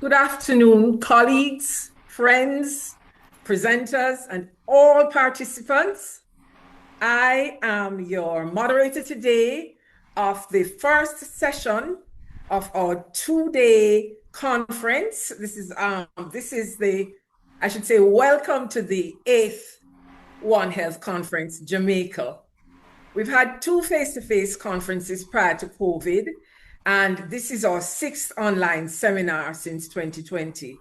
Good afternoon, colleagues, friends, presenters, and all participants. I am your moderator today of the first session of our two-day conference. This is I should say, welcome to the 8th One Health Conference, Jamaica. We've had two face-to-face conferences prior to COVID, and this is our 6th online seminar since 2020.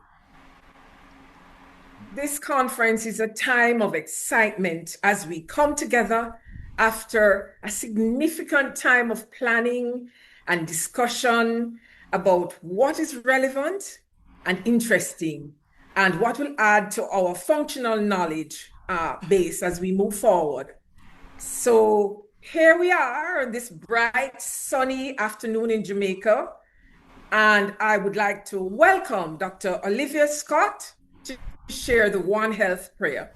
This conference is a time of excitement as we come together after a significant time of planning and discussion about what is relevant and interesting and what will add to our functional knowledge base as we move forward. So here we are on this bright, sunny afternoon in Jamaica, and I would like to welcome Dr. Olivia Scott to share the One Health prayer.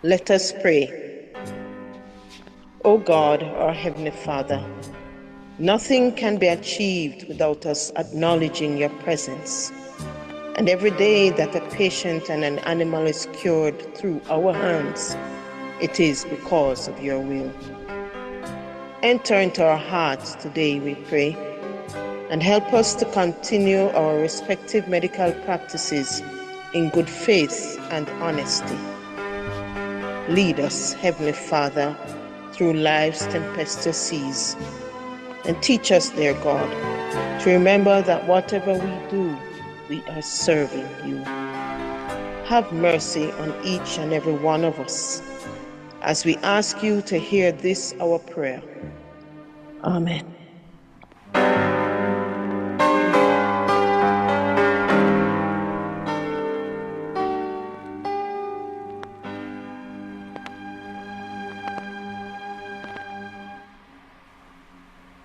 Let us pray. O God, our Heavenly Father, nothing can be achieved without us acknowledging your presence. And every day that a patient and an animal is cured through our hands, it is because of your will. Enter into our hearts today, we pray, and help us to continue our respective medical practices in good faith and honesty. Lead us, Heavenly Father, through life's tempestuous seas, and teach us, dear God, to remember that whatever we do, we are serving you. Have mercy on each and every one of us, as we ask you to hear this, our prayer. Amen.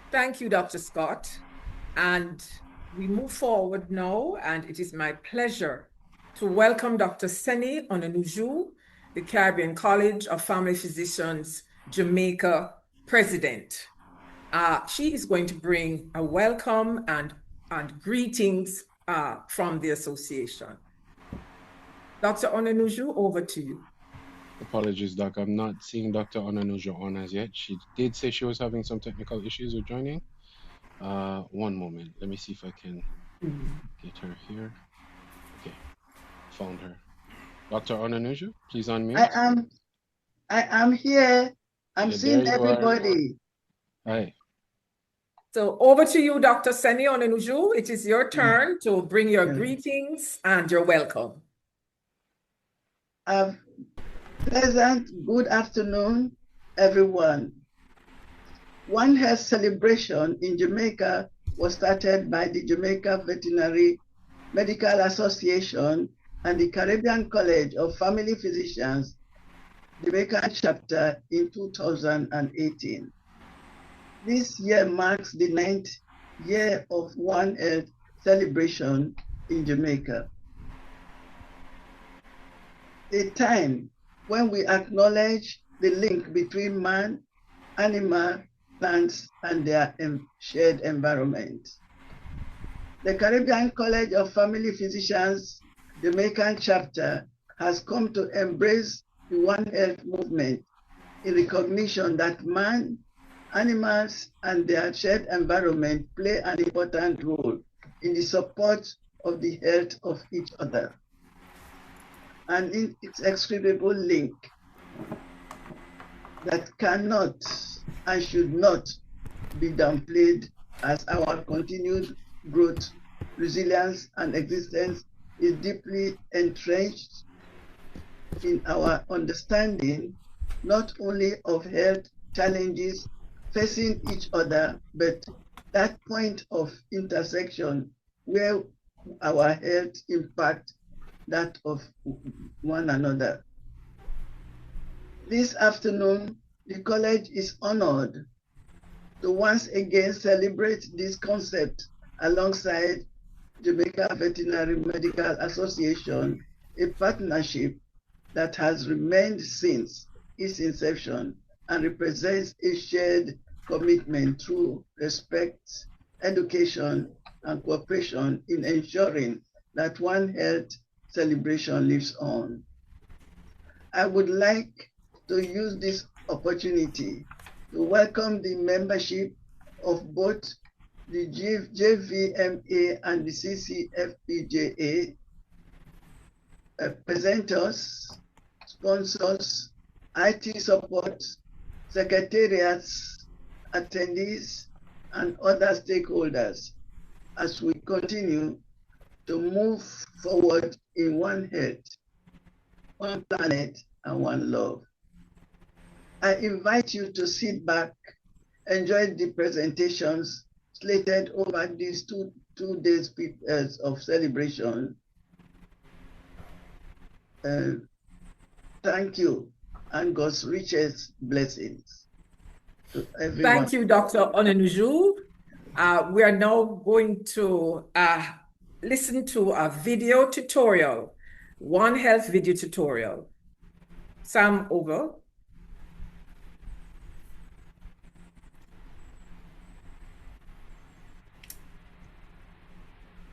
Thank you, Dr. Scott. And we move forward now, and it is my pleasure to welcome Dr. Seni Onanuju, the Caribbean College of Family Physicians, Jamaica President. She is going to bring a welcome and greetings from the association. Dr. Onanuju, over to you. Apologies, Doc. I'm not seeing Dr. Onanuju on as yet. She did say she was having some technical issues with joining. One moment. Let me see if I can get her here. Okay, found her. Dr. Onanuju, please unmute. I am here. I'm seeing everybody. Hi. So over to you, Dr. Seni Onanuju. It is your turn to bring your greetings and your welcome. Pleasant good afternoon, everyone. One Health celebration in Jamaica was started by the Jamaica Veterinary Medical Association and the Caribbean College of Family Physicians, Jamaican chapter, in 2018. This year marks the 9th year of One Health celebration in Jamaica. A time when we acknowledge the link between man, animal, plants, and their shared environment. The Caribbean College of Family Physicians Jamaican chapter has come to embrace the One Health movement in recognition that man, animals, and their shared environment play an important role in the support of the health of each other, and in its inextricable link that cannot and should not be downplayed, as our continued growth, resilience, and existence is deeply entrenched in our understanding not only of health challenges facing each other, but that point of intersection where our health impact that of one another. This afternoon, the college is honored to once again celebrate this concept alongside Jamaica Veterinary Medical Association, a partnership that has remained since its inception and represents a shared commitment through respect, education, and cooperation in ensuring that One Health celebration lives on. I would like to use this opportunity to welcome the membership of both the JVMA and the CCFPJA, presenters, sponsors, IT support, secretariats, attendees, and other stakeholders as we continue to move forward in One Health, one planet, and one love. I invite you to sit back, enjoy the presentations slated over these two days of celebration. Thank you, and God's richest blessings to everyone. Thank you, Dr. Onanuju. We are now going to listen to a video tutorial, One Health video tutorial. Sam, over.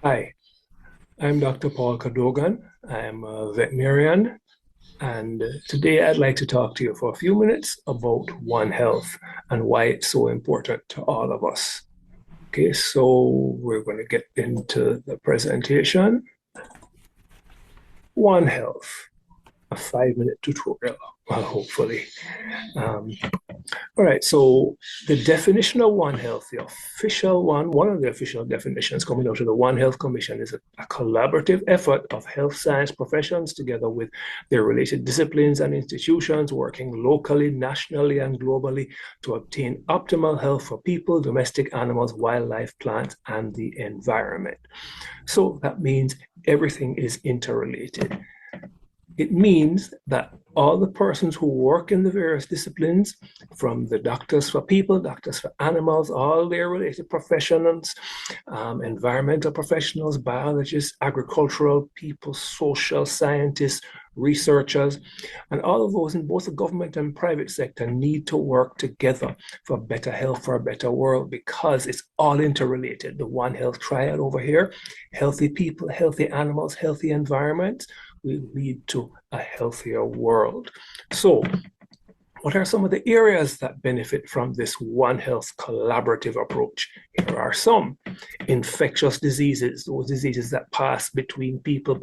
Hi, I'm Dr. Paul Cadogan. I'm a veterinarian, and today I'd like to talk to you for a few minutes about One Health and why it's so important to all of us. Okay, so we're going to get into the presentation. One Health, a 5-minute tutorial, hopefully. All right, so the definition of One Health, the official one of the official definitions coming out of the One Health Commission is a collaborative effort of health science professions together with their related disciplines and institutions working locally, nationally, and globally to obtain optimal health for people, domestic animals, wildlife, plants, and the environment. So that means everything is interrelated. It means that all the persons who work in the various disciplines, from the doctors for people, doctors for animals, all their related professions, environmental professionals, biologists, agricultural people, social scientists, researchers, and all of those in both the government and private sector need to work together for better health, for a better world, because it's all interrelated. The One Health triad over here, healthy people, healthy animals, healthy environments, will lead to a healthier world. So, what are some of the areas that benefit from this One Health collaborative approach? Here are some. Infectious diseases, those diseases that pass between people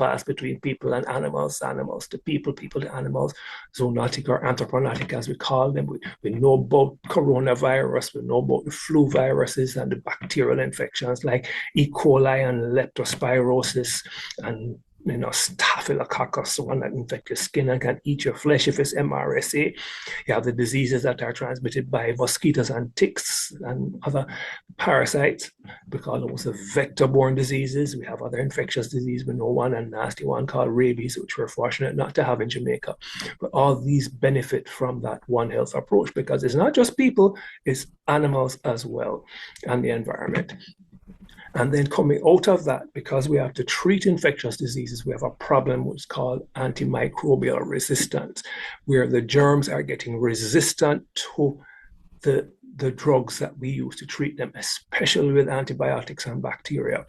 and animals, animals to people, people to animals, zoonotic or anthroponotic as we call them. We know about coronavirus, we know about the flu viruses and the bacterial infections like E. coli and leptospirosis and staphylococcus, the one that infects your skin and can eat your flesh if it's MRSA. You have the diseases that are transmitted by mosquitoes and ticks and other parasites. We call those the vector-borne diseases. We have other infectious diseases. We know one, a nasty one called rabies, which we're fortunate not to have in Jamaica. But all these benefit from that One Health approach because it's not just people, it's animals as well and the environment. And then coming out of that, because we have to treat infectious diseases, we have a problem which is called antimicrobial resistance, where the germs are getting resistant to the drugs that we use to treat them, especially with antibiotics and bacteria.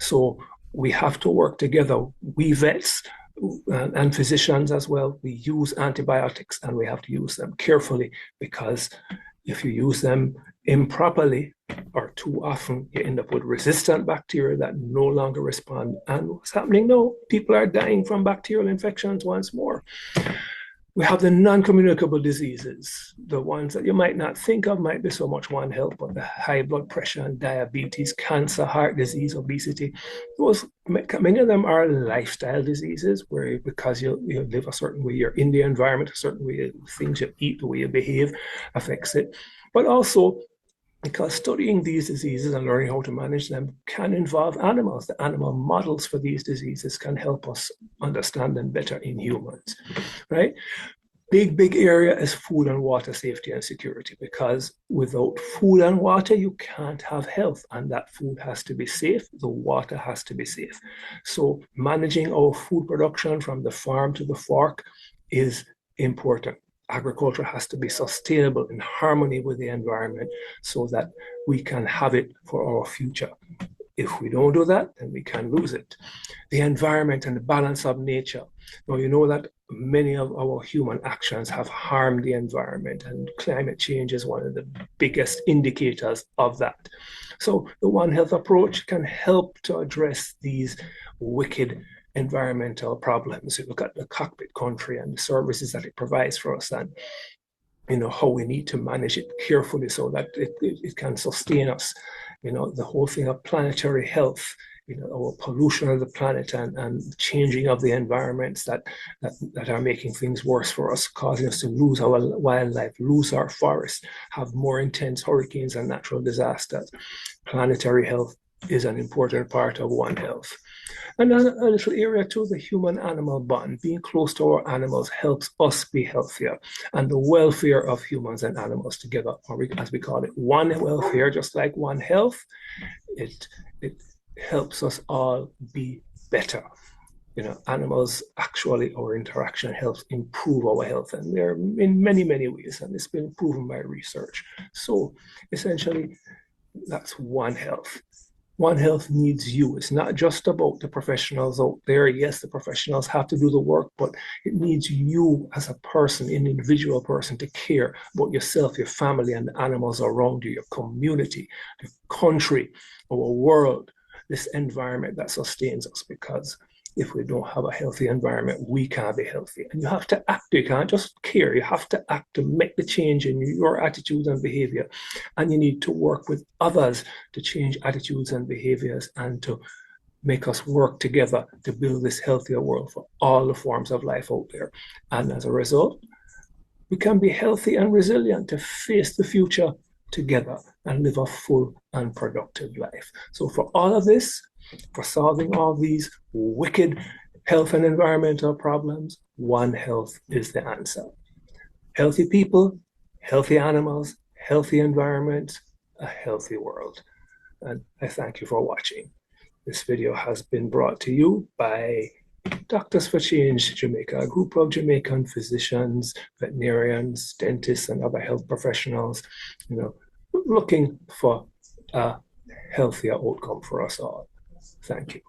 So we have to work together. We vets and physicians as well, we use antibiotics and we have to use them carefully, because if you use them improperly or too often, you end up with resistant bacteria that no longer respond. And what's happening now? People are dying from bacterial infections once more. We have the non-communicable diseases, the ones that you might not think of might be so much One Health, but the high blood pressure and diabetes, cancer, heart disease, obesity, many of them are lifestyle diseases where because you live a certain way, you're in the environment, a certain way, things you eat, the way you behave affects it. But also because studying these diseases and learning how to manage them can involve animals. The animal models for these diseases can help us understand them better in humans, right? big area is food and water safety and security, because without food and water, you can't have health, and that food has to be safe. The water has to be safe. So managing our food production from the farm to the fork is important. Agriculture has to be sustainable in harmony with the environment so that we can have it for our future. If we don't do that, then we can lose it. The environment and the balance of nature. Now, you know that many of our human actions have harmed the environment, and climate change is one of the biggest indicators of that. So the One Health approach can help to address these wicked environmental problems. You look at the cockpit country and the services that it provides for us, and how we need to manage it carefully so that it can sustain us. The whole thing of planetary health, our pollution of the planet and changing of the environments that are making things worse for us, causing us to lose our wildlife, lose our forests, have more intense hurricanes and natural disasters. Planetary health is an important part of One Health. And then a little area too, the human-animal bond. Being close to our animals helps us be healthier, and the welfare of humans and animals together, or as we call it, one welfare, just like One Health. It helps us all be better. Animals actually, our interaction helps improve our health, and they're in many, many ways, and it's been proven by research. So essentially, that's One Health. One Health needs you. It's not just about the professionals out there. Yes, the professionals have to do the work, but it needs you as a person, an individual person, to care about yourself, your family, and the animals around you, your community, the country, our world, this environment that sustains us. Because if we don't have a healthy environment, we can't be healthy. And you have to act. You can't just care. You have to act to make the change in your attitudes and behavior. And you need to work with others to change attitudes and behaviors and to make us work together to build this healthier world for all the forms of life out there. And as a result, we can be healthy and resilient to face the future together and live a full and productive life. So for all of this, for solving all these wicked health and environmental problems, One Health is the answer. Healthy people, healthy animals, healthy environment, a healthy world. And I thank you for watching. This video has been brought to you by Doctors for Change Jamaica, a group of Jamaican physicians, veterinarians, dentists, and other health professionals, looking for a healthier outcome for us all. Thank you.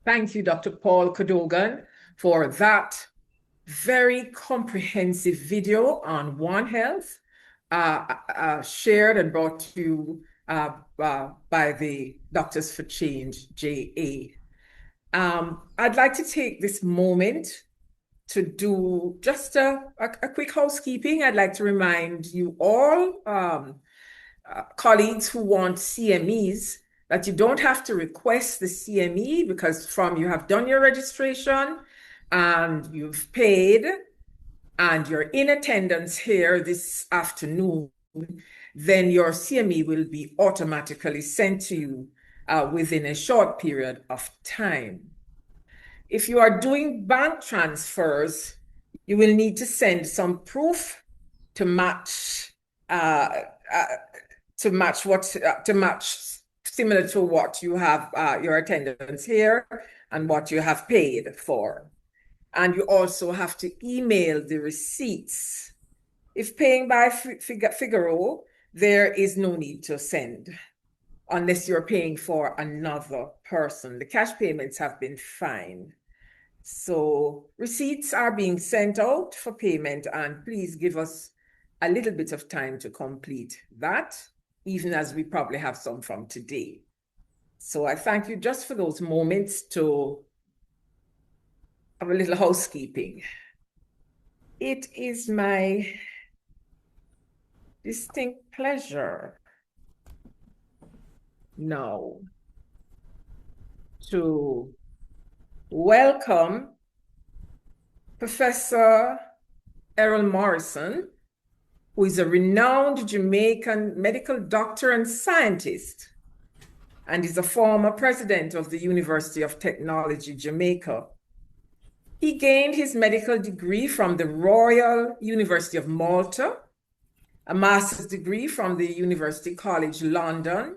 Thank you, Dr. Paul Cadogan, for that very comprehensive video on One Health, shared and brought to you by the Doctors for Change, JA. I'd like to take this moment to do just a quick housekeeping. I'd like to remind you all, colleagues who want CMEs, that you don't have to request the CME, because from you have done your registration and you've paid and you're in attendance here this afternoon, then your CME will be automatically sent to you within a short period of time. If you are doing bank transfers, you will need to send some proof to match similar to what you have your attendance here and what you have paid for. And you also have to email the receipts. If paying by Figaro, there is no need to send unless you're paying for another person. The cash payments have been fine. So receipts are being sent out for payment, and please give us a little bit of time to complete that, even as we probably have some from today. So I thank you just for those moments to have a little housekeeping. It is my distinct pleasure now to welcome Professor Errol Morrison, who is a renowned Jamaican medical doctor and scientist, and is a former president of the University of Technology, Jamaica. He He gained his medical degree from the Royal University of Malta, a master's degree from the University College London,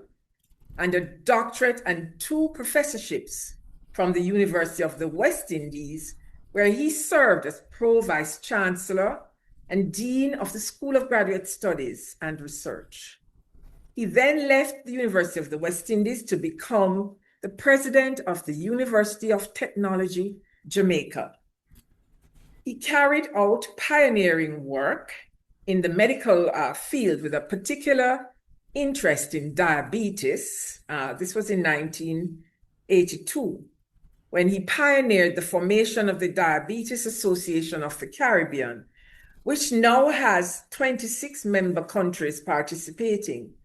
and a doctorate and 2 professorships from the University of the West Indies, where he served as Pro-Vice Chancellor and Dean of the School of Graduate Studies and Research. He then left the University of the West Indies to become the president of the University of Technology, Jamaica. He carried out pioneering work in the medical field with a particular interest in diabetes. This was in 1982, when he pioneered the formation of the Diabetes Association of the Caribbean, which now has 26 member countries participating.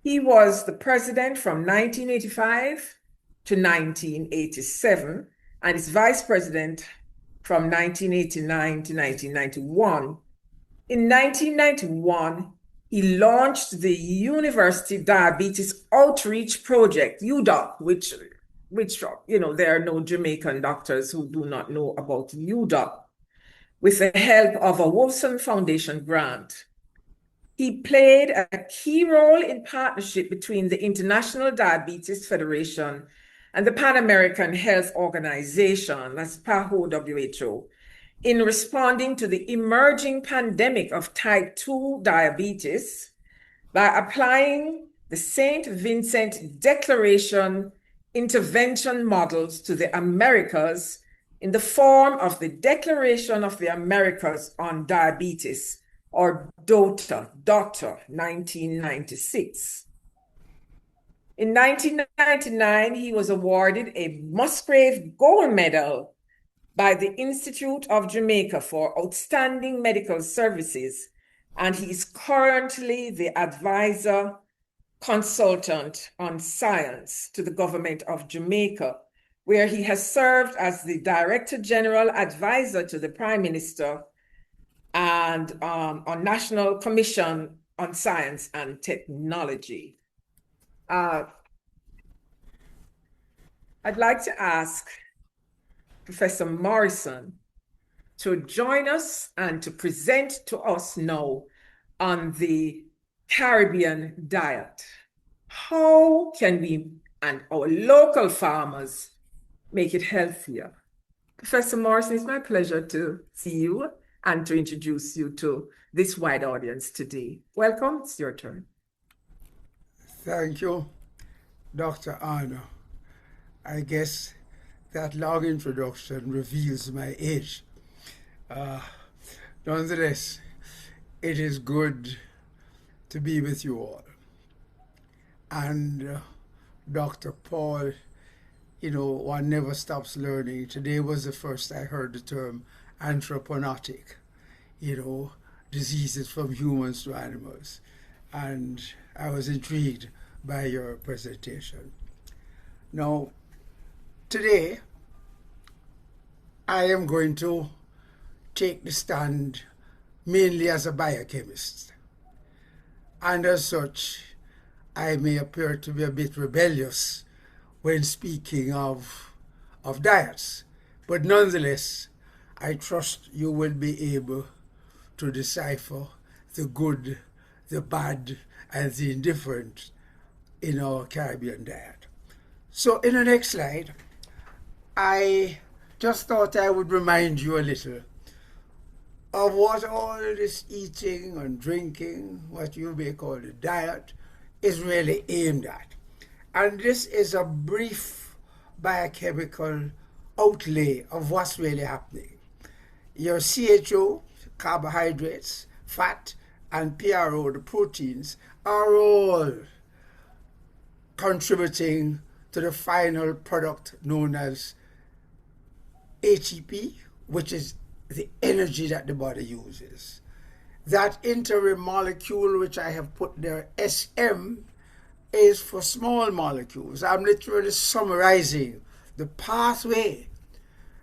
He was the president from 1985 to 1987, and is vice president from 1989 to 1991. In 1991, he launched the University Diabetes Outreach Project, UDOC, which there are no Jamaican doctors who do not know about UDOC, with the help of a Wilson Foundation grant. He played a key role in partnership between the International Diabetes Federation and the Pan American Health Organization, that's PAHO WHO, in responding to the emerging pandemic of type 2 diabetes by applying the St. Vincent Declaration intervention models to the Americas in the form of the Declaration of the Americas on Diabetes, or DOTA, 1996. In 1999, he was awarded a Musgrave Gold Medal by the Institute of Jamaica for outstanding medical services, and he is currently the advisor consultant on science to the government of Jamaica, where he has served as the Director General Advisor to the Prime Minister and on National Commission on Science and Technology. I'd like to ask Professor Morrison to join us and to present to us now on the Caribbean diet. How can we and our local farmers make it healthier? Professor Morrison, it's my pleasure to see you and to introduce you to this wide audience today. Welcome, it's your turn. Thank you, Dr. Anna. I guess that long introduction reveals my age. Nonetheless, it is good to be with you all. And Dr. Paul, one never stops learning. Today was the first I heard the term anthropogenic, diseases from humans to animals. And I was intrigued by your presentation. Now, today, I am going to take the stand mainly as a biochemist. And as such, I may appear to be a bit rebellious when speaking of diets. But nonetheless, I trust you will be able to decipher the good, the bad, and the indifferent in our Caribbean diet. So in the next slide, I just thought I would remind you a little of what all this eating and drinking, what you may call the diet, is really aimed at. And this is a brief biochemical outlay of what's really happening. Your CHO, carbohydrates, fat, and PRO, the proteins, are all contributing to the final product known as ATP, which is the energy that the body uses. That interim molecule, which I have put there, SM, is for small molecules. I'm literally summarizing the pathway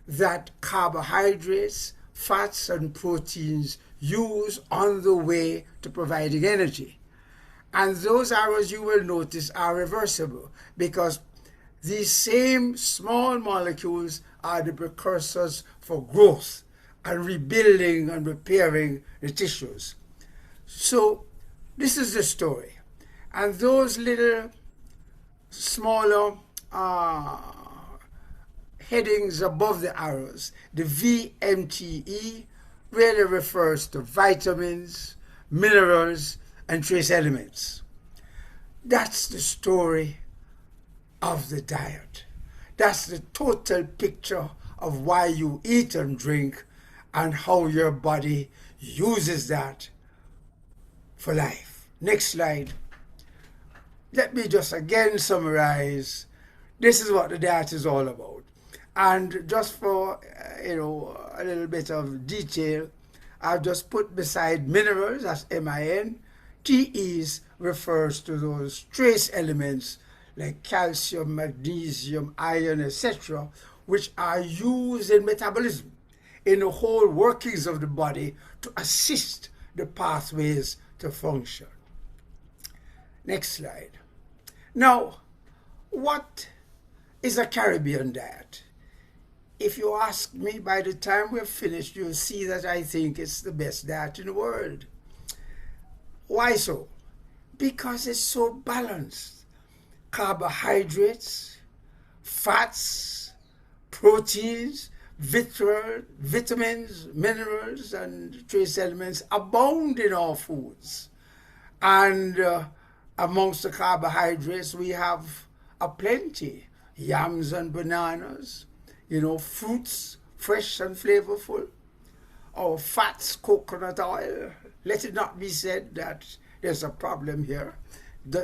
that carbohydrates, fats, and proteins use on the way to providing energy. And those arrows, you will notice, are reversible because these same small molecules are the precursors for growth and rebuilding and repairing the tissues. So this is the story. And those little smaller headings above the arrows, the VMTE, really refers to vitamins, minerals, and trace elements. That's the story of the diet. That's the total picture of why you eat and drink and how your body uses that for life. Next slide. Let me just again summarize. This is what the diet is all about. And just for, a little bit of detail, I've just put beside minerals, that's MIN. TEs refers to those trace elements like calcium, magnesium, iron, etc., which are used in metabolism, in the whole workings of the body to assist the pathways to function. Next slide. Now, what is a Caribbean diet? If you ask me, by the time we're finished, you'll see that I think it's the best diet in the world. Why so? Because it's so balanced. Carbohydrates, fats, proteins, vitamins, minerals, and trace elements abound in our foods. And amongst the carbohydrates, we have a plenty. Yams and bananas, fruits, fresh and flavorful. Our fats, coconut oil. Let it not be said that there's a problem here.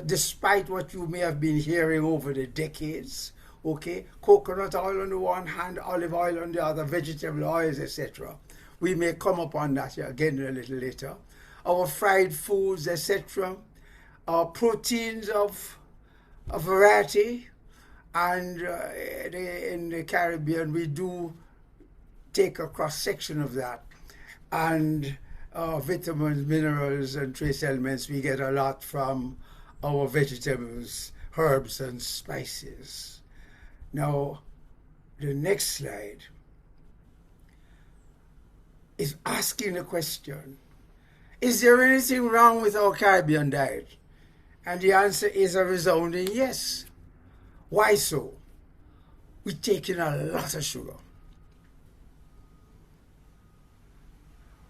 Despite what you may have been hearing over the decades, okay, coconut oil on the one hand, olive oil on the other, vegetable oils, etc. We may come up on that again a little later. Our fried foods, etc. Our proteins of a variety. And in the Caribbean, we do take a cross-section of that. And vitamins, minerals, and trace elements, we get a lot from our vegetables, herbs, and spices. Now, the next slide is asking the question, is there anything wrong with our Caribbean diet? And the answer is a resounding yes. Why so? We take in a lot of sugar.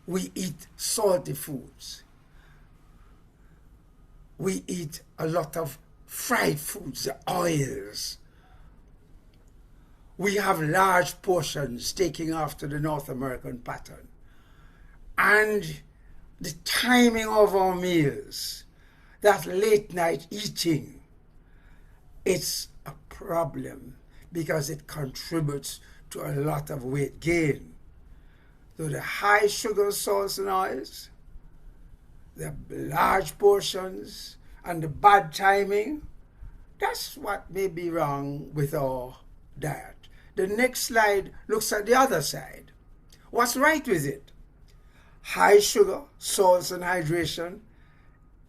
We eat salty foods. We eat a lot of fried foods, the oils. We have large portions taking after the North American pattern. And the timing of our meals, that late night eating, it's a problem because it contributes to a lot of weight gain. So the high sugar, salts, and oils, the large portions, and the bad timing, that's what may be wrong with our diet. The next slide looks at the other side. What's right with it? High sugar, salts, and hydration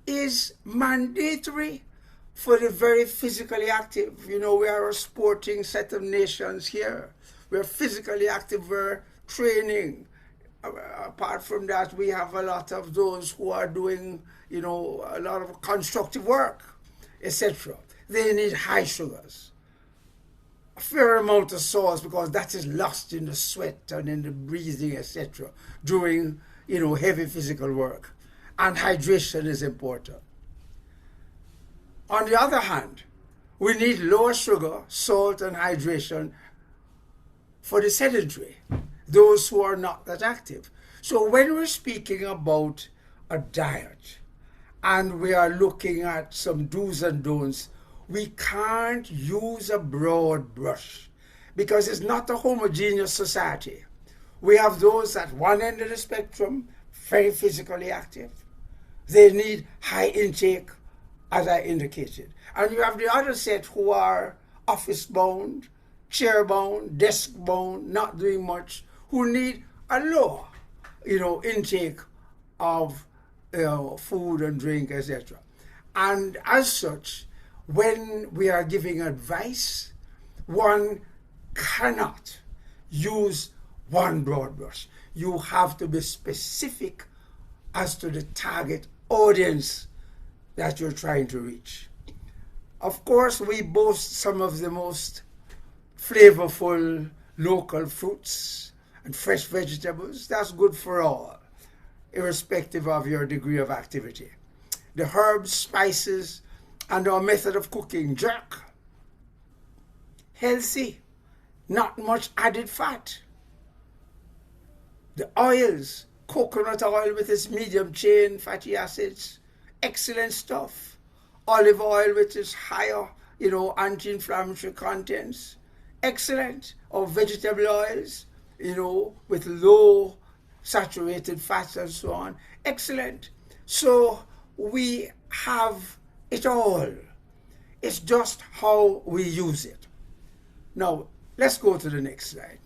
is mandatory for the very physically active. We are a sporting set of nations here. We're physically active, we're training. Apart from that, we have a lot of those who are doing, a lot of constructive work, etc. They need high sugars. A fair amount of salts because that is lost in the sweat and in the breathing, etc. during, heavy physical work. And hydration is important. On the other hand, we need lower sugar, salt, and hydration for the sedentary, those who are not that active. So when we're speaking about a diet and we are looking at some do's and don'ts, we can't use a broad brush because it's not a homogeneous society. We have those at one end of the spectrum, very physically active. They need high intake, as I indicated. And you have the other set who are office-bound, chair-bound, desk-bound, not doing much, who need a lower, intake of food and drink, etc. And as such, when we are giving advice, one cannot use one broad brush. You have to be specific as to the target audience that you're trying to reach. Of course, we boast some of the most flavorful local fruits and fresh vegetables. That's good for all, irrespective of your degree of activity. The herbs, spices, and our method of cooking, jerk, healthy, not much added fat. The oils, coconut oil with its medium chain fatty acids, excellent stuff. Olive oil with its higher, anti-inflammatory contents, excellent. Or vegetable oils, with low saturated fats and so on, excellent. So we have it all. It's just how we use it. Now, let's go to the next slide.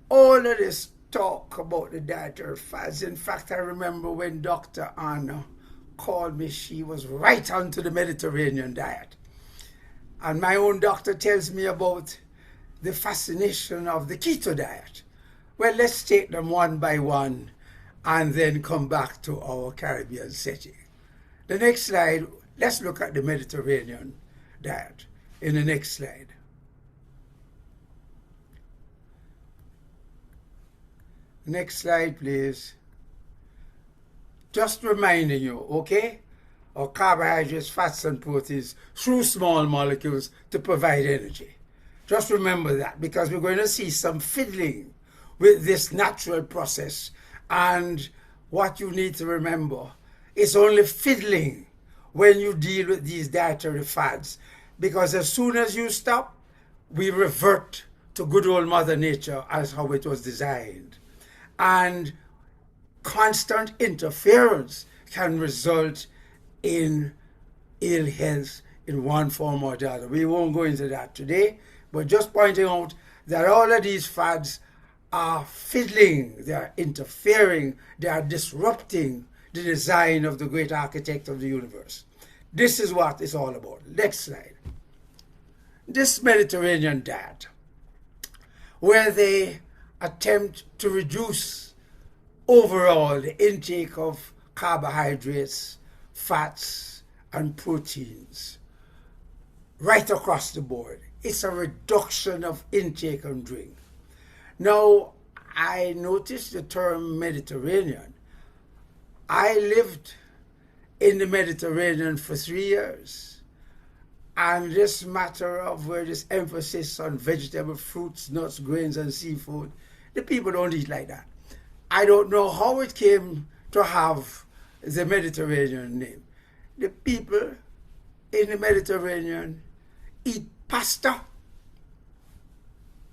All of this talk about the dietary fads. In fact, I remember when Dr. Anna called me, she was right onto the Mediterranean diet. And my own doctor tells me about the fascination of the keto diet. Well, let's take them one by one and then come back to our Caribbean setting. The next slide, let's look at the Mediterranean diet in the next slide. Next slide, please. Just reminding you, okay? Our carbohydrates, fats, and proteins through small molecules to provide energy. Just remember that, because we're going to see some fiddling with this natural process. And what you need to remember is only fiddling when you deal with these dietary fads. Because as soon as you stop, we revert to good old Mother Nature as how it was designed. And constant interference can result in ill health in one form or the other. We won't go into that today, but just pointing out that all of these fads are fiddling, they are interfering, they are disrupting the design of the great architect of the universe. This is what it's all about. Next slide. This Mediterranean diet, where they attempt to reduce overall the intake of carbohydrates, fats, and proteins right across the board. It's a reduction of intake and drink. Now, I noticed the term Mediterranean. I lived in the Mediterranean for 3 years. And this matter of where this emphasis on vegetable, fruits, nuts, grains, and seafood, the people don't eat like that. I don't know how it came to have the Mediterranean name. The people in the Mediterranean eat pasta,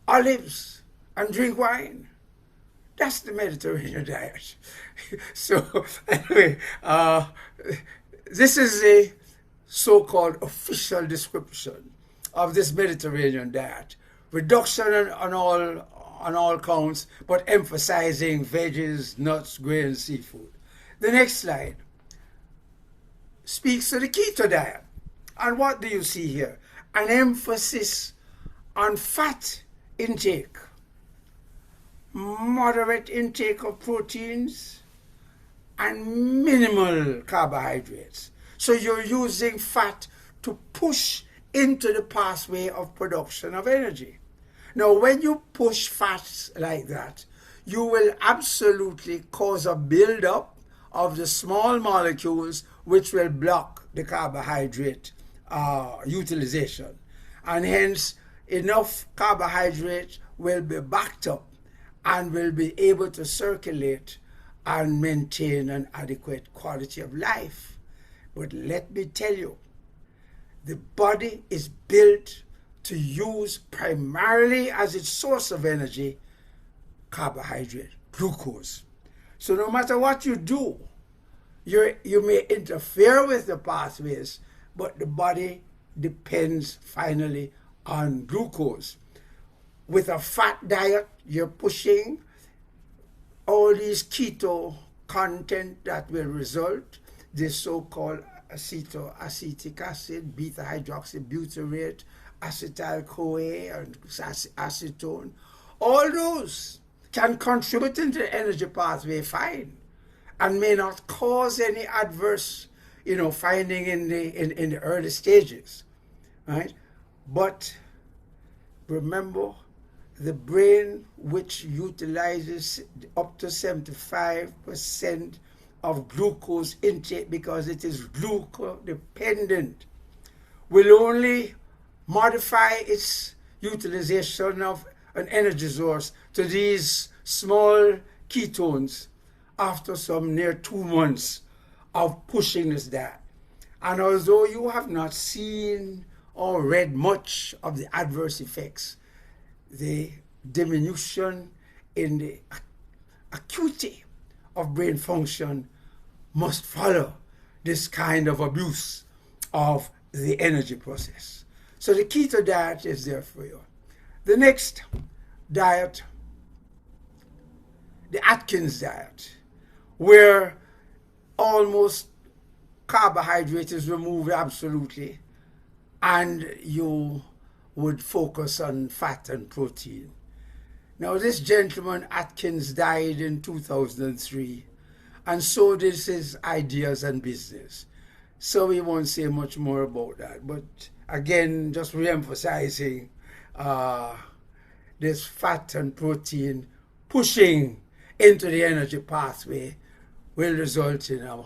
olives, and drink wine. That's the Mediterranean diet. So anyway, this is a so-called official description of this Mediterranean diet. Reduction on all counts, but emphasizing veggies, nuts, grains, seafood. The next slide speaks to the keto diet. And what do you see here? An emphasis on fat intake, moderate intake of proteins, and minimal carbohydrates. So you're using fat to push into the pathway of production of energy. Now, when you push fats like that, you will absolutely cause a buildup of the small molecules which will block the carbohydrate utilization. And hence, enough carbohydrate will be backed up and will be able to circulate and maintain an adequate quality of life. But let me tell you, the body is built to use primarily as its source of energy carbohydrate, glucose. So no matter what you do, you may interfere with the pathways, but the body depends finally on glucose. With a fat diet, you're pushing all these keto content that will result, this so-called acetoacetic acid, beta-hydroxybutyrate, acetyl-CoA and acetone, all those can contribute into the energy pathway fine and may not cause any adverse, finding in the early stages, right? But remember, the brain, which utilizes up to 75% of glucose intake because it is glucose dependent, will only modify its utilization of an energy source to these small ketones after some near 2 months of pushing this diet. And although you have not seen or read much of the adverse effects, the diminution in the acuity of brain function must follow this kind of abuse of the energy process. So the keto diet is there for you. The next diet, the Atkins diet, where almost carbohydrate is removed absolutely, and you would focus on fat and protein. Now, this gentleman, Atkins, died in 2003, and so did his ideas and business. So we won't say much more about that. But again, just re-emphasizing this fat and protein pushing into the energy pathway will result in a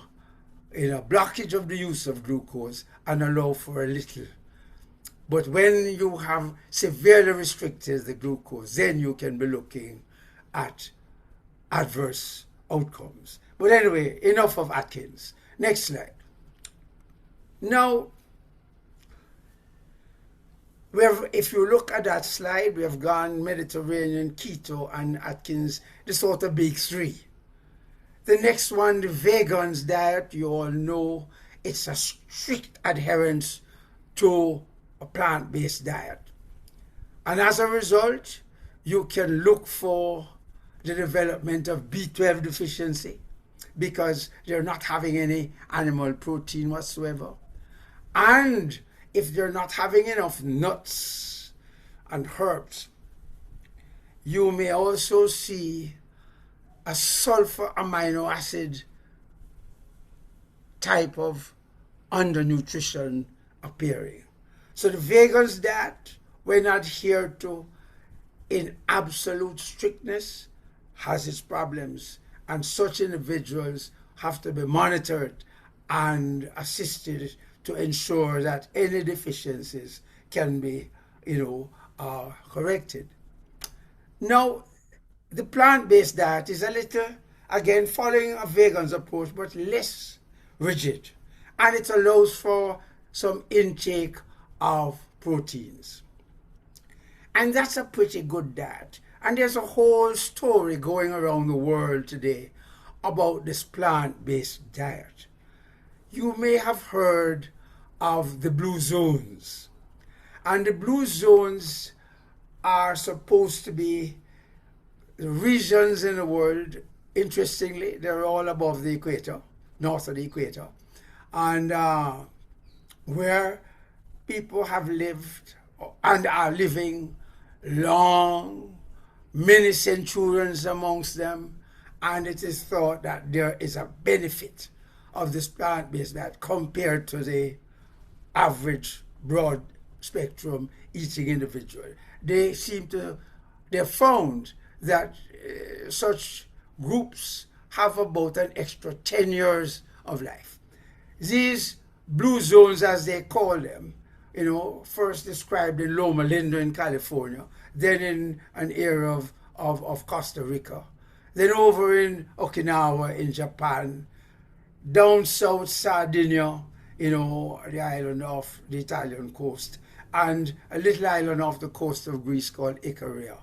blockage of the use of glucose and allow for a little. But when you have severely restricted the glucose, then you can be looking at adverse outcomes. But anyway, enough of Atkins. Next slide. Now, if you look at that slide, we have gone Mediterranean, keto, and Atkins, the sort of big three. The next one, the vegans diet, you all know it's a strict adherence to a plant-based diet. And as a result, you can look for the development of B12 deficiency because they're not having any animal protein whatsoever. And if they're not having enough nuts and herbs, you may also see a sulfur amino acid type of undernutrition appearing. So the vegans diet, when adhered to in absolute strictness, has its problems, and such individuals have to be monitored and assisted to ensure that any deficiencies can be, corrected. Now, the plant-based diet is a little, again, following a vegan's approach, but less rigid, and it allows for some intake of proteins. And that's a pretty good diet. And there's a whole story going around the world today about this plant-based diet. You may have heard of the blue zones. And the blue zones are supposed to be the regions in the world, interestingly, they're all above the equator, north of the equator, and where people have lived and are living long, many centurions amongst them, and it is thought that there is a benefit of this plant-based diet compared to the average broad spectrum eating individual. They found that such groups have about an extra 10 years of life. These blue zones, as they call them, first described in Loma Linda in California, then in an area of Costa Rica, then over in Okinawa in Japan, down south Sardinia, the island off the Italian coast, and a little island off the coast of Greece called Icaria,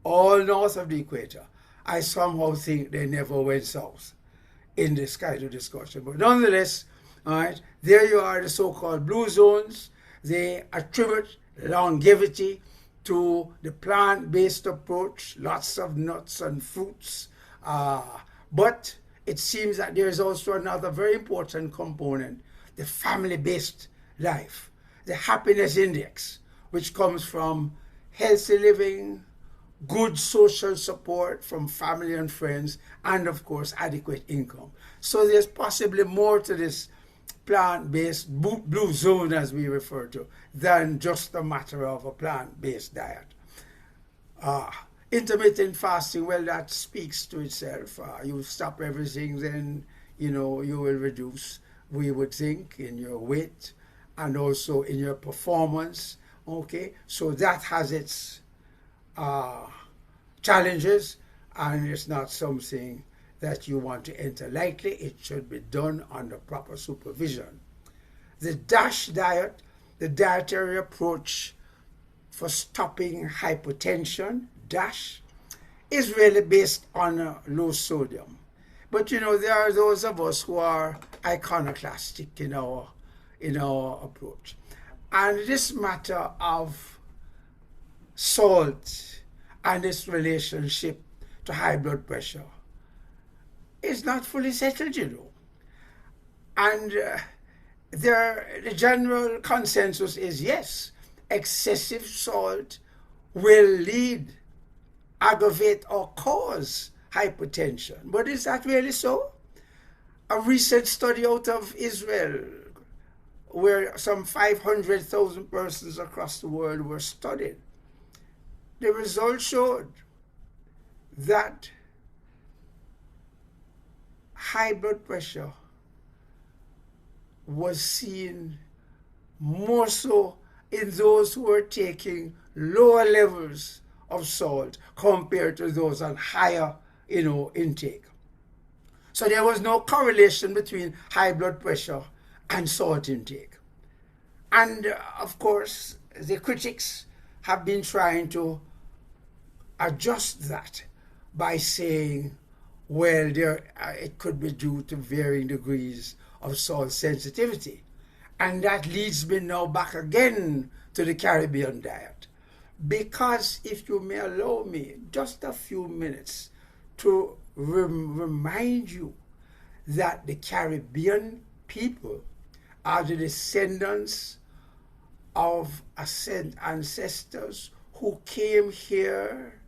all north of the equator. I somehow think they never went south in this kind of discussion. But nonetheless, all right, there you are, the so-called blue zones. They attribute longevity to the plant-based approach, lots of nuts and fruits. But it seems that there is also another very important component, the family-based life, the happiness index, which comes from healthy living, good social support from family and friends, and of course adequate income. So there's possibly more to this plant-based blue zone, as we refer to, than just a matter of a plant-based diet. Intermittent fasting, well, that speaks to itself. You stop everything, then you will reduce, we would think, in your weight and also in your performance. Okay, so that has its challenges, and it's not something that you want to enter lightly. It should be done under proper supervision. The DASH diet, the dietary approach for stopping hypertension, DASH, is really based on low sodium. But there are those of us who are iconoclastic in our approach. And this matter of salt and its relationship to high blood pressure is not fully settled, And the general consensus is yes, excessive salt will lead, aggravate, or cause hypertension. But is that really so? A recent study out of Israel, where some 500,000 persons across the world were studied, the results showed that high blood pressure was seen more so in those who were taking lower levels of salt compared to those on higher intake. So there was no correlation between high blood pressure and salt intake. And of course, the critics have been trying to adjust that by saying, well, it could be due to varying degrees of salt sensitivity. And that leads me now back again to the Caribbean diet. Because if you may allow me just a few minutes to remind you that the Caribbean people are the descendants of ancestors who came here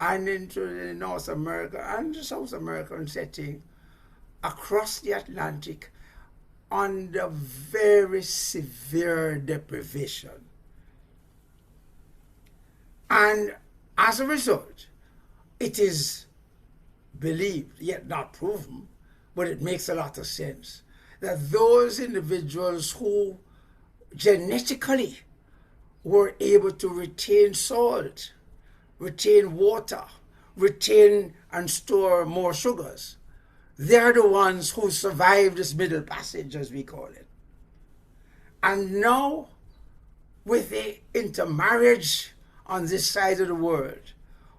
and into the North America and the South American setting across the Atlantic under very severe deprivation. And as a result, it is believed, yet not proven, but it makes a lot of sense, that those individuals who genetically were able to retain salt, retain water, retain and store more sugars, they're the ones who survived this middle passage, as we call it. And now, with the intermarriage on this side of the world,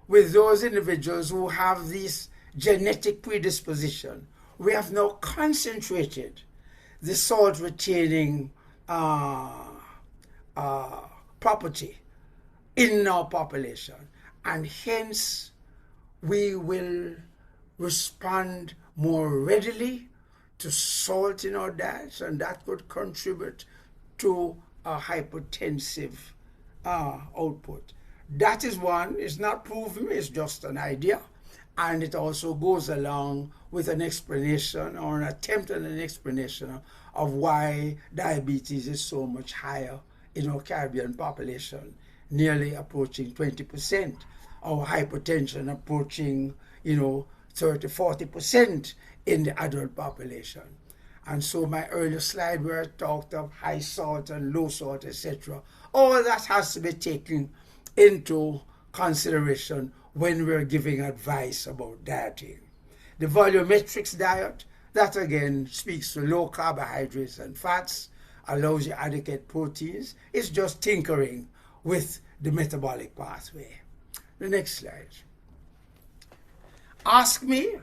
with those individuals who have this genetic predisposition, we have now concentrated the salt retaining property in our population, and hence we will respond more readily to salt in our diets, and that could contribute to a hypertensive output. That is one. It's not proven, it's just an idea, and it also goes along with an explanation or an attempt at an explanation of why diabetes is so much higher in our Caribbean population, nearly approaching 20%, or hypertension approaching 30-40% in the adult population. And so my earlier slide where I talked of high salt and low salt, etc., all that has to be taken into consideration when we're giving advice about dieting. The volumetrics diet, that again speaks to low carbohydrates and fats, allows you adequate proteins. It's just tinkering with the metabolic pathway. The next slide. Ask me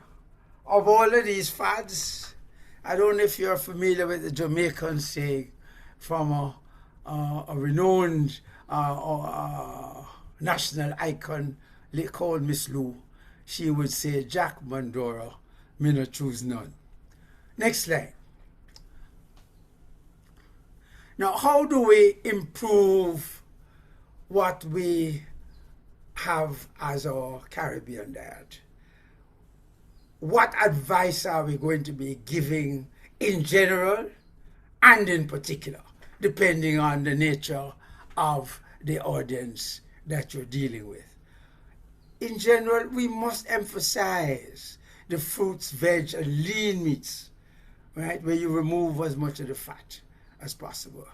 of all of these fads. I don't know if you're familiar with the Jamaican saying from a renowned national icon called Miss Lou. She would say, Jack Mandora, me no choose none. Next slide. Now, how do we improve what we have as our Caribbean diet. What advice are we going to be giving in general and in particular, depending on the nature of the audience that you're dealing with? In general, we must emphasize the fruits, veg, and lean meats, right, where you remove as much of the fat as possible.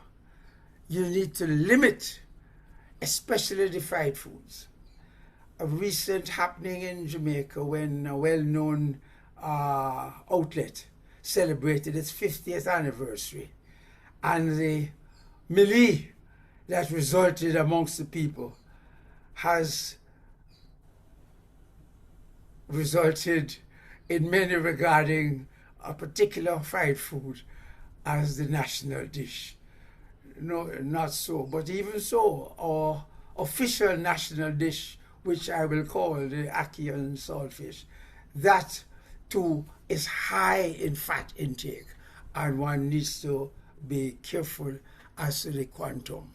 You need to limit, especially the fried foods. A recent happening in Jamaica when a well-known outlet celebrated its 50th anniversary, and the melee that resulted amongst the people has resulted in many regarding a particular fried food as the national dish. No, not so, but even so, our official national dish, which I will call the ackee and saltfish, that too is high in fat intake, and one needs to be careful as to the quantum.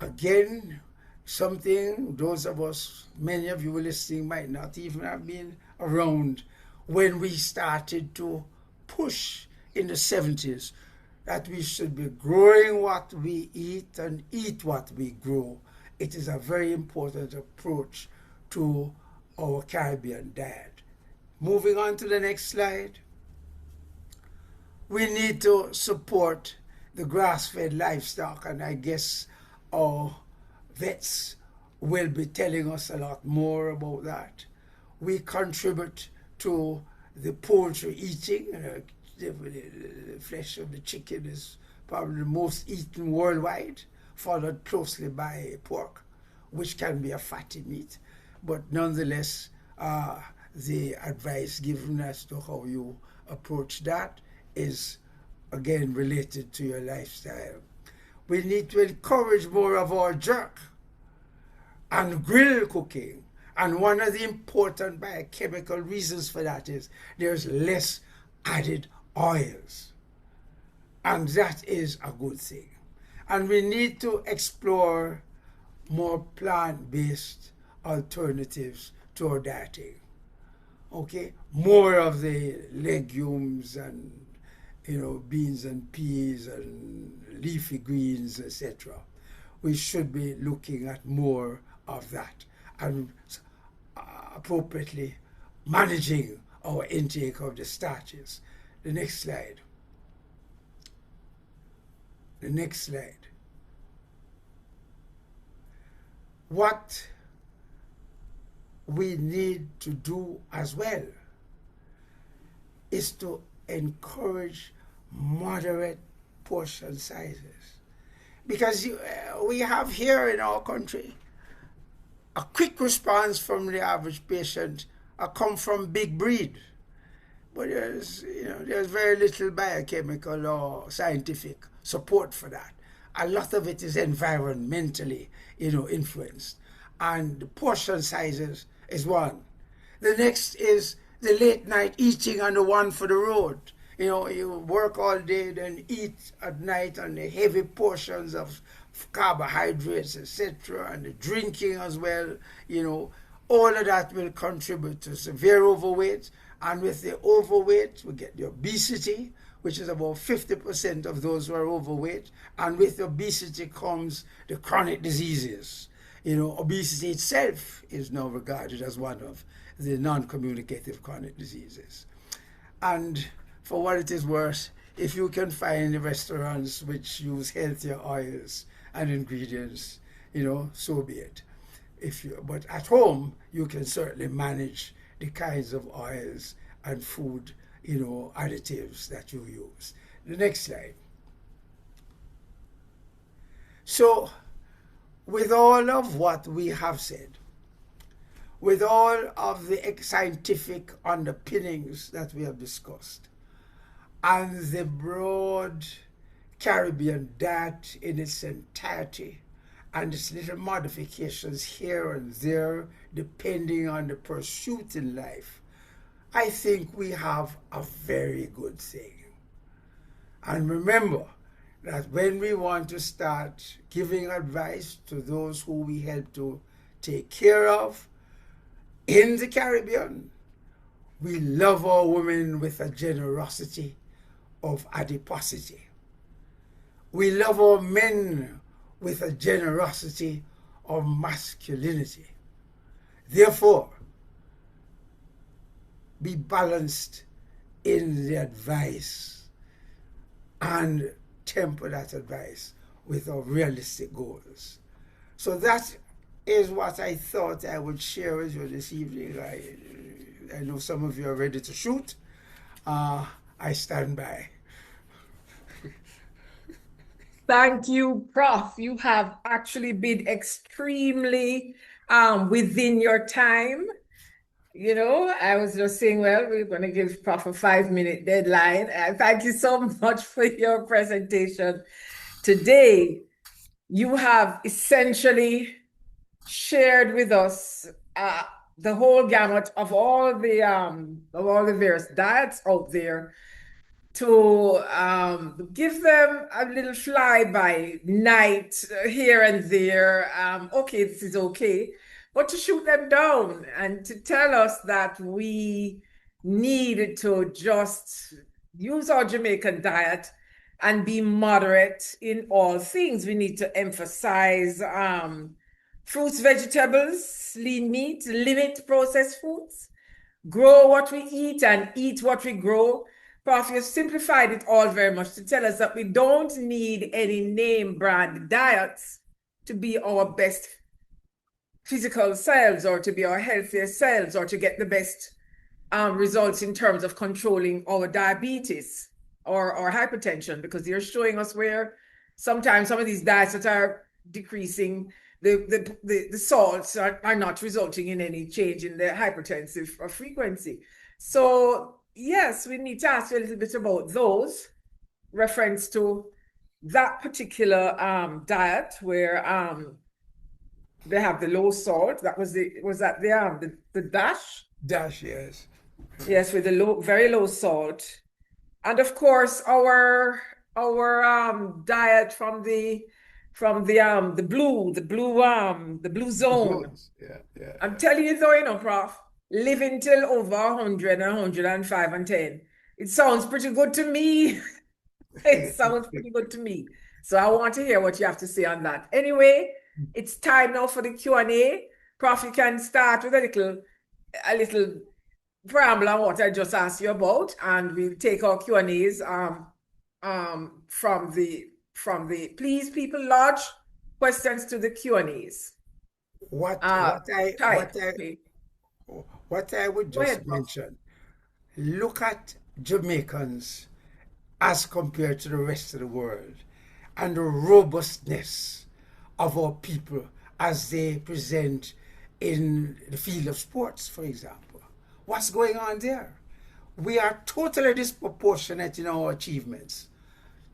Again, something those of us, many of you listening, might not even have been around when we started to push in the 70s that we should be growing what we eat and eat what we grow. It is a very important approach to our Caribbean diet. Moving on to the next slide. We need to support the grass-fed livestock, and I guess our vets will be telling us a lot more about that. We contribute to the poultry eating. The flesh of the chicken is probably the most eaten worldwide, followed closely by pork, which can be a fatty meat. But nonetheless, the advice given as to how you approach that is, again, related to your lifestyle. We need to encourage more of our jerk and grill cooking. And one of the important biochemical reasons for that is there's less added oils. And that is a good thing. And we need to explore more plant-based alternatives to our dieting. Okay? More of the legumes and beans and peas and leafy greens, etc. We should be looking at more of that and appropriately managing our intake of the starches. The next slide. The next slide. What we need to do as well is to encourage moderate portion sizes. Because we have here in our country a quick response from the average patient come from big breed. But there's very little biochemical or scientific support for that. A lot of it is environmentally, influenced. And the portion sizes is one. The next is the late night eating and the one for the road. You work all day, then eat at night on the heavy portions of carbohydrates, etc., and the drinking as well. All of that will contribute to severe overweight. And with the overweight, we get the obesity, which is about 50% of those who are overweight. And with obesity comes the chronic diseases. Obesity itself is now regarded as one of the non-communicative chronic diseases. And for what it is worth, if you can find restaurants which use healthier oils and ingredients, so be it. But at home, you can certainly manage the kinds of oils and food, additives that you use. The next slide. So, with all of what we have said, with all of the scientific underpinnings that we have discussed, and the broad Caribbean diet in its entirety, and its little modifications here and there, depending on the pursuit in life, I think we have a very good thing. And remember that when we want to start giving advice to those who we help to take care of in the Caribbean, we love our women with a generosity of adiposity. We love our men with a generosity of masculinity. Therefore, be balanced in the advice and temper that advice with our realistic goals. So that is what I thought I would share with you this evening. I know some of you are ready to shoot. I stand by. Thank you, Prof. You have actually been extremely within your time. You know, I was just saying, well, we're going to give Prof a 5-minute deadline. Thank you so much for your presentation today. You have essentially shared with us the whole gamut of all the various diets out there to give them a little fly-by night here and there. Okay, this is okay, but to shoot them down and to tell us that we need to just use our Jamaican diet and be moderate in all things. We need to emphasize fruits, vegetables, lean meat, limit processed foods, grow what we eat and eat what we grow. Prof, you've simplified it all very much to tell us that we don't need any name brand diets to be our best physical selves or to be our healthiest selves or to get the best results in terms of controlling our diabetes or hypertension, because you're showing us where sometimes some of these diets that are decreasing the salts are not resulting in any change in the hypertensive frequency. So yes, we need to ask you a little bit about those, reference to that particular diet where they have the low salt. That was that the dash? Dash, yes. Yes, with the very low salt. And of course our diet from the blue zone. Yeah. I'm telling you though, you know, Prof, living till over 100 and 105 and 10. It sounds pretty good to me. It sounds pretty good to me. So I want to hear what you have to say on that. Anyway, it's time now for the Q&A. Prof, you can start with a little preamble on what I just asked you about, and we'll take our Q&As from the please people lodge questions to the Q&As. What I would just mention, look at Jamaicans as compared to the rest of the world and the robustness of our people as they present in the field of sports, for example. What's going on there? We are totally disproportionate in our achievements.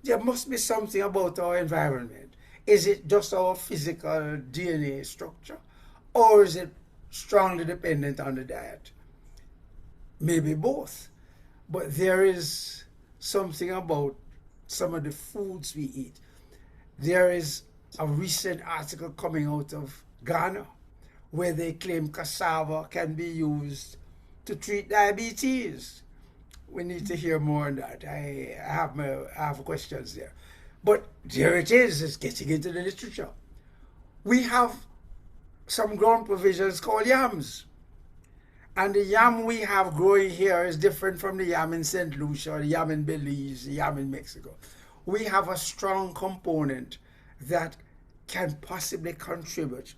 There must be something about our environment. Is it just our physical DNA structure, or is it strongly dependent on the diet? Maybe both. But there is something about some of the foods we eat. There is a recent article coming out of Ghana where they claim cassava can be used to treat diabetes. We need to hear more on that. I have questions there. But there it is, it's getting into the literature. We have some ground provisions called yams. And the yam we have growing here is different from the yam in St. Lucia, the yam in Belize, the yam in Mexico. We have a strong component that can possibly contribute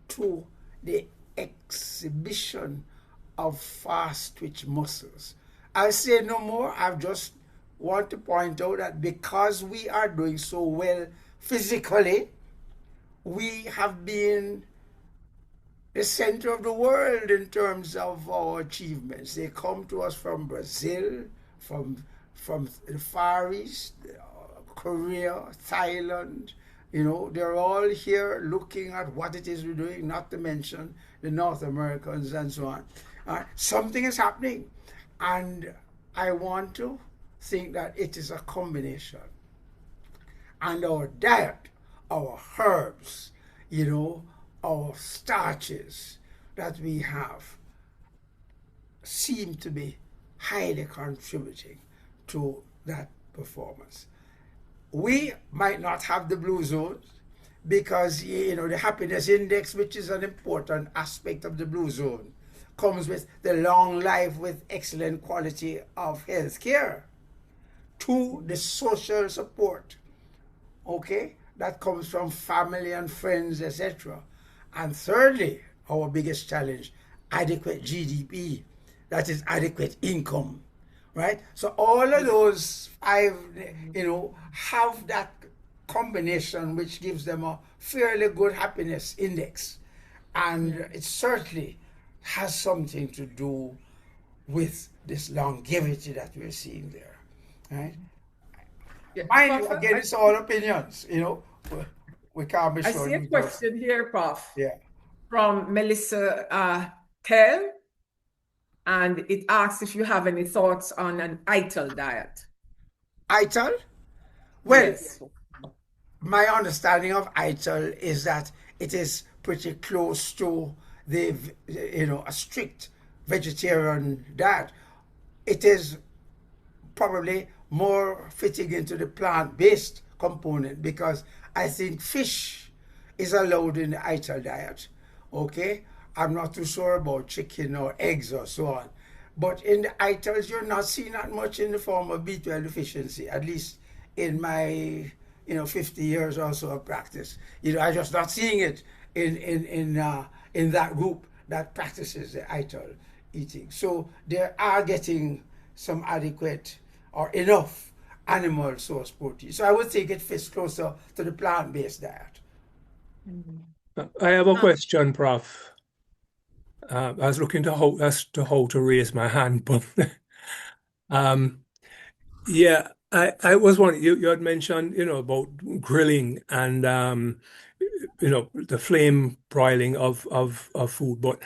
to the exhibition of fast twitch muscles. I'll say no more. I just want to point out that because we are doing so well physically, we have been the center of the world in terms of our achievements. They come to us from Brazil, from the Far East, Korea, Thailand. You know, they're all here looking at what it is we're doing, not to mention the North Americans and so on. Something is happening, and I want to think that it is a combination. And our diet, our herbs, our starches that we have seem to be highly contributing to that performance. We might not have the blue zones because the happiness index, which is an important aspect of the blue zone, comes with the long life with excellent quality of health care. Two, the social support, okay, that comes from family and friends, etc. And thirdly, our biggest challenge, adequate GDP, that is adequate income, right? So all of those five, have that combination which gives them a fairly good happiness index. And it certainly has something to do with this longevity that we're seeing there, right? Yeah, Mind you, Prof, again, it's all opinions, we can't be I sure. see a question here, Prof, Yeah. from Melissa Kell, and it asks if you have any thoughts on an ITIL diet. ITIL? Well, Yes. my understanding of ITIL is that it is pretty close to a strict vegetarian diet. It is probably more fitting into the plant-based component because I think fish is allowed in the ITIL diet. Okay, I'm not too sure about chicken or eggs or so on, but in the ITILs you're not seeing that much in the form of B12 deficiency, at least in my 50 years or so of practice. I'm just not seeing it in that group that practices the ITIL eating. So they are getting some adequate or enough animal source protein. So I would think it fits closer to the plant-based diet. I have a question, Prof. I was looking as to how to raise my hand, but yeah, I was wondering, you had mentioned, about grilling and the flame broiling of food, but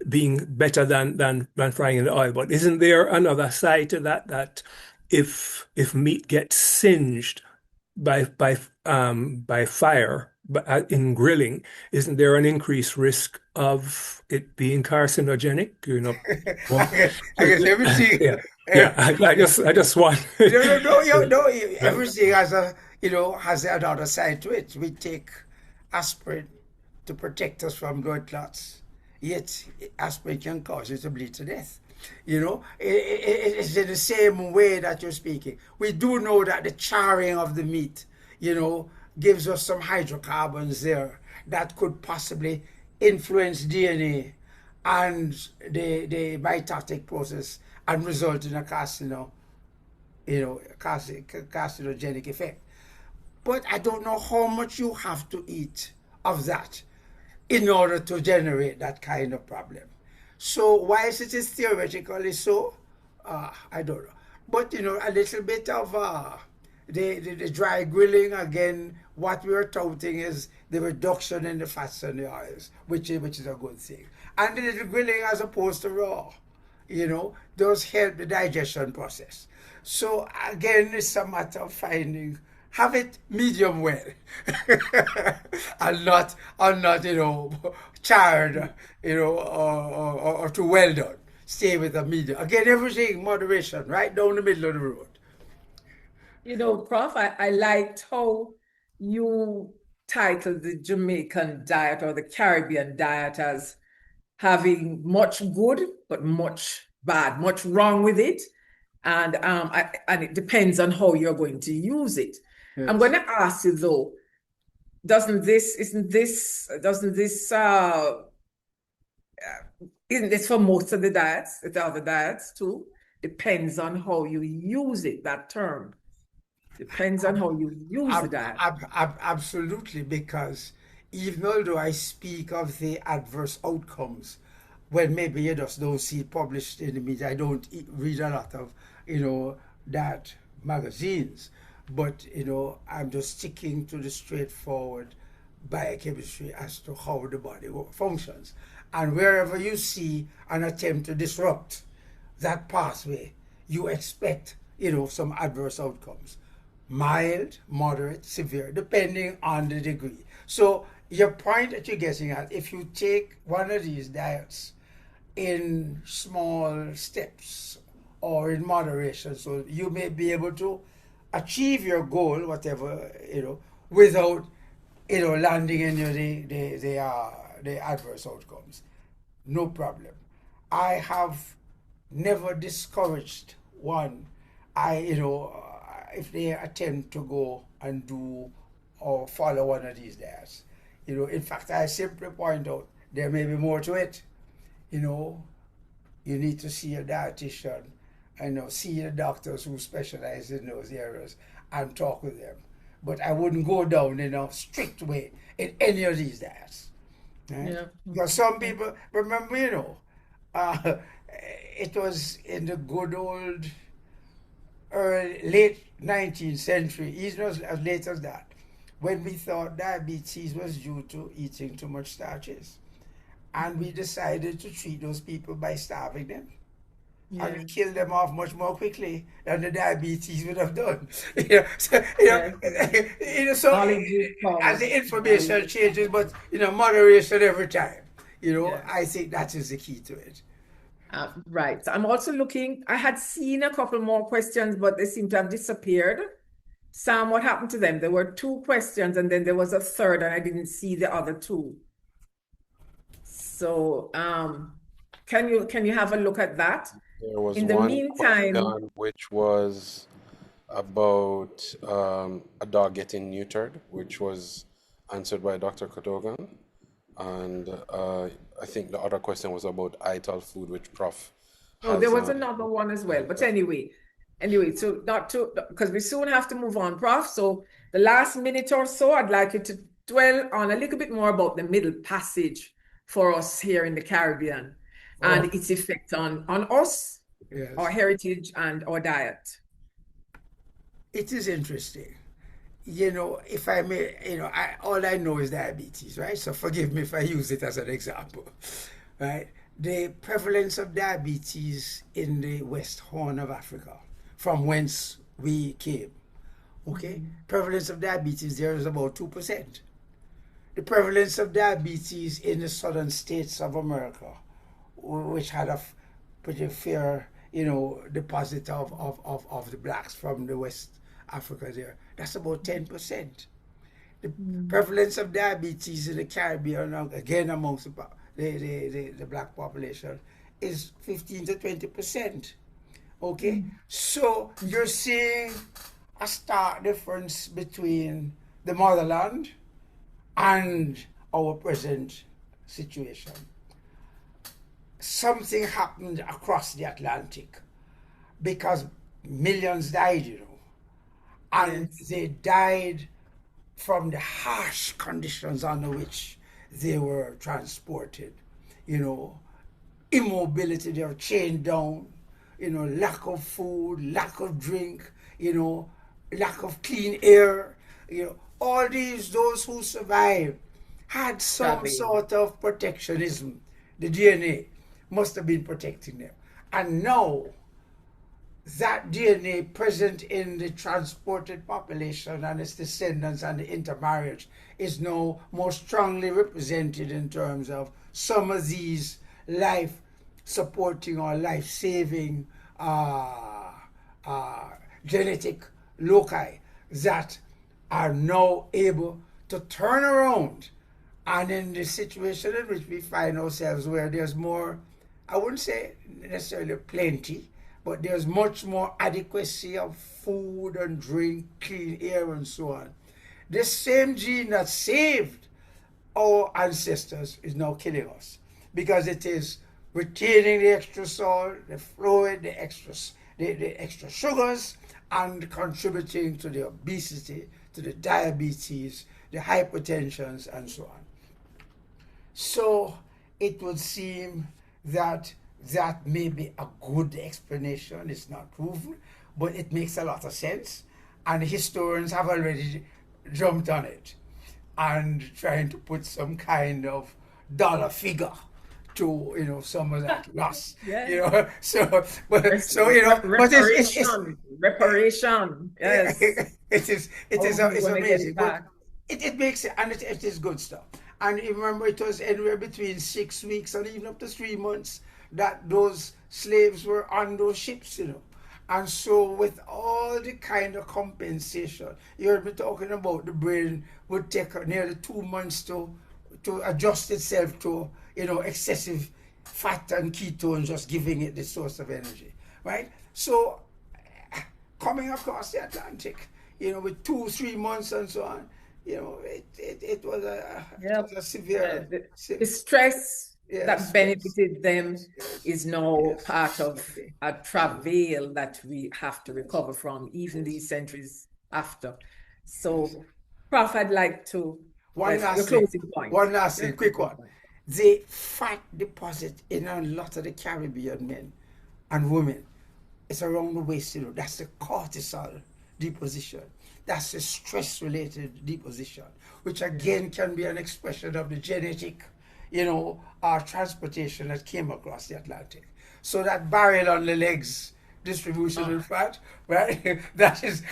being better than frying in the oil. But isn't there another side to that if meat gets singed by fire, but in grilling, isn't there an increased risk of it being carcinogenic? Well, I guess everything. yeah. I just want. No. Everything has another side to it. We take aspirin to protect us from blood clots. Yet aspirin can cause you to bleed to death. It's in the same way that you're speaking. We do know that the charring of the meat, gives us some hydrocarbons there that could possibly influence DNA and the mitotic process and result in a carcinogenic effect. But I don't know how much you have to eat of that in order to generate that kind of problem. So whilst it is theoretically so, I don't know. But a little bit of the dry grilling, again, what we are touting is the reduction in the fats and the oils, which is a good thing. And the little grilling as opposed to raw, does help the digestion process. So again, it's a matter of have it medium well and not charred, or too well done. Stay with the medium. Again, everything moderation, right down the middle of the road. Prof, I liked how you titled the Jamaican diet or the Caribbean diet as having much good, but much bad, much wrong with it. And it depends on how you're going to use it. Yes. I'm going to ask you though, isn't this for most of the diets, the other diets too? Depends on how you use it, that term. Depends on how you use the diet. Absolutely, because even although I speak of the adverse outcomes, well, maybe you just don't see it published in the media. I don't read a lot of, that magazines, but, I'm just sticking to the straightforward biochemistry as to how the body functions. And wherever you see an attempt to disrupt that pathway, you expect, some adverse outcomes. mild, moderate, severe, depending on the degree. So your point that you're getting at, if you take one of these diets in small steps or in moderation, so you may be able to achieve your goal, whatever, without, landing in the adverse outcomes. No problem. I have never discouraged one. If they attempt to go and do or follow one of these diets, in fact, I simply point out there may be more to it. You need to see a dietitian and see the doctors who specialize in those areas and talk with them. But I wouldn't go down in a strict way in any of these diets. Right? Yeah. Because some people, remember, it was in the good old late 19th century, even as late as that, when we thought diabetes was due to eating too much starches. And we decided to treat those people by starving them. Yeah. And we killed them off much more quickly than the diabetes would have done. So as the information changes, but moderation every time. I think that is the key to it. Right. I'm also looking, I had seen a couple more questions, but they seem to have disappeared. Sam, what happened to them? There were 2 questions and then there was a third and I didn't see the other 2. So can you have a look at that? There was In the one meantime, question which was about a dog getting neutered, which was answered by Dr. Cadogan. And I think the other question was about ITAL food, which Prof. there was another one as well. But anyway, so because we soon have to move on, Prof. So the last minute or so, I'd like you to dwell on a little bit more about the Middle Passage for us here in the Caribbean and its effect on us, yes, our heritage and our diet. It is interesting. If I may, all I know is diabetes, right? So forgive me if I use it as an example, right? The prevalence of diabetes in the West Horn of Africa, from whence we came, okay? Prevalence of diabetes there is about 2%. The prevalence of diabetes in the southern states of America, which had a pretty fair, deposit of the blacks from the West Africa there, that's about 10%. The prevalence of diabetes in the Caribbean, again amongst the black population, is 15 to 20%. Okay? So you're seeing a stark difference between the motherland and our present situation. Something happened across the Atlantic because millions died, and they died from the harsh conditions under which they were transported. Immobility, they were chained down, lack of food, lack of drink, lack of clean air, all those who survived had some sort of protectionism. The DNA must have been protecting them. And now, that DNA present in the transported population and its descendants and the intermarriage is now more strongly represented in terms of some of these life-supporting or life-saving genetic loci that are now able to turn around. And in the situation in which we find ourselves, where there's more, I wouldn't say necessarily plenty, but there's much more adequacy of food and drink, clean air and so on. This same gene that saved our ancestors is now killing us because it is retaining the extra salt, the fluid, the extra sugars, and contributing to the obesity, to the diabetes, the hypertensions, and so on. So it would seem that may be a good explanation. It's not proven, but it makes a lot of sense. And historians have already jumped on it and trying to put some kind of dollar figure to some of that loss. Yeah. So but Reparation. Yes. it's When we get amazing. it But back. it makes it, and it is good stuff. And remember, it was anywhere between 6 weeks and even up to 3 months that those slaves were on those ships. And so, with all the kind of compensation, you heard me talking about the brain would take nearly 2 months to adjust itself to excessive fat and ketones, just giving it the source of energy, right? So, coming across the Atlantic, with 2-3 months and so on, it was a severe, The stress that yes, benefited them yes, is now yes. part of Okay. a travail that we have to recover from, even Yes. these centuries after. Yes. So, Prof, I'd like to, One yes, your last thing. closing point. One last Your thing, quick closing one. point. The fat deposit in a lot of the Caribbean men and women, it's around the waist. That's the cortisol deposition. That's the stress-related deposition, which again can be an expression of the genetic, transportation that came across the Atlantic. So that barrel on the legs distribution of fat, right? that is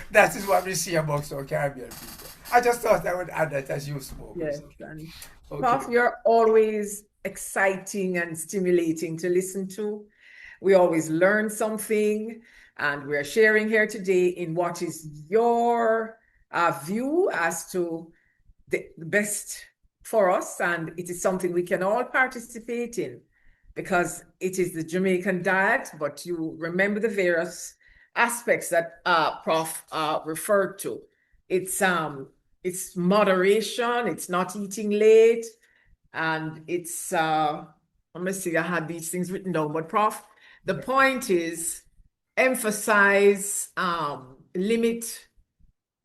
what we see amongst our Caribbean people. I just thought I would add that as you spoke. Yes, and Okay. Prof, you're always exciting and stimulating to listen to. We always learn something, and we're sharing here today in what is your view as to the best for us, and it is something we can all participate in because it is the Jamaican diet, but you remember the various aspects that Prof referred to. It's moderation, it's not eating late, and it's let me see, I had these things written down, but Prof, the point is emphasize, limit,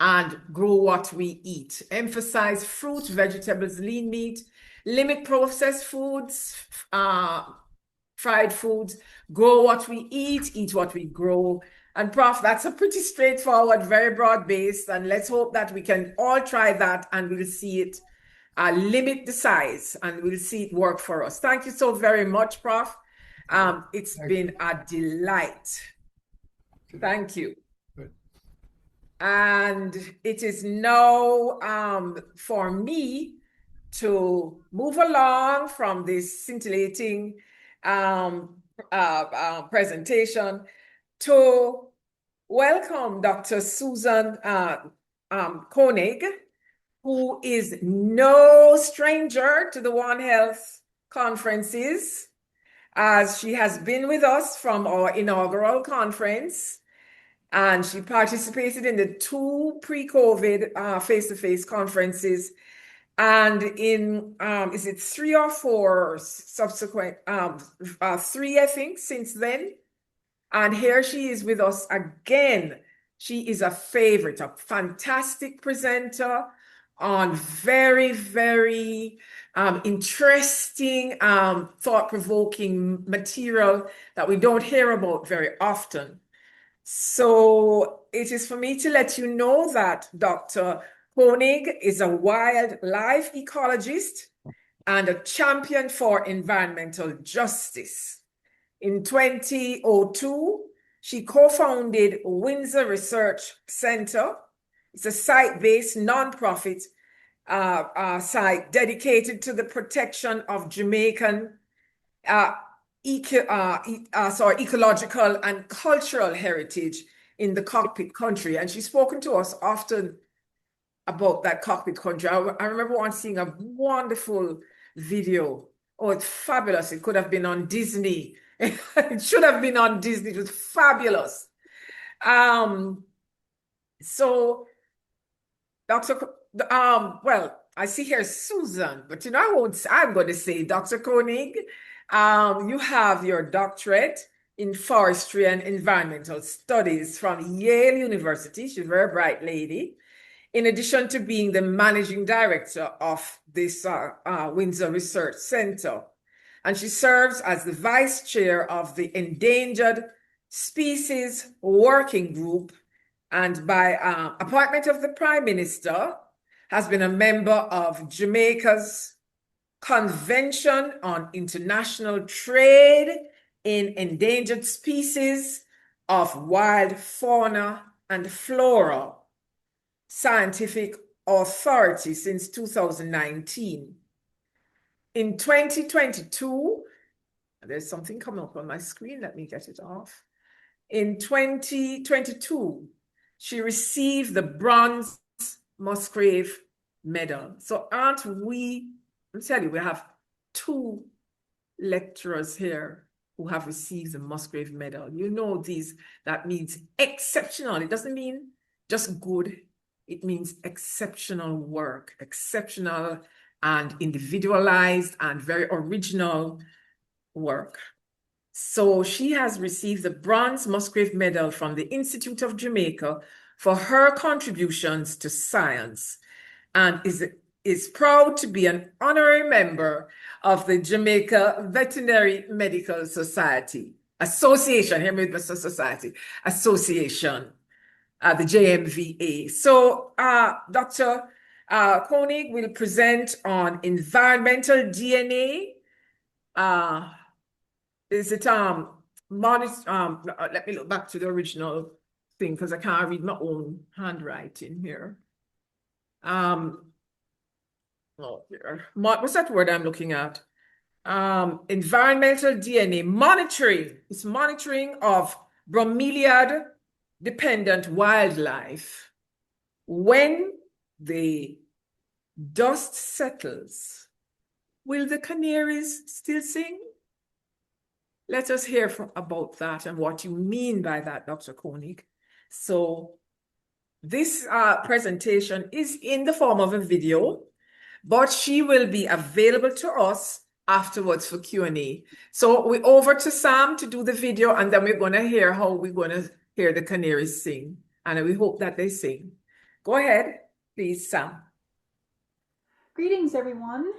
and grow what we eat. Emphasize fruit, vegetables, lean meat, limit processed foods, fried foods, grow what we eat what we grow. And Prof, that's a pretty straightforward, very broad-based, and let's hope that we can all try that and we'll see it limit the size and we'll see it work for us. Thank you so very much, Prof. It's been a delight. Thank you. Good. And it is now for me to move along from this scintillating presentation to welcome Dr. Susan Koenig, who is no stranger to the One Health conferences, as she has been with us from our inaugural conference, and she participated in the 2 pre-COVID face-to-face conferences, and in, is it 3 or 4 subsequent, 3, I think, since then. And here she is with us again. She is a favorite, a fantastic presenter on very, very interesting, thought-provoking material that we don't hear about very often. So it is for me to let you know that Dr. Koenig is a wildlife ecologist and a champion for environmental justice. In 2002, she co-founded Windsor Research Center. It's a site-based nonprofit site dedicated to the protection of Jamaican ecological and cultural heritage in the cockpit country. And she's spoken to us often about that cockpit country. I remember once seeing a wonderful video. Oh, it's fabulous. It could have been on Disney. It should have been on Disney. It was fabulous. So, well, I see here Susan, but I'm going to say Dr. Koenig, you have your doctorate in forestry and environmental studies from Yale University. She's a very bright lady. In addition to being the managing director of this Windsor Research Center. And she serves as the vice chair of the Endangered Species Working Group, and by appointment of the Prime Minister, has been a member of Jamaica's Convention on International Trade in Endangered Species of Wild Fauna and Flora, Scientific Authority since 2019. In 2022, there's something coming up on my screen. Let me get it off. In 2022, she received the Bronze Musgrave Medal. So aren't we, I'll tell you, we have 2 lecturers here who have received the Musgrave Medal. You know that means exceptional. It doesn't mean just good. It means exceptional work, exceptional and individualized and very original work. So she has received the Bronze Musgrave Medal from the Institute of Jamaica for her contributions to science, and is proud to be an honorary member of the Jamaica Veterinary Medical Society Association, Association, the JMVA. So Dr. Koenig will present on environmental DNA. Is it let me look back to the original thing because I can't read my own handwriting here. What's that word I'm looking at? Environmental DNA monitoring. It's monitoring of bromeliad dependent wildlife. When the dust settles, will the canaries still sing? Let us hear about that and what you mean by that, Dr. Koenig. So this presentation is in the form of a video, but she will be available to us afterwards for Q&A. So we're over to Sam to do the video, and then we're going to hear how we're going to hear the canaries sing. And we hope that they sing. Go ahead, please, Sam. Greetings, everyone.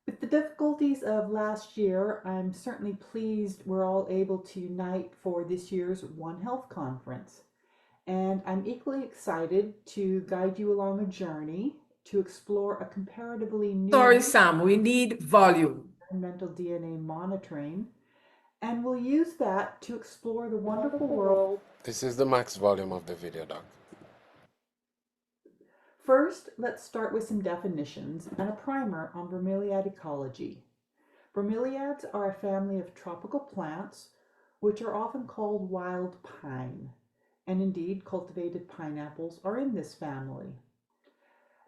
With the difficulties of last year, I'm certainly pleased we're all able to unite for this year's One Health Conference. And I'm equally excited to guide you along a journey to explore a comparatively new... Sorry, Sam, we need volume. ...environmental DNA monitoring, and we'll use that to explore the wonderful world... This is the max volume of the video, Doc. First, let's start with some definitions and a primer on bromeliad ecology. Bromeliads are a family of tropical plants which are often called wild pine, and indeed cultivated pineapples are in this family.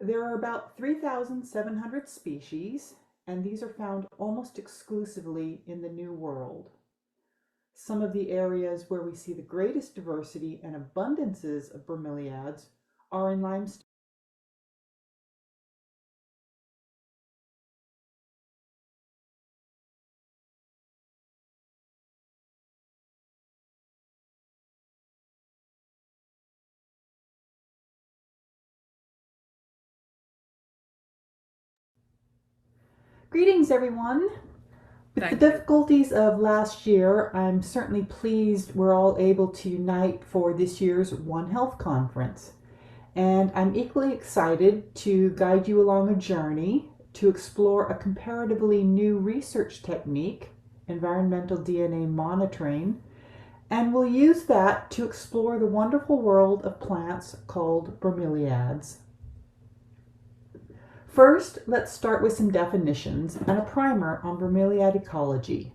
There are about 3,700 species, and these are found almost exclusively in the New World. Some of the areas where we see the greatest diversity and abundances of bromeliads are in limestone. Greetings, everyone. With the difficulties of last year, I'm certainly pleased we're all able to unite for this year's One Health Conference. And I'm equally excited to guide you along a journey to explore a comparatively new research technique, environmental DNA monitoring, and we'll use that to explore the wonderful world of plants called bromeliads. First, let's start with some definitions and a primer on bromeliad ecology.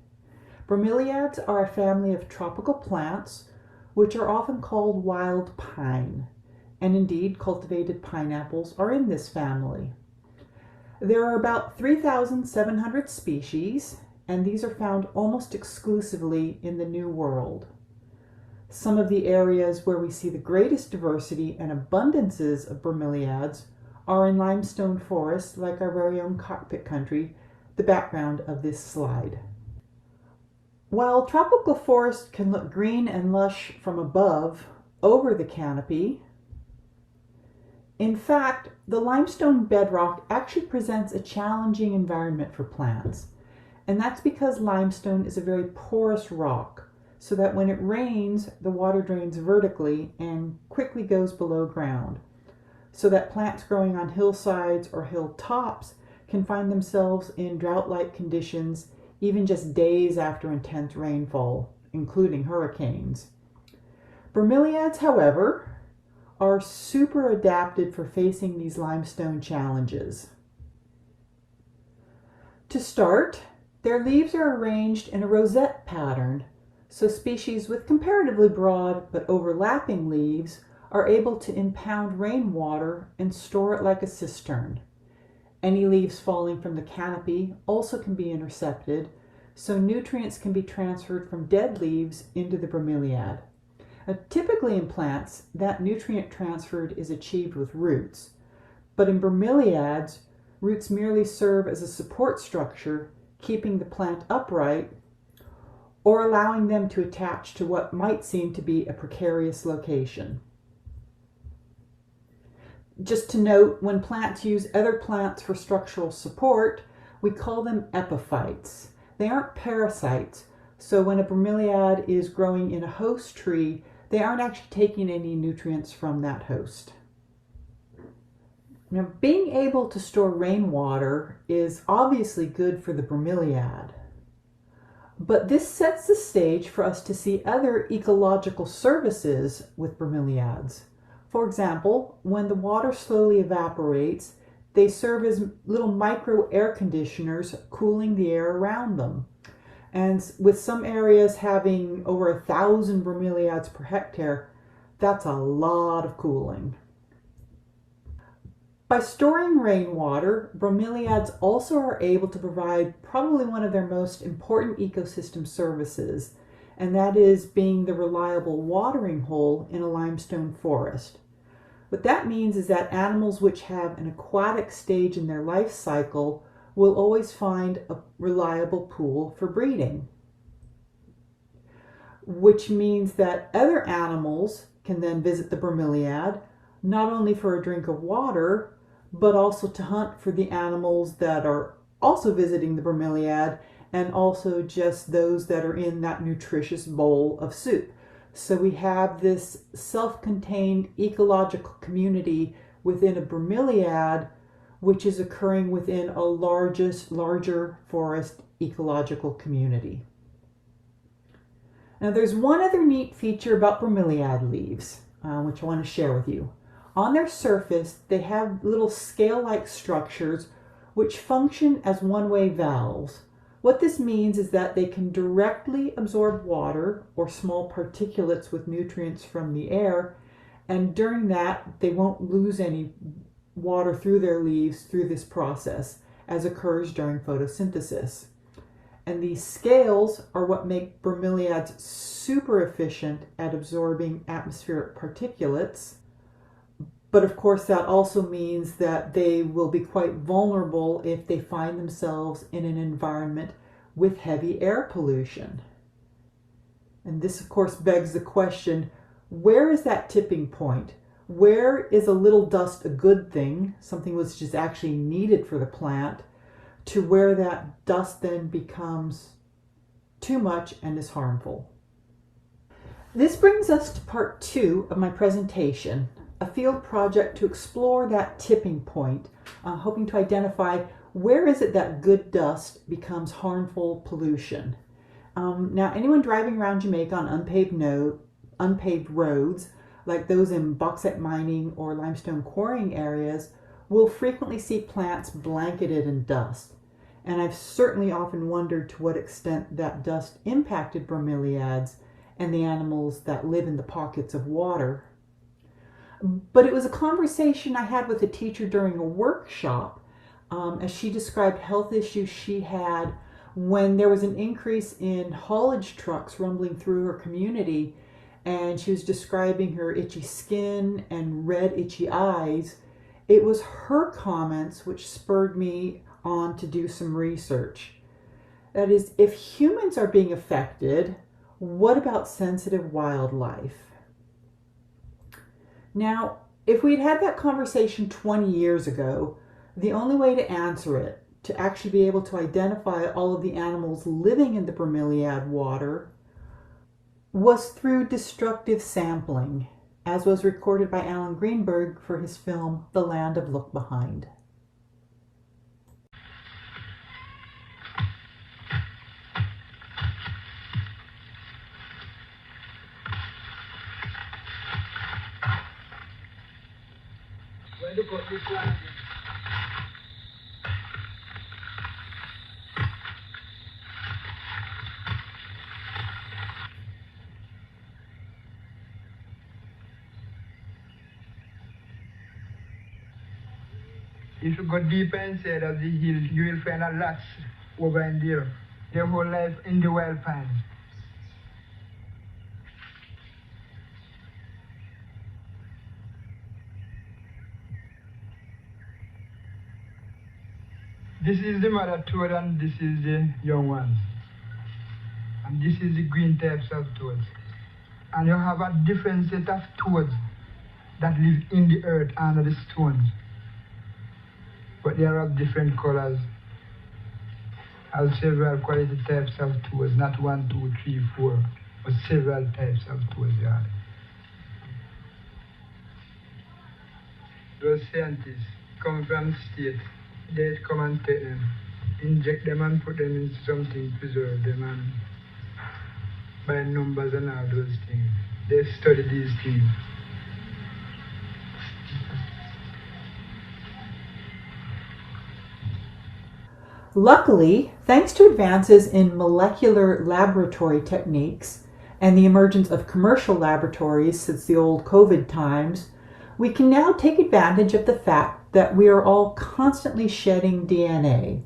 Bromeliads are a family of tropical plants which are often called wild pine, and indeed cultivated pineapples are in this family. There are about 3,700 species, and these are found almost exclusively in the New World. Some of the areas where we see the greatest diversity and abundances of bromeliads are in limestone forests, like our very own cockpit country, the background of this slide. While tropical forests can look green and lush from above, over the canopy, in fact, the limestone bedrock actually presents a challenging environment for plants. And that's because limestone is a very porous rock, so that when it rains, the water drains vertically and quickly goes below ground, so that plants growing on hillsides or hilltops can find themselves in drought-like conditions even just days after intense rainfall, including hurricanes. Bromeliads, however, are super adapted for facing these limestone challenges. To start, their leaves are arranged in a rosette pattern, so species with comparatively broad but overlapping leaves are able to impound rainwater and store it like a cistern. Any leaves falling from the canopy also can be intercepted, so nutrients can be transferred from dead leaves into the bromeliad. Typically in plants, that nutrient transfer is achieved with roots, but in bromeliads, roots merely serve as a support structure, keeping the plant upright or allowing them to attach to what might seem to be a precarious location. Just to note, when plants use other plants for structural support, we call them epiphytes. They aren't parasites, so when a bromeliad is growing in a host tree, they aren't actually taking any nutrients from that host. Now, being able to store rainwater is obviously good for the bromeliad, but this sets the stage for us to see other ecological services with bromeliads. For example, when the water slowly evaporates, they serve as little micro air conditioners, cooling the air around them. And with some areas having over 1,000 bromeliads per hectare, that's a lot of cooling. By storing rainwater, bromeliads also are able to provide probably one of their most important ecosystem services, and that is being the reliable watering hole in a limestone forest. What that means is that animals which have an aquatic stage in their life cycle will always find a reliable pool for breeding, which means that other animals can then visit the bromeliad, not only for a drink of water, but also to hunt for the animals that are also visiting the bromeliad, and also just those that are in that nutritious bowl of soup. So we have this self-contained ecological community within a bromeliad, which is occurring within a larger forest ecological community. Now there's one other neat feature about bromeliad leaves, which I want to share with you. On their surface, they have little scale-like structures which function as one-way valves. What this means is that they can directly absorb water or small particulates with nutrients from the air, and during that, they won't lose any water through their leaves through this process, as occurs during photosynthesis. And these scales are what make bromeliads super efficient at absorbing atmospheric particulates. But of course, that also means that they will be quite vulnerable if they find themselves in an environment with heavy air pollution. And this, of course, begs the question, where is that tipping point? Where is a little dust a good thing, something which is actually needed for the plant, to where that dust then becomes too much and is harmful? This brings us to part 2 of my presentation, a field project to explore that tipping point, hoping to identify where is it that good dust becomes harmful pollution. Now, anyone driving around Jamaica on unpaved roads, like those in bauxite mining or limestone quarrying areas, will frequently see plants blanketed in dust. And I've certainly often wondered to what extent that dust impacted bromeliads and the animals that live in the pockets of water. But it was a conversation I had with a teacher during a workshop, as she described health issues she had when there was an increase in haulage trucks rumbling through her community, and she was describing her itchy skin and red itchy eyes. It was her comments which spurred me on to do some research. That is, if humans are being affected, what about sensitive wildlife? Now, if we'd had that conversation 20 years ago, the only way to answer it, to actually be able to identify all of the animals living in the bromeliad water, was through destructive sampling, as was recorded by Alan Greenberg for his film, The Land of Look Behind. cut this one. If you go deeper inside of the hill, you will find a lot over in there. Their whole life in the wild pine. This is the mother toad and this is the young ones. And this is the green types of toads. And you have a different set of toads that live in the earth under the stones. But they are of different colors. As several quality types of toads, not 1, 2, 3, 4, but several types of toads there are. Those scientists come from the state. They come and take them, inject them and put them into something, preserve them and by numbers and all those things. They study these things. Luckily, thanks to advances in molecular laboratory techniques and the emergence of commercial laboratories since the old COVID times, we can now take advantage of the fact that we are all constantly shedding DNA,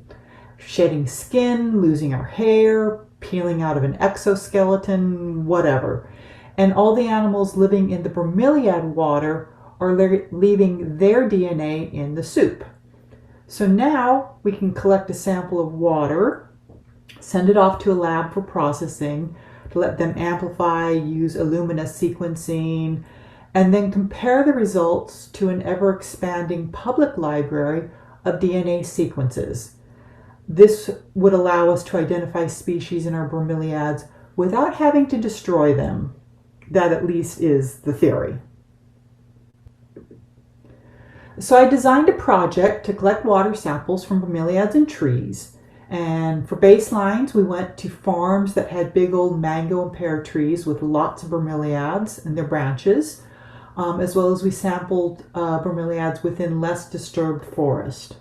shedding skin, losing our hair, peeling out of an exoskeleton, whatever. And all the animals living in the bromeliad water are leaving their DNA in the soup. So now we can collect a sample of water, send it off to a lab for processing, to let them amplify, use Illumina sequencing, and then compare the results to an ever-expanding public library of DNA sequences. This would allow us to identify species in our bromeliads without having to destroy them. That at least is the theory. So I designed a project to collect water samples from bromeliads and trees. And for baselines, we went to farms that had big old mango and pear trees with lots of bromeliads in their branches, as well as we sampled bromeliads within less disturbed forest.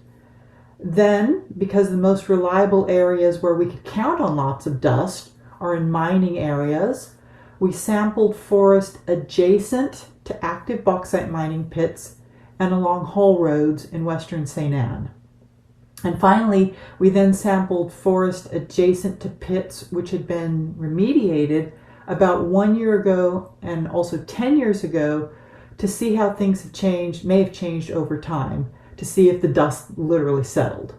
Then, because the most reliable areas where we could count on lots of dust are in mining areas, we sampled forest adjacent to active bauxite mining pits and along haul roads in western St. Anne. And finally, we then sampled forest adjacent to pits which had been remediated about 1 year ago and also 10 years ago to see how things have changed, may have changed over time, to see if the dust literally settled.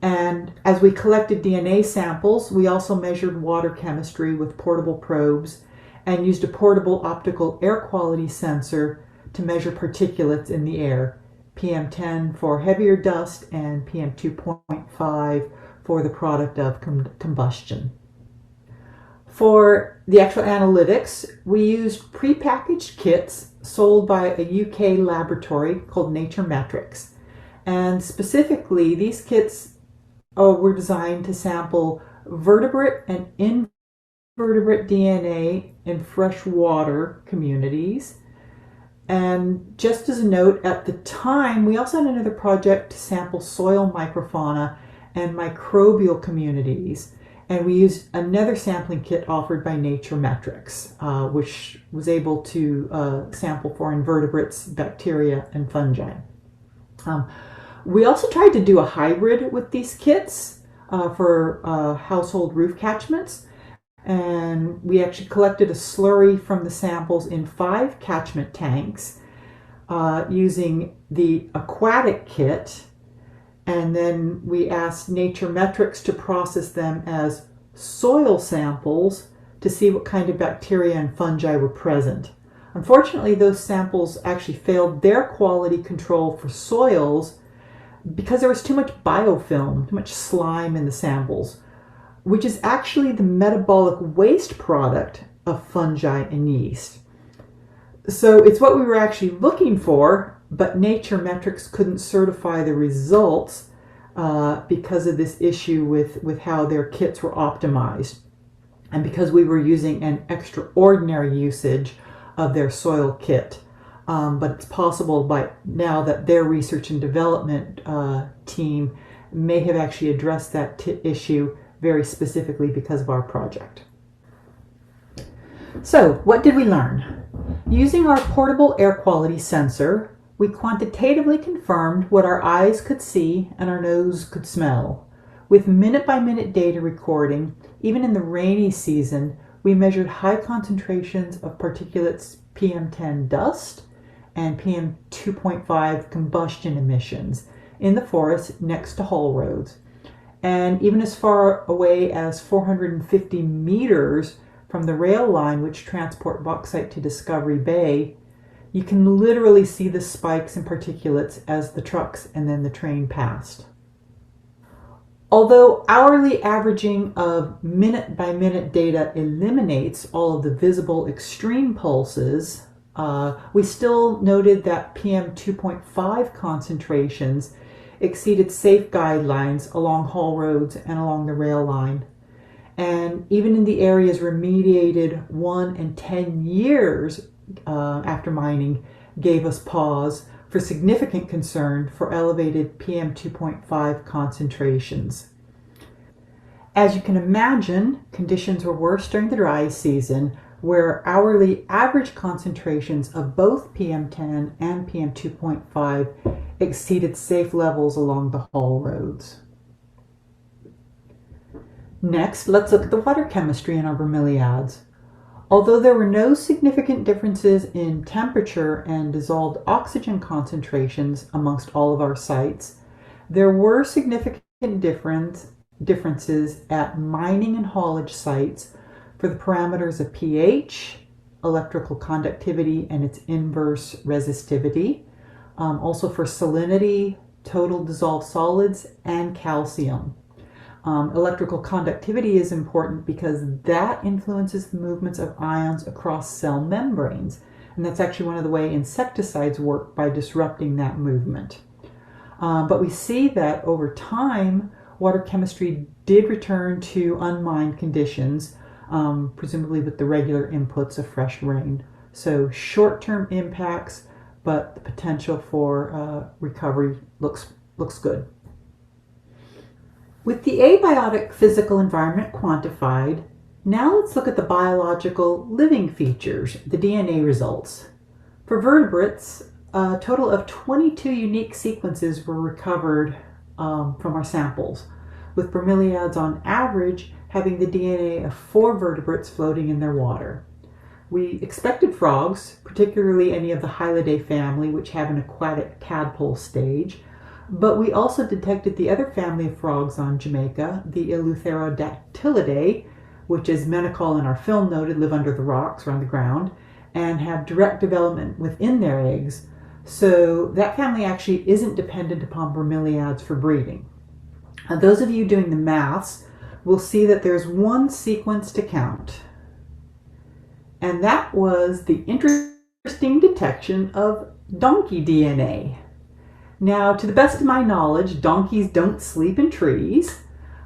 And as we collected DNA samples, we also measured water chemistry with portable probes and used a portable optical air quality sensor to measure particulates in the air, PM10 for heavier dust and PM2.5 for the product of combustion. For the actual analytics, we used prepackaged kits sold by a UK laboratory called Nature Metrics. And specifically, these kits were designed to sample vertebrate and invertebrate DNA in freshwater communities. And just as a note, at the time, we also had another project to sample soil microfauna and microbial communities. And we used another sampling kit offered by Nature Metrics, which was able to sample for invertebrates, bacteria, and fungi. We also tried to do a hybrid with these kits for household roof catchments. And we actually collected a slurry from the samples in 5 catchment tanks using the aquatic kit. And then we asked Nature Metrics to process them as soil samples to see what kind of bacteria and fungi were present. Unfortunately, those samples actually failed their quality control for soils because there was too much biofilm, too much slime in the samples, which is actually the metabolic waste product of fungi and yeast. So it's what we were actually looking for, but Nature Metrics couldn't certify the results because of this issue with how their kits were optimized, and because we were using an extraordinary usage of their soil kit. but it's possible by now that their research and development team may have actually addressed that issue very specifically because of our project. So, what did we learn? Using our portable air quality sensor, we quantitatively confirmed what our eyes could see and our nose could smell. With minute-by-minute data recording, even in the rainy season, we measured high concentrations of particulates PM10 dust and PM2.5 combustion emissions in the forest next to haul roads. And even as far away as 450 meters from the rail line which transport bauxite to Discovery Bay, you can literally see the spikes in particulates as the trucks and then the train passed. Although hourly averaging of minute-by-minute data eliminates all of the visible extreme pulses, we still noted that PM2.5 concentrations exceeded safe guidelines along haul roads and along the rail line. And even in the areas remediated 1 and 10 years after mining gave us pause for significant concern for elevated PM2.5 concentrations. As you can imagine, conditions were worse during the dry season, where hourly average concentrations of both PM10 and PM2.5 exceeded safe levels along the haul roads. Next, let's look at the water chemistry in our bromeliads. Although there were no significant differences in temperature and dissolved oxygen concentrations amongst all of our sites, there were significant differences at mining and haulage sites for the parameters of pH, electrical conductivity and its inverse resistivity, also for salinity, total dissolved solids, and calcium. Electrical conductivity is important because that influences the movements of ions across cell membranes. And that's actually one of the ways insecticides work, by disrupting that movement. But we see that over time, water chemistry did return to unmined conditions, presumably with the regular inputs of fresh rain. So short-term impacts, but the potential for recovery looks good. With the abiotic physical environment quantified, now let's look at the biological living features, the DNA results. For vertebrates, a total of 22 unique sequences were recovered from our samples, with bromeliads on average having the DNA of 4 vertebrates floating in their water. We expected frogs, particularly any of the Hylidae family, which have an aquatic tadpole stage, but we also detected the other family of frogs on Jamaica, the Eleutherodactylidae, which, as Menacol in our film noted, live under the rocks or on the ground and have direct development within their eggs. So that family actually isn't dependent upon bromeliads for breeding. Those of you doing the maths will see that there's one sequence to count, and that was the interesting detection of donkey DNA. Now, to the best of my knowledge, donkeys don't sleep in trees.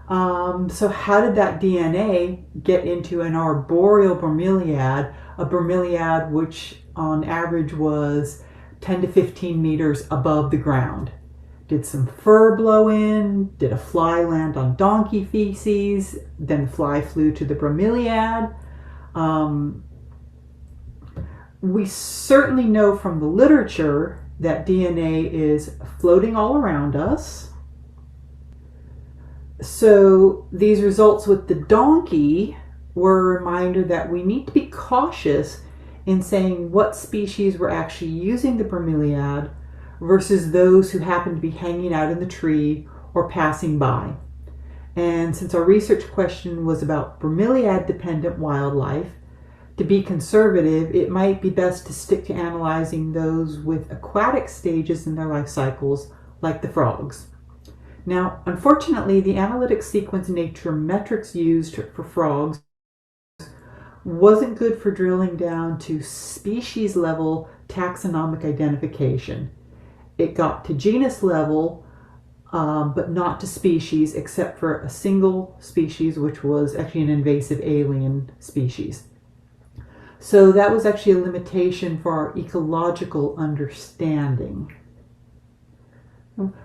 So how did that DNA get into an arboreal bromeliad, a bromeliad which on average was 10 to 15 meters above the ground? Did some fur blow in? Did a fly land on donkey feces? Then the fly flew to the bromeliad? We certainly know from the literature that DNA is floating all around us. So these results with the donkey were a reminder that we need to be cautious in saying what species were actually using the bromeliad versus those who happen to be hanging out in the tree or passing by. And since our research question was about bromeliad-dependent wildlife, to be conservative, it might be best to stick to analyzing those with aquatic stages in their life cycles, like the frogs. Now, unfortunately, the analytic sequence nature metrics used for frogs wasn't good for drilling down to species-level taxonomic identification. It got to genus level, but not to species, except for a single species, which was actually an invasive alien species. So that was actually a limitation for our ecological understanding.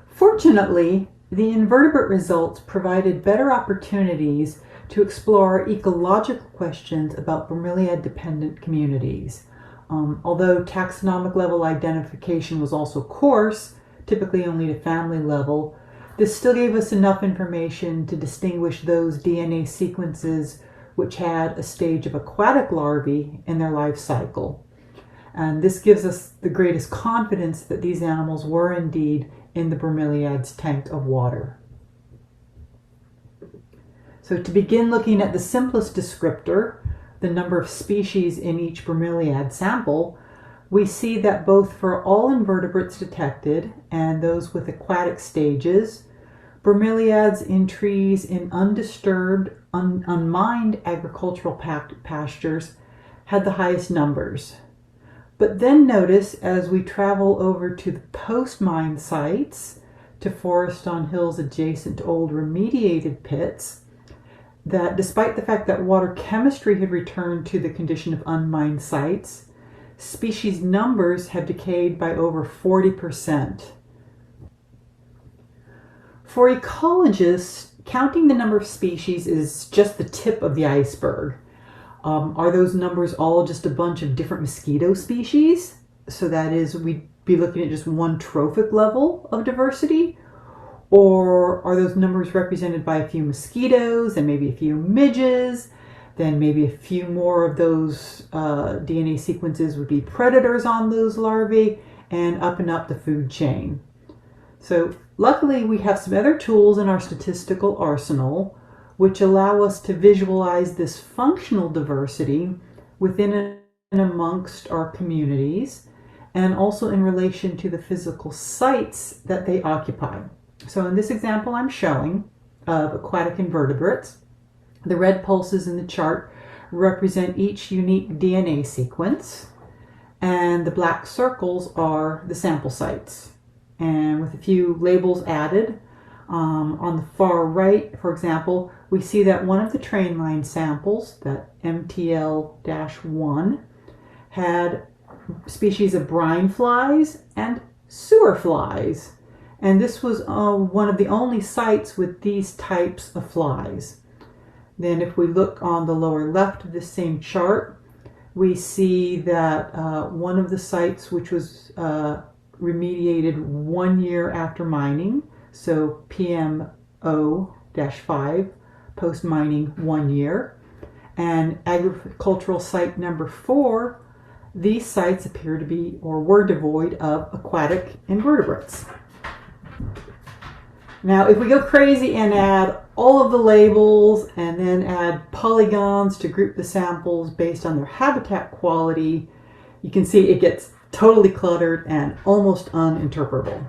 Fortunately, the invertebrate results provided better opportunities to explore ecological questions about bromeliad-dependent communities. Although taxonomic level identification was also coarse, typically only to family level, this still gave us enough information to distinguish those DNA sequences which had a stage of aquatic larvae in their life cycle. And this gives us the greatest confidence that these animals were indeed in the bromeliad's tank of water. So to begin looking at the simplest descriptor, the number of species in each bromeliad sample, we see that both for all invertebrates detected and those with aquatic stages, bromeliads in trees in undisturbed, unmined agricultural pastures had the highest numbers. But then notice as we travel over to the post-mine sites, to forest on hills adjacent to old remediated pits, that despite the fact that water chemistry had returned to the condition of unmined sites, species numbers have decayed by over 40%. For ecologists, counting the number of species is just the tip of the iceberg. Are those numbers all just a bunch of different mosquito species? So that is, we'd be looking at just one trophic level of diversity? Or are those numbers represented by a few mosquitoes and maybe a few midges? Then maybe a few more of those DNA sequences would be predators on those larvae, and up the food chain. So luckily we have some other tools in our statistical arsenal which allow us to visualize this functional diversity within and amongst our communities, and also in relation to the physical sites that they occupy. So in this example I'm showing of aquatic invertebrates, the red pulses in the chart represent each unique DNA sequence, and the black circles are the sample sites. And with a few labels added, on the far right, for example, we see that one of the train line samples, that MTL-1, had species of brine flies and sewer flies. And this was one of the only sites with these types of flies. Then if we look on the lower left of this same chart, we see that one of the sites which was remediated 1 year after mining, so PMO-5, post-mining 1 year, and agricultural site number 4, these sites appear to be or were devoid of aquatic invertebrates. Now, if we go crazy and add all of the labels and then add polygons to group the samples based on their habitat quality, you can see it gets totally cluttered and almost uninterpretable.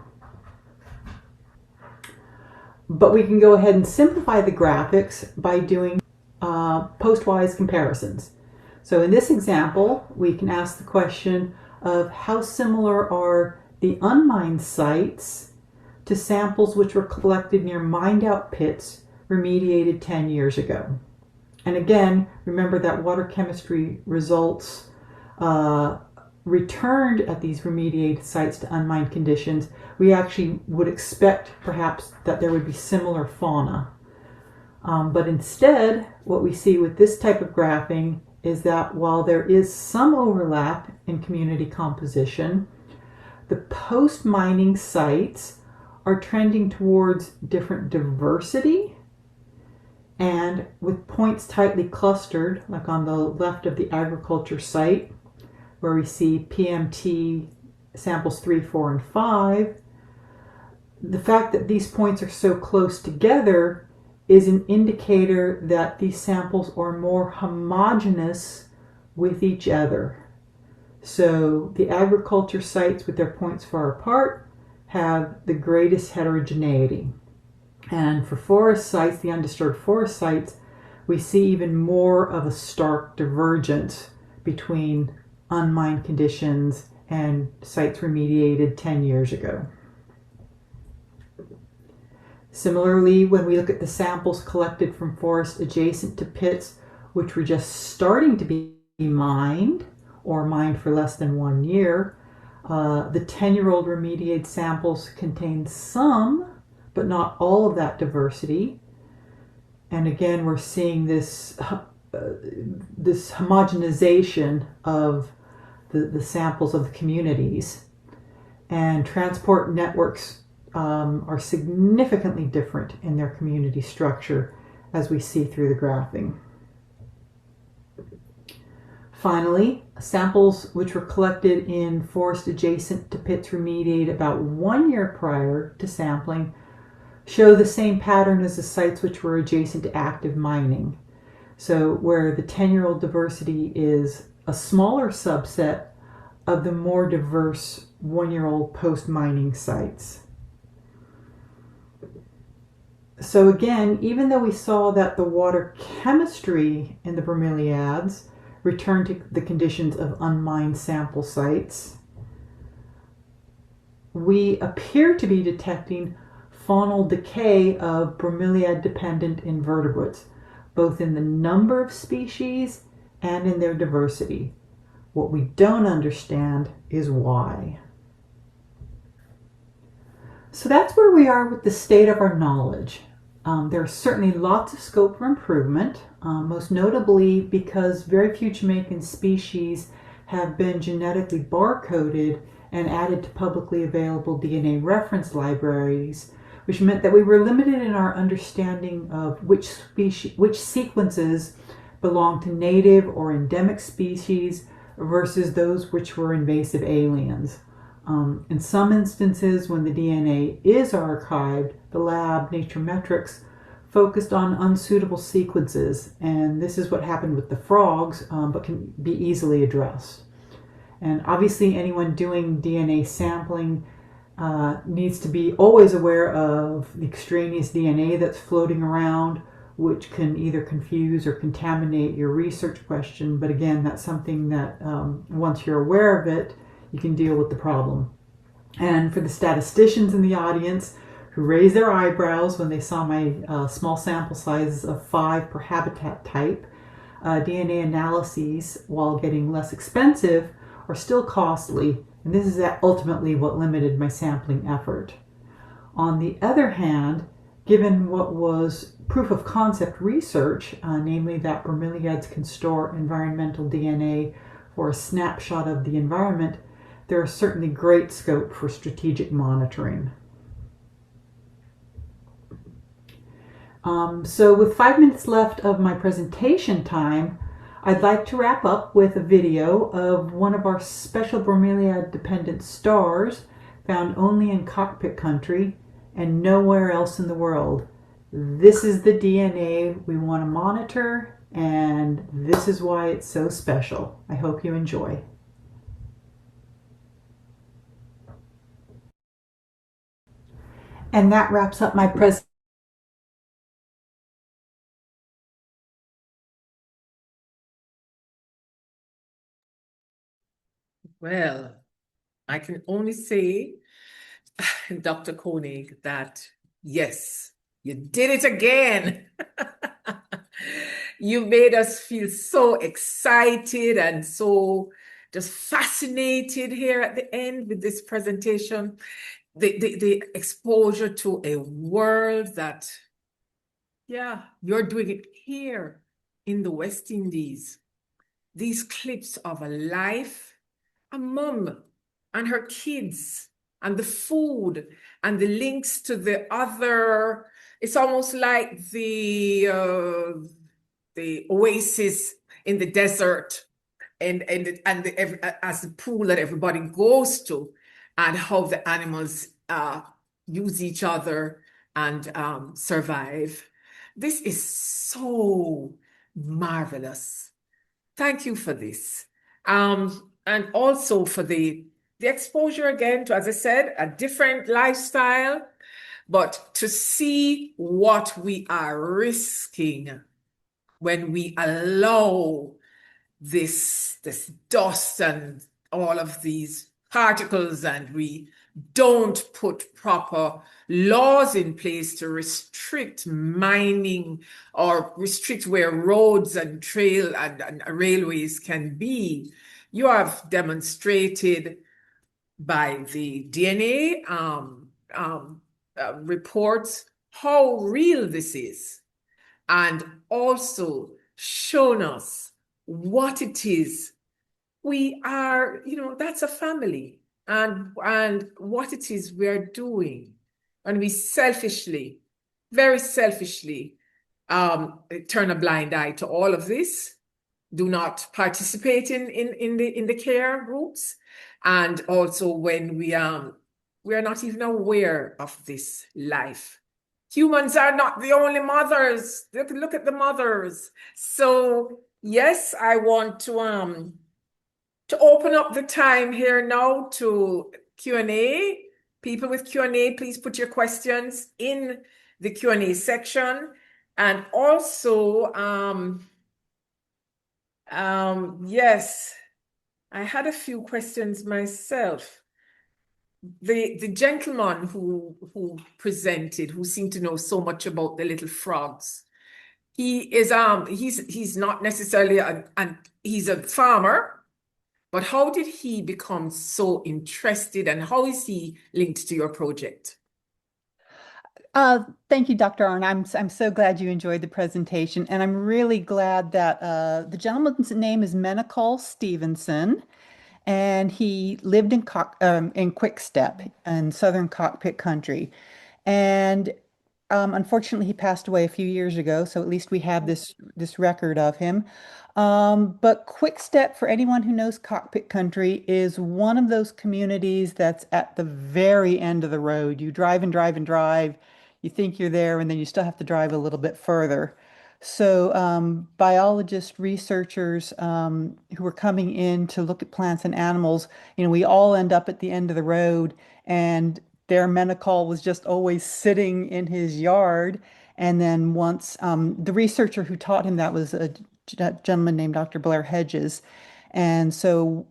But we can go ahead and simplify the graphics by doing post-wise comparisons. So in this example, we can ask the question of how similar are the unmined sites to samples which were collected near mined out pits remediated 10 years ago. And again, remember that water chemistry results returned at these remediated sites to unmined conditions. We actually would expect perhaps that there would be similar fauna. But instead, what we see with this type of graphing is that while there is some overlap in community composition, the post-mining sites are trending towards different diversity, and with points tightly clustered, like on the left of the agriculture site, where we see PMT samples 3, 4, and 5, the fact that these points are so close together is an indicator that these samples are more homogeneous with each other. So the agriculture sites with their points far apart have the greatest heterogeneity. And for forest sites, the undisturbed forest sites, we see even more of a stark divergence between unmined conditions and sites remediated 10 years ago. Similarly, when we look at the samples collected from forests adjacent to pits, which were just starting to be mined or mined for less than 1 year. The 10-year-old remediated samples contain some, but not all of that diversity. And again, we're seeing this homogenization of the samples of the communities. And transport networks are significantly different in their community structure, as we see through the graphing. Finally, samples which were collected in forest adjacent to pits remediated about 1 year prior to sampling show the same pattern as the sites which were adjacent to active mining. So where the 10-year-old diversity is a smaller subset of the more diverse 1-year-old post-mining sites. So again, even though we saw that the water chemistry in the bromeliads returned to the conditions of unmined sample sites, we appear to be detecting faunal decay of bromeliad-dependent invertebrates, both in the number of species and in their diversity. What we don't understand is why. So that's where we are with the state of our knowledge. There's certainly lots of scope for improvement, most notably because very few Jamaican species have been genetically barcoded and added to publicly available DNA reference libraries, which meant that we were limited in our understanding of which sequences belong to native or endemic species versus those which were invasive aliens. In some instances, when the DNA is archived, the lab Naturemetrics focused on unsuitable sequences, and this is what happened with the frogs, but can be easily addressed. And obviously, anyone doing DNA sampling needs to be always aware of the extraneous DNA that's floating around, which can either confuse or contaminate your research question. But again, that's something that once you're aware of it, you can deal with the problem. And for the statisticians in the audience who raised their eyebrows when they saw my small sample sizes of 5 per habitat type, DNA analyses, while getting less expensive, are still costly, and this is ultimately what limited my sampling effort. On the other hand, given what was proof of concept research, namely that bromeliads can store environmental DNA for a snapshot of the environment, there is certainly great scope for strategic monitoring. So with 5 minutes left of my presentation time, I'd like to wrap up with a video of one of our special bromeliad-dependent stars found only in cockpit country and nowhere else in the world. This is the DNA we want to monitor, and this is why it's so special. I hope you enjoy. And that wraps up my presentation. Well, I can only say, Dr. Koenig, that yes, you did it again. You made us feel so excited and so just fascinated here at the end with this presentation. The exposure to a world that, yeah, you're doing it here in the West Indies. These clips of a life, a mom and her kids, and the food, and the links to the other. It's almost like the oasis in the desert, and as the pool that everybody goes to, and how the animals use each other and survive. This is so marvelous. Thank you for this. And also for the exposure again to, as I said, a different lifestyle, but to see what we are risking when we allow this dust and all of these particles, and we don't put proper laws in place to restrict mining or restrict where roads and trail and railways can be, you have demonstrated by the DNA reports how real this is, and also shown us what it is we are, that's a family, and what it is we're doing. And we selfishly, very selfishly, turn a blind eye to all of this, do not participate in the care groups. And also when we are not even aware of this life. Humans are not the only mothers. Look at the mothers. So yes, I want to open up the time here now to Q&A. People with Q&A, please put your questions in the Q&A section. And also, yes, I had a few questions myself. The gentleman who presented, who seemed to know so much about the little frogs, he's not necessarily he's a farmer, but how did he become so interested, and how is he linked to your project? Thank you, Dr. Arn. I'm so glad you enjoyed the presentation, and I'm really glad that the gentleman's name is Menacol Stevenson, and he lived in Quickstep in southern Cockpit country, and unfortunately he passed away a few years ago. So at least we have this record of him. But Quickstep, for anyone who knows Cockpit country, is one of those communities that's at the very end of the road. You drive and drive and drive. You think you're there, and then you still have to drive a little bit further. So biologists, researchers who are coming in to look at plants and animals, we all end up at the end of the road, and their Menacol was just always sitting in his yard. And then once the researcher who taught him that was a gentleman named Dr. Blair Hedges. And so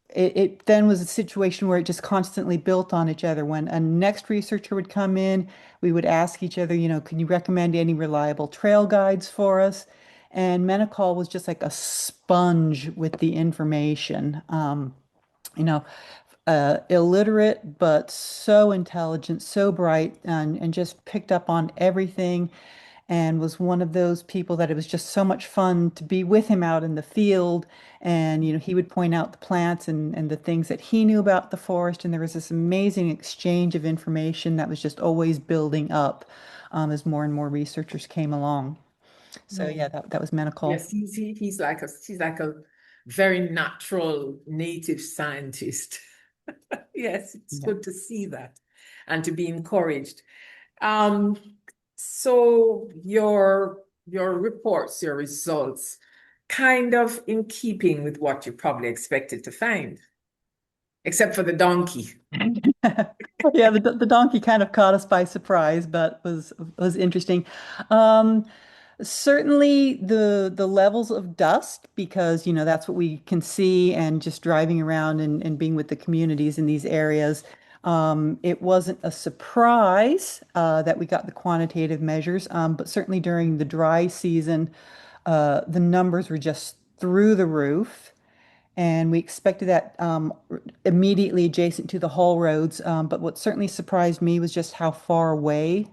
it then was a situation where it just constantly built on each other. When a next researcher would come in, we would ask each other, can you recommend any reliable trail guides for us? And Menacol was just like a sponge with the information. Illiterate, but so intelligent, so bright, and just picked up on everything, and was one of those people that it was just so much fun to be with him out in the field. And, he would point out the plants and the things that he knew about the forest. And there was this amazing exchange of information that was just always building up as more and more researchers came along. So yeah, that was Menacol. Yes, he's like a very natural native scientist. Yes, it's good to see that and to be encouraged. So your reports, your results, kind of in keeping with what you probably expected to find, except for the donkey. Yeah, the donkey kind of caught us by surprise, but was interesting. Certainly the levels of dust, because that's what we can see, and just driving around and being with the communities in these areas. It wasn't a surprise that we got the quantitative measures, but certainly during the dry season, the numbers were just through the roof. And we expected that immediately adjacent to the haul roads. But what certainly surprised me was just how far away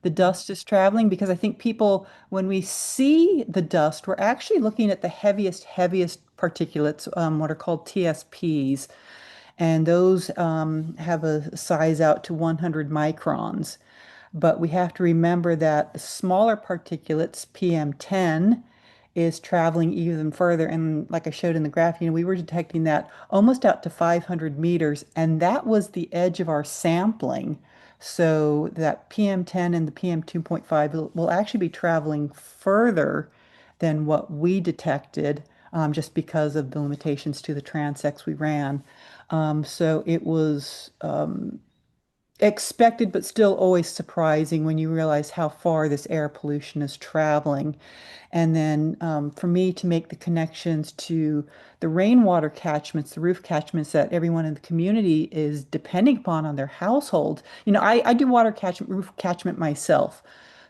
the dust is traveling, because I think people, when we see the dust, we're actually looking at the heaviest particulates, what are called TSPs. And those have a size out to 100 microns. But we have to remember that the smaller particulates, PM10, is traveling even further. And like I showed in the graph, we were detecting that almost out to 500 meters. And that was the edge of our sampling. So that PM10 and the PM2.5 will actually be traveling further than what we detected, just because of the limitations to the transects we ran. So it was expected, but still always surprising when you realize how far this air pollution is traveling. And then for me to make the connections to the rainwater catchments, the roof catchments that everyone in the community is depending upon on their household. I do water catchment, roof catchment myself.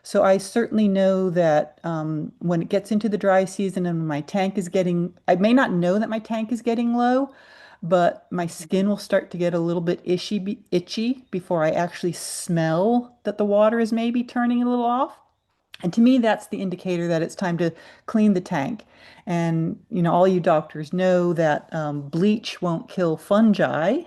So I certainly know that when it gets into the dry season and my tank is getting, I may not know that my tank is getting low, but my skin will start to get a little bit itchy before I actually smell that the water is maybe turning a little off. And to me, that's the indicator that it's time to clean the tank. And, all you doctors know that bleach won't kill fungi.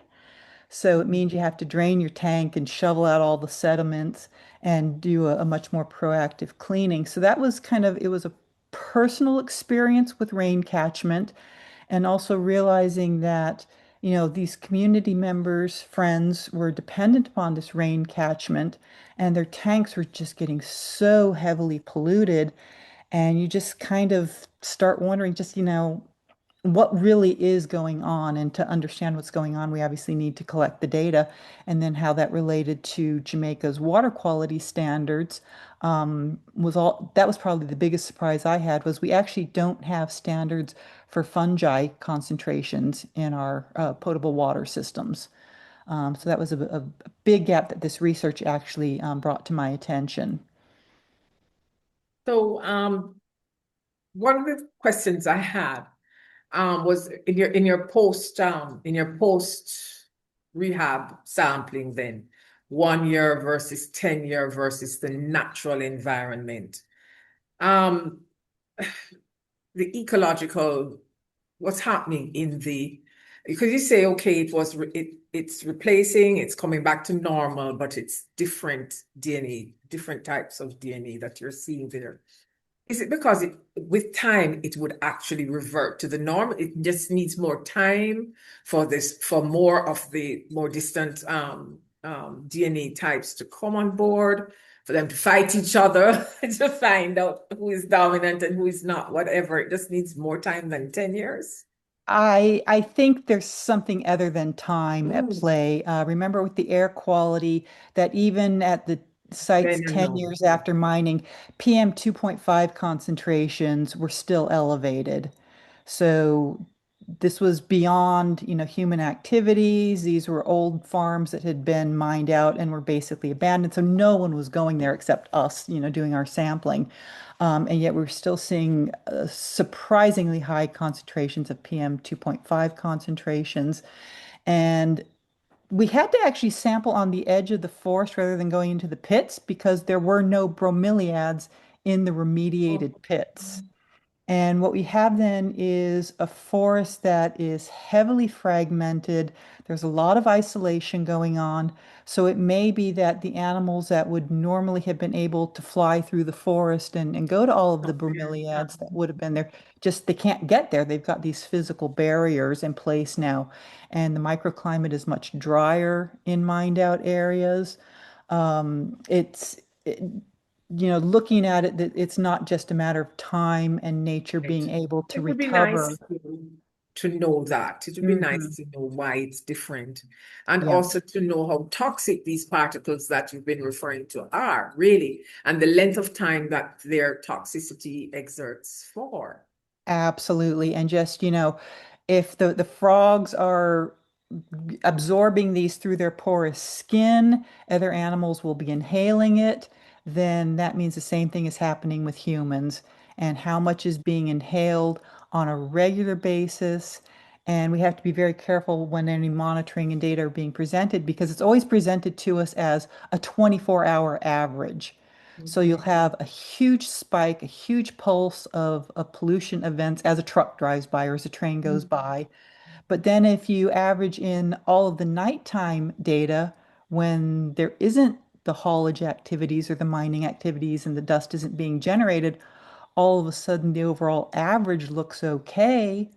So it means you have to drain your tank and shovel out all the sediments and do a much more proactive cleaning. So that was it was a personal experience with rain catchment and also realizing that, these community members, friends were dependent upon this rain catchment and their tanks were just getting so heavily polluted. And you just kind of start wondering just, what really is going on. And to understand what's going on, we obviously need to collect the data and then how that related to Jamaica's water quality standards that was probably the biggest surprise I had was we actually don't have standards for fungi concentrations in our potable water systems. So that was a big gap that this research actually brought to my attention. So one of the questions I had was in your post rehab sampling then 1 year versus 10 year versus the natural environment. The ecological, what's happening in the, because you say, okay, it's replacing, it's coming back to normal, but it's different DNA, different types of DNA that you're seeing there. Is it because with time, it would actually revert to the norm? It just needs more time for more of the more distant DNA types to come on board, for them to fight each other, to find out who is dominant and who is not, whatever. It just needs more time than 10 years. I think there's something other than time at play. Remember with the air quality that even at the sites Then 10 no. years after mining, PM 2.5 concentrations were still elevated. So this was beyond, human activities. These were old farms that had been mined out and were basically abandoned. So no one was going there except us, doing our sampling. And yet we're still seeing surprisingly high concentrations of PM 2.5 concentrations. And we had to actually sample on the edge of the forest rather than going into the pits because there were no bromeliads in the remediated pits. And what we have then is a forest that is heavily fragmented. There's a lot of isolation going on. So it may be that the animals that would normally have been able to fly through the forest and go to all of the bromeliads that would have been there, just they can't get there. They've got these physical barriers in place now. And the microclimate is much drier in mined out areas. It's looking at it, that it's not just a matter of time and nature being Right. able to It would be nice recover. to know that. It would be nice Mhm. to know why it's different, and Yeah, also to know how toxic these particles that you've been referring to are, really, and the length of time that their toxicity exerts for. absolutely. And just, if the frogs are absorbing these through their porous skin, other animals will be inhaling it, then that means the same thing is happening with humans and how much is being inhaled on a regular basis. And we have to be very careful when any monitoring and data are being presented because it's always presented to us as a 24-hour average. So you'll have a huge spike, a huge pulse of pollution events as a truck drives by or as a train goes by. But then if you average in all of the nighttime data when there isn't the haulage activities or the mining activities and the dust isn't being generated, all of a sudden the overall average looks okay,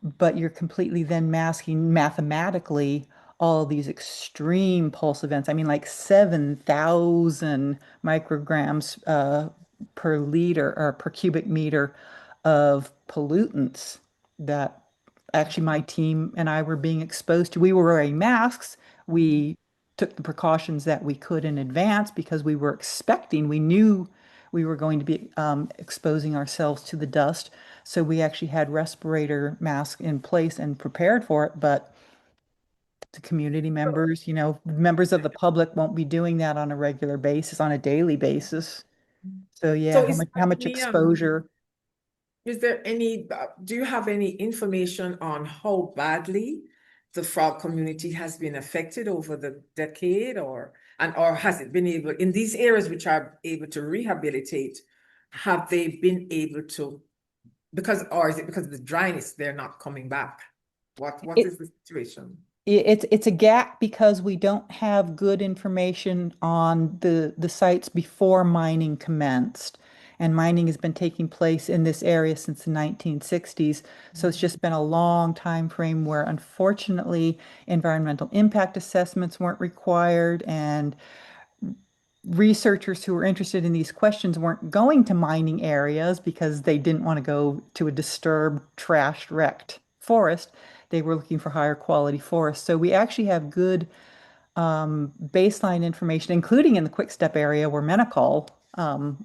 but you're completely then masking mathematically all of these extreme pulse events. I mean, like 7,000 micrograms per liter or per cubic meter of pollutants that actually my team and I were being exposed to. We were wearing masks. We took the precautions that we could in advance because we knew we were going to be exposing ourselves to the dust. So we actually had respirator masks in place and prepared for it. But the community members, members of the public won't be doing that on a regular basis, on a daily basis. So yeah, So is how there much any, exposure? do you have any information on how badly the frog community has been affected over the decade, or has it been able, in these areas which are able to rehabilitate, have they been able to, or is it because of the dryness they're not coming back? What is the situation? It's a gap because we don't have good information on the sites before mining commenced. And mining has been taking place in this area since the 1960s. So it's just been a long time frame where unfortunately environmental impact assessments weren't required, and researchers who were interested in these questions weren't going to mining areas because they didn't want to go to a disturbed, trashed, wrecked forest. They were looking for higher quality forests. So we actually have good baseline information, including in the Quick Step area where Menacol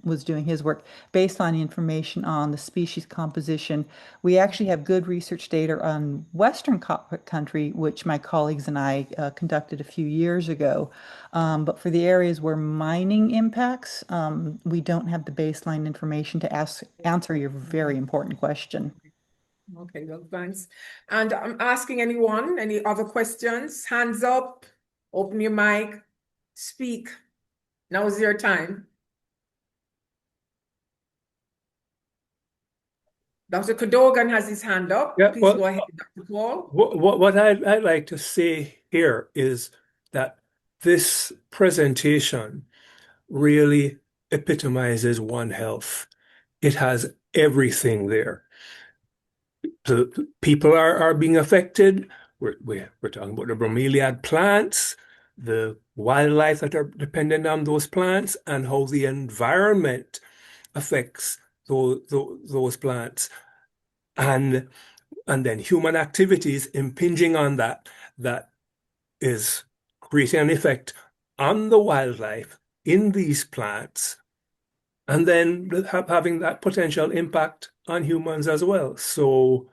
was doing his work, baseline information on the species composition. We actually have good research data on Western Cockpit country, which my colleagues and I conducted a few years ago. But for the areas where mining impacts, we don't have the baseline information to answer your very important question. Okay, well, thanks. And I'm asking anyone, any other questions? Hands up, open your mic, speak. Now is your time. Dr. Cadogan has his hand up. Yeah, Please well, go ahead, Dr. Paul. what I'd like to say here is that this presentation really epitomizes One Health. It has everything there. The people are being affected. We're talking about the bromeliad plants, the wildlife that are dependent on those plants, and how the environment affects those plants. And then human activities impinging on that is creating an effect on the wildlife in these plants, and then having that potential impact on humans as well. So,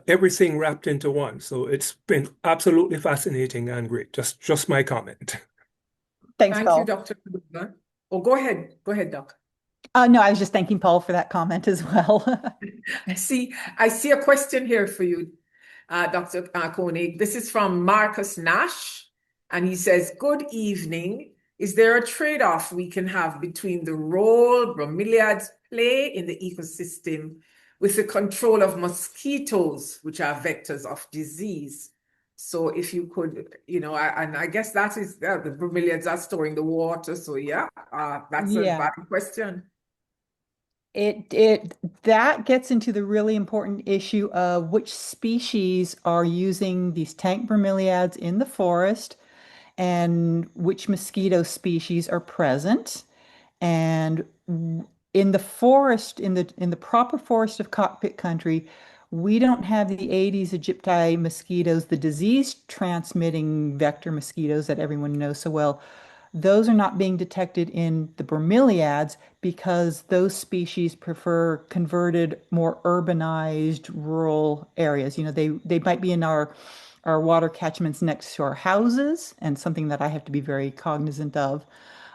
everything wrapped into one. So it's been absolutely fascinating and great. Just my comment. Thanks, Thank you, Paul. Dr. Cadogan. Oh, go ahead. Go ahead, Doc. No, I was just thanking Paul for that comment as well. I see a question here for you, Dr. Koenig. This is from Marcus Nash, and he says, "Good evening. Is there a trade-off we can have between the role bromeliads play in the ecosystem with the control of mosquitoes, which are vectors of disease?" So if you could, and I guess that is, the bromeliads are storing the water. So yeah, that's a Yeah. valid question. That gets into the really important issue of which species are using these tank bromeliads in the forest and which mosquito species are present. And in the forest, in the proper forest of cockpit country, we don't have the Aedes aegypti mosquitoes, the disease transmitting vector mosquitoes that everyone knows so well. Those are not being detected in the bromeliads because those species prefer converted, more urbanized rural areas. They might be in our water catchments next to our houses, and something that I have to be very cognizant of.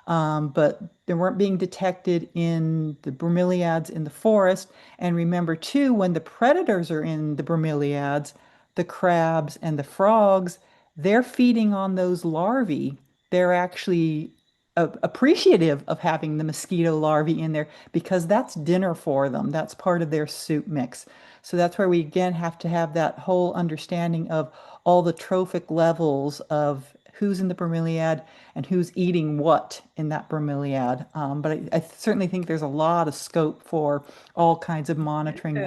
But they weren't being detected in the bromeliads in the forest. And remember, too, when the predators are in the bromeliads, the crabs and the frogs, they're feeding on those larvae. They're actually appreciative of having the mosquito larvae in there because that's dinner for them. That's part of their soup mix. So that's where we again have to have that whole understanding of all the trophic levels of who's in the bromeliad and who's eating what in that bromeliad. But I certainly think there's a lot of scope for all kinds of monitoring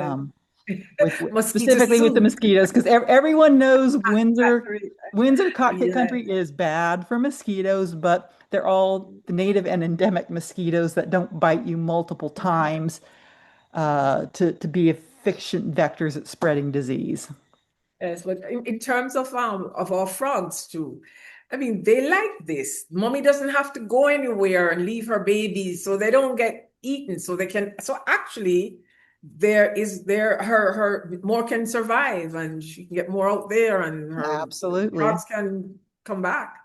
specifically with the mosquitoes, because everyone knows Windsor cockpit country is bad for mosquitoes, but they're all the native and endemic mosquitoes that don't bite you multiple times to be efficient vectors at spreading disease. Yes, but in terms of our frogs too, I mean, they like this. Mommy doesn't have to go anywhere and leave her babies so they don't get eaten. So they can, so actually her more can survive and she can get more out there and her Absolutely. crops can come back.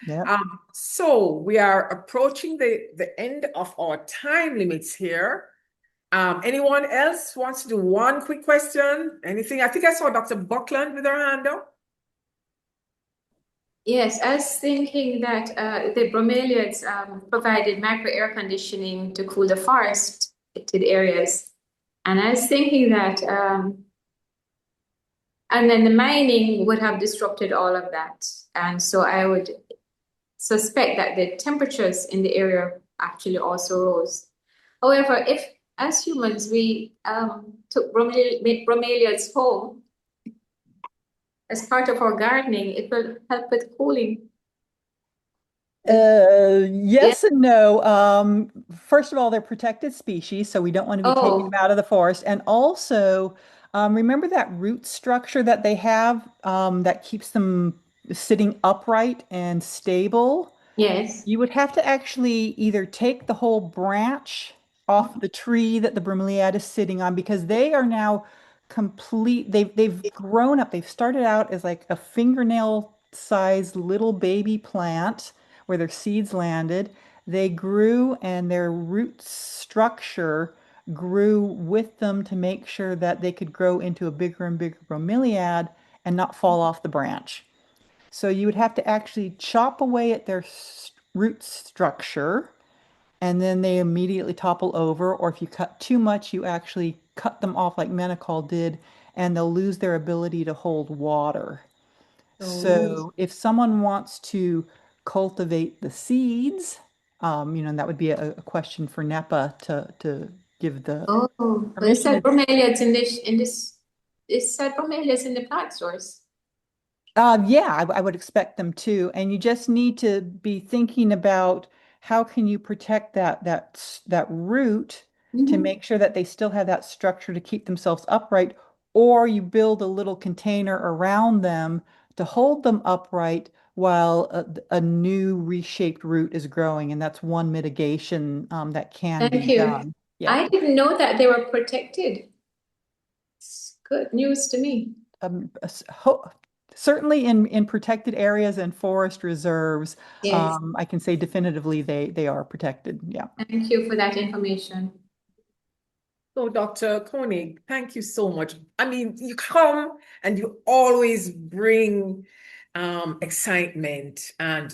Yeah. So we are approaching the end of our time limits here. Anyone else wants to do one quick question? Anything? I think I saw Dr. Buckland with her hand up. Yes, I was thinking that the bromeliads provided micro air conditioning to cool the forested areas. And I was thinking that, and then the mining would have disrupted all of that. And so I would suspect that the temperatures in the area actually also rose. However, if as humans we took bromeliads home as part of our gardening, it will help with cooling. Yes and no. First of all, they're protected species, so we don't want to be taking them out of the forest. And also, remember that root structure that they have that keeps them sitting upright and stable? Yes. You would have to actually either take the whole branch off the tree that the bromeliad is sitting on because they are now complete. They've grown up. They've started out as like a fingernail sized little baby plant where their seeds landed. They grew and their root structure grew with them to make sure that they could grow into a bigger and bigger bromeliad and not fall off the branch. So you would have to actually chop away at their root structure and then they immediately topple over. Or if you cut too much, you actually cut them off like Menacol did and they'll lose their ability to hold water. So if someone wants to cultivate the seeds, and that would be a question for NEPA to give the but it said bromeliads in this, it said bromeliads in the plant stores. Yeah, I would expect them to. And you just need to be thinking about how can you protect that root to make sure that they still have that structure to keep themselves upright, or you build a little container around them to hold them upright while a new reshaped root is growing. And that's one mitigation that can be done. Yeah. I didn't know that they were protected. It's good news to me. Certainly in protected areas and forest reserves, Yes. I can say definitively they are protected. Yeah. Thank you for that information. So, Dr. Koenig, thank you so much. I mean, you come and you always bring excitement and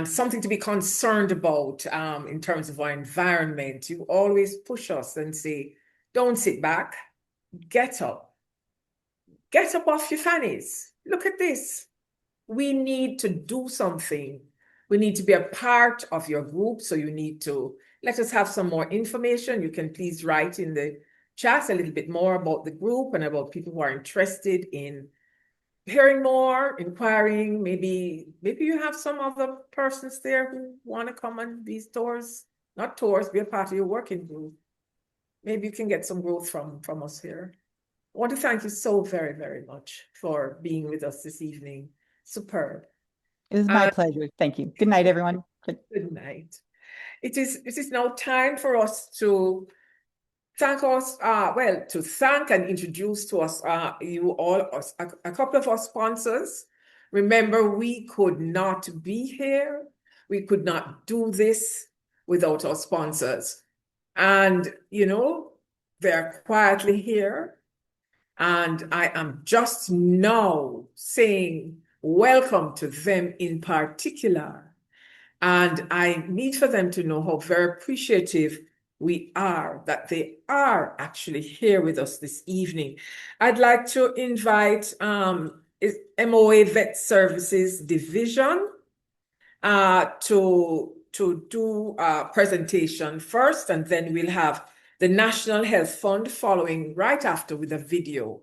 something to be concerned about in terms of our environment. You always push us and say, don't sit back, get up. Get up off your fannies. Look at this. We need to do something. We need to be a part of your group. So you need to let us have some more information. You can please write in the chat a little bit more about the group and about people who are interested in hearing more, inquiring. Maybe you have some other persons there who want to come on these tours, not tours, be a part of your working group. Maybe you can get some growth from us here. I want to thank you so very, very much for being with us this evening. Superb. It was my pleasure. Thank you. Good night, everyone. Good night. It is now time for us to thank to thank and introduce to us, you all, a couple of our sponsors. Remember, we could not be here. We could not do this without our sponsors. And, they're quietly here. And I am just now saying welcome to them in particular. And I need for them to know how very appreciative we are that they are actually here with us this evening. I'd like to invite MOA Vet Services Division to do a presentation first, and then we'll have the National Health Fund following right after with a video.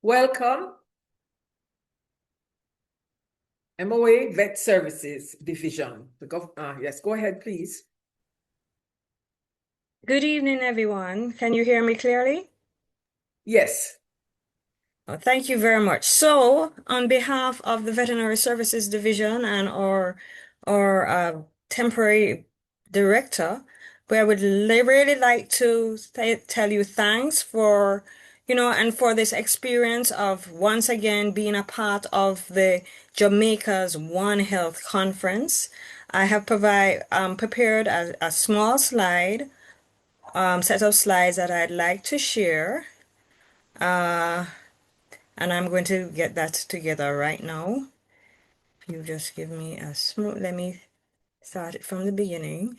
Welcome. MOA Vet Services Division. Yes, go ahead, please. Good evening, everyone. Can you hear me clearly? Yes. Oh, thank you very much. So, on behalf of the Veterinary Services Division and our temporary director, I would really like to tell you thanks for, and for this experience of once again being a part of the Jamaica's One Health Conference. I have prepared a small slide, set of slides that I'd like to share. And I'm going to get that together right now. You just give me a smooth, let me start it from the beginning.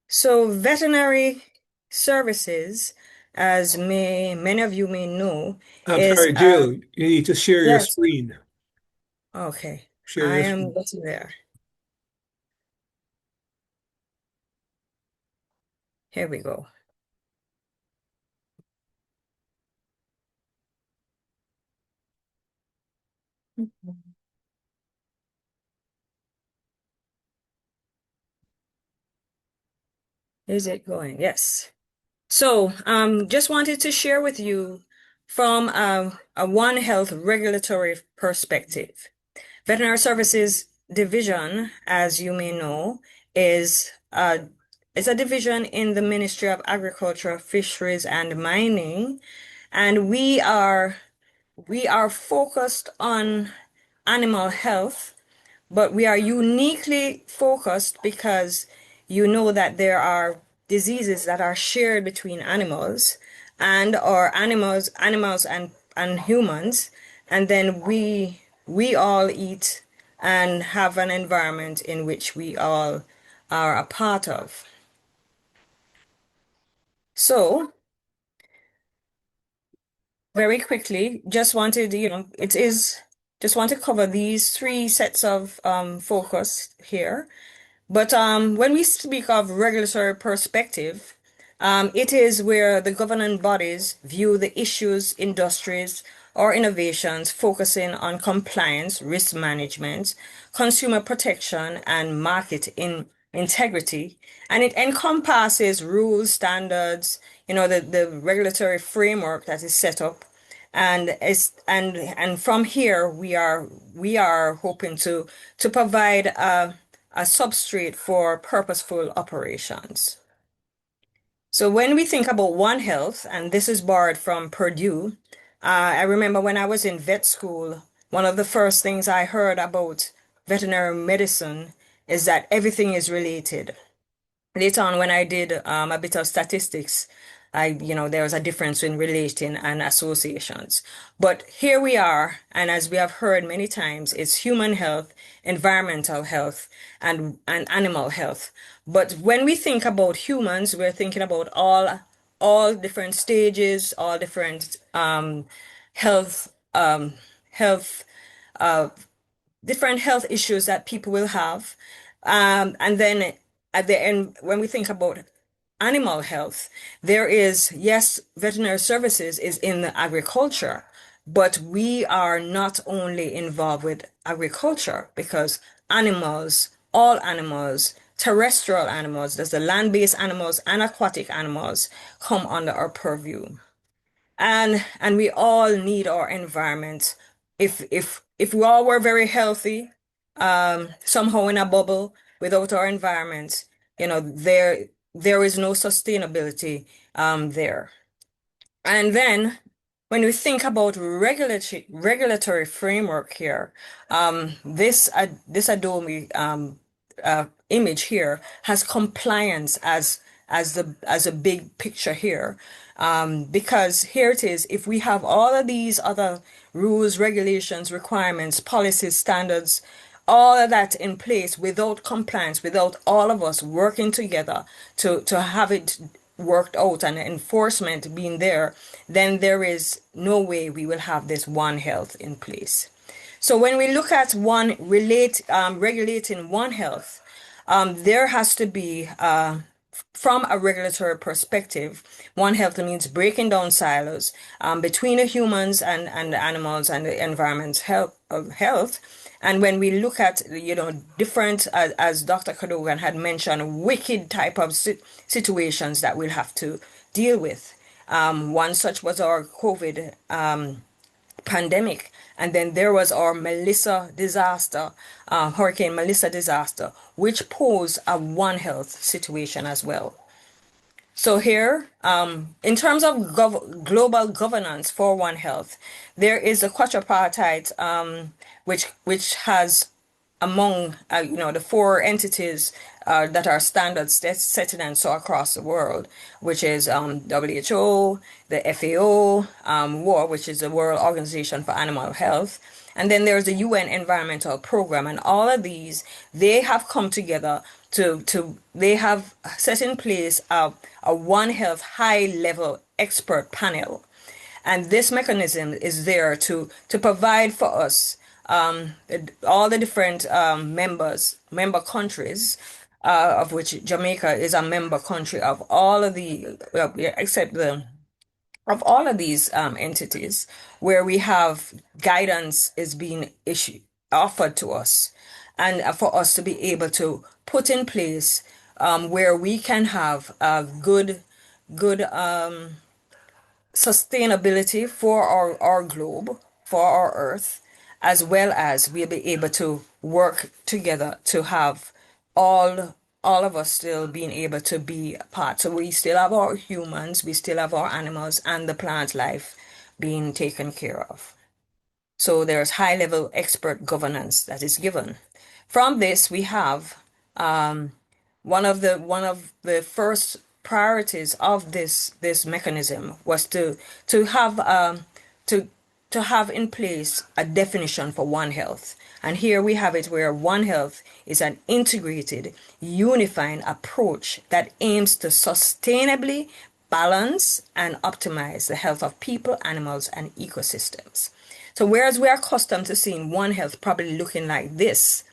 So veterinary services, as many of you may know, I'm is sorry, Jill, you need to share your yes. screen. Okay. Share I your am screen. getting there. Here we go. Is it going? Yes. So, just wanted to share with you from a One Health regulatory perspective. Veterinary Services Division, as you may know, is a division in the Ministry of Agriculture, Fisheries, and Mining, and we are focused on animal health, but we are uniquely focused because you know that there are diseases that are shared between animals or animals and humans, and then we all eat and have an environment in which we all are a part of. So, very quickly, just wanted, just want to cover these three sets of focus here. But when we speak of regulatory perspective, it is where the governing bodies view the issues, industries, or innovations focusing on compliance, risk management, consumer protection, and integrity. And it encompasses rules, standards, the regulatory framework that is set up. And from here we are hoping to provide a substrate for purposeful operations. So when we think about One Health, and this is borrowed from Purdue, I remember when I was in vet school, one of the first things I heard about veterinary medicine is that everything is related. Later on, when I did a bit of statistics, there was a difference in relating and associations. But here we are, and as we have heard many times, it's human health, environmental health, and animal health. But when we think about humans, we're thinking about all different stages, all different health health different health issues that people will have. And then at the end, when we think about animal health, there is, yes, veterinary services is in the agriculture, but we are not only involved with agriculture because all animals, terrestrial animals, there's the land-based animals and aquatic animals come under our purview. And we all need our environment. If we all were very healthy, somehow in a bubble without our environment, there is no sustainability there. And then when we think about regulatory framework here, this Adobe image here has compliance as a big picture here. Because here it is, if we have all of these other rules, regulations, requirements, policies, standards, all of that in place without compliance, without all of us working together to have it worked out and enforcement being there, then there is no way we will have this One Health in place. So when we look at regulating One Health, there has to be from a regulatory perspective, One Health means breaking down silos between the humans and the animals and the environment's health. And when we look at, different, as Dr. Cadogan had mentioned, wicked type of situations that we'll have to deal with. One such was our COVID pandemic. And then there was our Melissa disaster, Hurricane Melissa disaster, which posed a One Health situation as well. So here, in terms of global governance for One Health, there is a quadripartite, which has among the four entities that are standard setting and so across the world, which is WHO, the FAO, WAR, which is the World Organization for Animal Health, and then there's the UN Environmental Program, and all of these, they have come together they have set in place a One Health high level expert panel. And this mechanism is there to provide for us, all the different member countries, of which Jamaica is a member country of all of of all of these entities, where we have guidance is being offered to us, and for us to be able to put in place, where we can have a good sustainability for our globe, for our earth, as well as we'll be able to work together to have all of us still being able to be a part. So we still have our humans, we still have our animals, and the plant life being taken care of. So there's high level expert governance that is given. From this, we have one of the first priorities of this mechanism was to have in place a definition for One Health. And here we have it where One Health is an integrated, unifying approach that aims to sustainably balance and optimize the health of people, animals, and ecosystems. So whereas we are accustomed to seeing One Health probably looking like this,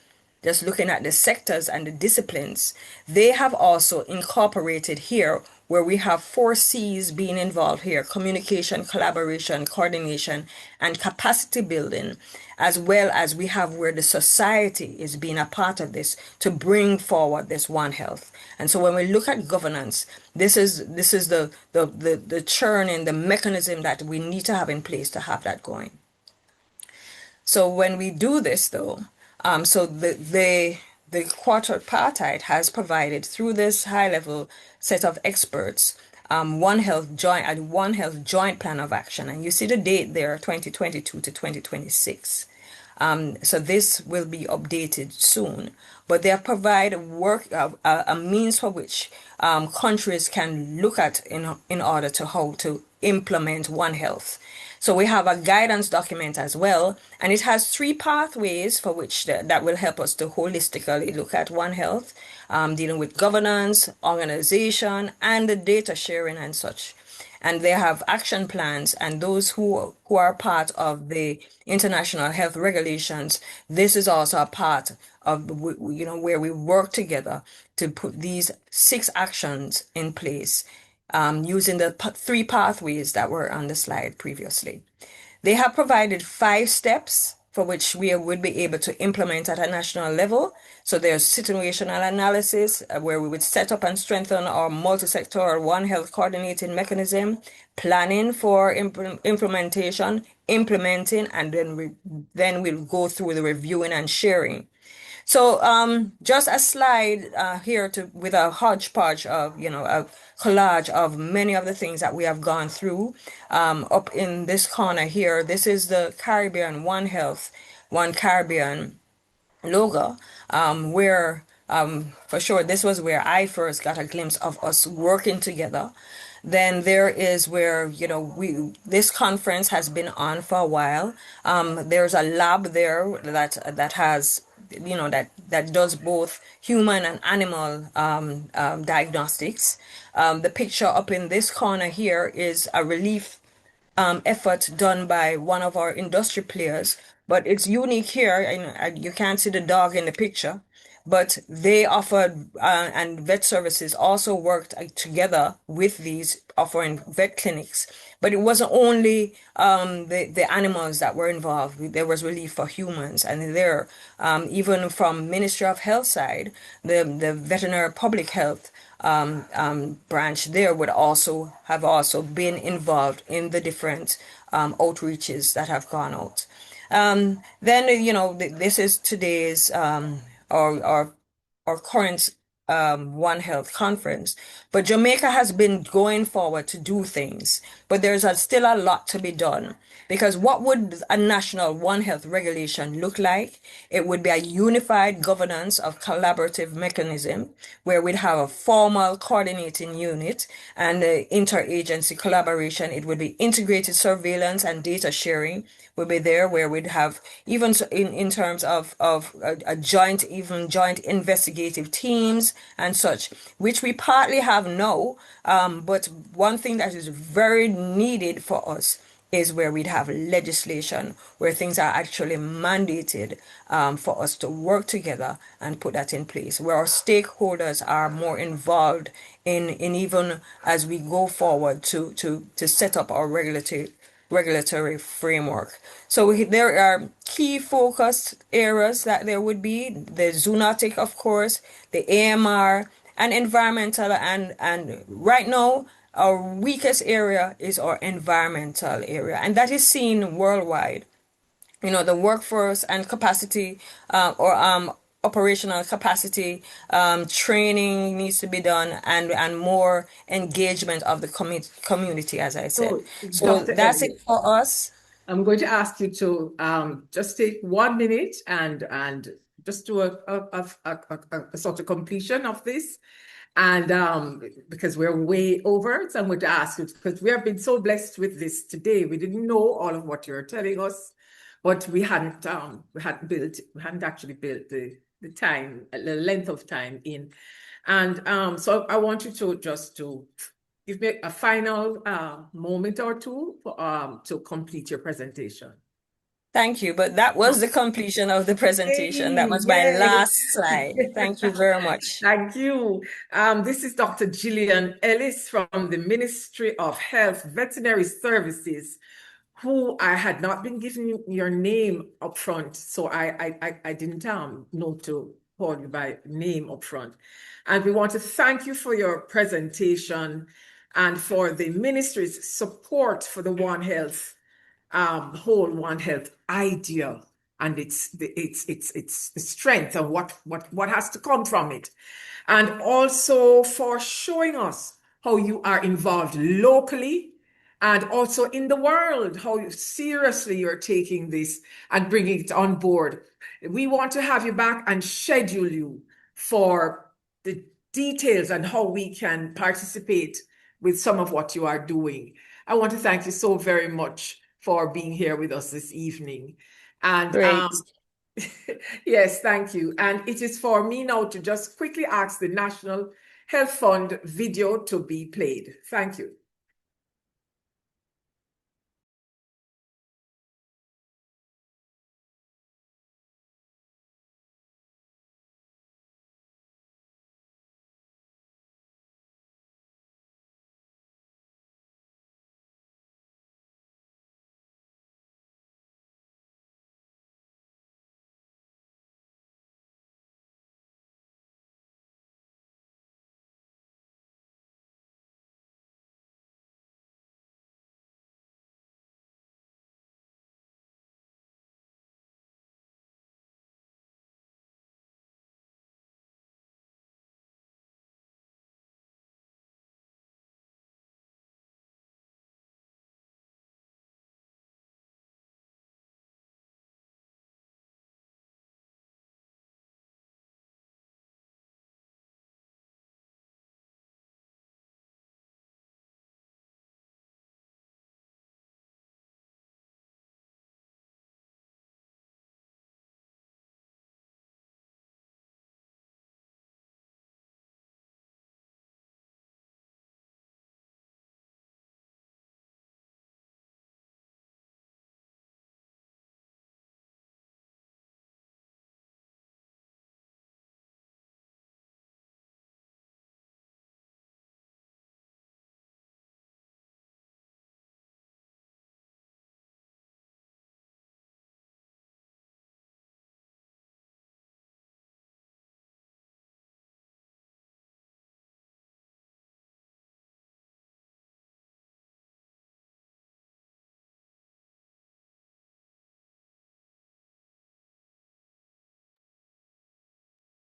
just looking at the sectors and the disciplines, they have also incorporated here where we have 4 C's being involved here: communication, collaboration, coordination, and capacity building, as well as we have where the society is being a part of this to bring forward this One Health. And so when we look at governance, this is the churning, the mechanism that we need to have in place to have that going. So when we do this, though, so the quadripartite has provided through this high-level set of experts, One Health joint plan of action, and you see the date there, 2022 to 2026. So this will be updated soon, but they have provided a means for which countries can look at in order to how to implement One Health. So we have a guidance document as well, and it has 3 pathways for which that will help us to holistically look at One Health, dealing with governance, organization, and the data sharing and such. And they have action plans, and those who are part of the international health regulations, this is also a part of where we work together to put these 6 actions in place, using the 3 pathways that were on the slide previously. They have provided 5 steps for which we would be able to implement at a national level. So there's situational analysis, where we would set up and strengthen our multi-sectoral One Health coordinating mechanism, planning for implementation, implementing, and then we'll go through the reviewing and sharing. So just a slide here with a hodgepodge of, a collage of many of the things that we have gone through. Up in this corner here, this is the Caribbean One Health, One Caribbean logo, where for sure this was where I first got a glimpse of us working together. Then there is where, this conference has been on for a while. There's a lab there that has, that does both human and animal diagnostics. The picture up in this corner here is a relief effort done by one of our industry players, but it's unique here, and you can't see the dog in the picture, but they offered, and vet services also worked together with these, offering vet clinics. But it wasn't only the animals that were involved. There was relief for humans, and there, even from Ministry of Health side, the veterinary public health branch there would also been involved in the different outreaches that have gone out. Then, this is today's our our current One Health conference. But Jamaica has been going forward to do things, but there's still a lot to be done. Because what would a national One Health regulation look like? It would be a unified governance of collaborative mechanism where we'd have a formal coordinating unit and interagency collaboration. It would be integrated surveillance and data sharing will be there, where we'd have even in terms of a joint, even joint investigative teams and such, which we partly have now. But one thing that is very needed for us is where we'd have legislation, where things are actually mandated for us to work together and put that in place, where our stakeholders are more involved in even as we go forward to set up our regulatory framework. So there are key focus areas that there would be: the zoonotic, of course, the AMR, and environmental. And right now, our weakest area is our environmental area, and that is seen worldwide. The workforce and capacity, or operational capacity training needs to be done, and more engagement of the community, as I said. So Dr. that's Elliott, it for us. I'm going to ask you to just take 1 minute and just do a sort of completion of this. And because we're way over, so I'm going to ask you, because we have been so blessed with this today. We didn't know all of what you're telling us, but we hadn't actually built the length of time in. And so I want you to just to give me a final moment or two to complete your presentation. Thank you. But that was the completion of the presentation. That was my last slide. Thank you very much. Thank you. This is Dr. Gillian Ellis from the Ministry of Health Veterinary Services, who I had not been given your name up front, so I didn't know to call you by name up front. And we want to thank you for your presentation and for the ministry's support for the One Health whole One Health idea and its the strength of what has to come from it, and also for showing us how you are involved locally and also in the world, how seriously you're taking this and bringing it on board. We want to have you back and schedule you for the details and how we can participate with some of what you are doing. I want to thank you so very much for being here with us this evening. And Great. yes, thank you. And it is for me now to just quickly ask the National Health Fund video to be played. Thank you.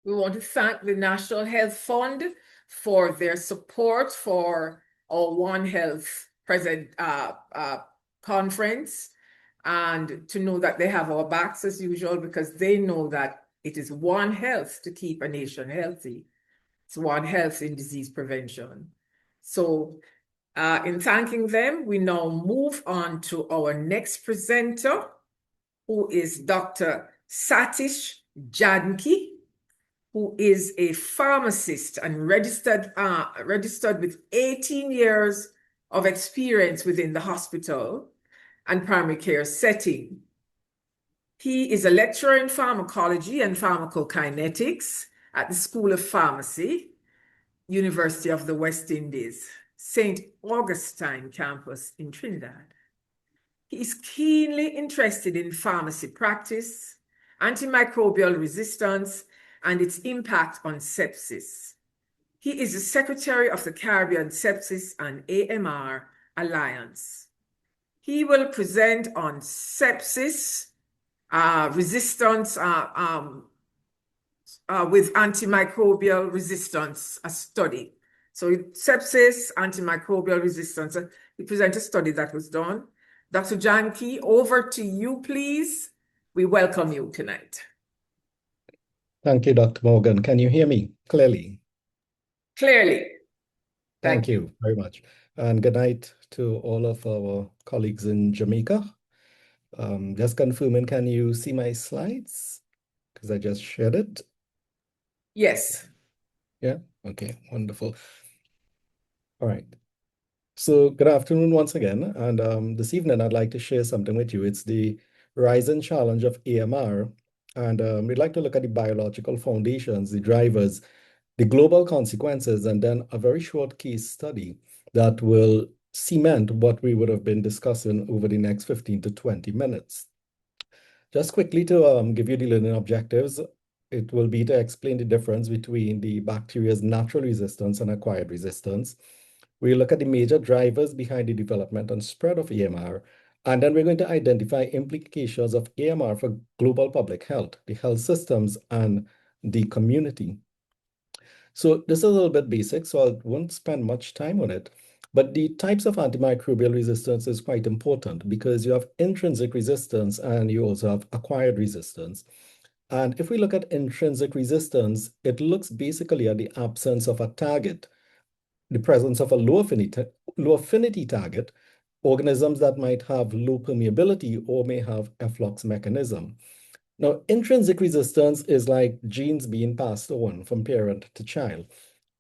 We want to thank the National Health Fund for their support for our One Health present conference, and to know that they have our backs as usual, because they know that it is One Health to keep a nation healthy. It's One Health in disease prevention. So in thanking them, we now move on to our next presenter, who is Dr. Satish Janki, who is a pharmacist and registered with 18 years of experience within the hospital and primary care setting. He is a lecturer in pharmacology and pharmacokinetics at the School of Pharmacy, University of the West Indies, St. Augustine campus in Trinidad. He is keenly interested in pharmacy practice, antimicrobial resistance, and its impact on sepsis. He is the secretary of the Caribbean Sepsis and AMR Alliance. He will present on sepsis resistance with antimicrobial resistance, a study. So sepsis, antimicrobial resistance. He presents a study that was done. Dr. Janki, over to you, please. We welcome you tonight. Thank you, Dr. Morgan. Can you hear me clearly? Clearly. Thank you very much. And good night to all of our colleagues in Jamaica. Just confirming, can you see my slides? Because I just shared it. Yes. Yeah, okay, wonderful. All right. So good afternoon once again. And this evening, I'd like to share something with you. It's the rise and challenge of AMR. And we'd like to look at the biological foundations, the drivers, the global consequences, and then a very short case study that will cement what we would have been discussing over the next 15 to 20 minutes. Just quickly to give you the learning objectives, it will be to explain the difference between the bacteria's natural resistance and acquired resistance. We'll look at the major drivers behind the development and spread of AMR, and then we're going to identify implications of AMR for global public health, the health systems, and the community. So this is a little bit basic, so I won't spend much time on it. But the types of antimicrobial resistance is quite important because you have intrinsic resistance and you also have acquired resistance. And if we look at intrinsic resistance, it looks basically at the absence of a target, the presence of a low affinity target, organisms that might have low permeability or may have efflux mechanism. Now, intrinsic resistance is like genes being passed on from parent to child.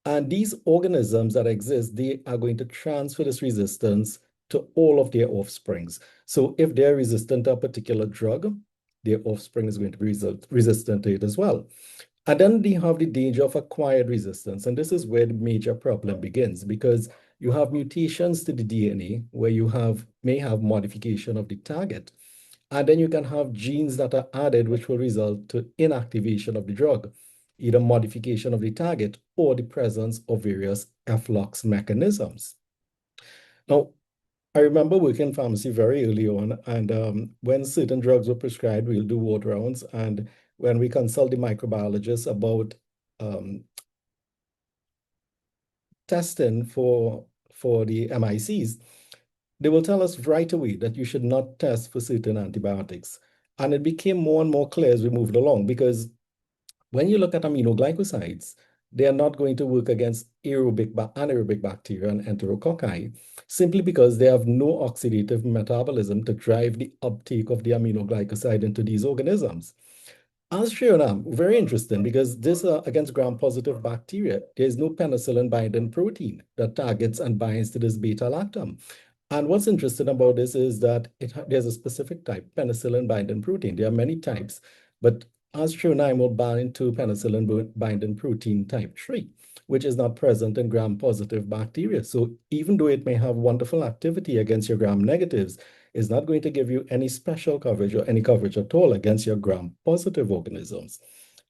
And these organisms that exist, they are going to transfer this resistance to all of their offsprings. So if they're resistant to a particular drug, their offspring is going to be resistant to it as well. And then they have the danger of acquired resistance. And this is where the major problem begins, because you have mutations to the DNA where you may have modification of the target. And then you can have genes that are added, which will result to inactivation of the drug, either modification of the target or the presence of various efflux mechanisms. Now, I remember working in pharmacy very early on, and when certain drugs were prescribed, we'll do ward rounds. And when we consult the microbiologists about testing for the MICs, they will tell us right away that you should not test for certain antibiotics. And it became more and more clear as we moved along, because when you look at aminoglycosides, they are not going to work against anaerobic bacteria and enterococci, simply because they have no oxidative metabolism to drive the uptake of the aminoglycoside into these organisms. As shown, very interesting, because this against gram-positive bacteria, there is no penicillin binding protein that targets and binds to this beta-lactam. And what's interesting about this is that there's a specific type, penicillin binding protein. There are many types, but aztreonine will bind to penicillin binding protein type 3, which is not present in gram-positive bacteria. So even though it may have wonderful activity against your gram-negatives, it's not going to give you any special coverage or any coverage at all against your gram-positive organisms.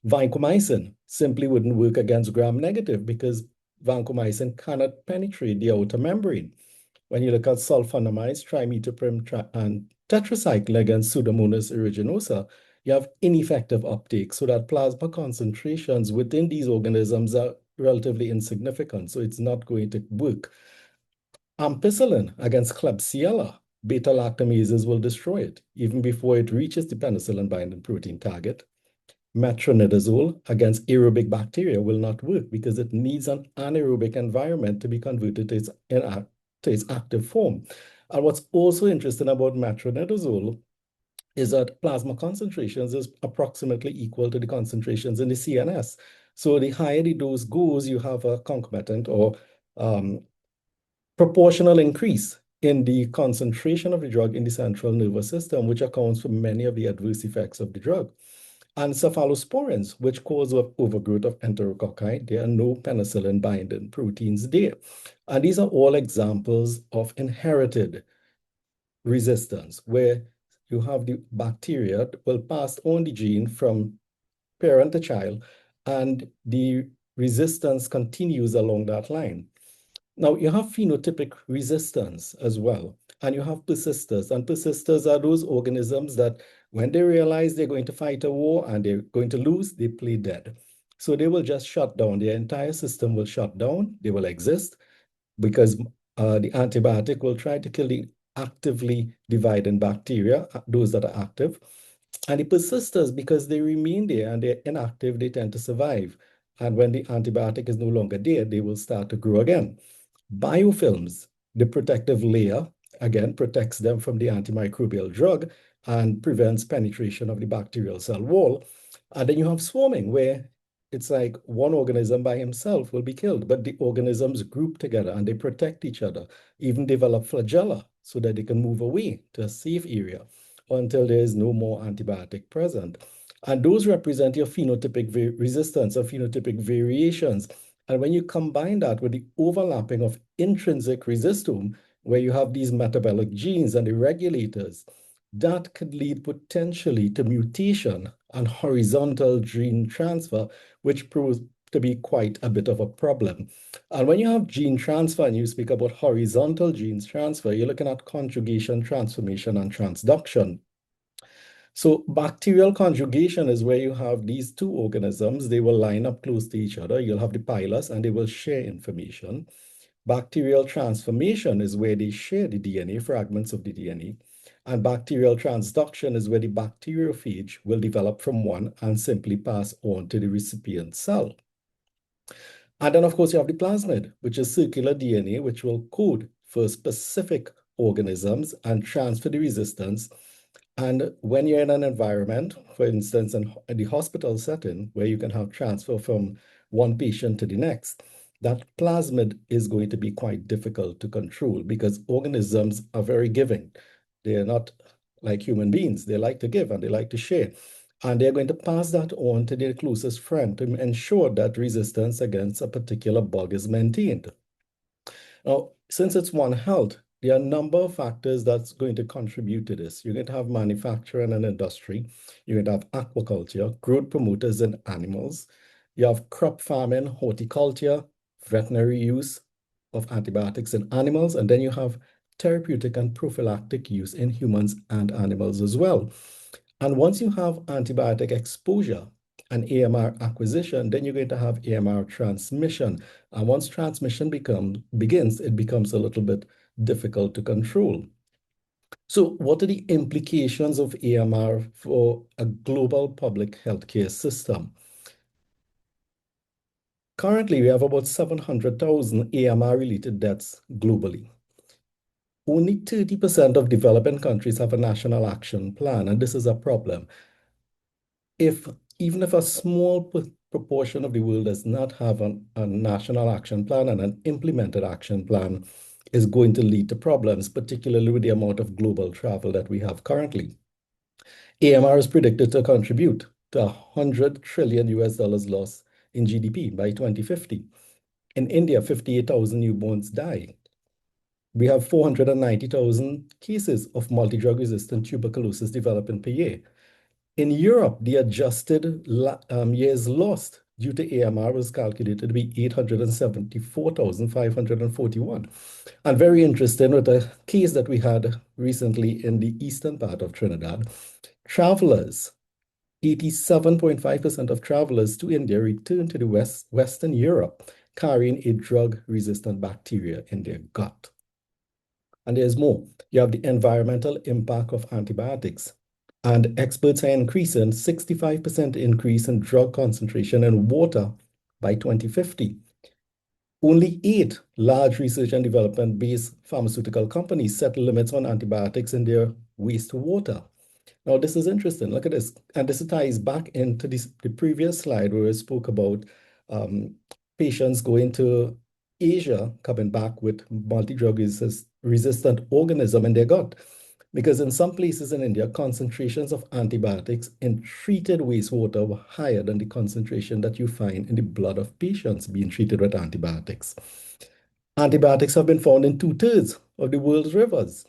Vancomycin simply wouldn't work against gram-negative because vancomycin cannot penetrate the outer membrane. When you look at sulfonamides, trimethoprim, and tetracycline against Pseudomonas aeruginosa, you have ineffective uptake, so that plasma concentrations within these organisms are relatively insignificant, so it's not going to work. Ampicillin against Klebsiella, beta-lactamases will destroy it even before it reaches the penicillin-binding protein target. Metronidazole against aerobic bacteria will not work because it needs an anaerobic environment to be converted to its active form. And what's also interesting about metronidazole is that plasma concentrations is approximately equal to the concentrations in the CNS. So the higher the dose goes, you have a concomitant or proportional increase in the concentration of the drug in the central nervous system, which accounts for many of the adverse effects of the drug. And cephalosporins, which cause overgrowth of enterococci, there are no penicillin-binding proteins there. And these are all examples of inherited resistance, where you have the bacteria that will pass on the gene from parent to child, and the resistance continues along that line. Now, you have phenotypic resistance as well, and you have persisters. And persisters are those organisms that when they realize they're going to fight a war and they're going to lose, they play dead. So they will just shut down. Their entire system will shut down. They will exist because the antibiotic will try to kill the actively dividing bacteria, those that are active. And the persisters, because they remain there and they're inactive, they tend to survive. And when the antibiotic is no longer there, they will start to grow again. Biofilms, the protective layer, again, protects them from the antimicrobial drug and prevents penetration of the bacterial cell wall. And then you have swarming, where it's like one organism by himself will be killed, but the organisms group together and they protect each other, even develop flagella so that they can move away to a safe area until there is no more antibiotic present. And those represent your phenotypic resistance or phenotypic variations. And when you combine that with the overlapping of intrinsic resistome, where you have these metabolic genes and the regulators, that could lead potentially to mutation and horizontal gene transfer, which proves to be quite a bit of a problem. And when you have gene transfer and you speak about horizontal genes transfer, you're looking at conjugation, transformation, and transduction. So bacterial conjugation is where you have these two organisms. They will line up close to each other. You'll have the pilus and they will share information. Bacterial transformation is where they share the DNA, fragments of the DNA. And bacterial transduction is where the bacteriophage will develop from one and simply pass on to the recipient cell. And then, of course, you have the plasmid, which is circular DNA, which will code for specific organisms and transfer the resistance. And when you're in an environment, for instance, in the hospital setting, where you can have transfer from one patient to the next, that plasmid is going to be quite difficult to control because organisms are very giving. They're not like human beings. They like to give and they like to share. And they're going to pass that on to their closest friend to ensure that resistance against a particular bug is maintained. Now, since it's One Health, there are a number of factors that's going to contribute to this. You're going to have manufacturing and industry. You're going to have aquaculture, growth promoters in animals. You have crop farming, horticulture, veterinary use of antibiotics in animals, and then you have therapeutic and prophylactic use in humans and animals as well. And once you have antibiotic exposure and AMR acquisition, then you're going to have AMR transmission. And once transmission begins, it becomes a little bit difficult to control. So what are the implications of AMR for a global public healthcare system? Currently, we have about 700,000 AMR-related deaths globally. Only 30% of developing countries have a national action plan, and this is a problem. Even if a small proportion of the world does not have a national action plan and an implemented action plan, is going to lead to problems, particularly with the amount of global travel that we have currently. AMR is predicted to contribute to $100 trillion loss in GDP by 2050. In India, 58,000 newborns die. We have 490,000 cases of multi-drug resistant tuberculosis developing per year. In Europe, the adjusted years lost due to AMR was calculated to be 874,541. And very interesting with a case that we had recently in the eastern part of Trinidad, travelers 87.5% of travelers to India return to the Western Europe carrying a drug-resistant bacteria in their gut. And there's more. You have the environmental impact of antibiotics. And experts are increasing 65% increase in drug concentration in water by 2050. Only 8 large research and development-based pharmaceutical companies set limits on antibiotics in their wastewater. Now, this is interesting. Look at this. And this ties back into the previous slide where I spoke about patients going to Asia, coming back with multi-drug resistant organism in their gut. Because in some places in India, concentrations of antibiotics in treated wastewater were higher than the concentration that you find in the blood of patients being treated with antibiotics. Antibiotics have been found in 2/3 of the world's rivers.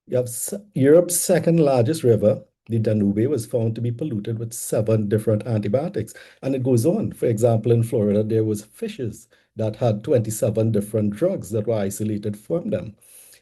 You have Europe's second largest river, the Danube, was found to be polluted with 7 different antibiotics. And it goes on. For example, in Florida, there was fishes that had 27 different drugs that were isolated from them.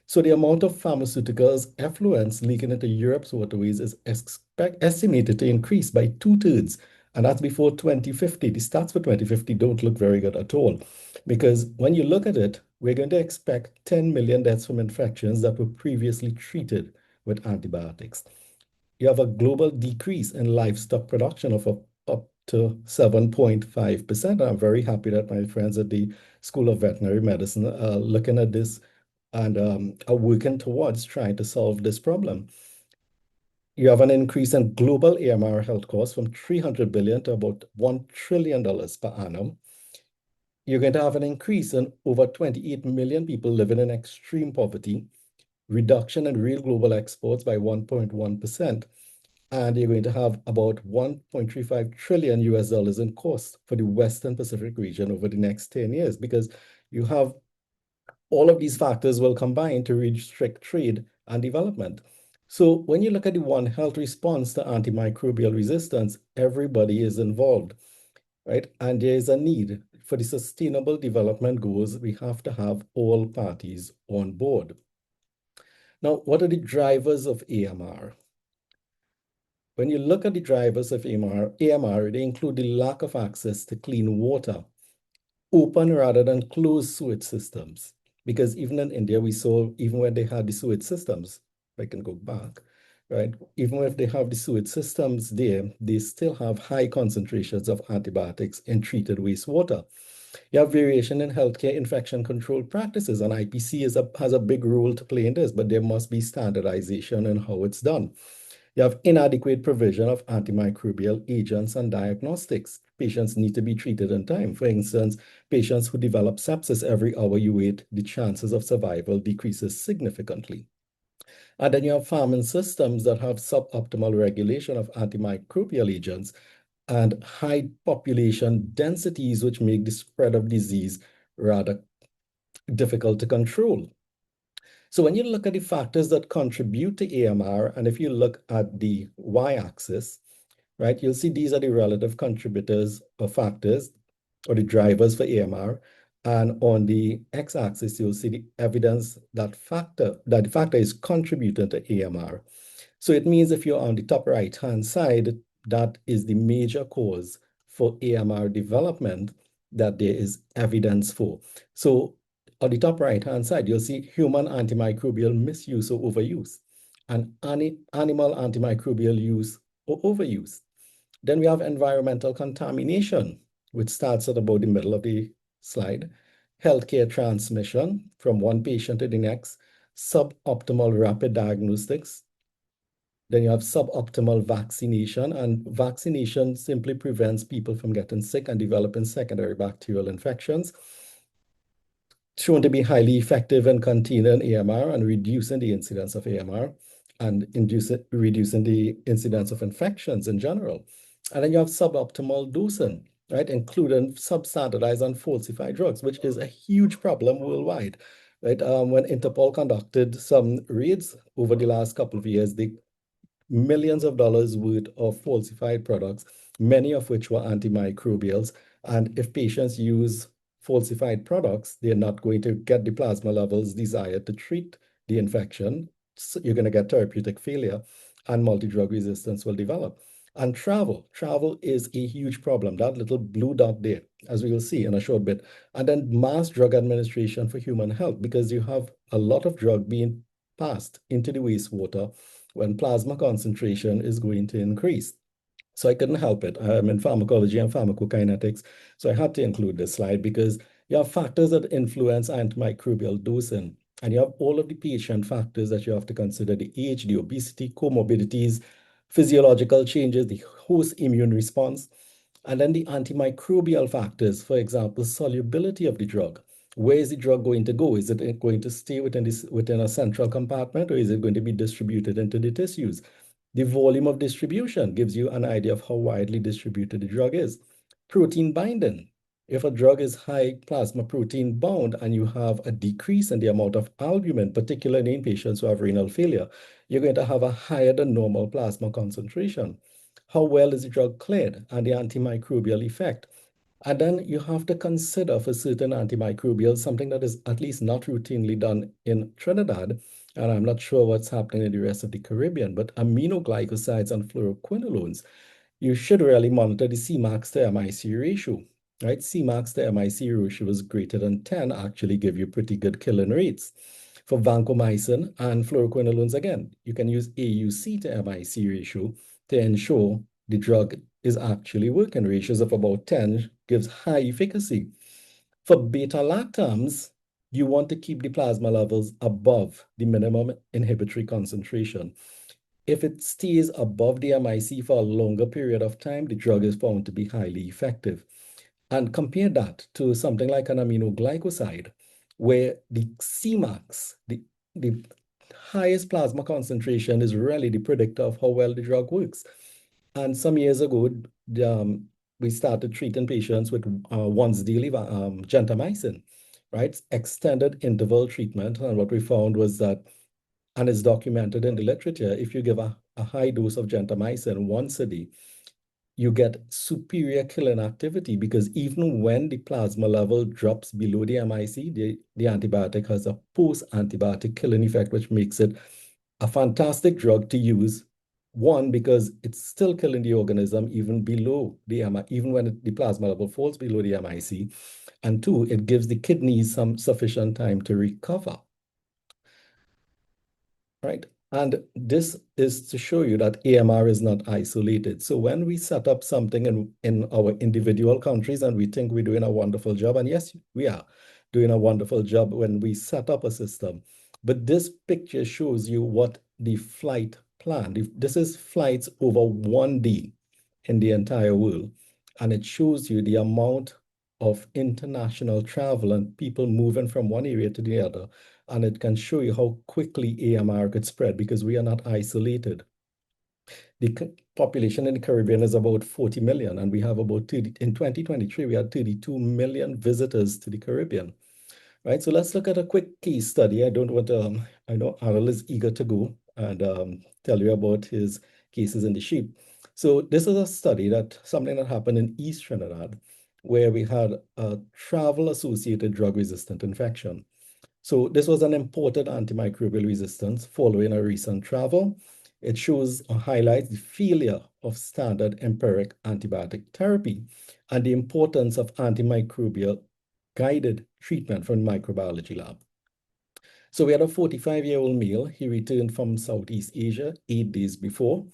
So the amount of pharmaceuticals effluents leaking into Europe's waterways is estimated to increase by 2/3. And that's before 2050. The stats for 2050 don't look very good at all. Because when you look at it, we're going to expect 10 million deaths from infections that were previously treated with antibiotics. You have a global decrease in livestock production of up to 7.5%. I'm very happy that my friends at the School of Veterinary Medicine are looking at this and are working towards trying to solve this problem. You have an increase in global AMR health costs from $300 billion to about $1 trillion per annum. You're going to have an increase in over 28 million people living in extreme poverty, reduction in real global exports by 1.1%, and you're going to have about $1.35 trillion in costs for the Western Pacific region over the next 10 years, because you have all of these factors will combine to restrict trade and development. So when you look at the One Health response to antimicrobial resistance, everybody is involved, right? And there is a need for the sustainable development goals. We have to have all parties on board. Now, what are the drivers of AMR? When you look at the drivers of AMR, they include the lack of access to clean water, open rather than closed sewage systems. Because even in India, we saw, even when they had the sewage systems, if I can go back, right? Even if they have the sewage systems there, they still have high concentrations of antibiotics in treated wastewater. You have variation in healthcare infection control practices, and IPC has a big role to play in this, but there must be standardization in how it's done. You have inadequate provision of antimicrobial agents and diagnostics. Patients need to be treated in time. For instance, patients who develop sepsis, every hour you wait, the chances of survival decreases significantly. And then you have farming systems that have suboptimal regulation of antimicrobial agents and high population densities, which make the spread of disease rather difficult to control. So when you look at the factors that contribute to AMR, and if you look at the y-axis, right, you'll see these are the relative contributors or factors or the drivers for AMR. And on the x-axis, you'll see the evidence that the factor is contributing to AMR. So it means if you're on the top right-hand side, that is the major cause for AMR development that there is evidence for. So on the top right-hand side, you'll see human antimicrobial misuse or overuse and animal antimicrobial use or overuse. Then we have environmental contamination, which starts at about the middle of the slide, healthcare transmission from one patient to the next, suboptimal rapid diagnostics. Then you have suboptimal vaccination, and vaccination simply prevents people from getting sick and developing secondary bacterial infections. Shown to be highly effective in containing AMR and reducing the incidence of AMR and reducing the incidence of infections in general. And then you have suboptimal dosing, right, including substandardized and falsified drugs, which is a huge problem worldwide, right? When Interpol conducted some raids over the last couple of years, they millions of dollars worth of falsified products, many of which were antimicrobials. And if patients use falsified products, they're not going to get the plasma levels desired to treat the infection. So you're going to get therapeutic failure and multi-drug resistance will develop. And travel is a huge problem. That little blue dot there, as we will see in a short bit. And then mass drug administration for human health, because you have a lot of drug being passed into the wastewater when plasma concentration is going to increase. So I couldn't help it. I'm in pharmacology and pharmacokinetics, so I had to include this slide because you have factors that influence antimicrobial dosing, and you have all of the patient factors that you have to consider: the age, the obesity, comorbidities, physiological changes, the host immune response, and then the antimicrobial factors, for example, solubility of the drug. Where is the drug going to go? Is it going to stay within a central compartment, or is it going to be distributed into the tissues? The volume of distribution gives you an idea of how widely distributed the drug is. Protein binding. If a drug is high plasma protein bound and you have a decrease in the amount of albumin, particularly in patients who have renal failure, you're going to have a higher than normal plasma concentration. How well is the drug cleared and the antimicrobial effect? And then you have to consider for certain antimicrobials, something that is at least not routinely done in Trinidad, and I'm not sure what's happening in the rest of the Caribbean, but aminoglycosides and fluoroquinolones, you should really monitor the Cmax to MIC ratio, right? Cmax to MIC ratio is greater than 10, actually give you pretty good killing rates. For vancomycin and fluoroquinolones, again, you can use AUC to MIC ratio to ensure the drug is actually working. Ratios of about 10 gives high efficacy. For beta-lactams, you want to keep the plasma levels above the minimum inhibitory concentration. If it stays above the MIC for a longer period of time, the drug is found to be highly effective. And compare that to something like an aminoglycoside, where the Cmax, the highest plasma concentration, is really the predictor of how well the drug works. And some years ago, we started treating patients with once daily gentamicin, right? Extended interval treatment. And what we found was that, and it's documented in the literature, if you give a high dose of gentamicin once a day, you get superior killing activity, because even when the plasma level drops below the MIC, the antibiotic has a post-antibiotic killing effect, which makes it a fantastic drug to use. One, because it's still killing the organism even below the MIC, even when the plasma level falls below the MIC. And two, it gives the kidneys some sufficient time to recover. Right? And this is to show you that AMR is not isolated. So when we set up something in our individual countries and we think we're doing a wonderful job, and yes, we are doing a wonderful job when we set up a system. But this picture shows you what the flight plan, this is flights over 1 day in the entire world. And it shows you the amount of international travel and people moving from one area to the other. And it can show you how quickly AMR could spread, because we are not isolated. The population in the Caribbean is about 40 million, and we have about 30, in 2023, we had 32 million visitors to the Caribbean, right? So let's look at a quick case study. I don't want to, I know Arnold is eager to go and tell you about his cases in the sheep. So this is a study something that happened in East Trinidad, where we had a travel-associated drug-resistant infection. So this was an imported antimicrobial resistance following a recent travel. It shows or highlights the failure of standard empiric antibiotic therapy and the importance of antimicrobial guided treatment from the microbiology lab. So we had a 45-year-old male. He returned from Southeast Asia 8 days before.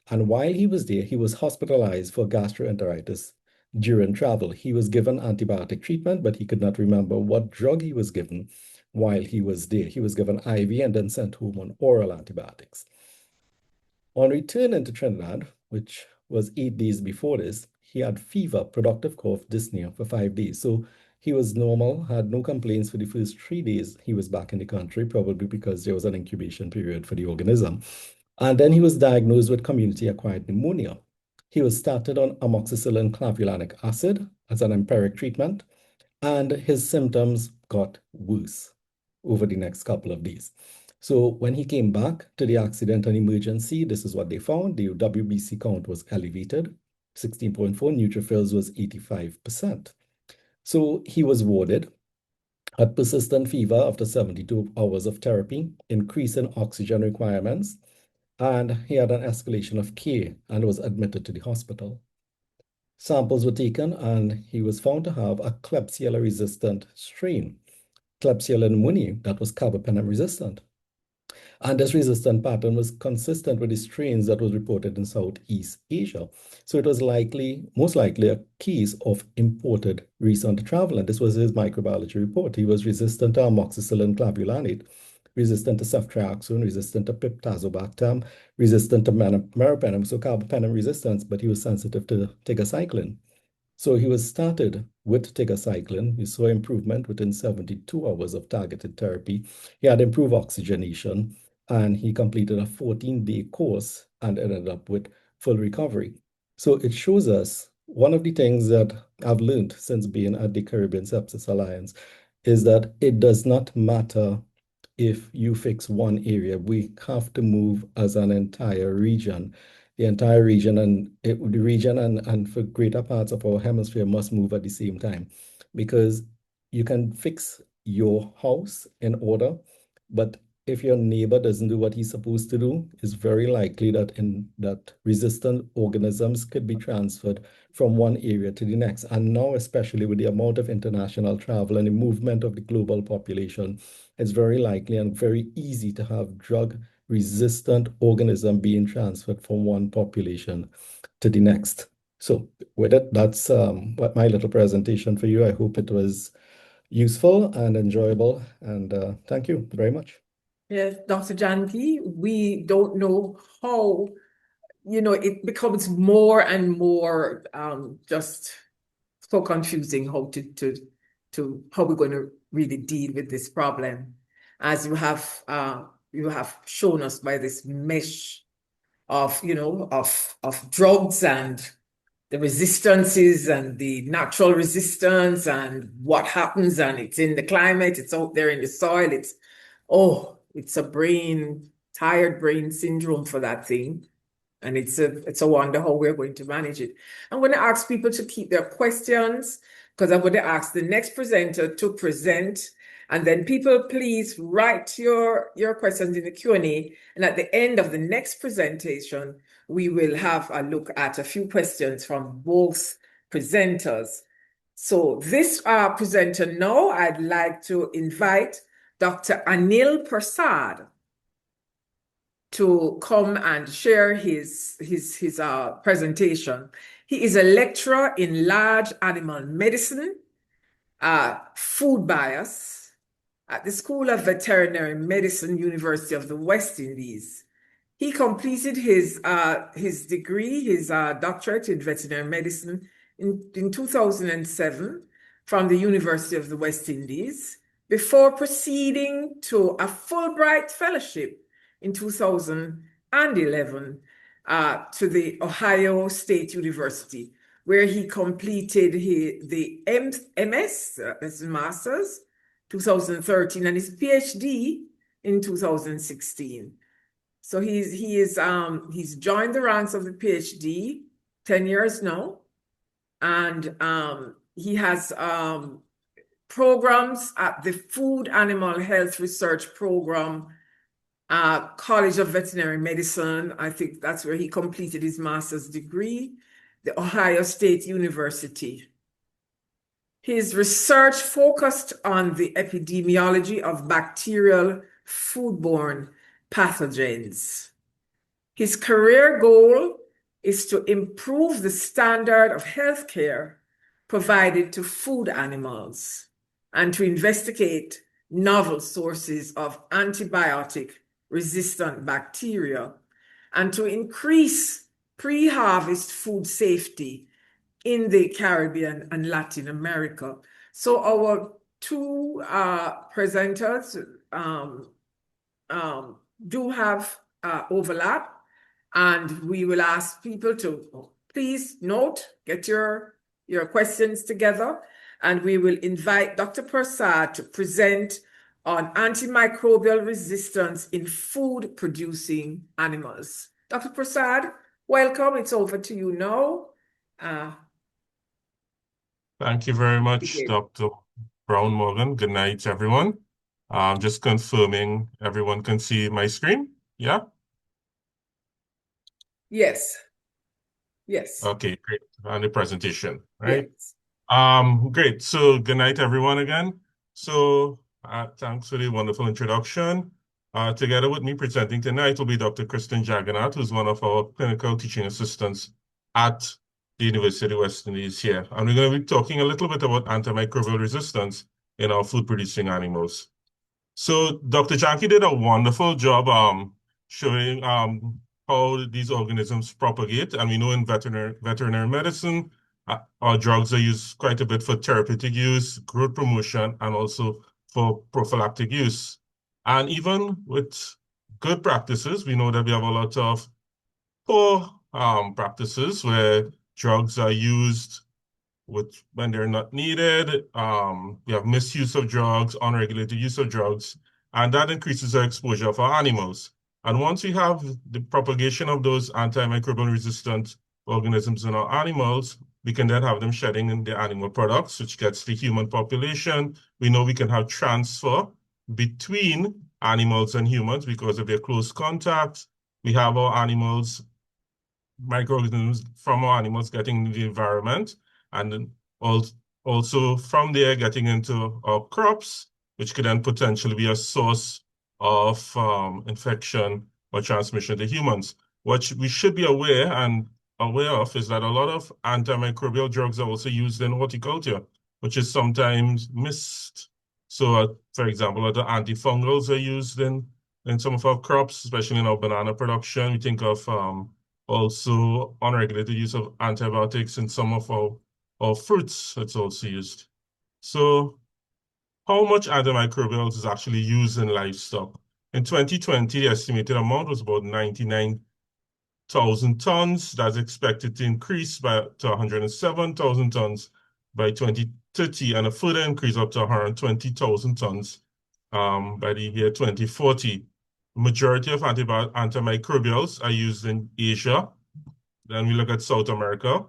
And while he was there, he was hospitalized for gastroenteritis during travel. He was given antibiotic treatment, but he could not remember what drug he was given while he was there. He was given IV and then sent home on oral antibiotics. On returning to Trinidad, which was 8 days before this, he had fever, productive cough, dyspnea for 5 days. So he was normal, had no complaints for the first 3 days he was back in the country, probably because there was an incubation period for the organism. And then he was diagnosed with community-acquired pneumonia. He was started on amoxicillin clavulanic acid as an empiric treatment, and his symptoms got worse over the next couple of days. So when he came back to the accident and emergency, this is what they found. The WBC count was elevated, 16.4, neutrophils was 85%. So he was warded, had persistent fever after 72 hours of therapy, increase in oxygen requirements, and he had an escalation of K and was admitted to the hospital. Samples were taken and he was found to have a Klebsiella-resistant strain, Klebsiella pneumoniae, that was carbapenem resistant. And this resistant pattern was consistent with the strains that was reported in Southeast Asia. So it was most likely a case of imported recent travel. And this was his microbiology report. He was resistant to amoxicillin clavulanate, resistant to ceftriaxone, resistant to piptazobactam, resistant to meropenem, so carbapenem resistance, but he was sensitive to tigecycline. So he was started with tigecycline. We saw improvement within 72 hours of targeted therapy. He had improved oxygenation, and he completed a 14-day course and ended up with full recovery. So it shows us one of the things that I've learned since being at the Caribbean Sepsis Alliance is that it does not matter if you fix one area. We have to move as an entire region. The entire region and for greater parts of our hemisphere must move at the same time, because you can fix your house in order, but if your neighbor doesn't do what he's supposed to do, it's very likely that resistant organisms could be transferred from one area to the next. And now, especially with the amount of international travel and the movement of the global population, it's very likely and very easy to have drug-resistant organism being transferred from one population to the next. So with it, that's my little presentation for you. I hope it was useful and enjoyable, and thank you very much. Yes, Dr. Janki, we don't know how, it becomes more and more just so confusing how how we're going to really deal with this problem, as you have shown us by this mesh of of drugs and the resistances and the natural resistance and what happens, and it's in the climate, it's out there in the soil, it's a tired brain syndrome for that thing. And it's a wonder how we're going to manage it. I'm going to ask people to keep their questions, because I'm going to ask the next presenter to present. And then people, please write your questions in the Q&A. And at the end of the next presentation, we will have a look at a few questions from both presenters. So this presenter now, I'd like to invite Dr. Anil Prasad to come and share his presentation. He is a lecturer in large animal medicine, food bias, at the School of Veterinary Medicine, University of the West Indies. He completed his degree, his doctorate in veterinary medicine in 2007 from the University of the West Indies, before proceeding to a Fulbright Fellowship in 2011 to the Ohio State University, where he completed the MS, that's the master's, 2013, and his PhD in 2016. So he's joined the ranks of the PhD, 10 years now, and he has programs at the Food Animal Health Research Program, College of Veterinary Medicine. I think that's where he completed his master's degree, the Ohio State University. His research focused on the epidemiology of bacterial foodborne pathogens. His career goal is to improve the standard of healthcare provided to food animals and to investigate novel sources of antibiotic-resistant bacteria and to increase pre-harvest food safety in the Caribbean and Latin America. So our two presenters do have overlap, and we will ask people to please get your questions together, and we will invite Dr. Prasad to present on antimicrobial resistance in food-producing animals. Dr. Prasad, welcome. It's over to you now. Thank you very much, Dr. Brown Morgan. Good night, everyone. Just confirming everyone can see my screen. Yeah? Yes. Yes. Okay, great. And the presentation, right? Yes. Great. So good night, everyone, again. So thanks for the wonderful introduction. Together with me presenting tonight will be Dr. Kristen Jagannath, who's one of our clinical teaching assistants at the University of West Indies here. And we're going to be talking a little bit about antimicrobial resistance in our food-producing animals. So Dr. Janke did a wonderful job showing how these organisms propagate. And we know in veterinary medicine, our drugs are used quite a bit for therapeutic use, growth promotion, and also for prophylactic use. And even with good practices, we know that we have a lot of poor practices where drugs are used when they're not needed. We have misuse of drugs, unregulated use of drugs, and that increases our exposure for animals. And once we have the propagation of those antimicrobial resistant organisms in our animals, we can then have them shedding in the animal products, which gets the human population. We know we can have transfer between animals and humans because of their close contact. We have our animals, microorganisms from our animals getting into the environment, and then also from there getting into our crops, which could then potentially be a source of infection or transmission to humans. What we should be aware of is that a lot of antimicrobial drugs are also used in horticulture, which is sometimes missed. So, for example, other antifungals are used in some of our crops, especially in our banana production. We think of also unregulated use of antibiotics in some of our fruits that's also used. So how much antimicrobials is actually used in livestock? In 2020, the estimated amount was about 99,000 tons. That's expected to increase to 107,000 tons by 2030, and a further increase up to 120,000 tons by the year 2040. Majority of antimicrobials are used in Asia. Then we look at South America,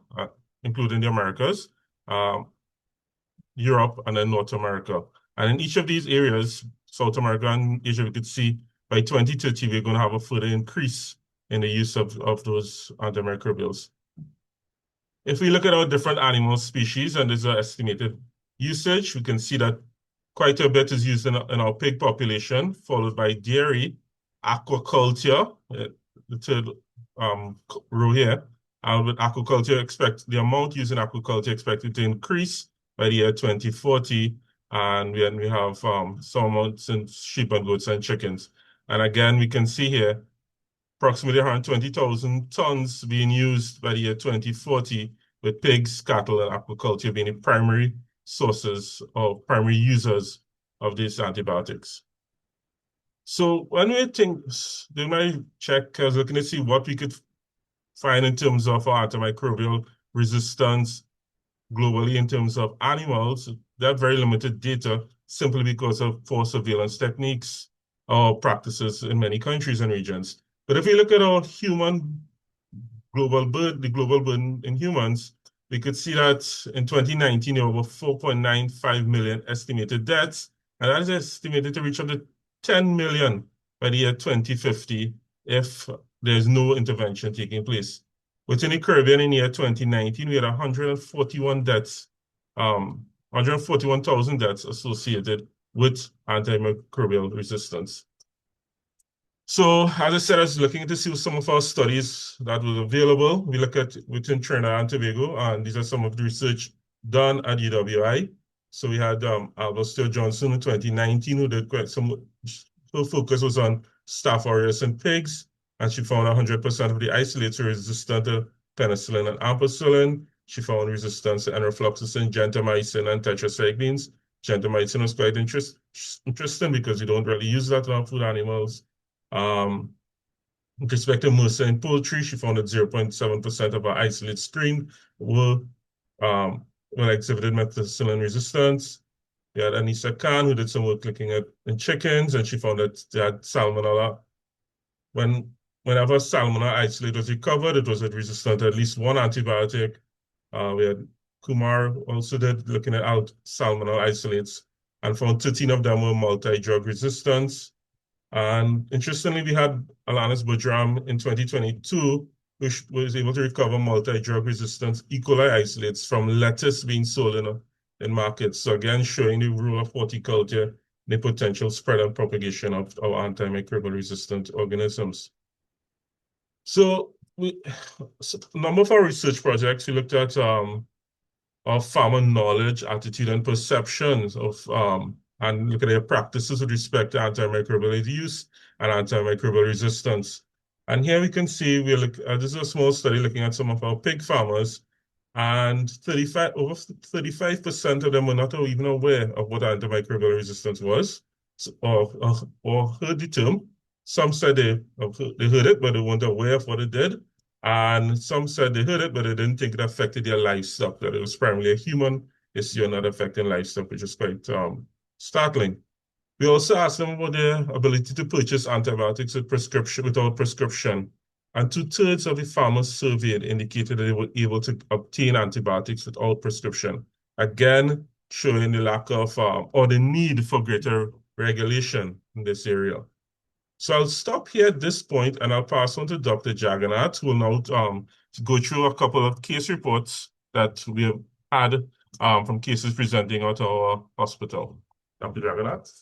including the Americas, Europe, and then North America. And in each of these areas, South America and Asia, we could see by 2030, we're going to have a further increase in the use of those antimicrobials. If we look at our different animal species, and there's an estimated usage, we can see that quite a bit is used in our pig population, followed by dairy, aquaculture, the third row here. With aquaculture, the amount used in aquaculture expected to increase by the year 2040. And then we have some amounts in sheep and goats and chickens. And again, we can see here approximately 120,000 tons being used by the year 2040, with pigs, cattle, and aquaculture being the primary sources or primary users of these antibiotics. So when we doing my check, I was looking to see what we could find in terms of antimicrobial resistance globally in terms of animals. They have very limited data simply because of poor surveillance techniques or practices in many countries and regions. But if we look at our the global burden in humans, we could see that in 2019, there were 4.95 million estimated deaths, and that is estimated to reach up to 10 million by the year 2050 if there's no intervention taking place. Within the Caribbean in the year 2019, we had 141 deaths, 141,000 deaths associated with antimicrobial resistance. So, as I said, I was looking to see some of our studies that were available. We look at within Trinidad and Tobago, and these are some of the research done at UWI. So we had Albert Stewart Johnson in 2019, who did quite some, her focus was on Staph aureus in pigs, and she found 100% of the isolates were resistant to penicillin and ampicillin. She found resistance to enrofloxacin, gentamicin, and tetracyclines. Gentamicin was quite interesting because we don't really use that in our food animals. With respect to MRSA in poultry, she found that 0.7% of our isolate screen were exhibited methicillin resistance. We had Anissa Khan, who did some work looking at in chickens, and she found that they had salmonella. Whenever salmonella isolate was recovered, it was resistant to at least one antibiotic. We had Kumar also did looking at salmonella isolates and found 13 of them were multi-drug resistance. And interestingly, we had Alanis Budram in 2022 which was able to recover multi-drug resistant E. coli isolates from lettuce being sold in markets. So again, showing the role of horticulture, the potential spread and propagation of our antimicrobial resistant organisms. So a number of our research projects, we looked at of farmer knowledge, attitude, and perceptions of and look at their practices with respect to antimicrobial use and antimicrobial resistance. And here we can see this is a small study looking at some of our pig farmers, and over 35% of them were not even aware of what antimicrobial resistance was, or heard the term. Some said they heard it, but they weren't aware of what it did. And some said they heard it, but they didn't think it affected their livestock, that it was primarily a human issue, not affecting livestock, which is quite startling. We also asked them about their ability to purchase antibiotics without prescription. And 2/3 of the farmers surveyed indicated that they were able to obtain antibiotics without prescription. Again, showing the lack of or the need for greater regulation in this area. So I'll stop here at this point and I'll pass on to Dr. Jagannath, who will now to go through a couple of case reports that we have had from cases presenting at our hospital. Dr. Jagannath.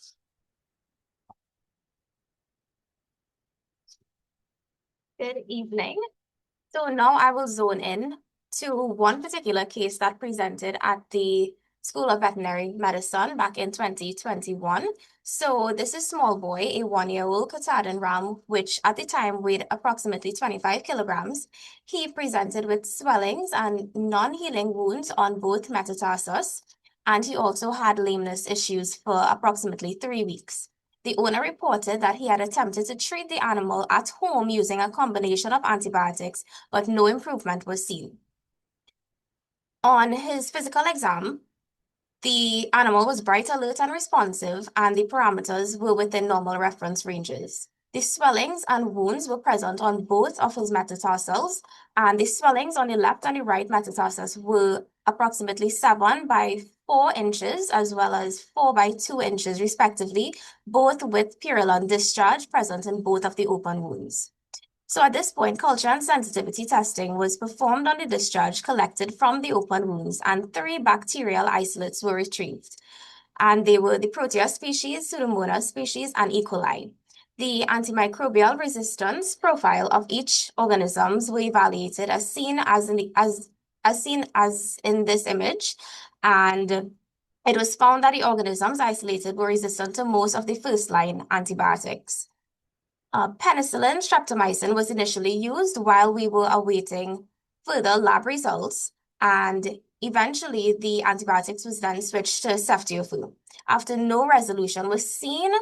Good evening. So now I will zone in to one particular case that presented at the School of Veterinary Medicine back in 2021. So this is small boy, a 1-year-old Katahdin ram, which at the time weighed approximately 25 kilograms. He presented with swellings and non-healing wounds on both metatarsus, and he also had lameness issues for approximately 3 weeks. The owner reported that he had attempted to treat the animal at home using a combination of antibiotics, but no improvement was seen. On his physical exam, the animal was bright, alert, and responsive, and the parameters were within normal reference ranges. The swellings and wounds were present on both of his metatarsals, and the swellings on the left and the right metatarsus were approximately 7 by 4 inches, as well as 4 by 2 inches, respectively, both with purulent discharge present in both of the open wounds. So at this point, culture and sensitivity testing was performed on the discharge collected from the open wounds, and 3 bacterial isolates were retrieved. And they were the Proteus species, Pseudomonas species, and E. coli. The antimicrobial resistance profile of each organisms were evaluated as seen as in this image, and it was found that the organisms isolated were resistant to most of the first-line antibiotics. Penicillin streptomycin was initially used while we were awaiting further lab results, and eventually the antibiotics was then switched to ceftiofur. After no resolution was seen,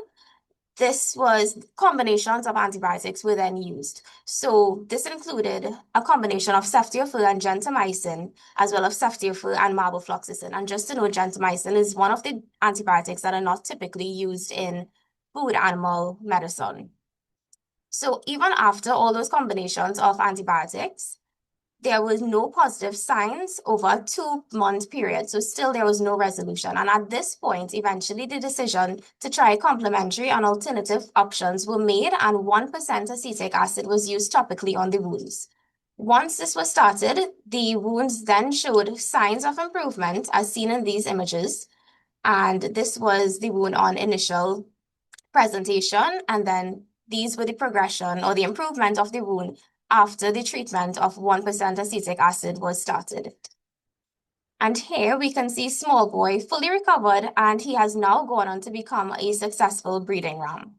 combinations of antibiotics were then used. So this included a combination of ceftiofur and gentamicin, as well as ceftiofur and marbofloxacin. And just to know, gentamicin is one of the antibiotics that are not typically used in food animal medicine. So even after all those combinations of antibiotics, there was no positive signs over a 2-month period. So still there was no resolution. And at this point, eventually the decision to try complementary and alternative options were made, and 1% acetic acid was used topically on the wounds. Once this was started, the wounds then showed signs of improvement as seen in these images. And this was the wound on initial presentation, and then these were the progression or the improvement of the wound after the treatment of 1% acetic acid was started. And here we can see small boy fully recovered, and he has now gone on to become a successful breeding ram.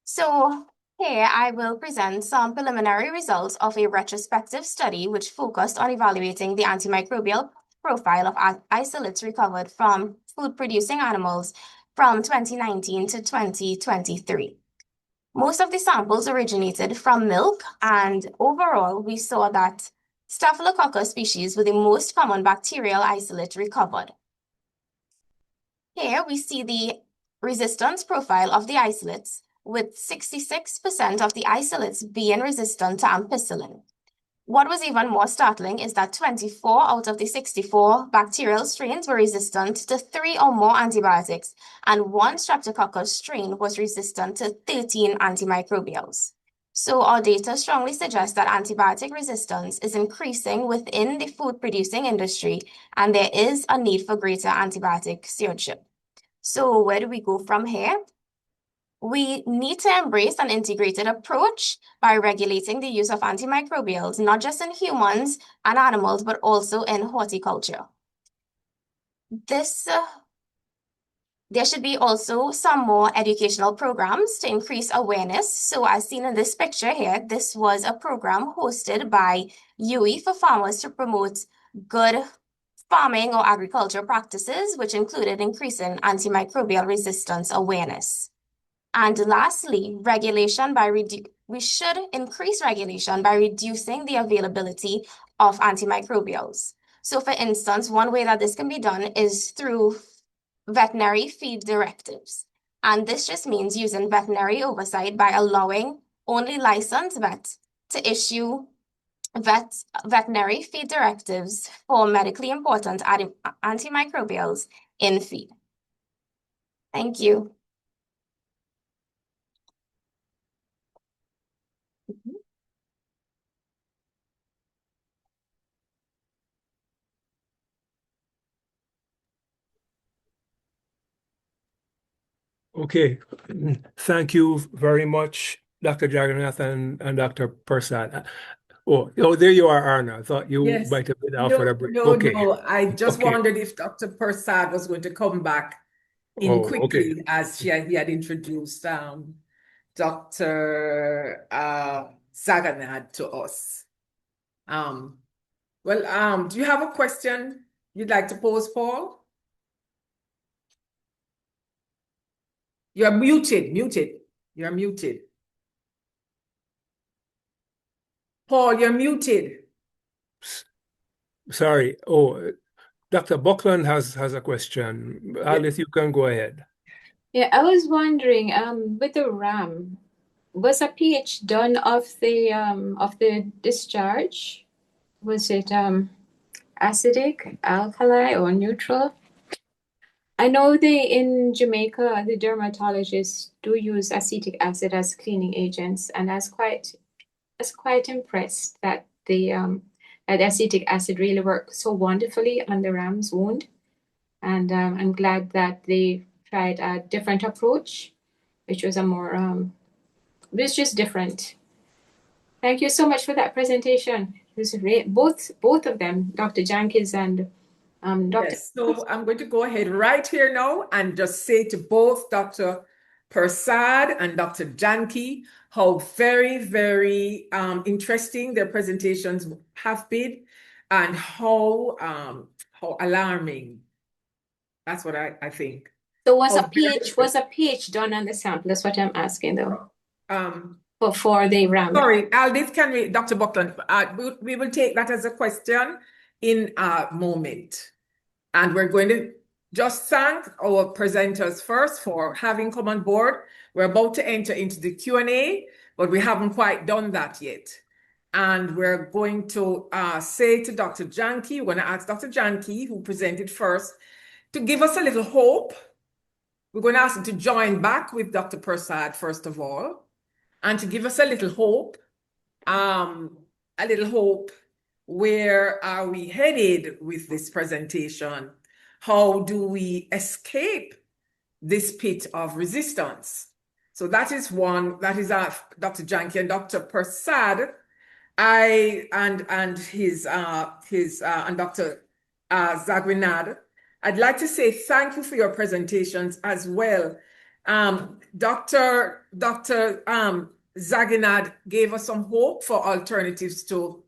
So here I will present some preliminary results of a retrospective study which focused on evaluating the antimicrobial profile of isolates recovered from food-producing animals from 2019 to 2023. Most of the samples originated from milk, and overall we saw that Staphylococcus species were the most common bacterial isolate recovered. Here we see the resistance profile of the isolates, with 66% of the isolates being resistant to ampicillin. What was even more startling is that 24 out of the 64 bacterial strains were resistant to 3 or more antibiotics, and 1 streptococcus strain was resistant to 13 antimicrobials. So our data strongly suggests that antibiotic resistance is increasing within the food producing industry, and there is a need for greater antibiotic stewardship. So where do we go from here? We need to embrace an integrated approach by regulating the use of antimicrobials, not just in humans and animals, but also in horticulture. There should be also some more educational programs to increase awareness. So as seen in this picture here, this was a program hosted by UE for farmers to promote good farming or agriculture practices, which included increasing antimicrobial resistance awareness. And lastly, we should increase regulation by reducing the availability of antimicrobials. So for instance, one way that this can be done is through veterinary feed directives. And this just means using veterinary oversight by allowing only licensed vets to issue veterinary feed directives for medically important antimicrobials in feed. Thank you. Okay, thank you very much, Dr. Jagannath and Dr. Persad. Oh, there you are, Arna. I thought you Yes. might have been out for No, a break. no, Okay. no. I just Okay. wondered if Dr. Persad was going to come back in Oh, okay. quickly as he had introduced Dr. Zaganad to us. Do you have a question you'd like to pose, Paul? You're muted. You're muted. Paul, you're muted. Sorry. Oh, Dr. Buckland has a question. Alice, you can go ahead. Yeah, I was wondering, with the RAM, was a pH done of the discharge? Was it acidic, alkali, or neutral? I know in Jamaica, the dermatologists do use acetic acid as cleaning agents, and I was quite impressed that that acetic acid really worked so wonderfully on the ram's wound. And I'm glad that they tried a different approach, which was it was just different. Thank you so much for that presentation. It was great. Both of them, Dr. Jenkins and Dr. Yes, so I'm going to go ahead right here now and just say to both Dr. Persad and Dr. Janki how very, very interesting their presentations have been and how alarming. That's what I think. So was a pH done on the sample? That's what I'm asking though. For the RAM. Sorry, Aldith, Dr. Buckland, we will take that as a question in a moment. And we're going to just thank our presenters first for having come on board. We're about to enter into the Q&A, but we haven't quite done that yet. And we're going to say to Dr. Janki, we're going to ask Dr. Janki, who presented first, to give us a little hope. We're going to ask him to join back with Dr. Persad, first of all, and to give us a little hope. Where are we headed with this presentation? How do we escape this pit of resistance? So that is one, that is Dr. Janki and Dr. Persad. And Dr. Zagrinad. I'd like to say thank you for your presentations as well. Dr. Zaginad gave us some hope for alternatives to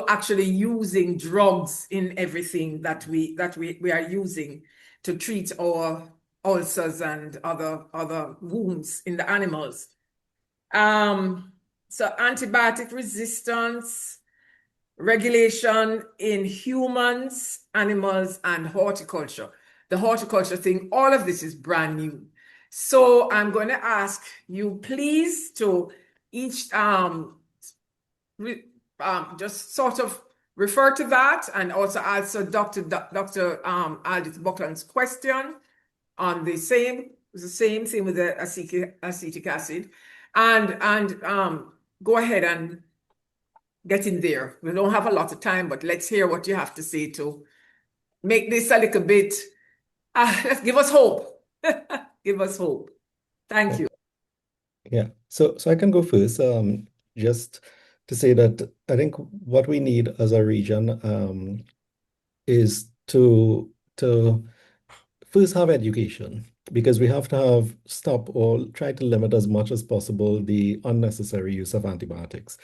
actually using drugs in everything that we are using to treat our ulcers and other wounds in the animals. So antibiotic resistance, regulation in humans, animals, and horticulture. The horticulture thing, all of this is brand new. So I'm going to ask you please to each just sort of refer to that and also answer Dr. Aldith Buckland's question on the same thing with the acetic acid. And go ahead and get in there. We don't have a lot of time, but let's hear what you have to say to make this a little bit, let's give us hope. Give us hope. Thank you. Yeah, so I can go first. Just to say that I think what we need as a region is to first have education, because we have to stop or try to limit as much as possible the unnecessary use of antibiotics,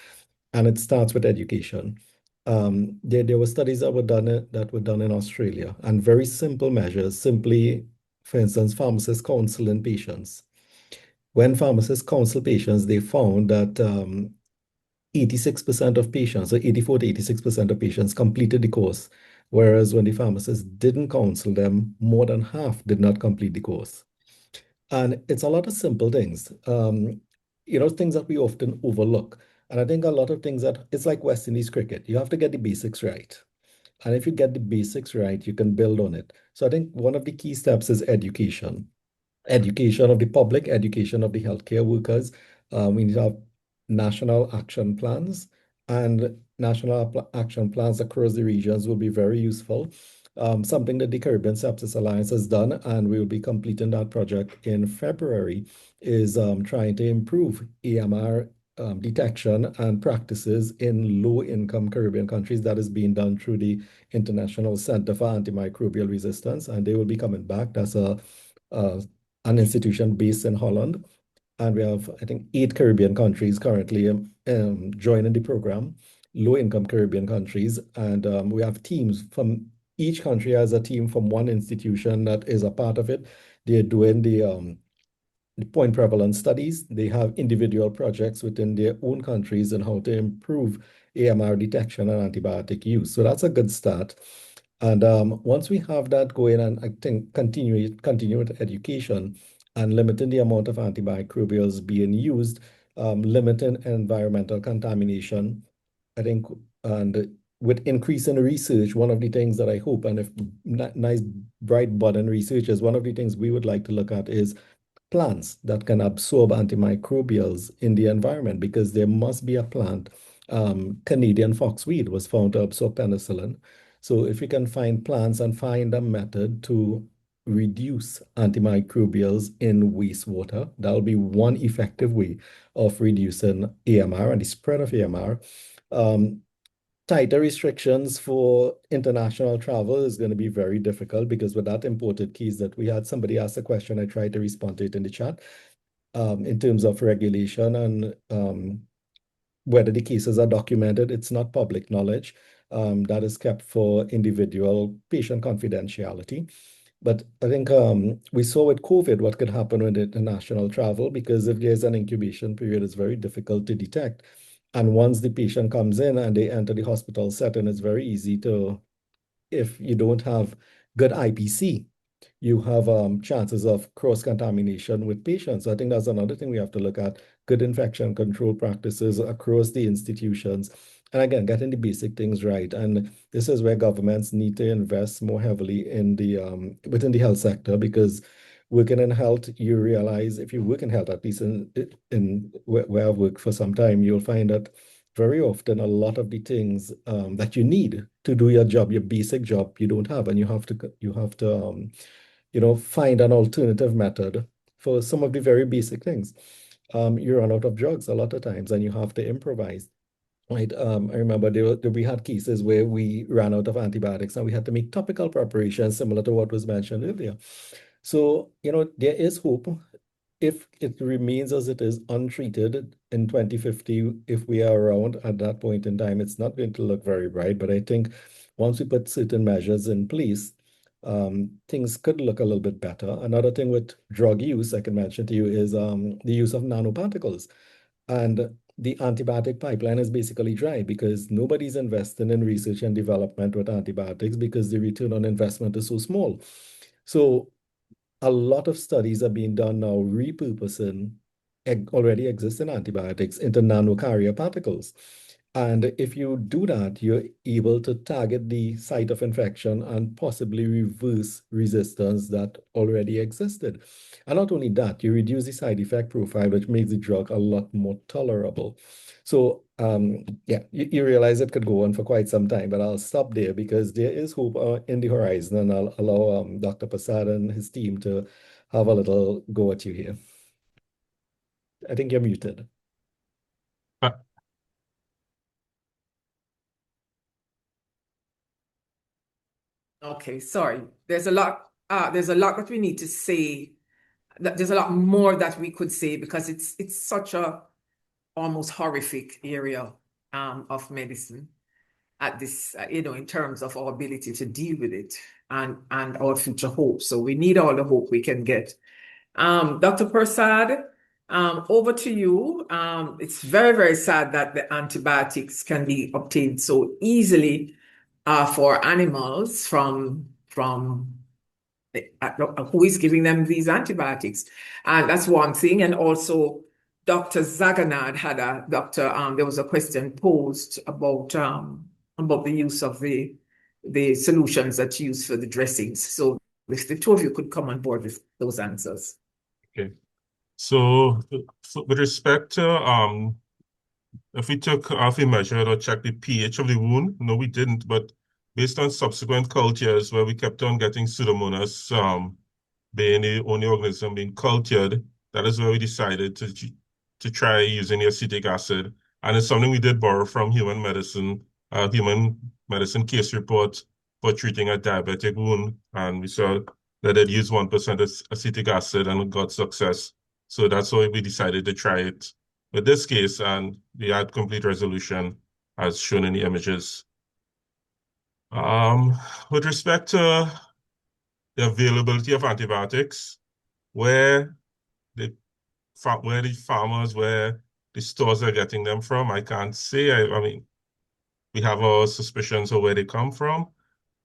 and it starts with education. There were studies that were done in Australia, and very simple measures. Simply, for instance, pharmacists counseling patients. When pharmacists counsel patients, they found that 86% of patients, or 84 to 86% of patients, completed the course, whereas when the pharmacist didn't counsel them, more than half did not complete the course. And it's a lot of simple things, things that we often overlook. And I think a lot of things that it's like West Indies cricket. You have to get the basics right. And if you get the basics right, you can build on it. So I think one of the key steps is education. Education of the public, education of the healthcare workers. We need to have national action plans, and national action plans across the regions will be very useful. Something that the Caribbean Sepsis Alliance has done, and we will be completing that project in February, is trying to improve AMR detection and practices in low-income Caribbean countries. That is being done through the International Center for Antimicrobial Resistance, and they will be coming back. That's an institution based in Holland. And we have, I think, 8 Caribbean countries currently joining the program, low-income Caribbean countries. And we have teams from each country has a team from one institution that is a part of it. They're doing the point prevalence studies. They have individual projects within their own countries on how to improve AMR detection and antibiotic use. So that's a good start. And once we have that going, and I think continue with education and limiting the amount of antimicrobials being used, limiting environmental contamination, I think, and with increasing research, one of the things that I hope, and if nice bright button research is one of the things we would like to look at, is plants that can absorb antimicrobials in the environment, because there must be a plant. Canadian foxweed was found to absorb penicillin. So if we can find plants and find a method to reduce antimicrobials in wastewater, that'll be one effective way of reducing AMR and the spread of AMR. Tighter restrictions for international travel is going to be very difficult, because with that imported case that we had, somebody asked a question, I tried to respond to it in the chat, in terms of regulation and whether the cases are documented. It's not public knowledge. That is kept for individual patient confidentiality. But I think we saw with COVID what could happen with international travel, because if there's an incubation period, it's very difficult to detect. And once the patient comes in and they enter the hospital setting, it's very easy to, if you don't have good IPC, you have chances of cross-contamination with patients. So I think that's another thing we have to look at, good infection control practices across the institutions. And again, getting the basic things right. And this is where governments need to invest more heavily in the within the health sector, because working in health, you realize, if you work in health, at least in where I've worked for some time, you'll find that very often a lot of the things that you need to do your job, your basic job, you don't have, and you have to find an alternative method for some of the very basic things. You run out of drugs a lot of times, and you have to improvise. Right. I remember we had cases where we ran out of antibiotics and we had to make topical preparations similar to what was mentioned earlier. So, there is hope. If it remains as it is untreated in 2050, if we are around at that point in time, it's not going to look very bright. But I think once we put certain measures in place, things could look a little bit better. Another thing with drug use I can mention to you is the use of nanoparticles. And the antibiotic pipeline is basically dry, because nobody's investing in research and development with antibiotics, because the return on investment is so small. So a lot of studies are being done now repurposing already existing antibiotics into nanocarrier particles. And if you do that, you're able to target the site of infection and possibly reverse resistance that already existed. And not only that, you reduce the side effect profile, which makes the drug a lot more tolerable. So yeah, you realize it could go on for quite some time, but I'll stop there because there is hope in the horizon, and I'll allow Dr. Prasad and his team to have a little go at you here. I think you're muted. Okay, sorry. There's a lot that we need to say. There's a lot more that we could say because it's such a almost horrific area of medicine at this, in terms of our ability to deal with it and our future hope. So we need all the hope we can get. Dr. Prasad, over to you. It's very, very sad that the antibiotics can be obtained so easily for animals from who is giving them these antibiotics. And that's one thing. And also, Dr. Zaganad there was a question posed about the use of the solutions that's used for the dressings. So if the two of you could come on board with those answers. Okay. So with respect to if we measured or checked the pH of the wound, no, we didn't, but based on subsequent cultures where we kept on getting Pseudomonas being the only organism being cultured, that is where we decided to try using the acetic acid. And it's something we did borrow from human medicine case report for treating a diabetic wound. And we saw that it used 1% acetic acid and got success. So that's why we decided to try it with this case, and we had complete resolution as shown in the images. With respect to the availability of antibiotics, where the farmers, where the stores are getting them from, I can't say. I mean, we have our suspicions of where they come from,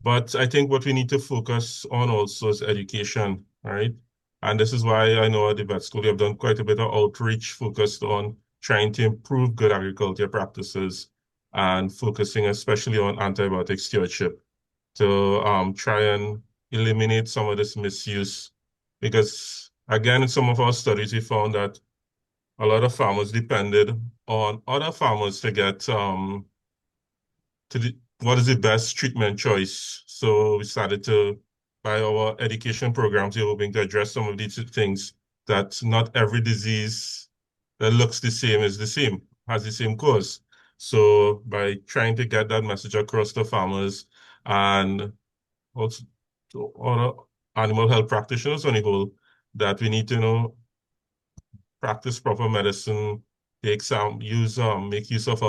but I think what we need to focus on also is education, right? And this is why I know at the vet school we have done quite a bit of outreach focused on trying to improve good agriculture practices and focusing especially on antibiotic stewardship to try and eliminate some of this misuse. Because again, in some of our studies, we found that a lot of farmers depended on other farmers to get what is the best treatment choice. So we started to, by our education programs, we're hoping to address some of these things, that not every disease that looks the same is the same, has the same cause. So by trying to get that message across to farmers and also to other animal health practitioners on the whole, that we need to practice proper medicine, make use of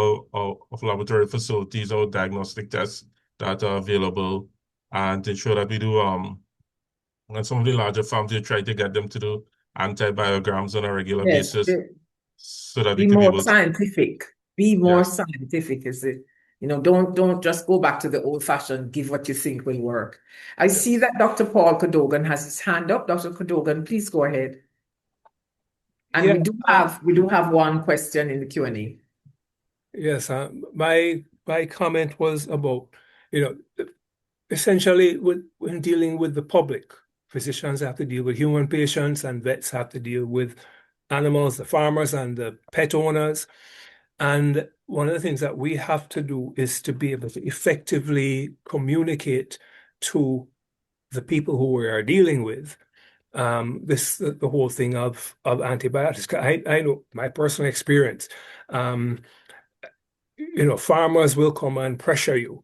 laboratory facilities or diagnostic tests that are available, and to ensure that we do and some of the larger farms, they try to get them to do antibiograms on a regular Yes, basis so that we be can be more able to. scientific. Be more scientific, is it? Don't just go back to the old-fashioned, give what you think will work. I see that Dr. Paul Cadogan has his hand up. Dr. Cadogan, please go ahead. And we do have one question in the Q&A. Yes, my comment was about, essentially when dealing with the public, physicians have to deal with human patients and vets have to deal with animals, the farmers and the pet owners. And one of the things that we have to do is to be able to effectively communicate to the people who we are dealing with the whole thing of antibiotics. I know my personal experience. Farmers will come and pressure you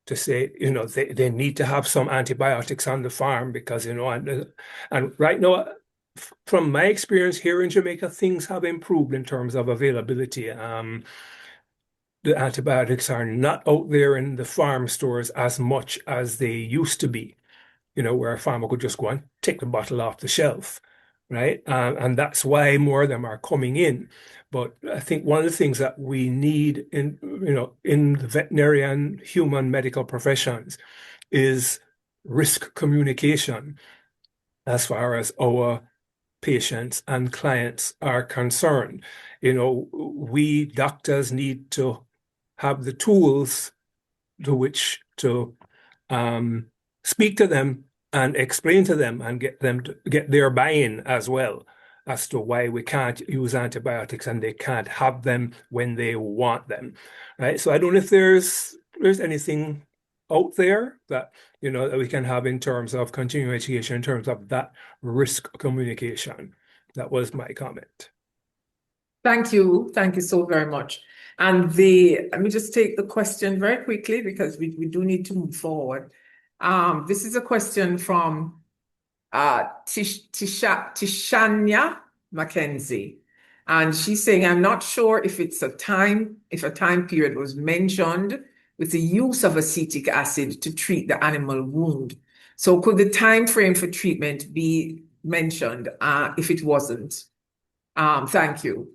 to say, they need to have some antibiotics on the farm because, and right now, from my experience here in Jamaica, things have improved in terms of availability. The antibiotics are not out there in the farm stores as much as they used to be, where a farmer could just go and take the bottle off the shelf, right? And that's why more of them are coming in. But I think one of the things that we need in the veterinary and human medical professions is risk communication as far as our patients and clients are concerned. We doctors need to have the tools to which to speak to them and explain to them and get them to get their buy-in as well as to why we can't use antibiotics and they can't have them when they want them, right? So I don't know if there's anything out there that that we can have in terms of continuing education, in terms of that risk communication. That was my comment. Thank you. Thank you so very much. And let me just take the question very quickly because we do need to move forward. This is a question from Tishanya Mackenzie. And she's saying, I'm not sure if a time period was mentioned with the use of acetic acid to treat the animal wound. So could the time frame for treatment be mentioned if it wasn't? Thank you.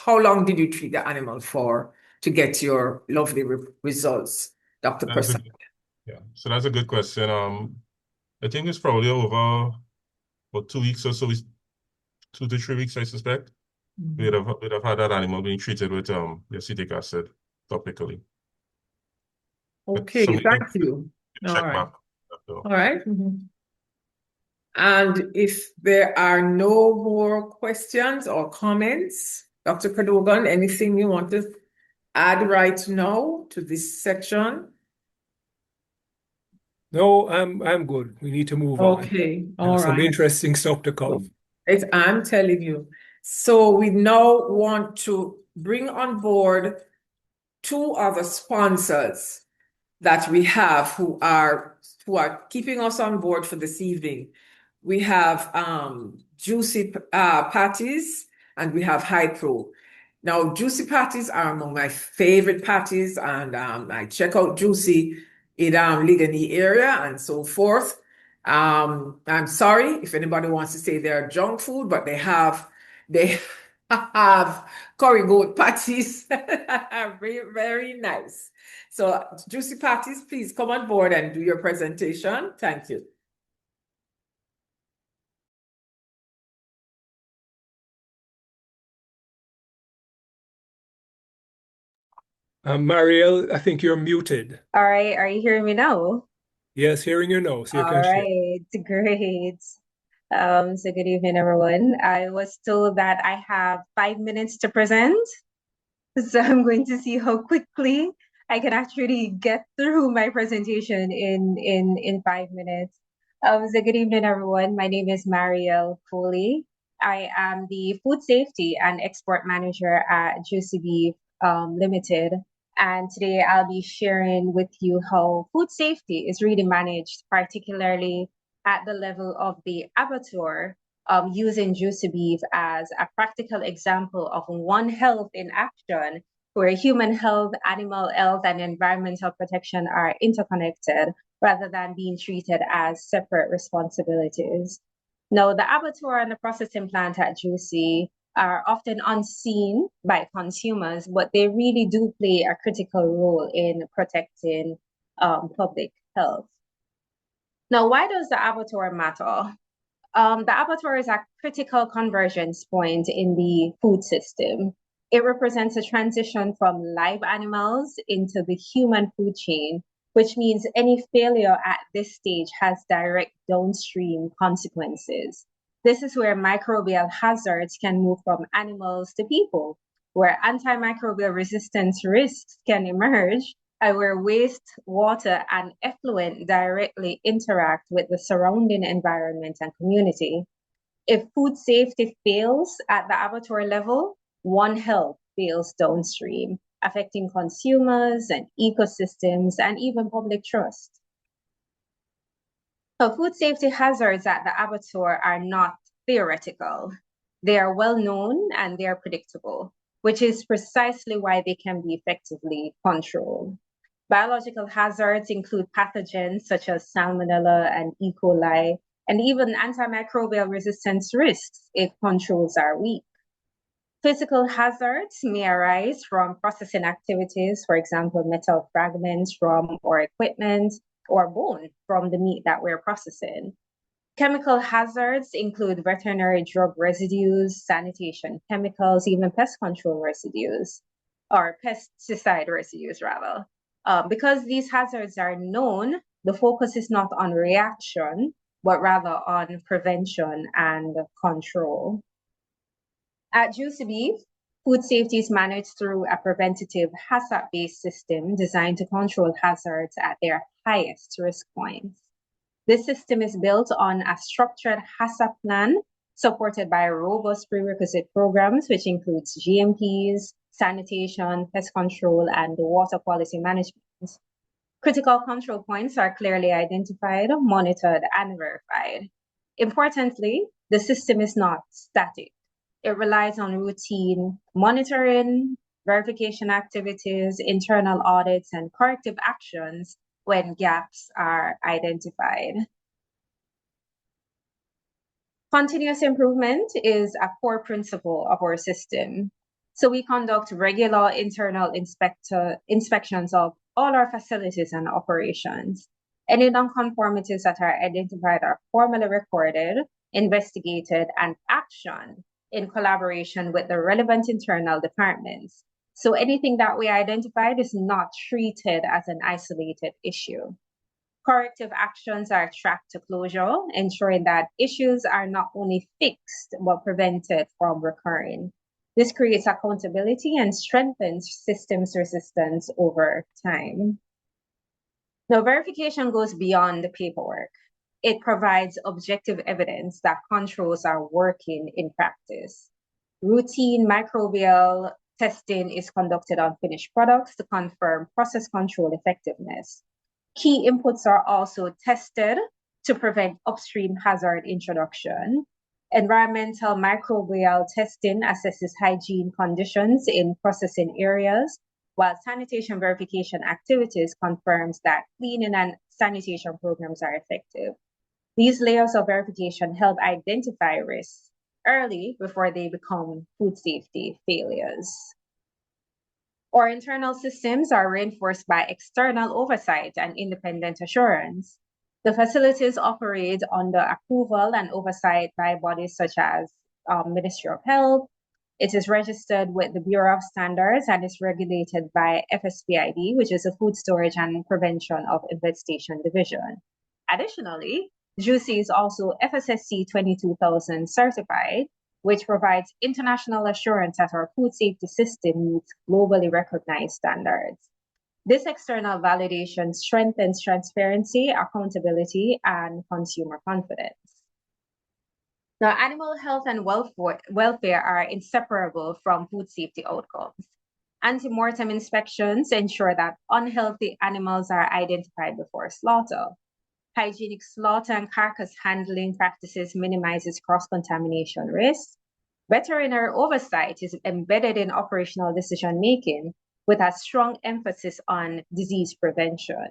How long did you treat the animal for to get your lovely results, Dr. Prasad? Yeah, so that's a good question. I think it's probably over about 2 weeks or so, 2 to 3 weeks, I suspect. We'd have had that animal being treated with acetic acid topically. Okay, thank you. Check back. All right. And if there are no more questions or comments, Dr. Cadogan, anything you want to add right now to this section? No, I'm good. We need to move on. Okay, all Some right. interesting stuff to come. I'm telling you. So we now want to bring on board 2 other sponsors that we have who are keeping us on board for this evening. We have Juicy Patties and we have High Pro. Now, Juicy Patties are among my favorite patties, and I check out Juicy in Ligony area and so forth. I'm sorry if anybody wants to say they're junk food, but they have curry goat patties. Very, very nice. So, Juicy Patties, please come on board and do your presentation. Thank you. Marielle, I think you're muted. All right, are you hearing me now? Yes, hearing you now. So you All can share. right, great. So good evening, everyone. I was told that I have 5 minutes to present. So I'm going to see how quickly I can actually get through my presentation in 5 minutes. So good evening, everyone. My name is Marielle Foley. I am the Food Safety and Export Manager at Juicy Beef Limited. And today I'll be sharing with you how food safety is really managed, particularly at the level of the abattoir, using Juicy Beef as a practical example of One Health in action, where human health, animal health, and environmental protection are interconnected rather than being treated as separate responsibilities. Now, the abattoir and the processing plant at Juicy are often unseen by consumers, but they really do play a critical role in protecting public health. Now, why does the abattoir matter? The abattoir is a critical convergence point in the food system. It represents a transition from live animals into the human food chain, which means any failure at this stage has direct downstream consequences. This is where microbial hazards can move from animals to people, where antimicrobial resistance risks can emerge, and where waste, water, and effluent directly interact with the surrounding environment and community. If food safety fails at the abattoir level, One Health fails downstream, affecting consumers and ecosystems and even public trust. So food safety hazards at the abattoir are not theoretical. They are well known and they are predictable, which is precisely why they can be effectively controlled. Biological hazards include pathogens such as Salmonella and E. coli, and even antimicrobial resistance risks if controls are weak. Physical hazards may arise from processing activities, for example, metal fragments from our equipment or bone from the meat that we're processing. Chemical hazards include veterinary drug residues, sanitation chemicals, even pest control residues. or pesticide residues rather. Because these hazards are known, the focus is not on reaction, but rather on prevention and control. At JUCB, food safety is managed through a preventative hazard-based system designed to control hazards at their highest risk points. This system is built on a structured hazard plan supported by robust prerequisite programs, which includes GMPs, sanitation, pest control, and water quality management. Critical control points are clearly identified, monitored, and verified. Importantly, the system is not static. It relies on routine monitoring, verification activities, internal audits, and corrective actions when gaps are identified. Continuous improvement is a core principle of our system. So we conduct regular internal inspections of all our facilities and operations. Any nonconformities that are identified are formally recorded, investigated, and actioned in collaboration with the relevant internal departments. So anything that we identified is not treated as an isolated issue. Corrective actions are tracked to closure, ensuring that issues are not only fixed, but prevented from recurring. This creates accountability and strengthens systems resistance over time. Now, verification goes beyond the paperwork. It provides objective evidence that controls are working in practice. Routine microbial testing is conducted on finished products to confirm process control effectiveness. Key inputs are also tested to prevent upstream hazard introduction. Environmental microbial testing assesses hygiene conditions in processing areas, while sanitation verification activities confirms that cleaning and sanitation programs are effective. These layers of verification help identify risks early before they become food safety failures. Our internal systems are reinforced by external oversight and independent assurance. The facilities operate under approval and oversight by bodies such as Ministry of Health. It is registered with the Bureau of Standards and is regulated by FSPID, which is the Food Storage and Prevention of Infestation Division. Additionally, JUCI is also FSSC 22000 certified, which provides international assurance that our food safety system meets globally recognized standards. This external validation strengthens transparency, accountability, and consumer confidence. Now, animal health and welfare are inseparable from food safety outcomes. Ante-mortem inspections ensure that unhealthy animals are identified before slaughter. Hygienic slaughter and carcass handling practices minimizes cross-contamination risks. Veterinary oversight is embedded in operational decision-making with a strong emphasis on disease prevention.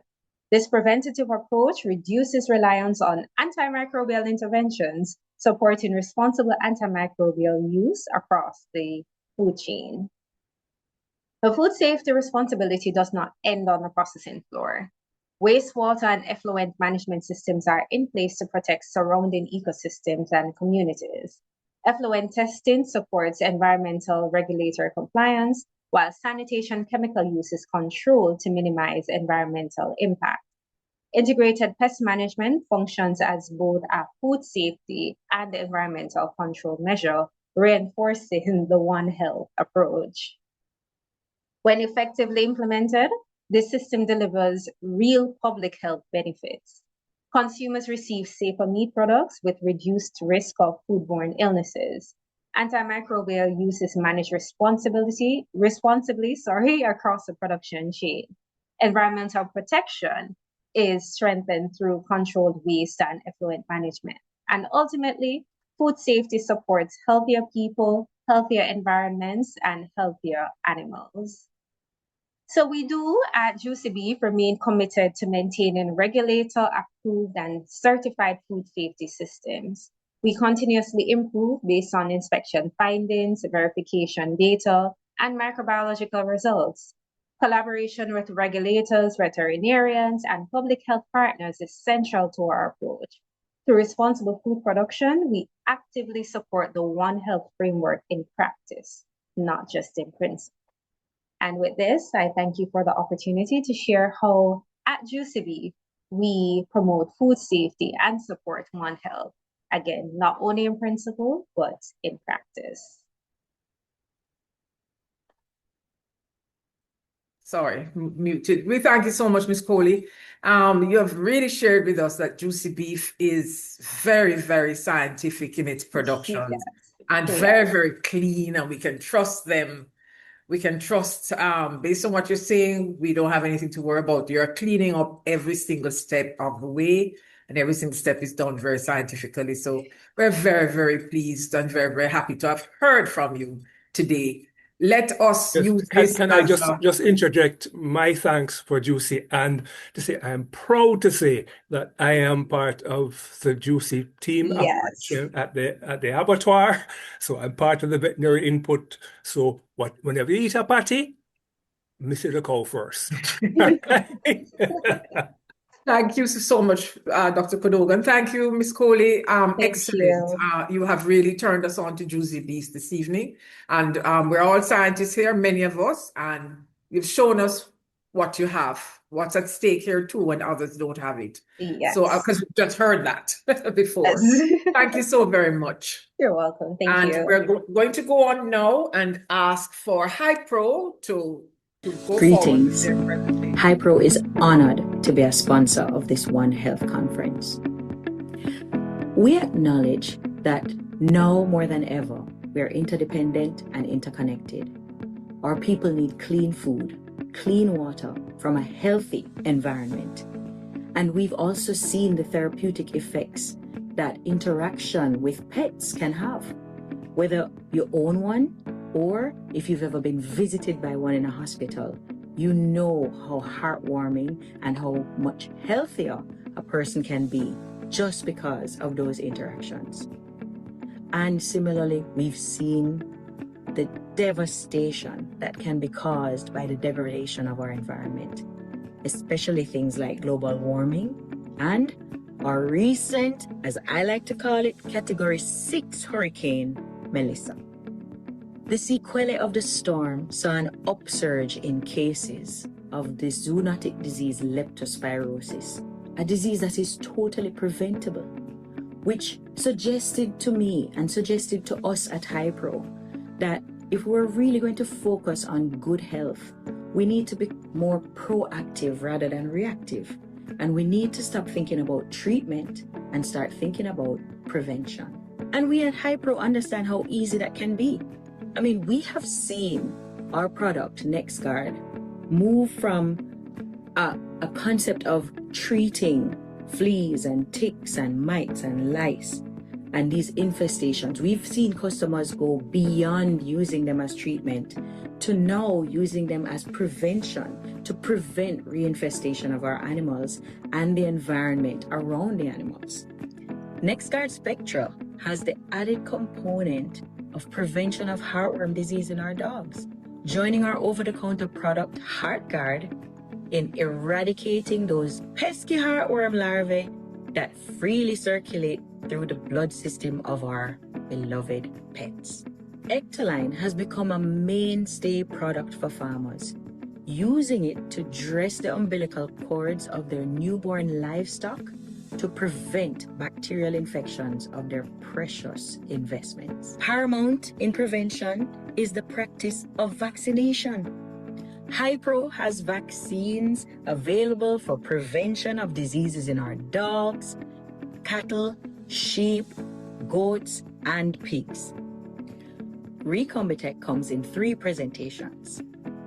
This preventative approach reduces reliance on antimicrobial interventions, supporting responsible antimicrobial use across the food chain. The food safety responsibility does not end on the processing floor. Wastewater and effluent management systems are in place to protect surrounding ecosystems and communities. Effluent testing supports environmental regulatory compliance, while sanitation chemical use is controlled to minimize environmental impact. Integrated pest management functions as both a food safety and environmental control measure, reinforcing the One Health approach. When effectively implemented, this system delivers real public health benefits. Consumers receive safer meat products with reduced risk of foodborne illnesses. Antimicrobial use is managed responsibly across the production chain. Environmental protection is strengthened through controlled waste and effluent management. And ultimately, food safety supports healthier people, healthier environments, and healthier animals. So we do at JUCB remain committed to maintaining regulator-approved and certified food safety systems. We continuously improve based on inspection findings, verification data, and microbiological results. Collaboration with regulators, veterinarians, and public health partners is central to our approach. Through responsible food production, we actively support the One Health framework in practice, not just in principle. And with this, I thank you for the opportunity to share how at Juicy Beef, we promote food safety and support One Health. Again, not only in principle, but in practice. Sorry, muted. We thank you so much, Ms. Coley. You have really shared with us that Juicy Beef is very, very scientific in its productions and very, very clean, and we can trust them. We can trust, based on what you're saying, we don't have anything to worry about. You're cleaning up every single step of the way, and every single step is done very scientifically. So we're very, very pleased and very, very happy to have heard from you today. Let us use this Can I just interject my thanks for Juicy and to say I am proud to say that I am part of the Juicy team at the abattoir. So I'm part of the veterinary input. So whenever you eat a patty, miss it a cow first. Thank you so much, Dr. Cadogan. Thank you, Ms. Coley. Excellent. You have really turned us on to Juicy Beef this evening. And we're all scientists here, many of us, and you've shown us what you have, what's at stake here too when others don't have it. Yes. So, because we've just heard that before. Yes. Thank you so very much. You're welcome. Thank you. And we're going to go on now and ask for Hypro to go Greetings. forward. Hypro is honored to be a sponsor of this One Health conference. We acknowledge that now more than ever, we are interdependent and interconnected. Our people need clean food, clean water from a healthy environment. And we've also seen the therapeutic effects that interaction with pets can have, whether you own one or if you've ever been visited by one in a hospital. You know how heartwarming and how much healthier a person can be just because of those interactions. And similarly, we've seen the devastation that can be caused by the degradation of our environment, especially things like global warming and our recent, as I like to call it, Category 6 hurricane, Melissa. The sequelae of the storm saw an upsurge in cases of the zoonotic disease leptospirosis, a disease that is totally preventable, which suggested to me and suggested to us at Hypro that if we're really going to focus on good health, we need to be more proactive rather than reactive. And we need to stop thinking about treatment and start thinking about prevention. And we at Hypro understand how easy that can be. I mean, we have seen our product, NexGuard, move from a concept of treating fleas and ticks and mites and lice and these infestations. We've seen customers go beyond using them as treatment to now using them as prevention to prevent reinfestation of our animals and the environment around the animals. NexGuard Spectra has the added component of prevention of heartworm disease in our dogs, joining our over-the-counter product HeartGuard in eradicating those pesky heartworm larvae that freely circulate through the blood system of our beloved pets. Ectoline has become a mainstay product for farmers, using it to dress the umbilical cords of their newborn livestock to prevent bacterial infections of their precious investments. Paramount in prevention is the practice of vaccination. Hypro has vaccines available for prevention of diseases in our dogs, cattle, sheep, goats, and pigs. Recombitech comes in 3 presentations.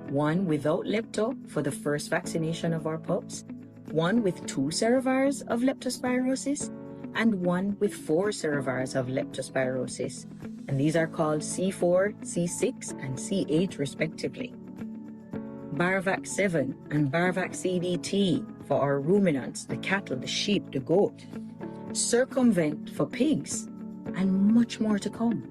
One without lepto for the first vaccination of our pups, one with 2 serovires of leptospirosis, and one with 4 serovires of leptospirosis. And these are called C4, C6, and C8 respectively. Barvac 7 and Barvac CDT for our ruminants, the cattle, the sheep, the goat. Circumvent for pigs, and much more to come.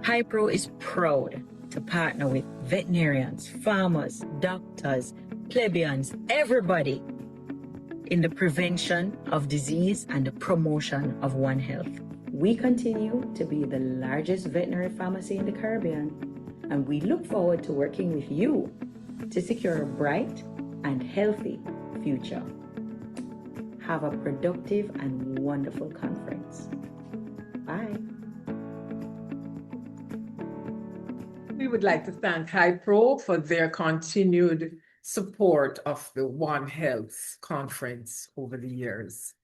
Hypro is proud to partner with veterinarians, farmers, doctors, plebeians, everybody in the prevention of disease and the promotion of One Health. We continue to be the largest veterinary pharmacy in the Caribbean, and we look forward to working with you to secure a bright and healthy future. Have a productive and wonderful conference. Bye. We would like to thank HiPro for their continued support of the One Health conference over the years.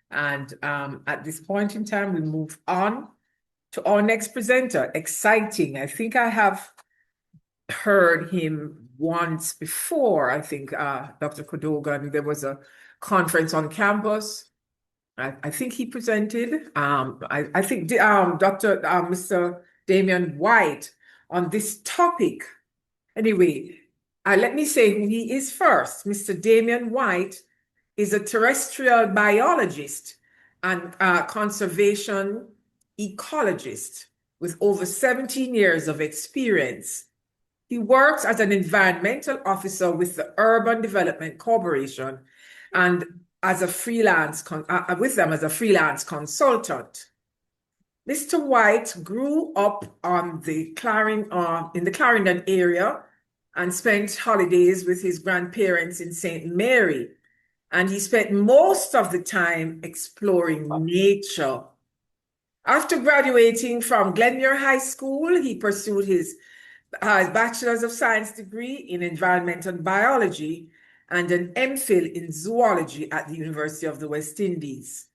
And at this point in time, we move on to our next presenter. Exciting. I think I have heard him once before. I think Dr. Kodogan, there was a conference on campus. I think he presented. I think Mr. Damian White on this topic. Anyway, let me say who he is first. Mr. Damian White is a terrestrial biologist and conservation ecologist with over 17 years of experience. He works as an environmental officer with the Urban Development Corporation and as a freelance with them as a freelance consultant. Mr. White grew up on the in the Clarendon area and spent holidays with his grandparents in St. Mary. And he spent most of the time exploring nature. After graduating from Glenmuir High School, he pursued his Bachelor's of Science degree in Environmental Biology and an MPhil in Zoology at the University of the West Indies.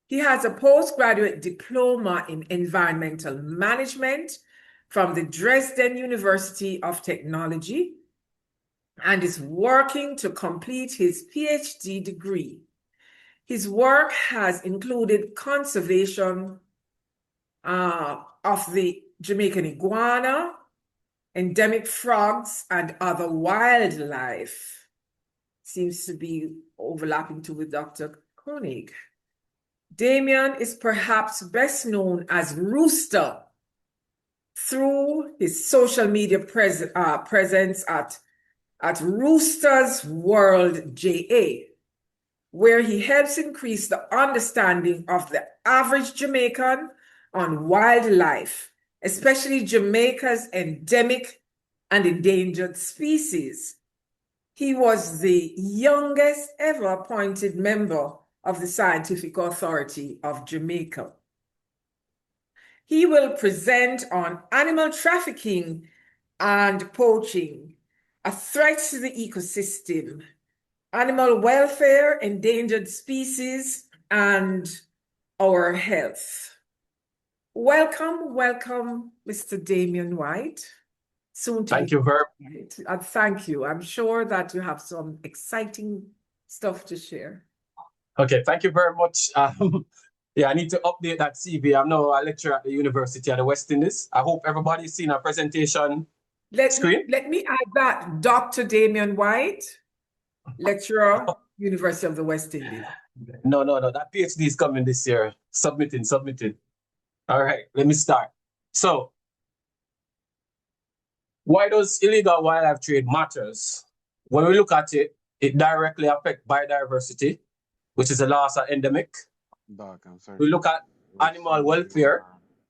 He has a postgraduate diploma in Environmental Management from the Dresden University of Technology and is working to complete his PhD degree. His work has included conservation of the Jamaican iguana, endemic frogs, and other wildlife. Seems to be overlapping too with Dr. Koenig. Damian is perhaps best known as Rooster through his social media presence at Rooster's World JA, where he helps increase the understanding of the average Jamaican on wildlife, especially Jamaica's endemic and endangered species. He was the youngest ever appointed member of the Scientific Authority of Jamaica. He will present on animal trafficking and poaching, a threat to the ecosystem, animal welfare, endangered species, and our health. Welcome, Mr. Damian White. Soon to Thank you very much. Thank you. I'm sure that you have some exciting stuff to share. Okay, thank you very much. Yeah, I need to update that CV. I'm now a lecturer at the University of the West Indies. I hope everybody's seen our presentation screen. Let me add that Dr. Damian White, lecturer, University of the West Indies. No, that PhD is coming this year. Submitting. All right, let me start. So, why does illegal wildlife trade matters? When we look at it, it directly affects biodiversity, which is a loss of endemic. We look at animal welfare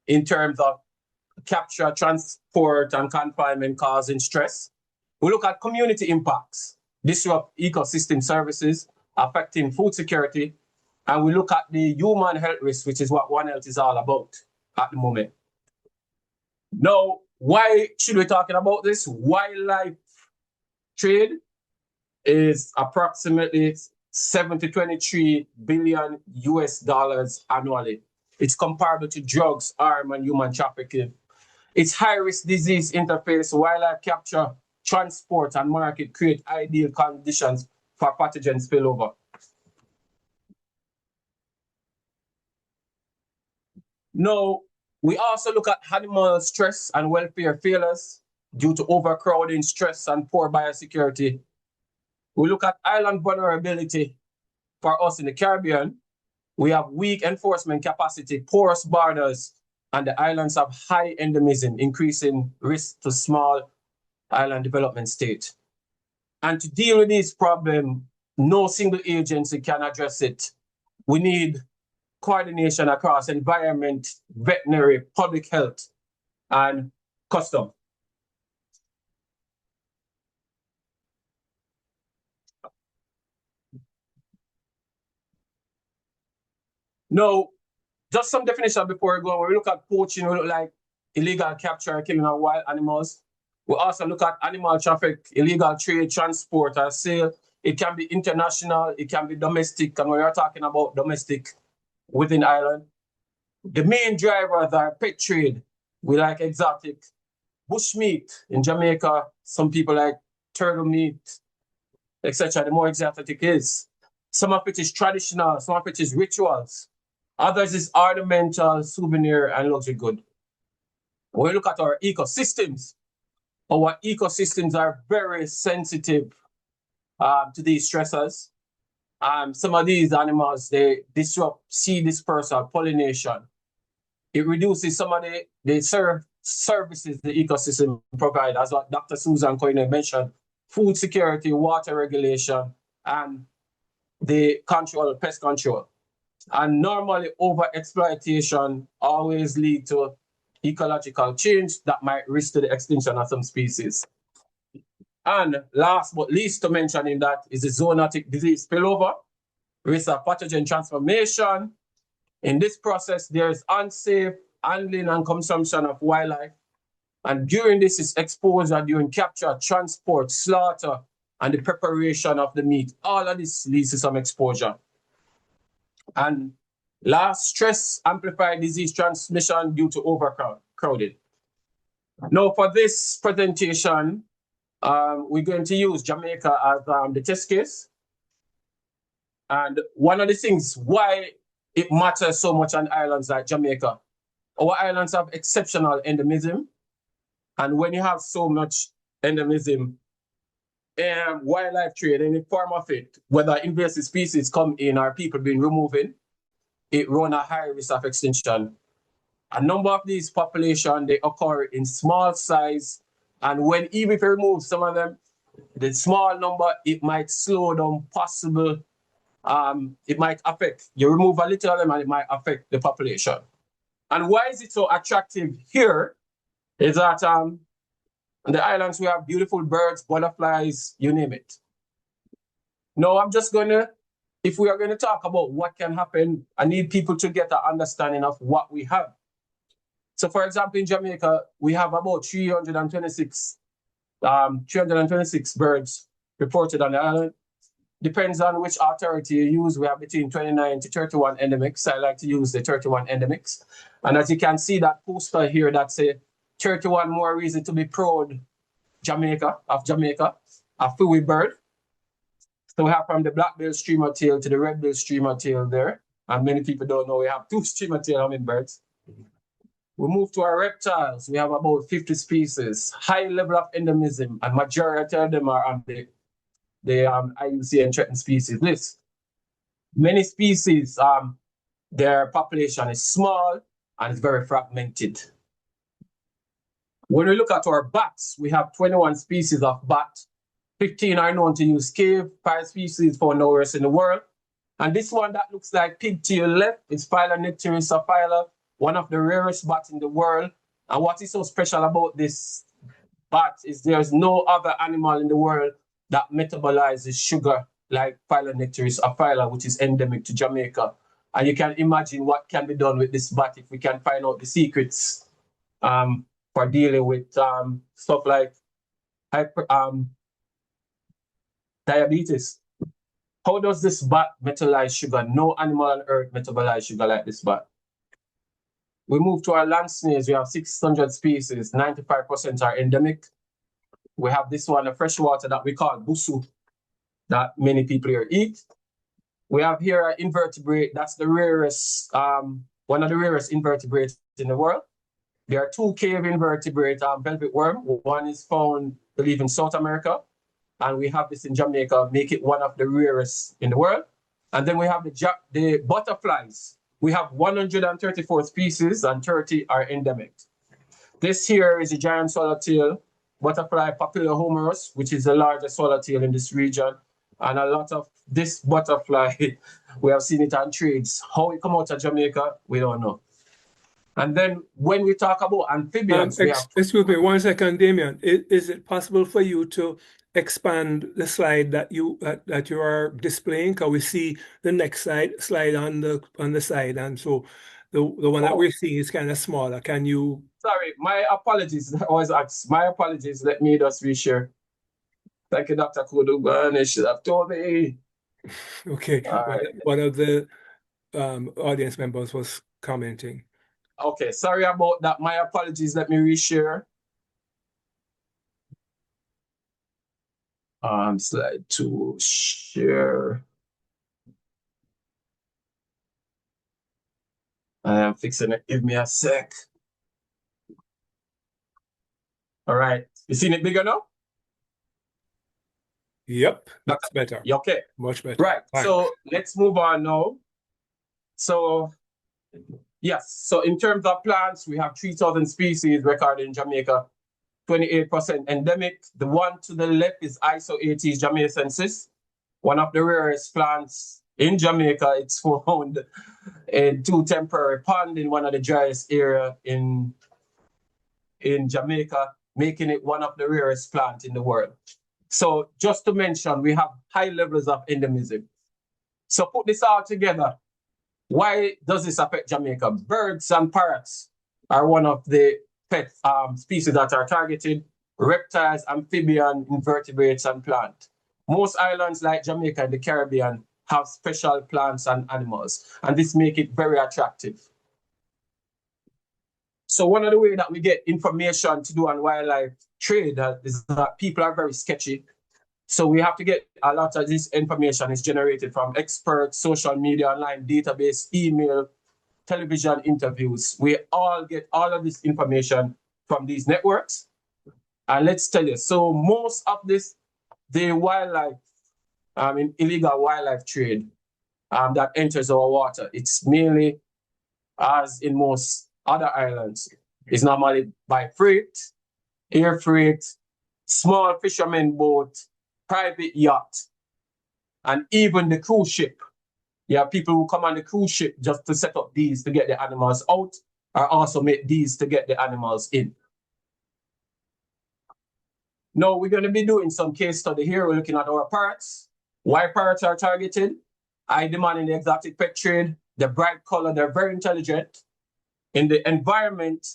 in terms of capture, transport, and confinement causing stress. We look at community impacts, disrupt ecosystem services, affecting food security, and we look at the human health risk, which is what One Health is all about at the moment. Now, why should we be talking about this? Wildlife trade is approximately 7 to 23 billion US dollars annually. It's comparable to drugs, arms, and human trafficking. Its high-risk disease interface, wildlife capture, transport, and market create ideal conditions for pathogen spillover. Now, we also look at animal stress and welfare failures due to overcrowding, stress, and poor biosecurity. We look at island vulnerability. For us in the Caribbean, we have weak enforcement capacity, porous borders, and the islands have high endemism, increasing risk to small island development state. And to deal with this problem, no single agency can address it. We need coordination across environment, veterinary, public health, and custom. Now, just some definition before we go. When we look at poaching, we look like illegal capture and killing of wild animals. We also look at animal traffic, illegal trade, transport, or sale. It can be international, it can be domestic, and when we're talking about domestic within Ireland, the main drivers are pet trade. We like exotic bush meat in Jamaica. Some people like turtle meat, etc. The more exotic it is. Some of it is traditional, some of it is rituals. Others is ornamental, souvenir, and luxury good. When we look at our ecosystems are very sensitive to these stressors. Some of these animals, they disrupt seed dispersal, pollination. It reduces some of the services the ecosystem provide, as what Dr. Susan Coyne mentioned, food security, water regulation, and the control, pest control. And normally over-exploitation always lead to ecological change that might risk to the extinction of some species. And last but least to mention in that is the zoonotic disease spillover, risk of pathogen transformation. In this process, there is unsafe handling and consumption of wildlife. And during this is exposure during capture, transport, slaughter, and the preparation of the meat. All of this leads to some exposure. And last, stress amplified disease transmission due to overcrowding. Now for this presentation, we're going to use Jamaica as the test case. And one of the things why it matters so much on islands like Jamaica, our islands have exceptional endemism. And when you have so much endemism, wildlife trade, any form of it, whether invasive species come in or people being removing, it run a high risk of extinction. A number of these populations, they occur in small size. And when even if you remove some of them, the small number, it might slow down possible. It might affect, you remove a little of them and it might affect the population. And why is it so attractive here is that on the islands we have beautiful birds, butterflies, you name it. Now I'm just gonna, if we are gonna talk about what can happen, I need people to get an understanding of what we have. So for example, in Jamaica, we have about 326 birds reported on the island. Depends on which authority you use. We have between 29 to 31 endemics. I like to use the 31 endemics. And as you can see that poster here that say 31 more reasons to be proud Jamaica, a fluey bird. So we have from the black-billed streamer tail to the red-billed streamer tail there. And many people don't know we have 2 streamer tail hummingbirds. We move to our reptiles. We have about 50 species, high level of endemism, and majority of them are on the IUCN threatened species list. Many species, their population is small and it's very fragmented. When we look at our bats, we have 21 species of bat. 15 are known to use cave, 5 species found nowhere else in the world. And this one that looks like pig to your left is Phylonectaris sapphira, one of the rarest bats in the world. And what is so special about this bat is there's no other animal in the world that metabolizes sugar like Phylonectaris sapphira, which is endemic to Jamaica. And you can imagine what can be done with this bat if we can find out the secrets for dealing with stuff like diabetes. How does this bat metabolize sugar? No animal on earth metabolize sugar like this bat. We move to our land snails. We have 600 species, 95% are endemic. We have this one, a freshwater that we call busu, that many people here eat. We have here an invertebrate, that's the rarest, one of the rarest invertebrates in the world. There are 2 cave invertebrate velvet worm. One is found, I believe, in South America, and we have this in Jamaica, make it one of the rarest in the world. And then we have the butterflies. We have 134 species and 30 are endemic. This here is a giant swallowtail butterfly, Papillohomerus, which is the largest swallowtail in this region. And a lot of this butterfly, we have seen it on trades. How it come out of Jamaica, we don't know. And then when we talk about amphibians, excuse me 1 second, Damien. Is it possible for you to expand the slide that you are displaying? Can we see the next slide on the side? And so the one that we're seeing is kind of smaller. Can you? Sorry, my apologies. My apologies. Let me just reshare. Thank you, Dr. Kuduban. You should have told me. Okay. One of the audience members was commenting. Okay, sorry about that. My apologies. Let me reshare. Slide 2, share. I am fixing it. Give me a sec. All right. You seen it bigger now? Yep, that's better. Okay. Much better. Right. Thanks. So let's move on now. So, yes. So in terms of plants, we have 3,000 species recorded in Jamaica, 28% endemic. The one to the left is Isoates jamaicensis, one of the rarest plants in Jamaica. It's found in 2 temporary ponds in one of the driest areas in Jamaica, making it one of the rarest plants in the world. So just to mention, we have high levels of endemism. So put this all together. Why does this affect Jamaica? Birds and parrots are one of the pet species that are targeted. Reptiles, amphibian, invertebrates, and plant. Most islands like Jamaica and the Caribbean have special plants and animals, and this makes it very attractive. So one of the ways that we get information to do on wildlife trade is that people are very sketchy. So we have to get a lot of this information is generated from experts, social media, online database, email, television interviews. We all get all of this information from these networks. And let's tell you, so most of this, the wildlife, illegal wildlife trade that enters our water, it's mainly, as in most other islands, is normally by freight, air freight, small fishermen boat, private yacht, and even the cruise ship. You have people who come on the cruise ship just to set up these to get the animals out, or also make these to get the animals in. Now we're going to be doing some case study here. We're looking at our parrots. Why parrots are targeted? High demand in the exotic pet trade. They're bright color, they're very intelligent. In the environment,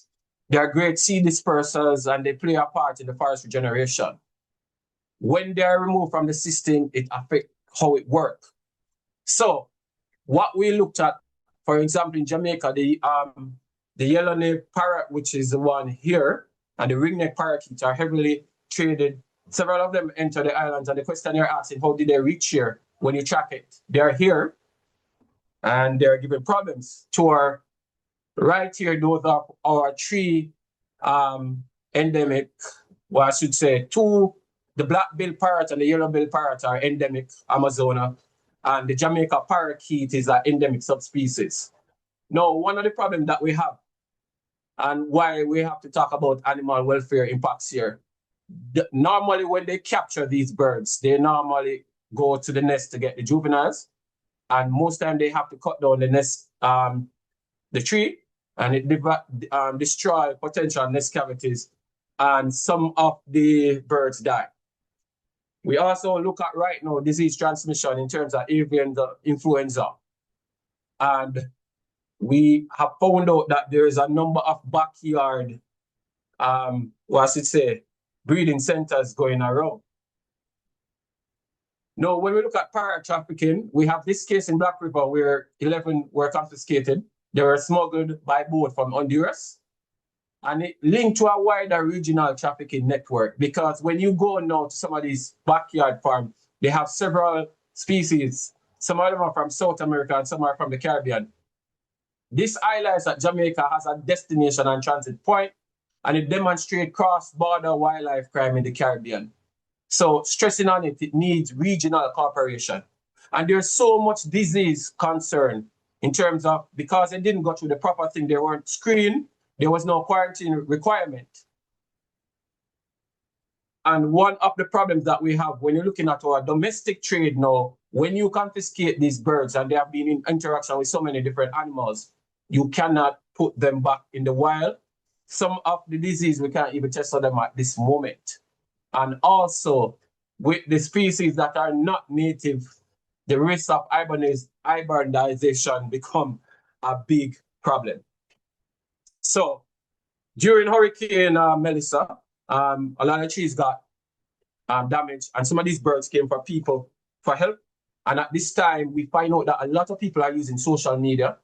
they're great seed dispersers and they play a part in the forest regeneration. When they're removed from the system, it affects how it works. So what we looked at, for example, in Jamaica, the yellow-necked parrot, which is the one here, and the ring-necked parakeets are heavily traded. Several of them enter the islands, and the question you're asking, how did they reach here? When you track it, they're here, and they're giving problems to our right here. Those are our 3 endemic, well, I should say 2. The black-billed parrot and the yellow-billed parrot are endemic Amazona, and the Jamaica parakeet is an endemic subspecies. Now, one of the problems that we have, and why we have to talk about animal welfare impacts here, normally when they capture these birds, they normally go to the nest to get the juveniles, and most time they have to cut down the nest, the tree, and it destroy potential nest cavities, and some of the birds die. We also look at right now disease transmission in terms of avian influenza. And we have found out that there is a number of backyard, breeding centers going around. Now, when we look at parrot trafficking, we have this case in Black River where 11 were confiscated. They were smuggled by boat from Honduras. And it linked to a wider regional trafficking network, because when you go now to some of these backyard farms, they have several species. Some of them are from South America and some are from the Caribbean. This highlights that Jamaica has a destination and transit point, and it demonstrates cross-border wildlife crime in the Caribbean. So stressing on it, it needs regional cooperation. And there's so much disease concern in terms of, because they didn't go through the proper thing, they weren't screened, there was no quarantine requirement. And one of the problems that we have when you're looking at our domestic trade now, when you confiscate these birds and they have been in interaction with so many different animals, you cannot put them back in the wild. Some of the disease we can't even test on them at this moment. And also, with the species that are not native, the risk of hybridization become a big problem. So during Hurricane Melissa, a lot of trees got damaged, and some of these birds came for people for help. And at this time, we find out that a lot of people are using social media.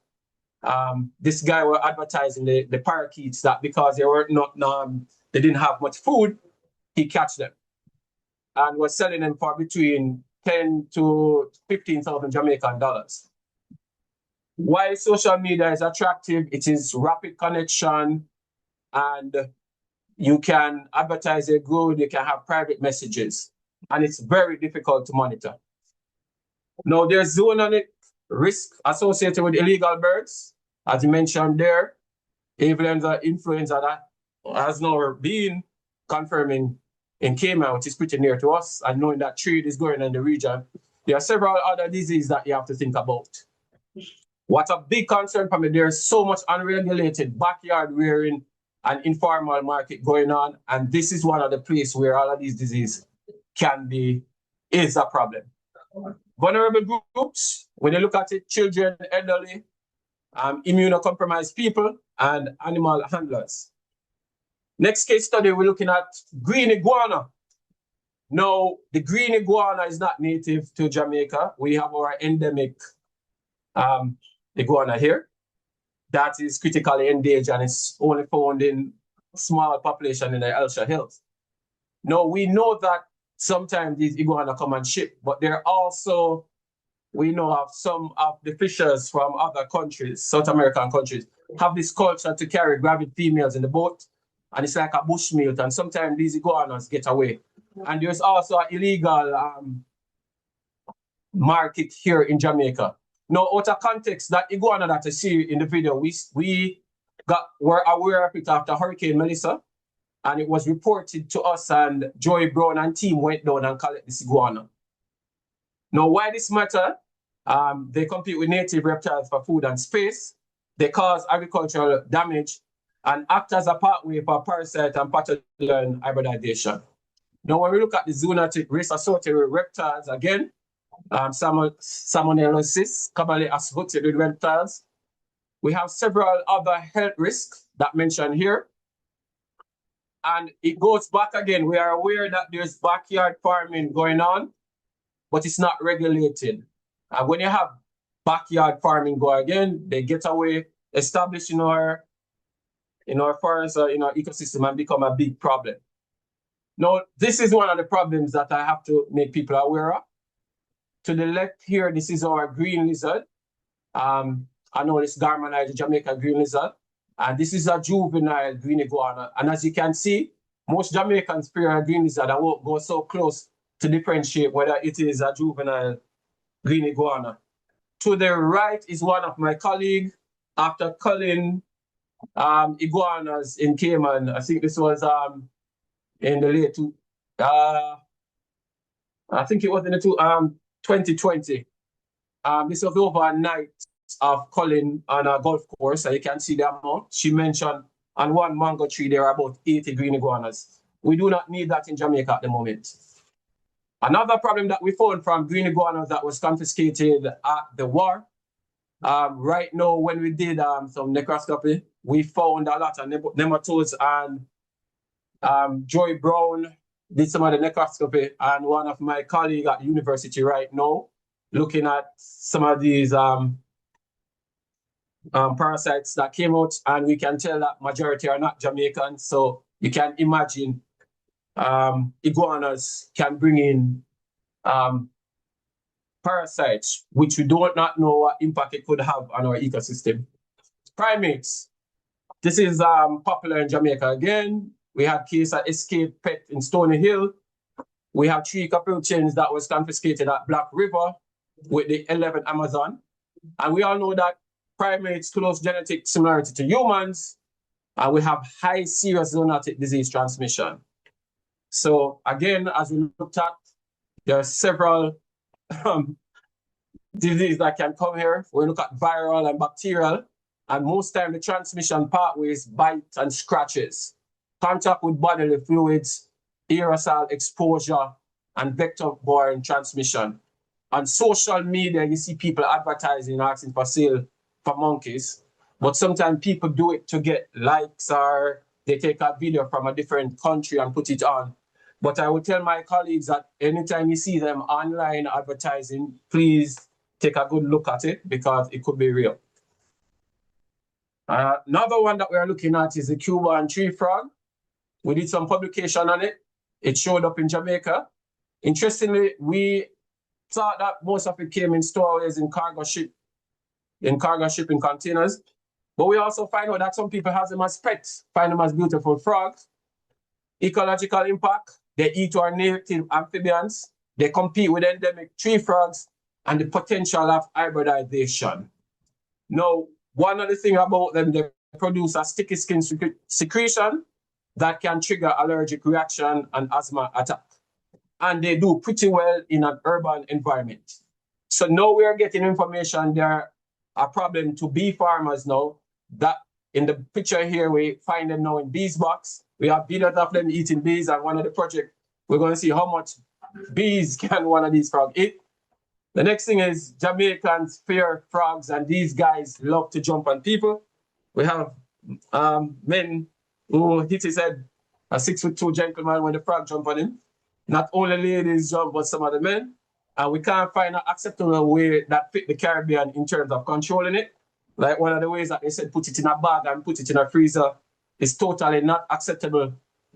This guy were advertising the parakeets that because they were not they didn't have much food, he catch them and was selling them for between 10 to 15,000 Jamaican dollars. Why social media is attractive? It is rapid connection, and you can advertise your good, you can have private messages, and it's very difficult to monitor. Now, there's zoonotic risk associated with illegal birds. As you mentioned there, influenza that has now been confirming in Cayman, which is pretty near to us, and knowing that trade is going in the region. There are several other diseases that you have to think about. What's a big concern for me, there's so much unregulated backyard rearing and informal market going on, and this is one of the places where all of these diseases is a problem. Vulnerable groups, when you look at it, children, elderly, immunocompromised people, and animal handlers. Next case study, we're looking at green iguana. Now, the green iguana is not native to Jamaica. We have our endemic iguana here. That is critically endangered, and it's only found in small population in the Elsha Hills. Now, we know that sometimes these iguana come on ship, but they're also, we know of some of the fishers from other countries, South American countries, have this culture to carry gravid females in the boat, and it's like a bushmeat, and sometimes these iguanas get away. And there's also an illegal market here in Jamaica. Now, out of context, that iguana that you see in the video, we were aware of it after Hurricane Melissa, and it was reported to us, and Joy Brown and team went down and collected this iguana. Now, why this matter? They compete with native reptiles for food and space. They cause agricultural damage and act as a pathway for parasite and pathogen hybridization. Now, when we look at the zoonotic risk associated with reptiles, again, salmonellosis, commonly associated with reptiles. We have several other health risks that mentioned here. And it goes back again. We are aware that there's backyard farming going on, but it's not regulated. And when you have backyard farming go again, they get away, establish in our forests, in our ecosystem, and become a big problem. Now, this is one of the problems that I have to make people aware of. To the left here, this is our green lizard. I know this Garmanite Jamaica green lizard. And this is a juvenile green iguana. And as you can see, most Jamaicans fear a green lizard and won't go so close to differentiate whether it is a juvenile green iguana. To the right is one of my colleagues after culling iguanas in Cayman. I think this was in the late I think it was in the 2020. This was over a night of culling on a golf course, and you can see the amount. She mentioned on one mango tree there are about 80 green iguanas. We do not need that in Jamaica at the moment. Another problem that we found from green iguanas that was confiscated at the war. Right now, when we did some necroscopy, we found a lot of nematodes, and Joy Brown did some of the necroscopy, and one of my colleagues at university right now looking at some of these parasites that came out, and we can tell that majority are not Jamaican. So you can imagine iguanas can bring in parasites, which we do not know what impact it could have on our ecosystem. Primates. This is popular in Jamaica again. We had case of escaped pet in Stony Hill. We have 3 capuchins that was confiscated at Black River with the 11th Amazon. And we all know that primates close genetic similarity to humans, and we have high serious zoonotic disease transmission. So again, as we looked at, there are several diseases that can come here. We look at viral and bacterial, and most time the transmission pathways bite and scratches, contact with bodily fluids, aerosol exposure, and vector-borne transmission. On social media, you see people advertising, asking for sale for monkeys, but sometimes people do it to get likes, or they take a video from a different country and put it on. But I would tell my colleagues that anytime you see them online advertising, please take a good look at it, because it could be real. Another one that we are looking at is the Cuban tree frog. We did some publication on it. It showed up in Jamaica. Interestingly, we thought that most of it came in stowaways in cargo shipping containers. But we also find out that some people have them as pets, find them as beautiful frogs. Ecological impact, they eat our native amphibians, they compete with endemic tree frogs, and the potential of hybridization. Now, one of the things about them, they produce a sticky skin secretion that can trigger allergic reaction and asthma attack. And they do pretty well in an urban environment. So now we are getting information there are a problem to bee farmers now, that in the picture here, we find them now in bees box. We have videos of them eating bees, and one of the projects, we're going to see how much bees can one of these frogs eat. The next thing is Jamaicans fear frogs, and these guys love to jump on people. We have men who hit his head, a 6'2" gentleman when the frog jumped on him. Not only ladies jump, but some of the men. And we can't find an acceptable way that fit the Caribbean in terms of controlling it. Like one of the ways that they said, put it in a bag and put it in a freezer, is totally not acceptable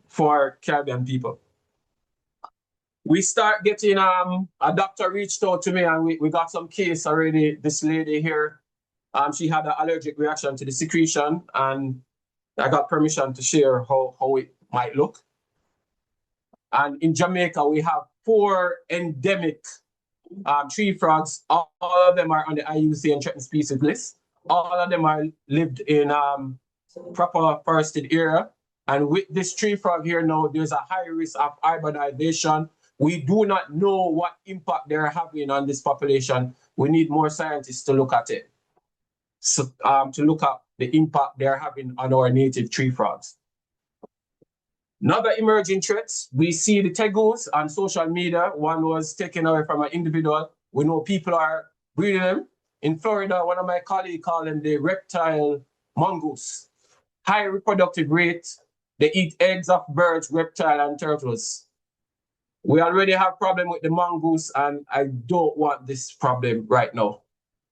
for Caribbean people. We start getting, a doctor reached out to me, and we got some case already. This lady here, she had an allergic reaction to the secretion, and I got permission to share how it might look. And in Jamaica, we have 4 endemic tree frogs. All of them are on the IUCN threatened species list. All of them are lived in proper forested area. And with this tree frog here now, there's a high risk of hybridization. We do not know what impact they're having on this population. We need more scientists to look at it. So to look at the impact they're having on our native tree frogs. Another emerging threats, we see the tegus on social media. One was taken away from an individual. We know people are breeding them. In Florida, one of my colleagues called them the reptile mongoose. High reproductive rate. They eat eggs of birds, reptiles, and turtles. We already have problem with the mongoose, and I don't want this problem right now.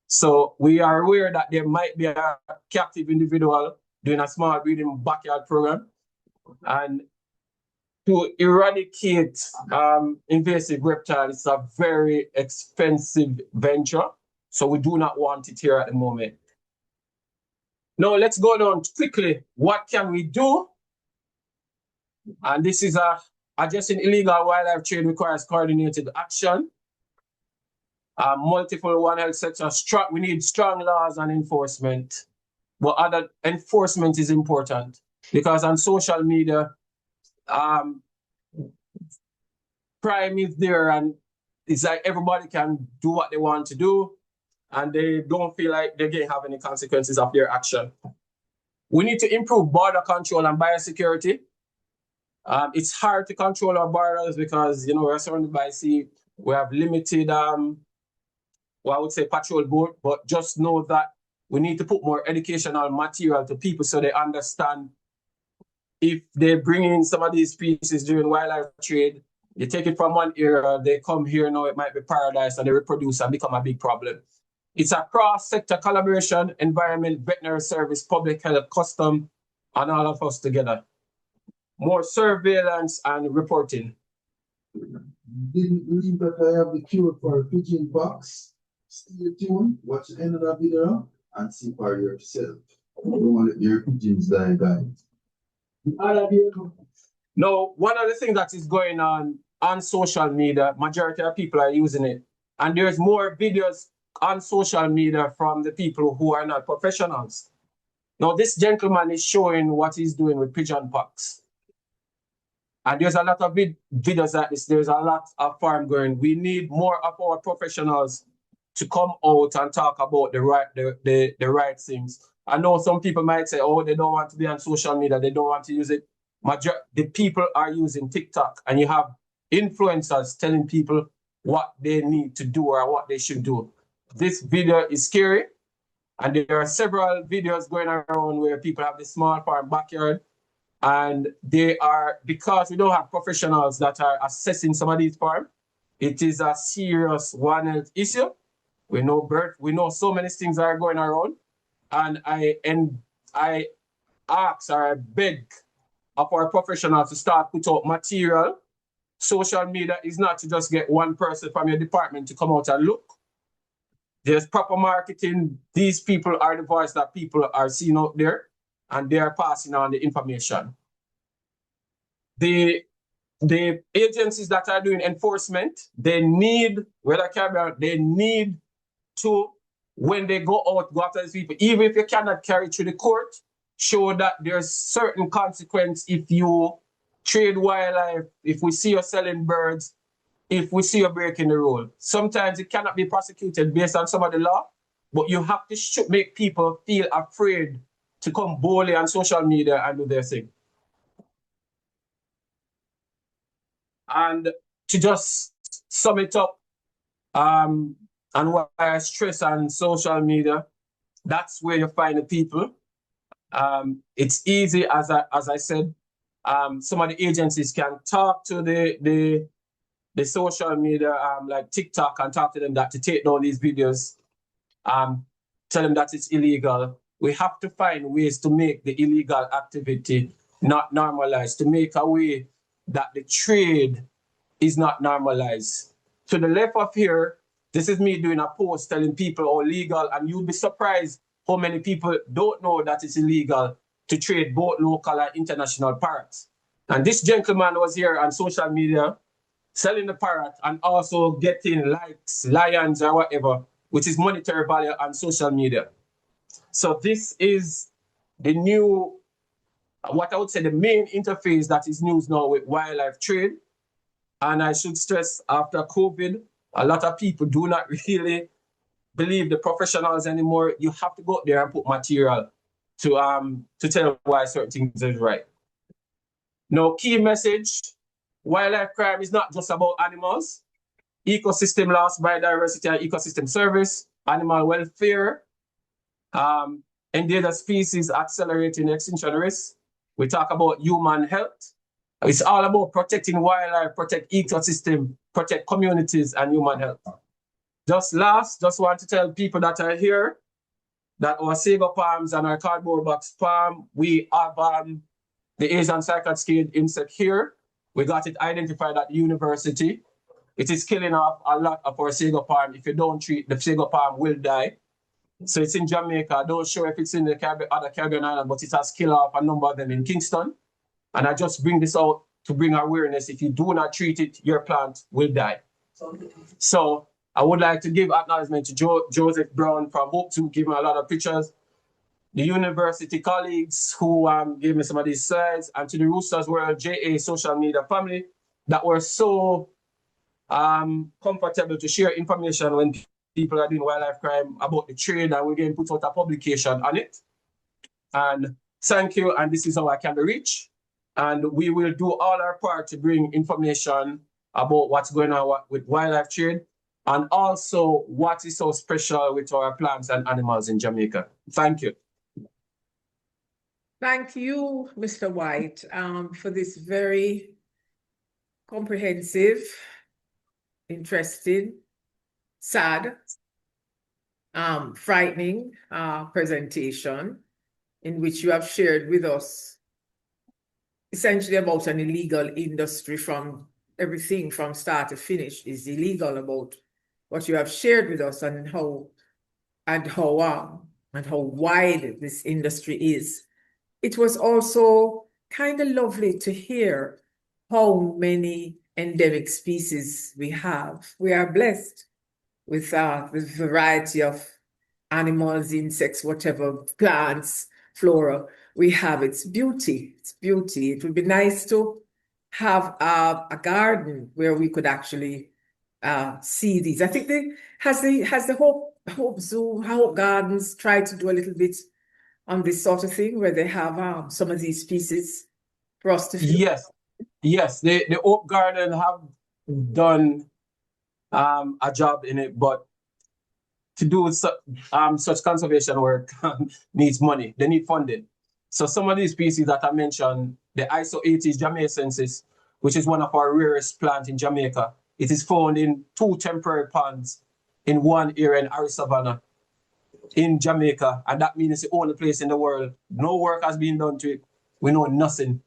So we are aware that there might be a captive individual doing a small breeding backyard program. And to eradicate invasive reptiles is a very expensive venture. So we do not want it here at the moment. Now let's go down quickly. What can we do? And this is addressing illegal wildlife trade requires coordinated action. Multiple One Health sectors. We need strong laws and enforcement. But other enforcement is important, because on social media, crime is there, and it's like everybody can do what they want to do, and they don't feel like they can have any consequences of their action. We need to improve border control and biosecurity. It's hard to control our borders because, you know, we're surrounded by sea. We have limited, well, I would say patrol boat, but just know that we need to put more educational material to people so they understand if they bring in some of these species during wildlife trade, you take it from one area, they come here now, it might be paradise, and they reproduce and become a big problem. It's a cross-sector collaboration, environment, veterinary service, public health, custom, and all of us together. More surveillance and reporting. Didn't believe that I have the cure for pigeon pox. Stay tuned, watch the end of the video, and see for yourself. You don't want to hear pigeons die, guys. No, one of the things that is going on social media, majority of people are using it. And there's more videos on social media from the people who are not professionals. Now, this gentleman is showing what he's doing with pigeon pox. And there's a lot of videos like this. There's a lot of farm going. We need more of our professionals to come out and talk about the right things. I know some people might say, oh, they don't want to be on social media. They don't want to use it. The people are using TikTok, and you have influencers telling people what they need to do or what they should do. This video is scary, and there are several videos going around where people have this small farm backyard, and they are, because we don't have professionals that are assessing some of these farms, it is a serious One Health issue. We know birth, we know so many things are going around, and I ask or I beg of our professionals to start put out material. Social media is not to just get one person from your department to come out and look. There's proper marketing. These people are the voice that people are seeing out there, and they are passing on the information. The agencies that are doing enforcement, they need, whether Caribbean, they need to, when they go after these people, even if you cannot carry it to the court, show that there's certain consequence if you trade wildlife, if we see you selling birds, if we see you breaking the rule. Sometimes it cannot be prosecuted based on some of the law, but you have to make people feel afraid to come boldly on social media and do their thing. And to just sum it up, and why I stress on social media, that's where you find the people. It's easy, as I said, some of the agencies can talk to the social media, like TikTok, and talk to them that to take down these videos, tell them that it's illegal. We have to find ways to make the illegal activity not normalized, to make a way that the trade is not normalized. To the left of here, this is me doing a post telling people how legal, and you'll be surprised how many people don't know that it's illegal to trade both local and international parrots. And this gentleman was here on social media selling the parrot and also getting likes, lions, or whatever, which is monetary value on social media. So this is the new, what I would say, the main interface that is used now with wildlife trade. And I should stress, after COVID, a lot of people do not really believe the professionals anymore. You have to go out there and put material to tell why certain things is right. Now, key message, wildlife crime is not just about animals. Ecosystem loss, biodiversity and ecosystem service, animal welfare, endangered species accelerating extinction risk. We talk about human health. It's all about protecting wildlife, protect ecosystem, protect communities and human health. Just want to tell people that are here that our sago palms and our cardboard box palm, we have the Asian cyclad scaled insect here. We got it identified at the university. It is killing off a lot of our sago palm. If you don't treat, the sago palm will die. So it's in Jamaica. I don't sure if it's in the other Caribbean island, but it has killed off a number of them in Kingston. And I just bring this out to bring awareness. If you do not treat it, your plant will die. So I would like to give acknowledgement to Joseph Brown from Hope to give me a lot of pictures, the university colleagues who gave me some of these slides, and to the Roosters World JA social media family that were so comfortable to share information when people are doing wildlife crime about the trade, and we're going to put out a publication on it. And thank you, and this is how I can be reached. And we will do all our part to bring information about what's going on with wildlife trade, and also what is so special with our plants and animals in Jamaica. Thank you. Thank you, Mr. White, for this very comprehensive, interesting, sad, frightening presentation in which you have shared with us essentially about an illegal industry. From everything from start to finish is illegal about what you have shared with us, and how wide this industry is. It was also kind of lovely to hear how many endemic species we have. We are blessed with a variety of animals, insects, whatever, plants, flora. We have its beauty. It's beauty. It would be nice to have a garden where we could actually see these. I think has the Hope Zoo, Hope Gardens tried to do a little bit on this sort of thing, where they have some of these species for us to view? Yes, Yes, the Oak Garden have done a job in it, but to do such conservation work needs money. They need funding. So some of these species that I mentioned, the ISO 80 jamaicensis, which is one of our rarest plants in Jamaica, it is found in 2 temporary ponds in one area in Ari Savannah in Jamaica, and that means it's the only place in the world. No work has been done to it. We know nothing.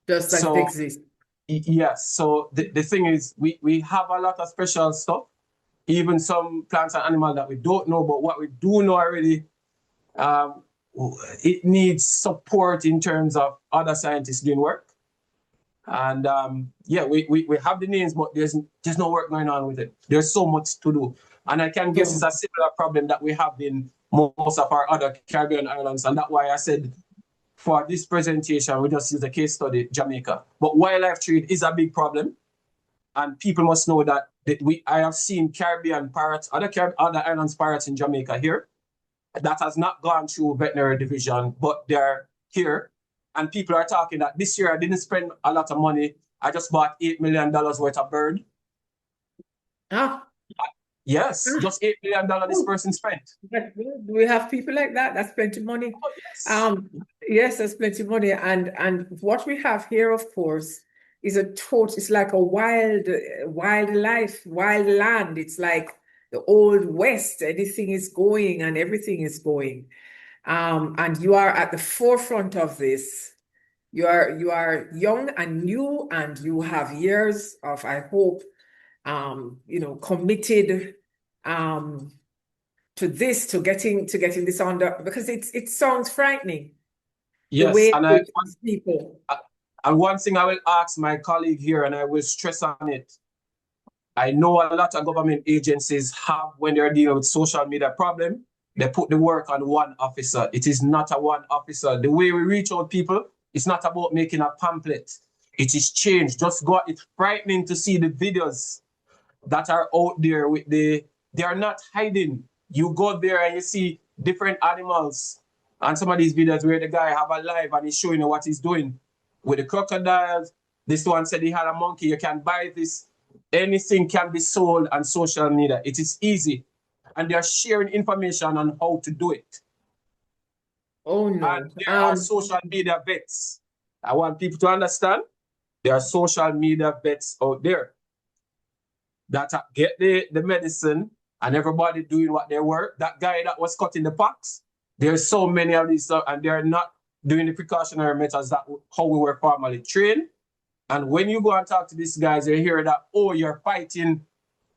Just that it exists. Yes. So the thing is, we have a lot of special stuff, even some plants and animals that we don't know, but what we do know already, it needs support in terms of other scientists doing work. And yeah, we have the names, but there's no work going on with it. There's so much to do. And I can guess it's a similar problem that we have in most of our other Caribbean islands. And that's why I said for this presentation, we just use a case study, Jamaica. But wildlife trade is a big problem. And people must know that I have seen Caribbean parrots, other islands parrots in Jamaica here, that has not gone through veterinary division, but they're here. And people are talking that this year I didn't spend a lot of money. I just bought $8 million worth of bird. Yes, just $8 million this person spent. Do we have people like that? That's plenty of money. Oh, yes. Yes, that's plenty of money. And what we have here, of course, is it's like a wild life, wild land. It's like the old West. Anything is going and everything is going. And you are at the forefront of this. You are young and new, and you have years of, I hope, committed to this, to getting this under, because it sounds frightening. Yes, the way and people. And one thing I will ask my colleague here, and I will stress on it. I know a lot of government agencies have, when they're dealing with social media problem, they put the work on one officer. It is not a one officer. The way we reach out people, it's not about making a pamphlet. It is changed. It's frightening to see the videos that are out there they are not hiding. You go there and you see different animals. And some of these videos where the guy have a live and he's showing you what he's doing. With the crocodiles, this one said he had a monkey, you can buy this. Anything can be sold on social media. It is easy. And they're sharing information on how to do it. Oh no. And there are social media vets. I want people to understand there are social media vets out there that get the medicine and everybody doing what they work. That guy that was cutting the packs, there's so many of these stuff, and they're not doing the precautionary methods that how we were formerly trained. And when you go and talk to these guys, they hear that, oh, you're fighting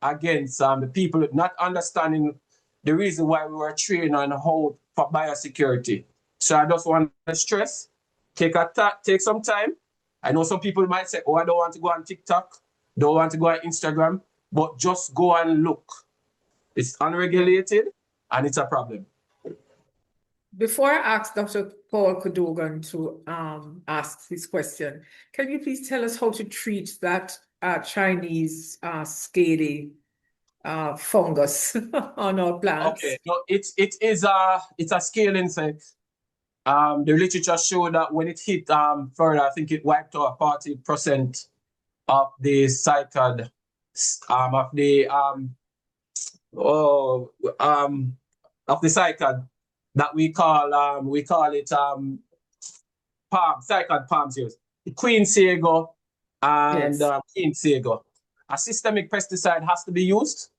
against the people not understanding the reason why we were trained on how for biosecurity. So I just want to stress, take some time. I know some people might say, oh, I don't want to go on TikTok, don't want to go on Instagram, but just go and look. It's unregulated and it's a problem. Before I ask Dr. Paul Cadogan to ask his question, can you please tell us how to treat that Chinese scaly fungus on our plants? Okay, no, it's a scale insect. The literature showed that when it hit further, I think it wiped out 40% of the cycad of the cycad that we call it cycad palms here. Queen sago and Queen sago. A systemic pesticide has to be used.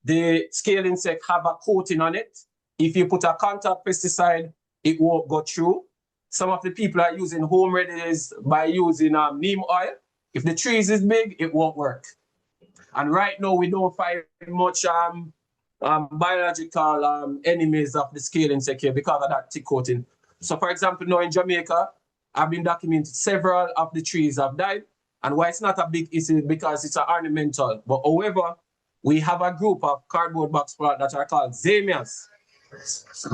The scale insect have a coating on it. If you put a contact pesticide, it won't go through. Some of the people are using home remedies by using neem oil. If the trees is big, it won't work. And right now, we don't find much biological enemies of the scale insect here because of that tick coating. So for example, now in Jamaica, I've been documenting several of the trees have died. And why it's not a big issue because it's an ornamental. But however, we have a group of cardboard box plant that are called zinnias.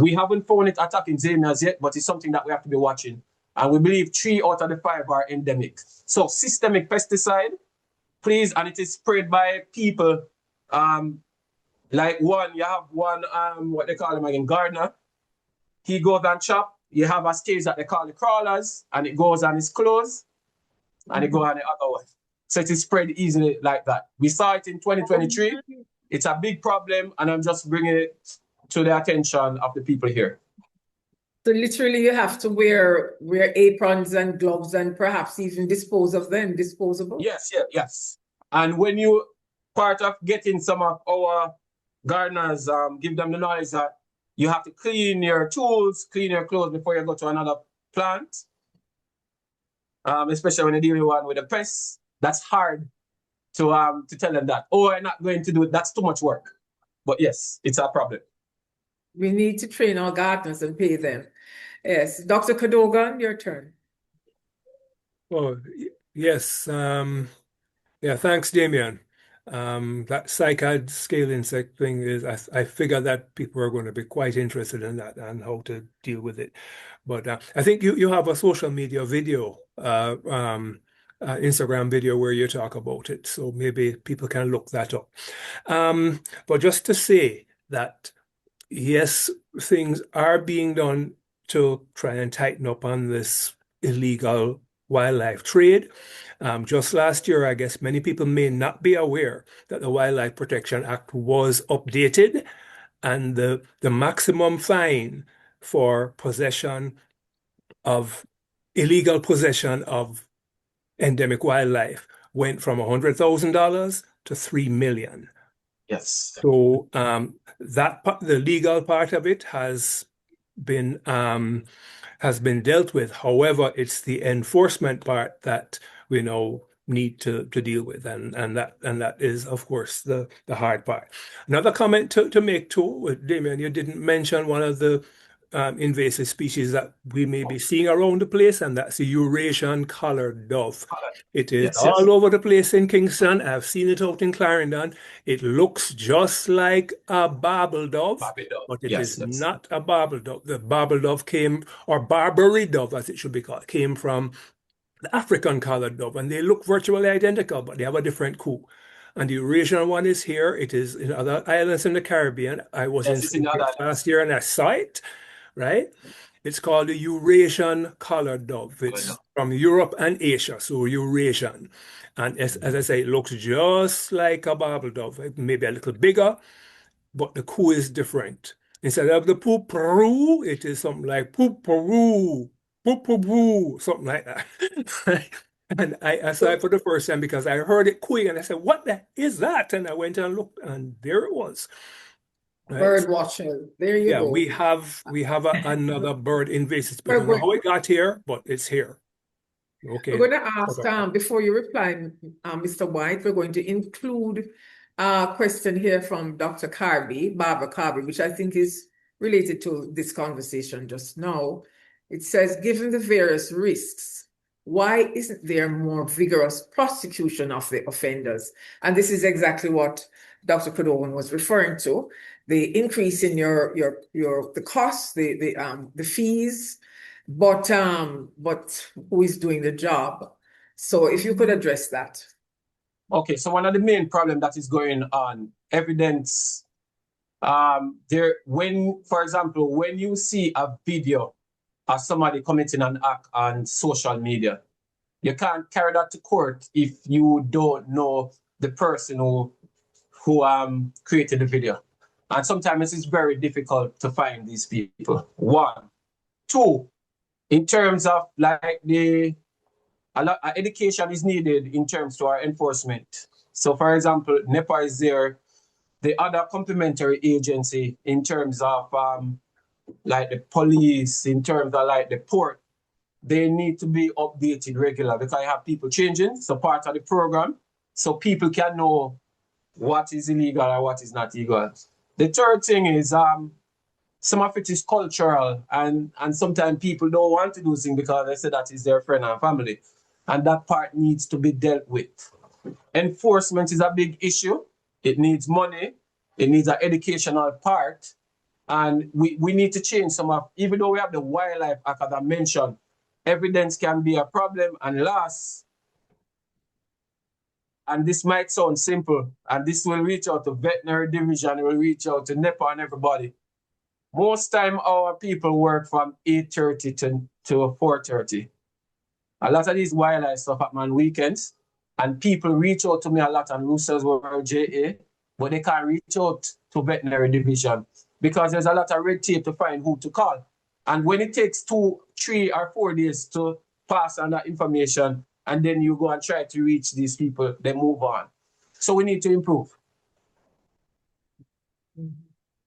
We haven't found it attacking zinnias yet, but it's something that we have to be watching. And we believe 3 out of the 5 are endemic. So systemic pesticide, please, and it is sprayed by people. Like you have one, what they call him again, gardener. He goes and chop. You have a stage that they call the crawlers, and it goes on his clothes. and it go on the other way. So it is spread easily like that. We saw it in 2023. It's a big problem, and I'm just bringing it to the attention of the people here. So literally you have to wear aprons and gloves and perhaps even dispose of them, disposable? Yes. And when you part of getting some of our gardeners, give them the knowledge that you have to clean your tools, clean your clothes before you go to another plant. Especially when you're dealing with the pests. That's hard to tell them that, oh, I'm not going to do it. That's too much work. But yes, it's a problem. We need to train our gardeners and pay them. Yes. Dr. Cadogan, your turn. Oh, yes. Yeah, thanks, Damien. That cycad scale insect thing is, I figure that people are going to be quite interested in that and how to deal with it. But I think you have a social media video, Instagram video where you talk about it. So maybe people can look that up. But just to say that, yes, things are being done to try and tighten up on this illegal wildlife trade. Just last year, I guess many people may not be aware that the Wildlife Protection Act was updated, and the maximum fine for illegal possession of endemic wildlife went from $100,000 to $3 million. Yes. So the legal part of it has been dealt with. However, it's the enforcement part that we now need to deal with, and that is, of course, the hard part. Another comment to make too, Damien, you didn't mention one of the invasive species that we may be seeing around the place, and that's the Eurasian collared dove. It is all over the place in Kingston. I've seen it out in Clarendon. It looks just like a barbel dove, but it is not a barbel dove. The barbel dove or Barbary dove, as it should be called, came from the African collared dove, and they look virtually identical, but they have a different coo. And the Eurasian one is here. It is in other islands in the Caribbean. I was in St. Kitts last year and I saw it, right? It's called the Eurasian collared dove. It's from Europe and Asia, so Eurasian. And as I say, it looks just like a barbel dove, maybe a little bigger, but the coo is different. Instead of the poop-a-roo, it is something like poop-a-roo, poop-a-roo, something like that. And I saw it for the first time because I heard it cooing, and I said, "What the is that?" And I went and looked, and there it was. Right? Bird watching. There you go. We have another bird invasive species. I don't know how it got here, but it's here. Okay. We're going to ask, before you reply, Mr. White, we're going to include a question here from Dr. Barbara Carby, which I think is related to this conversation just now. It says, given the various risks, why isn't there more vigorous prosecution of the offenders? And this is exactly what Dr. Cadogan was referring to. The increase in the costs, the fees, but who is doing the job? So if you could address that. Okay, so one of the main problems that is going on, evidence, for example, when you see a video of somebody committing an act on social media, you can't carry that to court if you don't know the person who created the video. And sometimes it's very difficult to find these people. One. Two, in terms of education is needed in terms to our enforcement. So for example, NEPA is there, the other complementary agency in terms of the police, in terms of the port, they need to be updated regularly because I have people changing, so part of the program, so people can know what is illegal or what is not illegal. The third thing is some of it is cultural, and sometimes people don't want to do things because they say that is their friend and family. And that part needs to be dealt with. Enforcement is a big issue. It needs money. It needs an educational part. And we need to change some of, even though we have the Wildlife Act, as I mentioned, evidence can be a problem. And last, and this might sound simple, and this will reach out to veterinary division, it will reach out to NEPA and everybody. Most time our people work from 8:30 to 4:30. A lot of these wildlife stuff happen on weekends, and people reach out to me a lot on Roosters World JA, but they can't reach out to veterinary division because there's a lot of red tape to find who to call. And when it takes 2, 3, or 4 days to pass on that information, and then you go and try to reach these people, they move on. So we need to improve.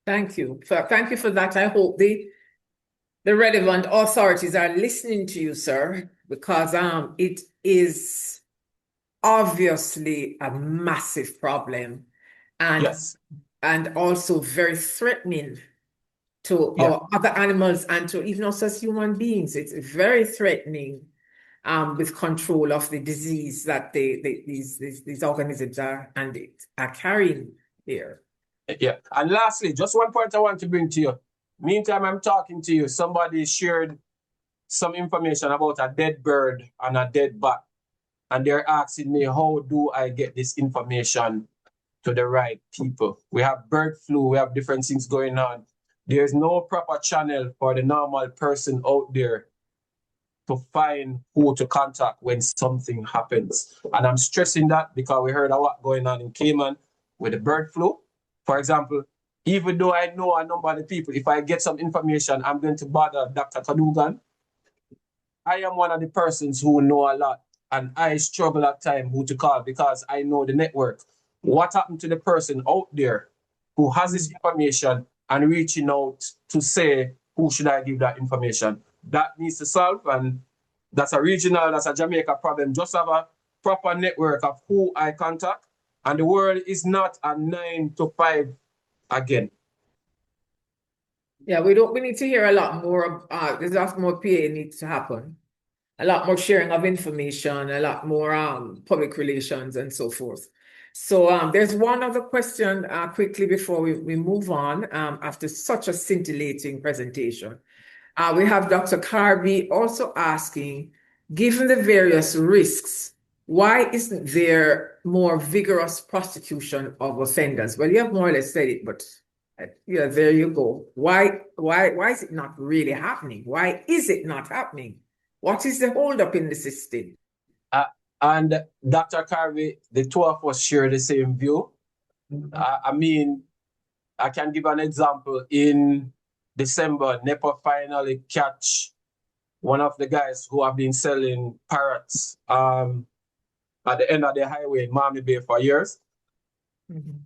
Thank you. Thank you for that. I hope the relevant authorities are listening to you, sir, because it is obviously a massive problem and Yes. and also very threatening to our other animals and to even us as human beings. It's very threatening with control of the disease that these organisms are carrying here. Yeah. And lastly, just one point I want to bring to you. Meantime, I'm talking to you, somebody shared some information about a dead bird and a dead bat. And they're asking me, how do I get this information to the right people? We have bird flu, we have different things going on. There's no proper channel for the normal person out there to find who to contact when something happens. And I'm stressing that because we heard a lot going on in Cayman with the bird flu. For example, even though I know a number of the people, if I get some information, I'm going to bother Dr. Kadugan. I am one of the persons who know a lot, and I struggle at times who to call because I know the network. What happened to the person out there who has this information and reaching out to say, who should I give that information? That needs to solve, and that's a regional, that's a Jamaica problem. Just have a proper network of who I contact, and the world is not a 9 to 5 again. Yeah, we need to hear a lot more. There's a lot more PA needs to happen. A lot more sharing of information, a lot more public relations and so forth. So there's one other question quickly before we move on after such a scintillating presentation. We have Dr. Carby also asking, given the various risks, why isn't there more vigorous prosecution of offenders? Well, you have more or less said it, but yeah, there you go. Why is it not really happening? Why is it not happening? What is the holdup in the system? And Dr. Carvey, the two of us share the same view. I mean, I can give an example. In December, NEPA finally catch one of the guys who have been selling parrots at the end of the highway in Miami Bay for years.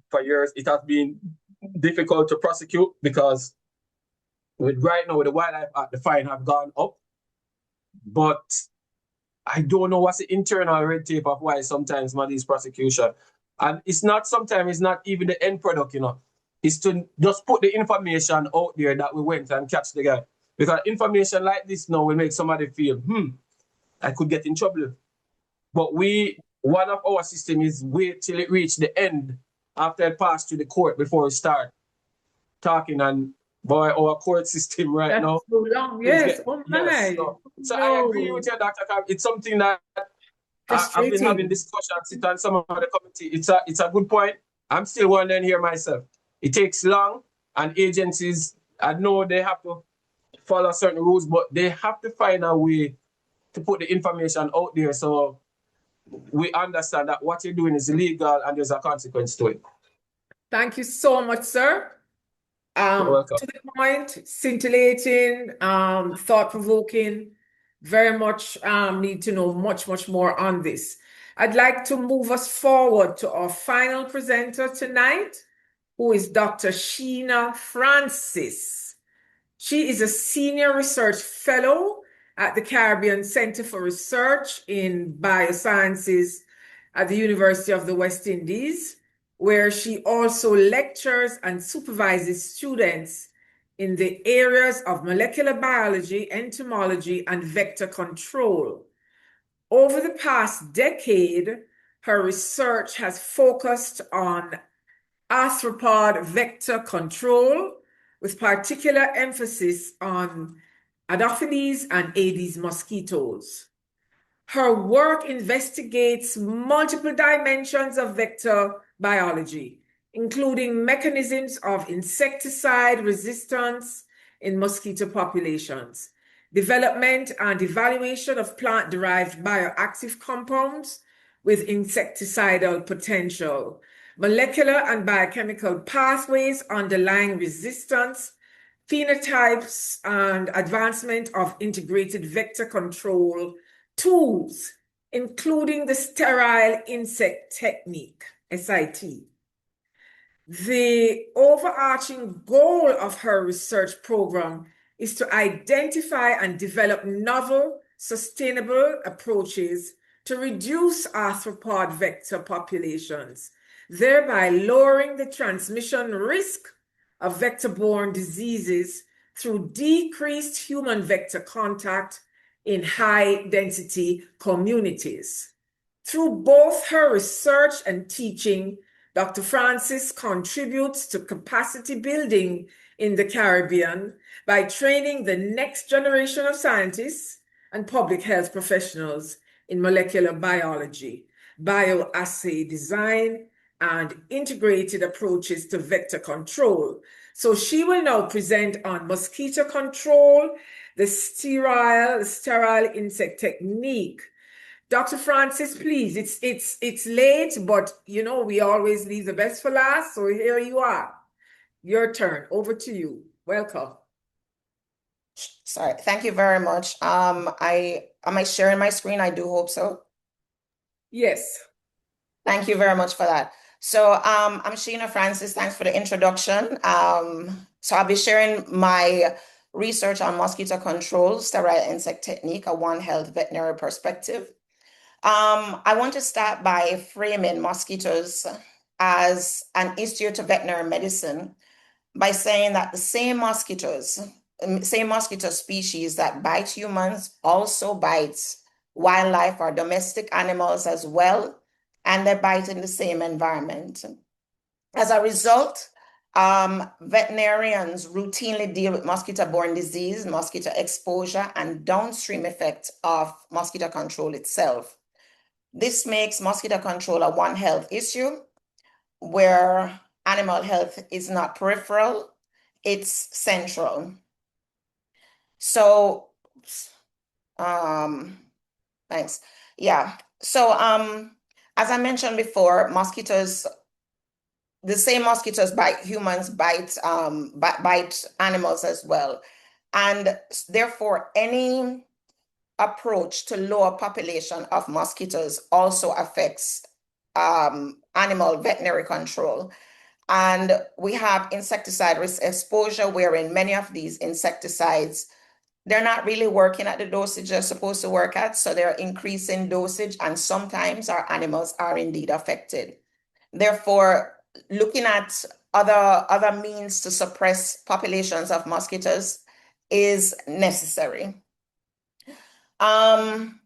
For years, it has been difficult to prosecute because right now, with the Wildlife Act, the fine have gone up. But I don't know what's the internal red tape of why sometimes these prosecution. And it's not even the end product, you know. It's to just put the information out there that we went and catch the guy. Because information like this now will make somebody feel, I could get in trouble. But one of our system is wait till it reach the end after it passed to the court before we start talking. And boy, our court system right now. So long, yes. Oh my. Yes, so I agree with you, Dr. Carb. It's something that I've been having discussions with some of the committee. It's a good point. I'm still wondering here myself. It takes long, and agencies, I know they have to follow certain rules, but they have to find a way to put the information out there so we understand that what you're doing is illegal and there's a consequence to it. Thank you so much, sir. To the point, scintillating, thought-provoking, very much need to know much more on this. I'd like to move us forward to our final presenter tonight, who is Dr. Sheena Francis. She is a senior research fellow at the Caribbean Center for Research in Biosciences at the University of the West Indies, where she also lectures and supervises students in the areas of molecular biology, entomology, and vector control. Over the past decade, her research has focused on arthropod vector control, with particular emphasis on Anopheles and Aedes mosquitoes. Her work investigates multiple dimensions of vector biology, including mechanisms of insecticide resistance in mosquito populations, development and evaluation of plant-derived bioactive compounds with insecticidal potential, molecular and biochemical pathways underlying resistance, phenotypes, and advancement of integrated vector control tools, including the sterile insect technique, SIT. The overarching goal of her research program is to identify and develop novel, sustainable approaches to reduce arthropod vector populations, thereby lowering the transmission risk of vector-borne diseases through decreased human vector contact in high-density communities. Through both her research and teaching, Dr. Francis contributes to capacity building in the Caribbean by training the next generation of scientists and public health professionals in molecular biology, bioassay design, and integrated approaches to vector control. So she will now present on mosquito control, the sterile insect technique. Dr. Francis, please, it's late, but you know, we always leave the best for last. So here you are. Your turn. Over to you. Welcome. Sorry, thank you very much. Am I sharing my screen? I do hope so. Yes. Thank you very much for that. So I'm Sheena Francis. Thanks for the introduction. So I'll be sharing my research on mosquito control, sterile insect technique, a One Health veterinary perspective. I want to start by framing mosquitoes as an issue to veterinary medicine by saying that the same mosquito species that bite humans also bites wildlife or domestic animals as well, and they bite in the same environment. As a result, veterinarians routinely deal with mosquito-borne disease, mosquito exposure, and downstream effect of mosquito control itself. This makes mosquito control a One Health issue where animal health is not peripheral, it's central. So, thanks. Yeah. So, as I mentioned before, the same mosquitoes bite humans, bite animals as well. And therefore, any approach to lower population of mosquitoes also affects animal veterinary control. And we have insecticide risk exposure, wherein many of these insecticides, they're not really working at the dosage they're supposed to work at, so they're increasing dosage, and sometimes our animals are indeed affected. Therefore, looking at other means to suppress populations of mosquitoes is necessary. One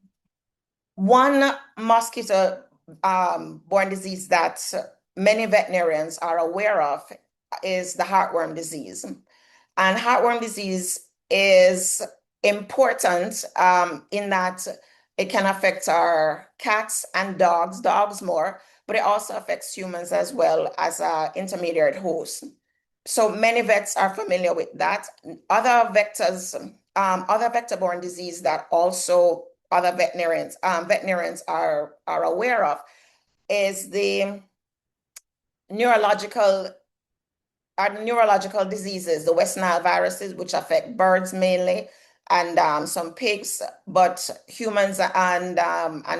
mosquito-borne disease that many veterinarians are aware of is the heartworm disease. And heartworm disease is important in that it can affect our cats and dogs more, but it also affects humans as well as an intermediate host. So many vets are familiar with that. Other vector-borne disease that also other veterinarians are aware of is the neurological diseases, the West Nile viruses, which affect birds mainly, and some pigs, but humans and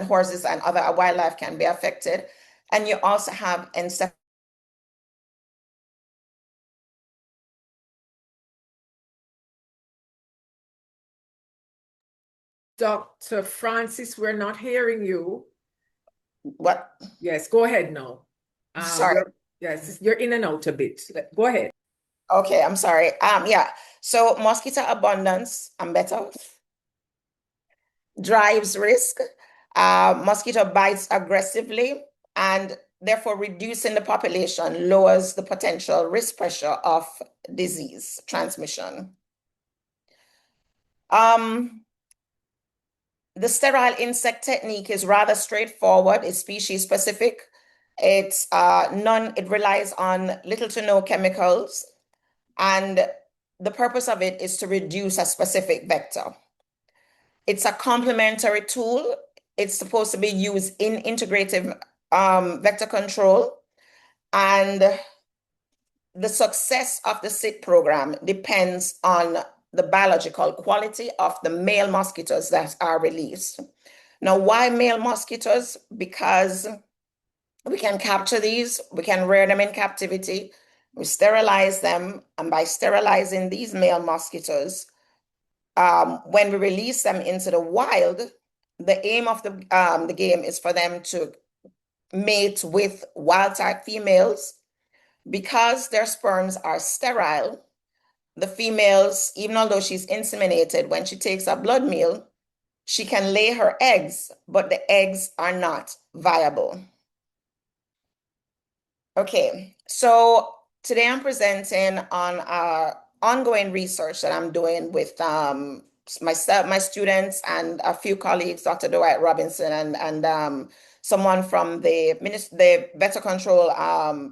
horses and other wildlife can be affected. And you also have Dr. Francis, we're not hearing you. What? Yes, go ahead now. Sorry. Yes, you're in and out a bit. Go ahead. Okay, I'm sorry. Yeah. So mosquito abundance and better drives risk. Mosquito bites aggressively, and therefore reducing the population lowers the potential risk pressure of disease transmission. The sterile insect technique is rather straightforward. It's species specific. It relies on little to no chemicals, and the purpose of it is to reduce a specific vector. It's a complementary tool. It's supposed to be used in integrative vector control. And the success of the SIT program depends on the biological quality of the male mosquitoes that are released. Now, why male mosquitoes? Because we can capture these, we can rear them in captivity, we sterilize them, and by sterilizing these male mosquitoes, when we release them into the wild, the aim of the game is for them to mate with wild-type females. Because their sperms are sterile, the females, even although she's inseminated, when she takes a blood meal, she can lay her eggs, but the eggs are not viable. Okay, so today I'm presenting on ongoing research that I'm doing with myself, my students, and a few colleagues, Dr. Dwight Robinson and someone from the Vector Control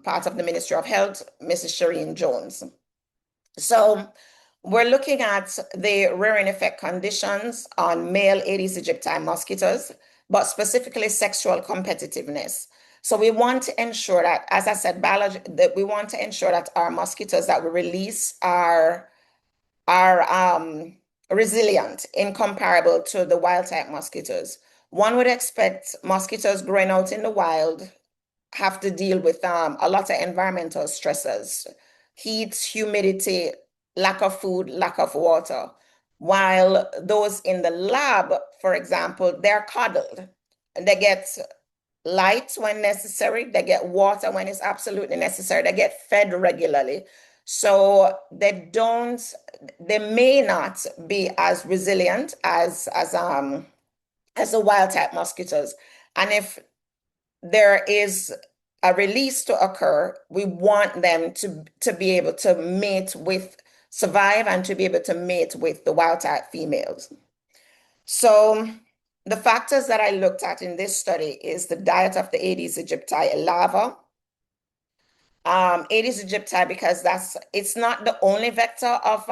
part of the Ministry of Health, Mrs. Shireen Jones. So we're looking at the rearing effect conditions on male Aedes aegypti mosquitoes, but specifically sexual competitiveness. So we want to ensure that, as I said, we want to ensure that our mosquitoes that we release are resilient in comparable to the wild type mosquitoes. One would expect mosquitoes growing out in the wild have to deal with a lot of environmental stresses, heat, humidity, lack of food, lack of water. While those in the lab, for example, they're coddled. They get light when necessary, they get water when it's absolutely necessary, they get fed regularly. So they may not be as resilient as the wild type mosquitoes. And if there is a release to occur, we want them to be able to survive and to be able to mate with the wild type females. So the factors that I looked at in this study is the diet of the Aedes aegypti larva. Aedes aegypti, because it's not the only vector of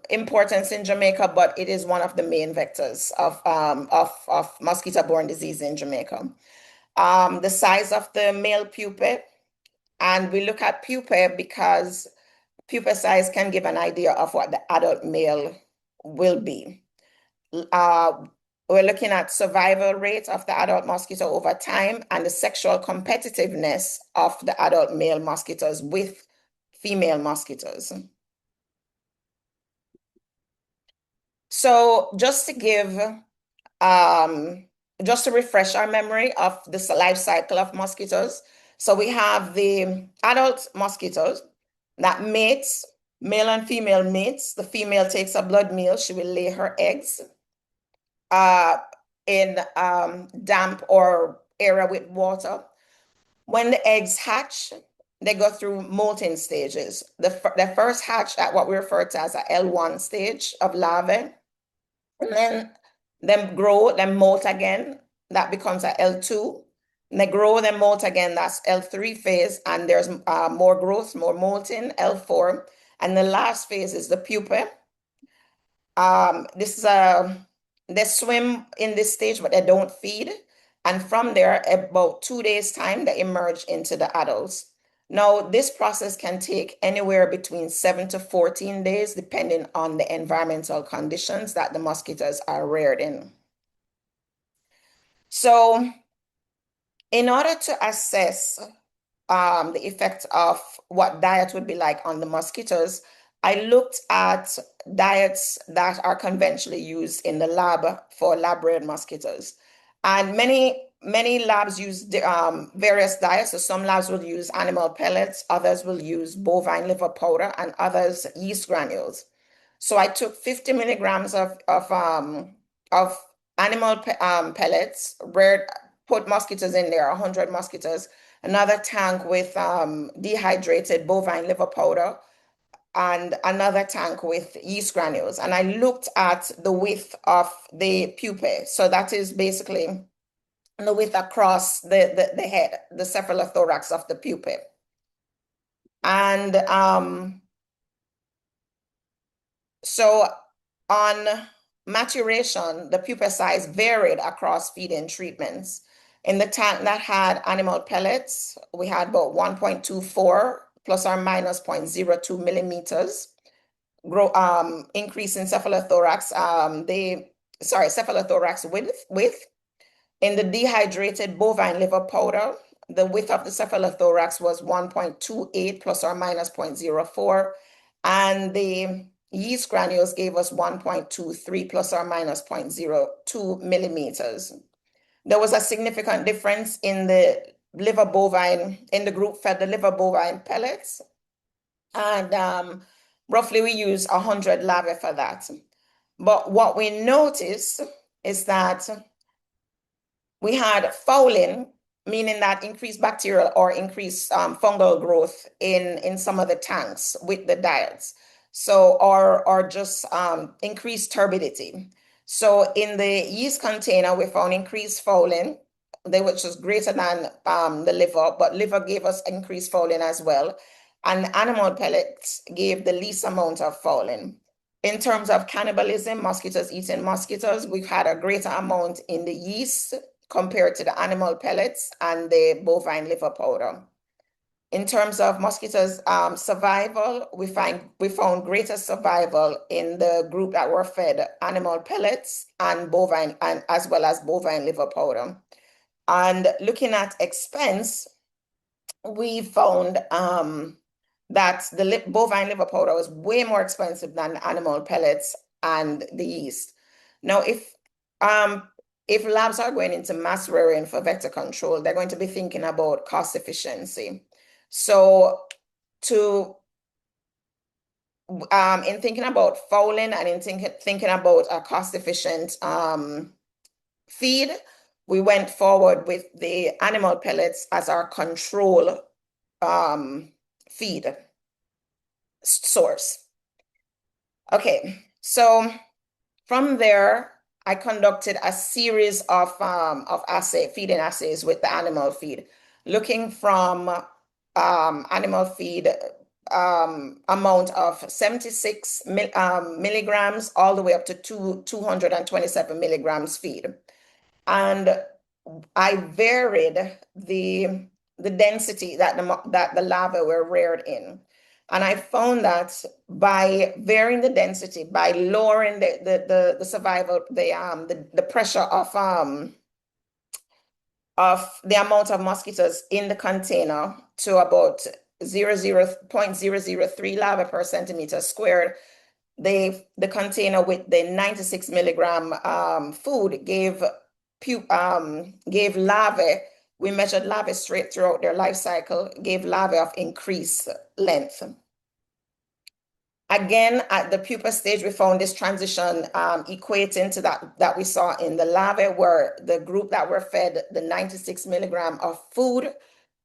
importance in Jamaica, but it is one of the main vectors of mosquito-borne disease in Jamaica. The size of the male pupae, and we look at pupae because pupa size can give an idea of what the adult male will be. We're looking at survival rate of the adult mosquito over time and the sexual competitiveness of the adult male mosquitoes with female mosquitoes. So just to refresh our memory of the life cycle of mosquitoes. So we have the adult mosquitoes that mates, male and female mates. The female takes a blood meal. She will lay her eggs in damp or area with water. When the eggs hatch, they go through molting stages. The first hatch at what we refer to as a L1 stage of larvae, and then them grow, them molt again, that becomes a L2. And they grow, them molt again, that's L3 phase, and there's more growth, more molting, L4. And the last phase is the pupa. They swim in this stage, but they don't feed. And from there, about 2 days' time, they emerge into the adults. Now, this process can take anywhere between 7 to 14 days, depending on the environmental conditions that the mosquitoes are reared in. So, in order to assess the effect of what diet would be like on the mosquitoes, I looked at diets that are conventionally used in the lab for lab-reared mosquitoes. And many labs use various diets. So some labs will use animal pellets, others will use bovine liver powder, and others yeast granules. So I took 50 milligrams of animal pellets, put mosquitoes in there, 100 mosquitoes, another tank with dehydrated bovine liver powder, and another tank with yeast granules. And I looked at the width of the pupae. So that is basically the width across the head, the cephalothorax of the pupae. And so on maturation, the pupa size varied across feeding treatments. In the tank that had animal pellets, we had about 1.24 plus or minus 0.02 millimeters. Increase in cephalothorax, cephalothorax width. In the dehydrated bovine liver powder, the width of the cephalothorax was 1.28 plus or minus 0.04, and the yeast granules gave us 1.23 plus or minus 0.02 millimeters. There was a significant difference in the liver bovine, in the group fed the liver bovine pellets, and roughly we use 100 larvae for that. But what we noticed is that we had fouling, meaning that increased bacterial or increased fungal growth in some of the tanks with the diets. So, or just increased turbidity. So in the yeast container, we found increased fouling, which was greater than the liver, but liver gave us increased fouling as well. And animal pellets gave the least amount of fouling. In terms of cannibalism, mosquitoes eating mosquitoes, we've had a greater amount in the yeast compared to the animal pellets and the bovine liver powder. In terms of mosquitoes' survival, we found greater survival in the group that were fed animal pellets and bovine, and as well as bovine liver powder. And looking at expense, we found that the bovine liver powder was way more expensive than animal pellets and the yeast. Now, if labs are going into mass rearing for vector control, they're going to be thinking about cost efficiency. So in thinking about fouling and in thinking about a cost-efficient feed, we went forward with the animal pellets as our control feed source. Okay, so from there, I conducted a series of feeding assays with the animal feed, looking from animal feed amount of 76 milligrams all the way up to 227 milligrams feed. And I varied the density that the larvae were reared in. And I found that by varying the density, by lowering the survival, the pressure of the amount of mosquitoes in the container to about 0.003 larvae per centimeter squared, the container with the 96 milligram food gave larvae. We measured larvae straight throughout their life cycle, gave larvae of increased length. Again, at the pupa stage, we found this transition equating to that we saw in the larvae, where the group that were fed the 96 milligram of food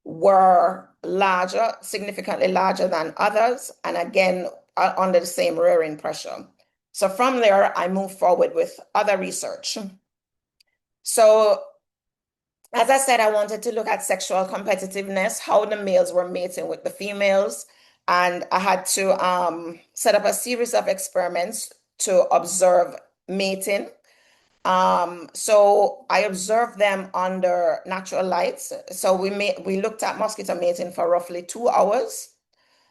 were larger, significantly larger than others, and again, under the same rearing pressure. So from there, I moved forward with other research. So as I said, I wanted to look at sexual competitiveness, how the males were mating with the females. And I had to set up a series of experiments to observe mating. So I observed them under natural lights. So we looked at mosquito mating for roughly 2 hours,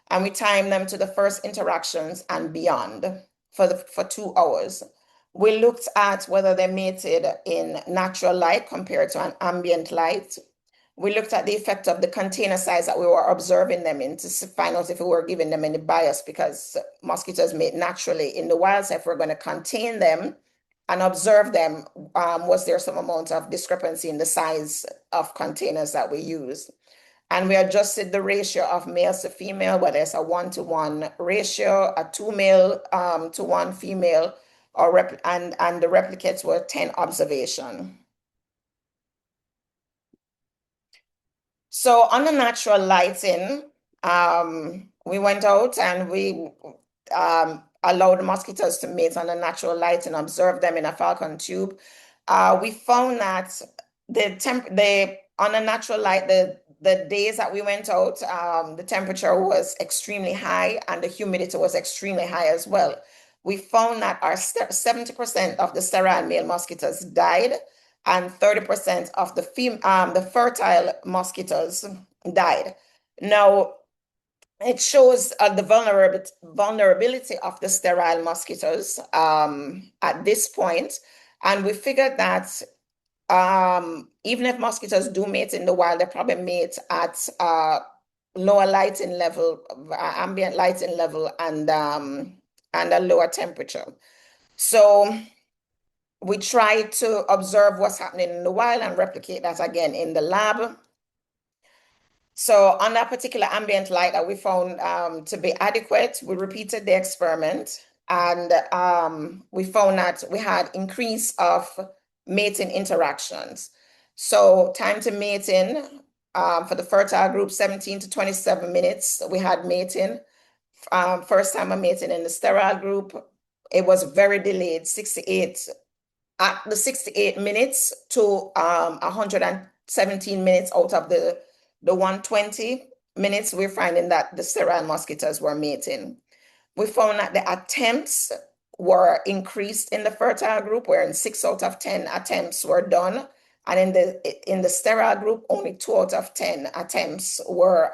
and we timed them to the first interactions and beyond for 2 hours. We looked at whether they mated in natural light compared to an ambient light. We looked at the effect of the container size that we were observing them in to find out if we were giving them any bias, because mosquitoes mate naturally in the wild. So if we're going to contain them and observe them, was there some amount of discrepancy in the size of containers that we use? And we adjusted the ratio of males to female, whether it's a 1-to-1 ratio, a 2 male to 1 female, and the replicates were 10 observation. So on the natural lighting, we went out and we allowed the mosquitoes to mate on the natural light and observed them in a falcon tube. We found that on the natural light, the days that we went out, the temperature was extremely high and the humidity was extremely high as well. we found that our 70% of the sterile male mosquitoes died, and 30% of the fertile mosquitoes died. Now, it shows the vulnerability of the sterile mosquitoes at this point, and we figured that even if mosquitoes do mate in the wild, they probably mate at lower lighting level, ambient lighting level, and a lower temperature. So we try to observe what's happening in the wild and replicate that again in the lab. So on that particular ambient light that we found to be adequate, we repeated the experiment, and we found that we had increase of mating interactions. So time to mating for the fertile group, 17 to 27 minutes, we had mating. First time of mating in the sterile group, it was very delayed, 68 minutes to 117 minutes out of the 120 minutes, we're finding that the sterile mosquitoes were mating. We found that the attempts were increased in the fertile group, wherein 6 out of 10 attempts were done. And in the sterile group, only 2 out of 10 attempts were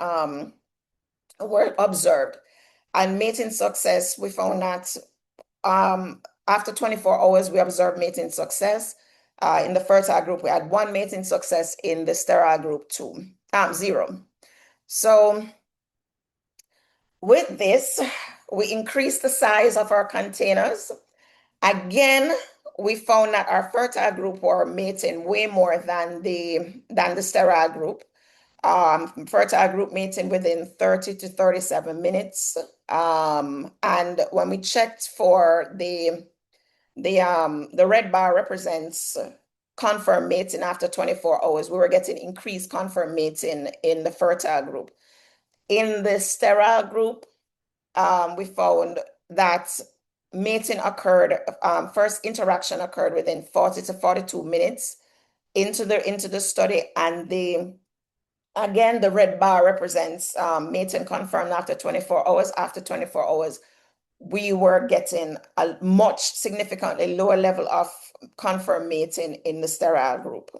observed. And mating success, we found that after 24 hours, we observed mating success. In the fertile group, we had 1 mating success. In the sterile group, 0. So with this, we increased the size of our containers. Again, we found that our fertile group were mating way more than the sterile group. Fertile group mating within 30 to 37 minutes. And when we checked for the red bar represents confirmed mating after 24 hours, we were getting increased confirmed mating in the fertile group. In the sterile group, we found that mating occurred, first interaction occurred within 40 to 42 minutes into the study, and again, the red bar represents mating confirmed after 24 hours. After 24 hours, we were getting a much significantly lower level of confirmed mating in the sterile group.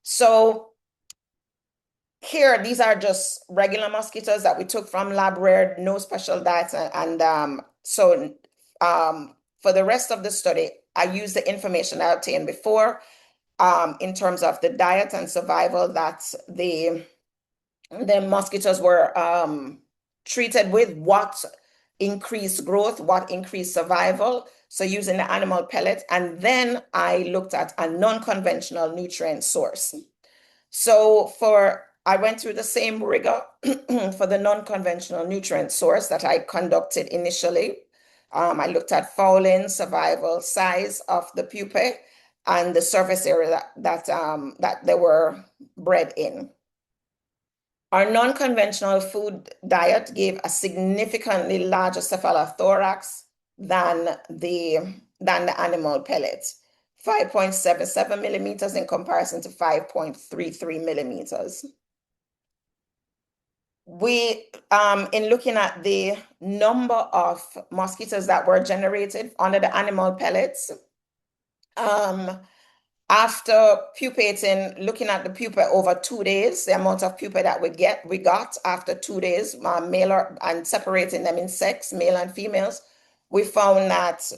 So here, these are just regular mosquitoes that we took from lab reared, no special diet. And so for the rest of the study, I used the information I obtained before in terms of the diet and survival that the mosquitoes were treated with, what increased growth, what increased survival. So using the animal pellet, and then I looked at a non-conventional nutrient source. So I went through the same rigor for the non-conventional nutrient source that I conducted initially. I looked at fouling, survival, size of the pupae, and the surface area that they were bred in. Our non-conventional food diet gave a significantly larger cephalothorax than the animal pellet, 5.77 millimeters in comparison to 5.33 millimeters. We, in looking at the number of mosquitoes that were generated under the animal pellets, after pupating, looking at the pupa over 2 days, the amount of pupa that we got after 2 days, and separating them in sex, male and females, we found that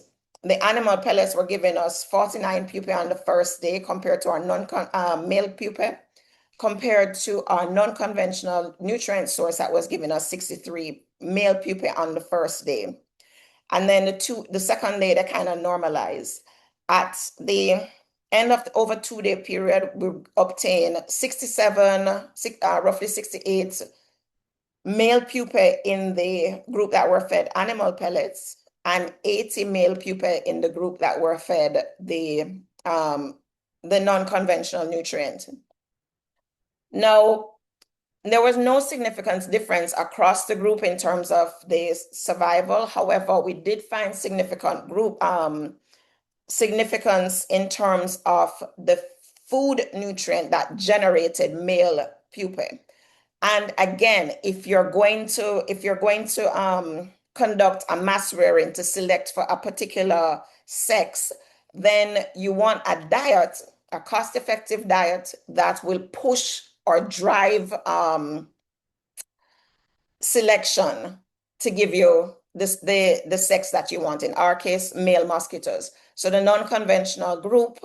the animal pellets were giving us 49 pupae on the first day compared to our male pupae, compared to our non-conventional nutrient source that was giving us 63 male pupae on the first day. And then the second day, they kind of normalized. At the end of the over 2-day period, we obtained roughly 68 male pupae in the group that were fed animal pellets, and 80 male pupae in the group that were fed the non-conventional nutrient. Now, there was no significant difference across the group in terms of the survival. However, we did find significance in terms of the food nutrient that generated male pupae. And again, if you're going to conduct a mass rearing to select for a particular sex, then you want a diet, a cost-effective diet that will push or drive selection to give you the sex that you want, in our case, male mosquitoes. So the non-conventional group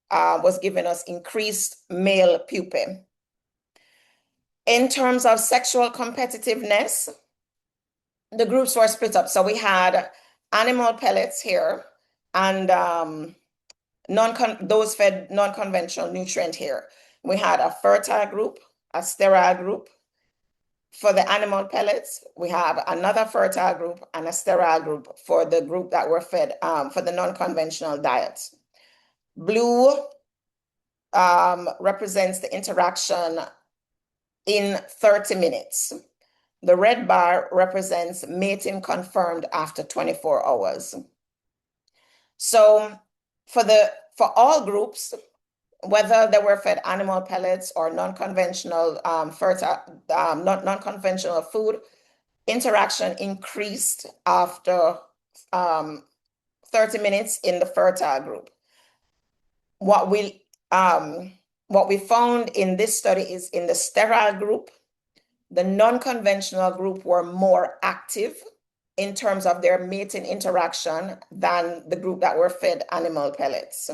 was giving us increased male pupae. In terms of sexual competitiveness, the groups were split up. So we had animal pellets here and those fed non-conventional nutrient here. We had a fertile group, a sterile group. For the animal pellets, we have another fertile group and a sterile group for the group that were fed for the non-conventional diets. Blue represents the interaction in 30 minutes. The red bar represents mating confirmed after 24 hours. So for all groups, whether they were fed animal pellets or non-conventional non-conventional food, interaction increased after 30 minutes in the fertile group. What we found in this study is in the sterile group, the non-conventional group were more active in terms of their mating interaction than the group that were fed animal pellets.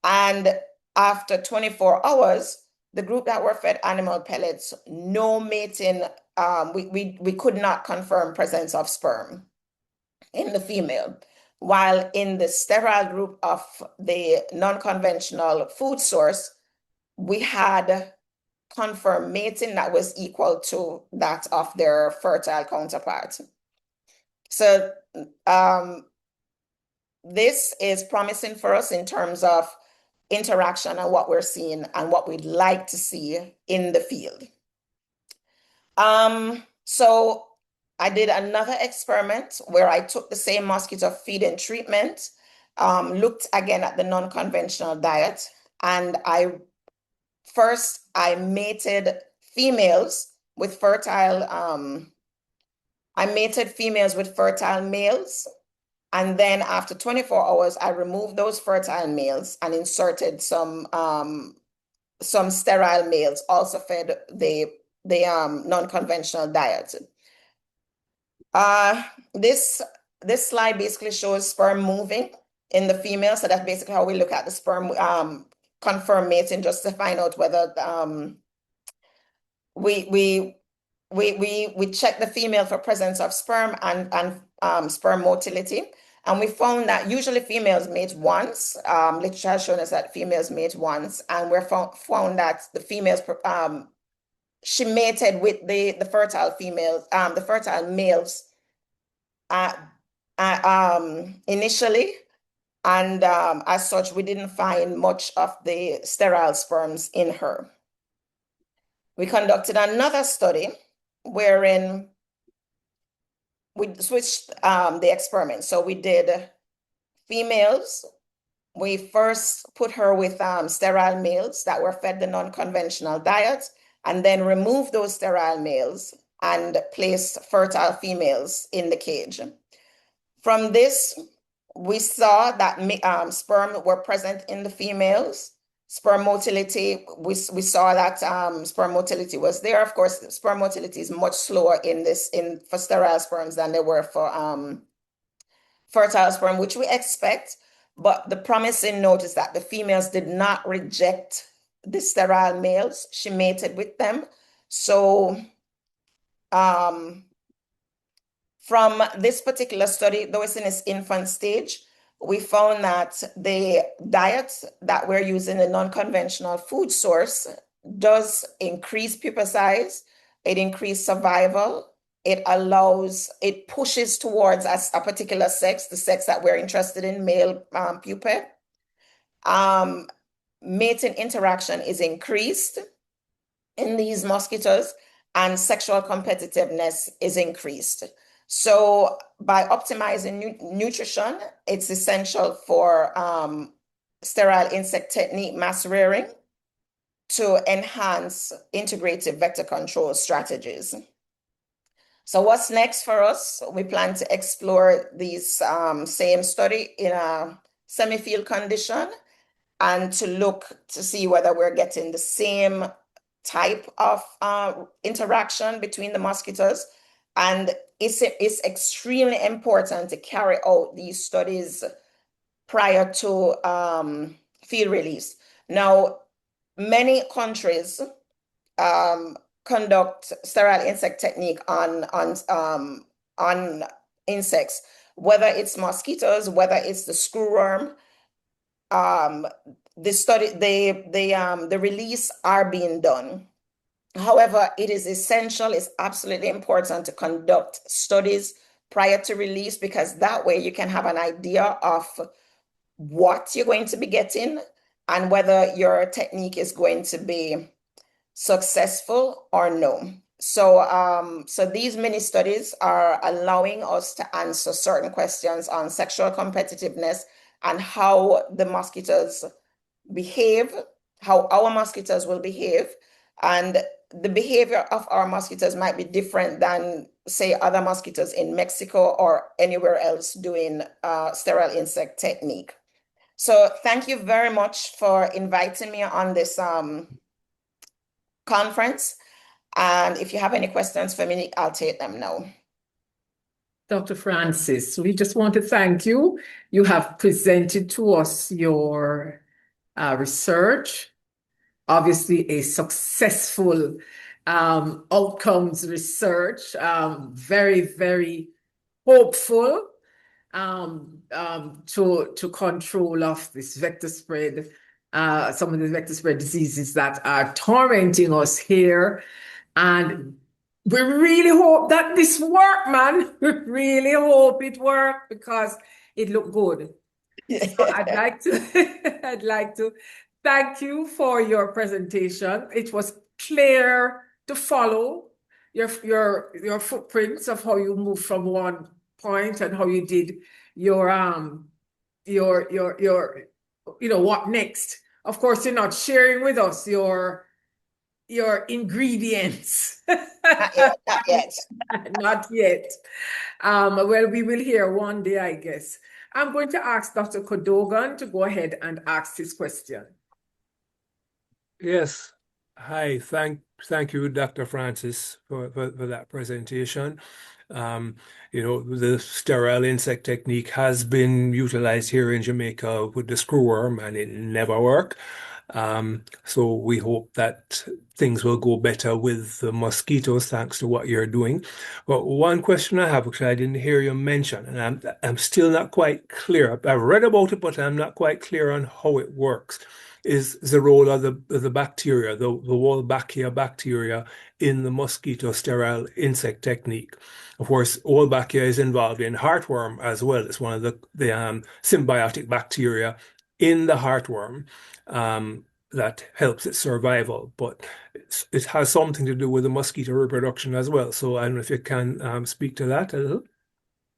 And after 24 hours, the group that were fed animal pellets, no mating, we could not confirm presence of sperm in the female. While in the sterile group of the non-conventional food source, we had confirmed mating that was equal to that of their fertile counterpart. So this is promising for us in terms of interaction and what we're seeing and what we'd like to see in the field. So I did another experiment where I took the same mosquito feeding treatment, looked again at the non-conventional diet, and I mated females with fertile, males. And then after 24 hours, I removed those fertile males and inserted some sterile males, also fed the non-conventional diet. This slide basically shows sperm moving in the female. So that's basically how we look at the sperm confirmed mating, just to find out whether we check the female for presence of sperm and sperm motility. And we found that usually females mate once. Literature has shown us that females mate once, and we found that the females, she mated with the fertile females, the fertile males initially, and as such, we didn't find much of the sterile sperms in her. We conducted another study wherein we switched the experiment. So we did females. We first put her with sterile males that were fed the non-conventional diet, and then removed those sterile males and placed fertile females in the cage. From this, we saw that sperm were present in the females. Sperm motility, we saw that sperm motility was there. Of course, sperm motility is much slower for sterile sperms than they were for fertile sperm, which we expect. But the promising note is that the females did not reject the sterile males. She mated with them. So from this particular study, though it's in its infant stage, we found that the diet that we're using, the non-conventional food source, does increase pupa size, it increases survival, it pushes towards a particular sex, the sex that we're interested in, male pupae. Mating interaction is increased in these mosquitoes, and sexual competitiveness is increased. So by optimizing nutrition, it's essential for sterile insect technique mass rearing to enhance integrative vector control strategies. So what's next for us? We plan to explore these same study in a semi-field condition and to look to see whether we're getting the same type of interaction between the mosquitoes. And it's extremely important to carry out these studies prior to field release. Now, many countries conduct sterile insect technique on insects, whether it's mosquitoes, whether it's the screwworm. The release are being done. However, it is essential, it's absolutely important to conduct studies prior to release, because that way you can have an idea of what you're going to be getting and whether your technique is going to be successful or no. So these mini studies are allowing us to answer certain questions on sexual competitiveness and how the mosquitoes behave, how our mosquitoes will behave, and the behavior of our mosquitoes might be different than, say, other mosquitoes in Mexico or anywhere else doing sterile insect technique. So thank you very much for inviting me on this conference. And if you have any questions for me, I'll take them now. Dr. Francis, we just want to thank you. You have presented to us your research, obviously a successful outcomes research, very, very hopeful to control of this vector spread, some of the vector spread diseases that are tormenting us here. And we really hope that this work, man. We really hope it works because it looked good. So I'd like to thank you for your presentation. It was clear to follow your footprints of how you moved from one point and how you did your what next. Of course, you're not sharing with us your ingredients. Not yet. Not yet. Well, we will hear one day, I guess. I'm going to ask Dr. Kodogan to go ahead and ask his question. Yes. Hi. Thank you, Dr. Francis, for that presentation. The sterile insect technique has been utilized here in Jamaica with the screwworm, and it never worked. So we hope that things will go better with the mosquitoes thanks to what you're doing. But one question I have, which I didn't hear you mention, and I'm still not quite clear. I've read about it, but I'm not quite clear on how it works, is the role of the bacteria, the Wolbachia bacteria in the mosquito sterile insect technique. Of course, Wolbachia is involved in heartworm as well. It's one of the symbiotic bacteria in the heartworm that helps its survival, but it has something to do with the mosquito reproduction as well. So I don't know if you can speak to that a little.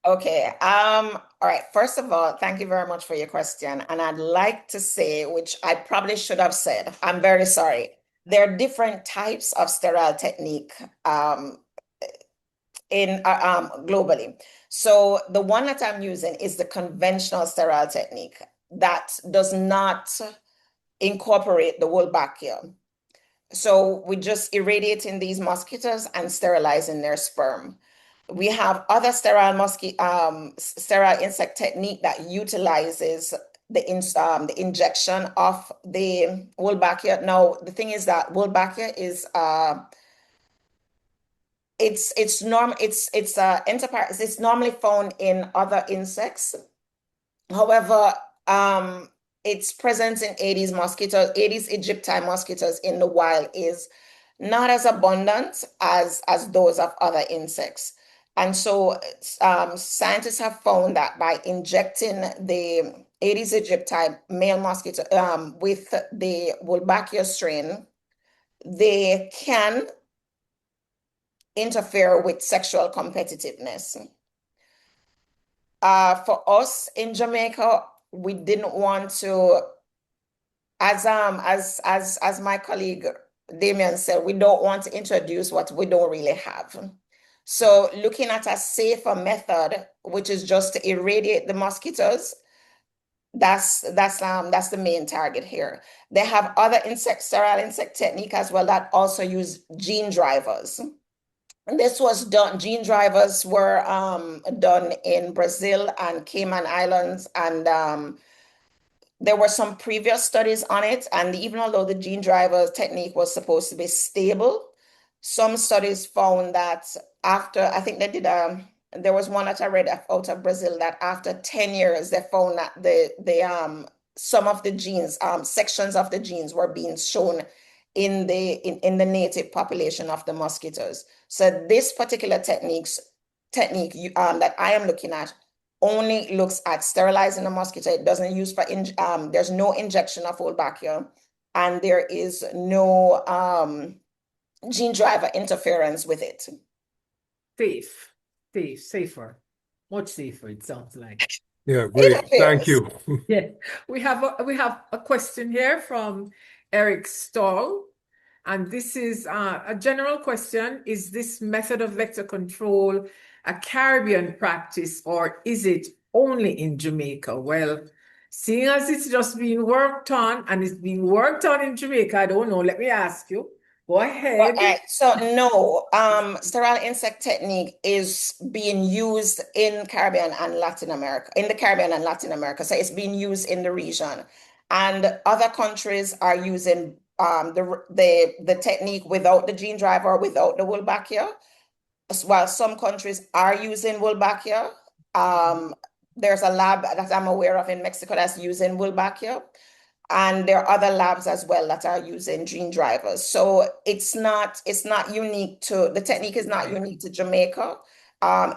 Okay. All right. First of all, thank you very much for your question. And I'd like to say, which I probably should have said, I'm very sorry. There are different types of sterile technique globally. So the one that I'm using is the conventional sterile technique that does not incorporate the Wolbachia. So we just irradiating these mosquitoes and sterilizing their sperm. We have other sterile insect technique that utilizes the injection of the Wolbachia. Now, the thing is that Wolbachia is it's normally found in other insects. However, its presence in Aedes mosquitoes, Aedes aegypti mosquitoes in the wild is not as abundant as those of other insects. And so scientists have found that by injecting the Aedes aegypti male mosquito with the Wolbachia strain, they can interfere with sexual competitiveness. For us in Jamaica, we didn't want to, as my colleague Damien said, we don't want to introduce what we don't really have. So looking at a safer method, which is just to irradiate the mosquitoes, that's the main target here. They have other sterile insect technique as well that also use gene drivers. And this was done, gene drivers were done in Brazil and Cayman Islands, and there were some previous studies on it, and even although the gene driver technique was supposed to be stable, some studies found that after, I think they did, there was one that I read out of Brazil that after 10 years, they found that some of the genes, sections of the genes were being shown in the native population of the mosquitoes. So this particular technique that I am looking at only looks at sterilizing the mosquito. It doesn't use for, there's no injection of Wolbachia, and there is no gene driver interference with it. Safer, much safer, it sounds like. Yeah, great. Thank you. Yeah, we have a question here from Eric Stoll, and this is a general question. Is this method of vector control a Caribbean practice, or is it only in Jamaica? Well, seeing as it's just being worked on and it's being worked on in Jamaica, I don't know. Let me ask you. Go ahead. So no, sterile insect technique is being used in Caribbean and Latin America, in the Caribbean and Latin America. So it's being used in the region, and other countries are using the technique without the gene driver, without the Wolbachia. While some countries are using Wolbachia, there's a lab that I'm aware of in Mexico that's using Wolbachia. And there are other labs as well that are using gene drivers. So it's not unique to, the technique is not unique to Jamaica.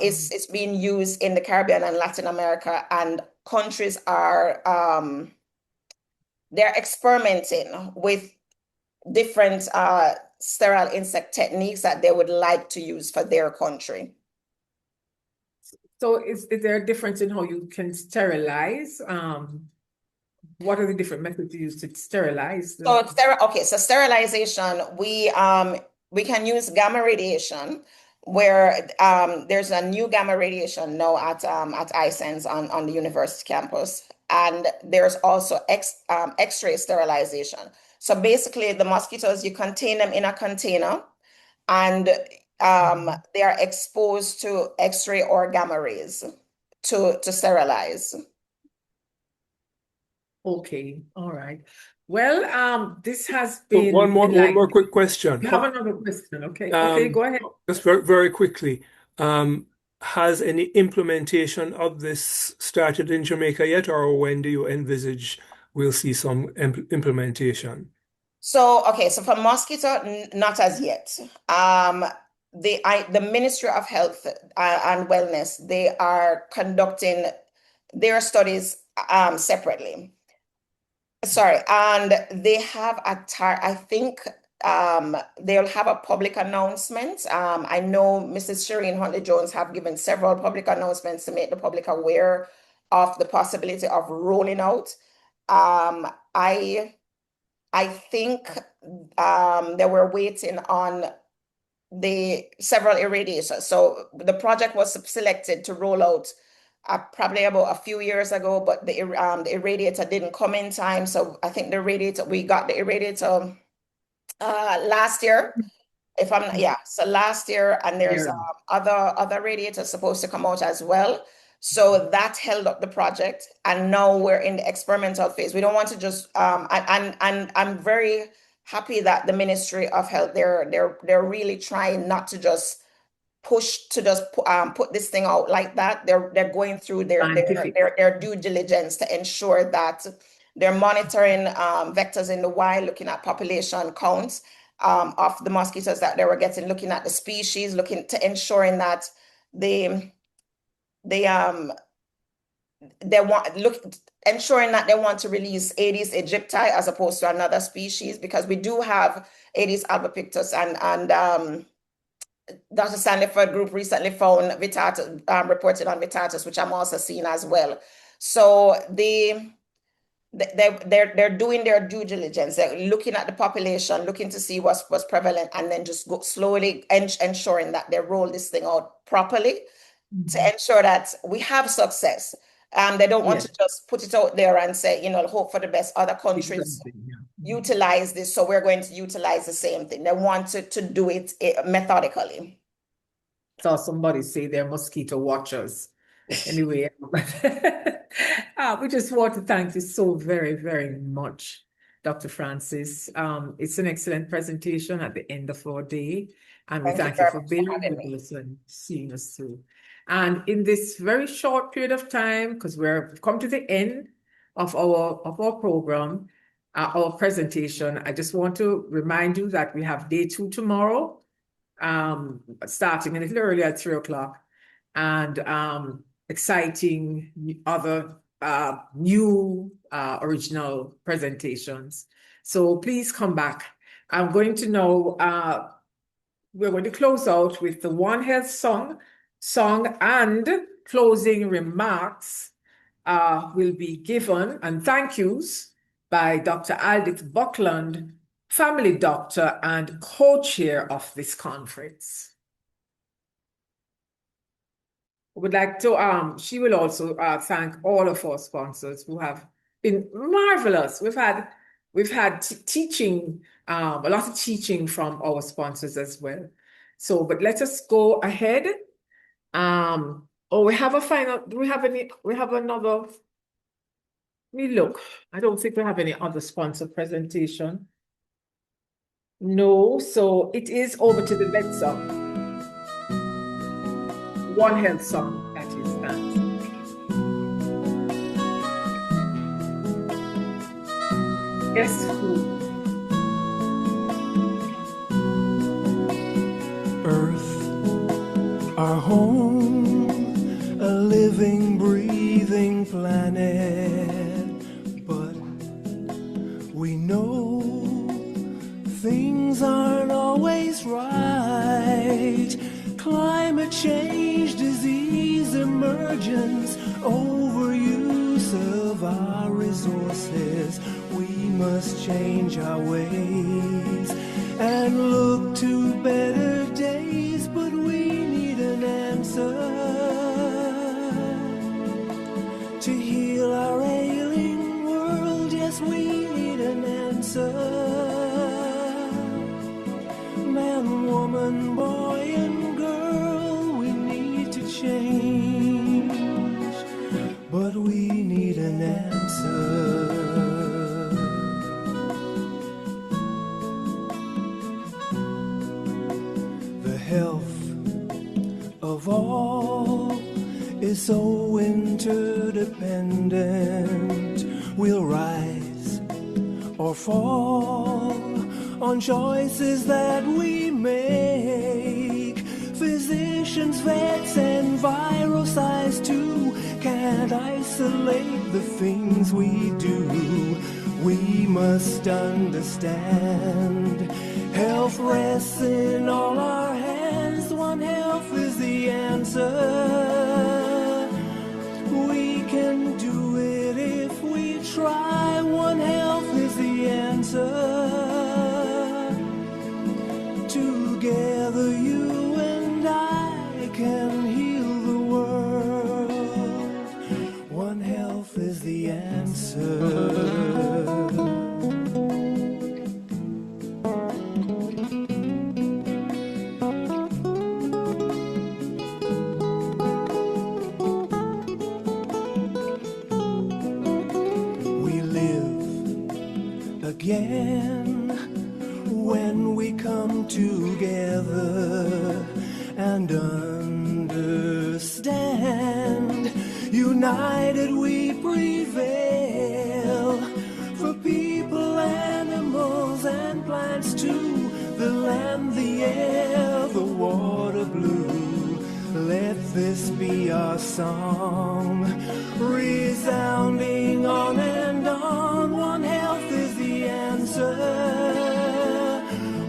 It's being used in the Caribbean and Latin America, and countries are, they're experimenting with different sterile insect techniques that they would like to use for their country. So is there a difference in how you can sterilize? What are the different methods you use to sterilize? So sterilization, we can use gamma radiation, where there's a new gamma radiation now at iCENS on the university campus, and there's also X-ray sterilization. So basically, the mosquitoes, you contain them in a container, and they are exposed to X-ray or gamma rays to sterilize. Okay, all right. Well, this has been one more quick question. You have another question. Okay, go ahead. Just very quickly. Has any implementation of this started in Jamaica yet, or when do you envisage we'll see some implementation? So for mosquito, not as yet. The Ministry of Health and Wellness, they are conducting their studies separately. Sorry, and they have I think they'll have a public announcement. I know Mrs. Shireen Huntley-Jones have given several public announcements to make the public aware of the possibility of rolling out. I think they were waiting on the several irradiators. So the project was selected to roll out probably about a few years ago, but the irradiator didn't come in time. So I think we got the irradiator last year. So last year, and there's other radiators supposed to come out as well. So that held up the project, and now we're in the experimental phase. We don't want to just and I'm very happy that the Ministry of Health, they're really trying not to just push to just put this thing out like that. They're going through their due diligence to ensure that they're monitoring vectors in the wild, looking at population counts of the mosquitoes that they were getting, looking at the species, looking to ensuring that ensuring that they want to release Aedes aegypti as opposed to another species, because we do have Aedes albopictus, and Dr. Sandiford Group recently found reported on Vitatus, which I'm also seeing as well. So they're doing their due diligence. They're looking at the population, looking to see what's prevalent, and then just go slowly ensuring that they roll this thing out properly to ensure that we have success. They don't want to just put it out there and say, hope for the best. Other countries utilize this, so we're going to utilize the same thing. They want to do it methodically. Saw somebody say they're mosquito watchers. Anyway, we just want to thank you so very, very much, Dr. Francis. It's an excellent presentation at the end of our day, and we thank you for being with us and seeing us through. And in this very short period of time, because we've come to the end of our program, our presentation, I just want to remind you that we have day 2 tomorrow, starting a little earlier at 3 o'clock, and exciting other new original presentations. So please come back. I'm going to know, we're going to close out with the One Health song and closing remarks will be given, and thank yous by Dr. Aldith Buckland, family doctor and co-chair of this conference. Would like to, she will also thank all of our sponsors who have been marvelous. We've had teaching, a lot of teaching from our sponsors as well. So, but let us go ahead. We have a final, we have another, let me look. I don't think we have any other sponsor presentation. No, so it is over to the next song. One Health song, that is that. Guess who? Earth, our home, a living, breathing planet. But we know things aren't always right. Climate change, disease emergence, overuse of our resources. We must change our ways and look to better days, but we need an answer to heal our ailing world. Yes, we need an answer. Man, woman, boy, and girl, we need to change, but we need an answer. The health of all is so interdependent. We'll rise or fall on choices that we make. Physicians, vets, and virologists too can't isolate the things we do. We must understand health rests in all our hands. One Health is the answer. We can do it if we try. One Health is the answer. Together you and I can heal the world. One Health is the answer. We live again when we come together and understand. United we prevail for people, animals, and plants too. The land, the air, the water blue. Let this be our song, resounding on and on. One Health is the answer.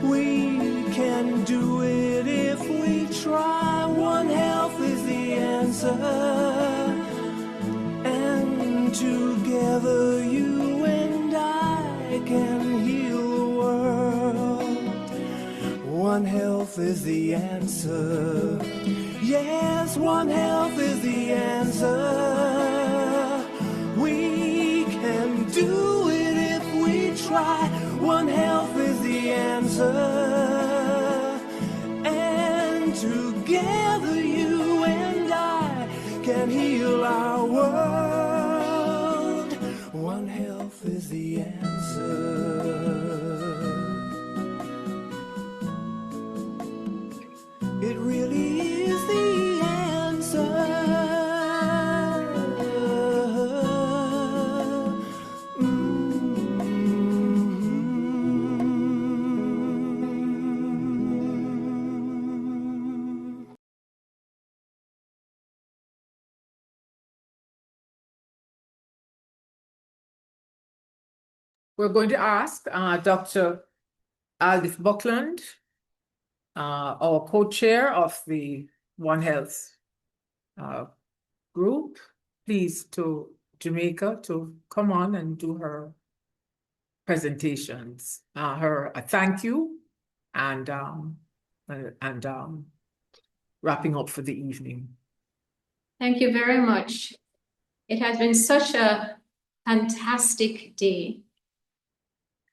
We can do it if we try. One Health is the answer. And together you health is the answer. Yes, One Health is the answer. We can do it if we try. One Health is the answer. And together you and I can heal our world. One Health is the answer. It really is the answer. We're going to ask Dr. Aldith Buckland, our co-chair of the One Health group, please, to Jamaica to come on and do her presentations, her thank you, and wrapping up for the evening. Thank you very much. It has been such a fantastic day,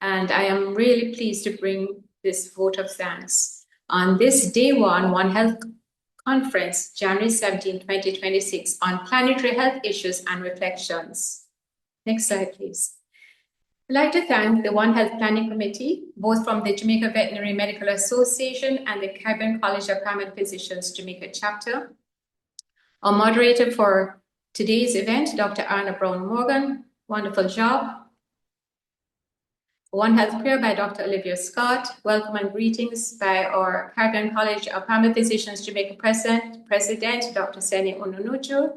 and I am really pleased to bring this vote of thanks on this day One Health Conference, January 17, 2026, on planetary health issues and reflections. Next slide, please. I'd like to thank the One Health Planning Committee, both from the Jamaica Veterinary Medical Association and the Caribbean College of Family Physicians Jamaica chapter. Our moderator for today's event, Dr. Anna Brown Morgan, wonderful job. One Health Prayer by Dr. Olivia Scott. Welcome and greetings by our Caribbean College of Family Physicians Jamaica President Dr. Seni Onunuju.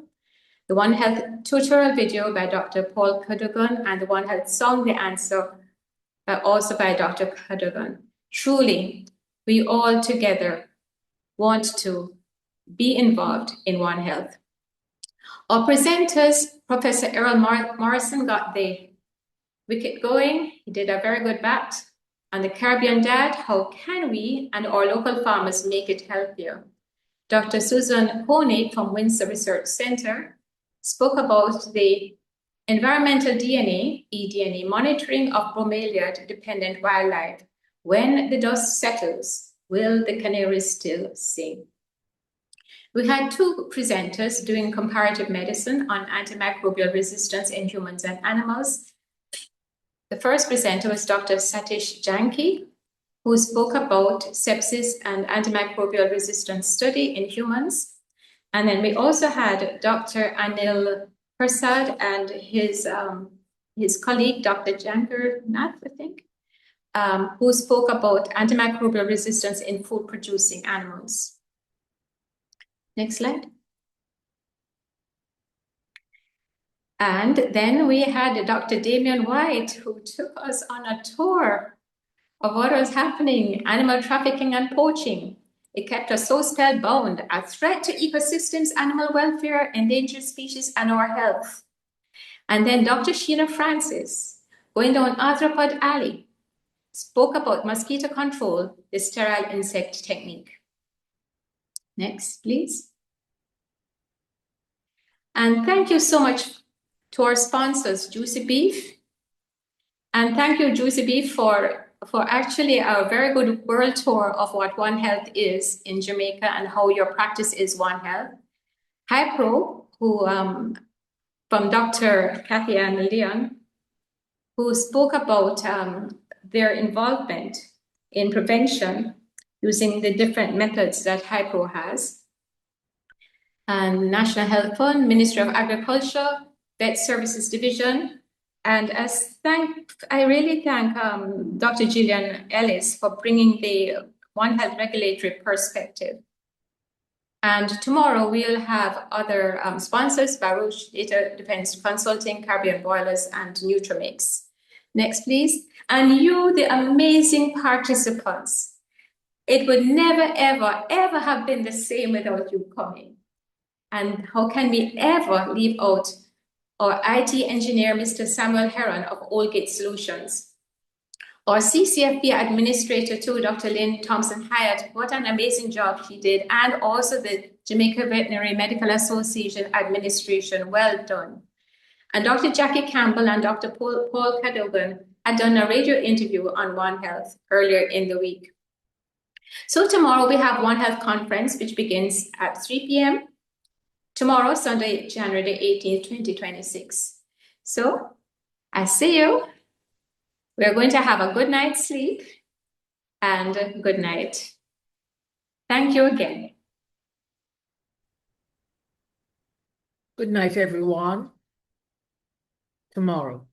The One Health tutorial video by Dr. Paul Cadogan, and the One Health song, The Answer, also by Dr. Cadogan. Truly, we all together want to be involved in One Health. Our presenters, Professor Errol Morrison, got the wicket going. He did a very good bat. And the Caribbean Dad, how can we and our local farmers make it healthier? Dr. Susan Coney from Windsor Research Center spoke about the environmental DNA, eDNA, monitoring of bromeliad-dependent wildlife. When the dust settles, will the canaries still sing? We had two presenters doing comparative medicine on antimicrobial resistance in humans and animals. The first presenter was Dr. Satish Janki, who spoke about sepsis and antimicrobial resistance study in humans. And then we also had Dr. Anil Prasad and his colleague, Dr. Jankar Nath, I think, who spoke about antimicrobial resistance in food-producing animals. Next slide. And then we had Dr. Damian White, who took us on a tour of what was happening, animal trafficking and poaching. It kept us so spellbound, a threat to ecosystems, animal welfare, endangered species, and our health. And then Dr. Sheena Francis, going down Arthropod Alley, spoke about mosquito control, the sterile insect technique. Next, please. And thank you so much to our sponsors, Juicy Beef. And thank you, Juicy Beef, for actually a very good world tour of what One Health is in Jamaica and how your practice is One Health. Hypro, who from Dr. Kathy Ann Leon, who spoke about their involvement in prevention using the different methods that Hypro has. And National Health Fund, Ministry of Agriculture, Vet Services Division. And I really thank Dr. Gillian Ellis for bringing the One Health regulatory perspective. And tomorrow we'll have other sponsors, Baruch Data Defense Consulting, Caribbean Boilers, and Nutrimix. Next, please. And you, the amazing participants. It would never, ever, ever have been the same without you coming. And how can we ever leave out our IT engineer, Mr. Samuel Heron of Oldgate Solutions, Our CCFP administrator too, Dr. Lynn Thompson-Hyatt, what an amazing job she did. And also the Jamaica Veterinary Medical Association administration, well done. And Dr. Jackie Campbell and Dr. Paul Cadogan had done a radio interview on One Health earlier in the week. So tomorrow we have One Health Conference, which begins at 3 p.m. Tomorrow, Sunday, January the 18th, 2026. So I see you. We're going to have a good night's sleep and good night. Thank you again. Good night, everyone. Tomorrow.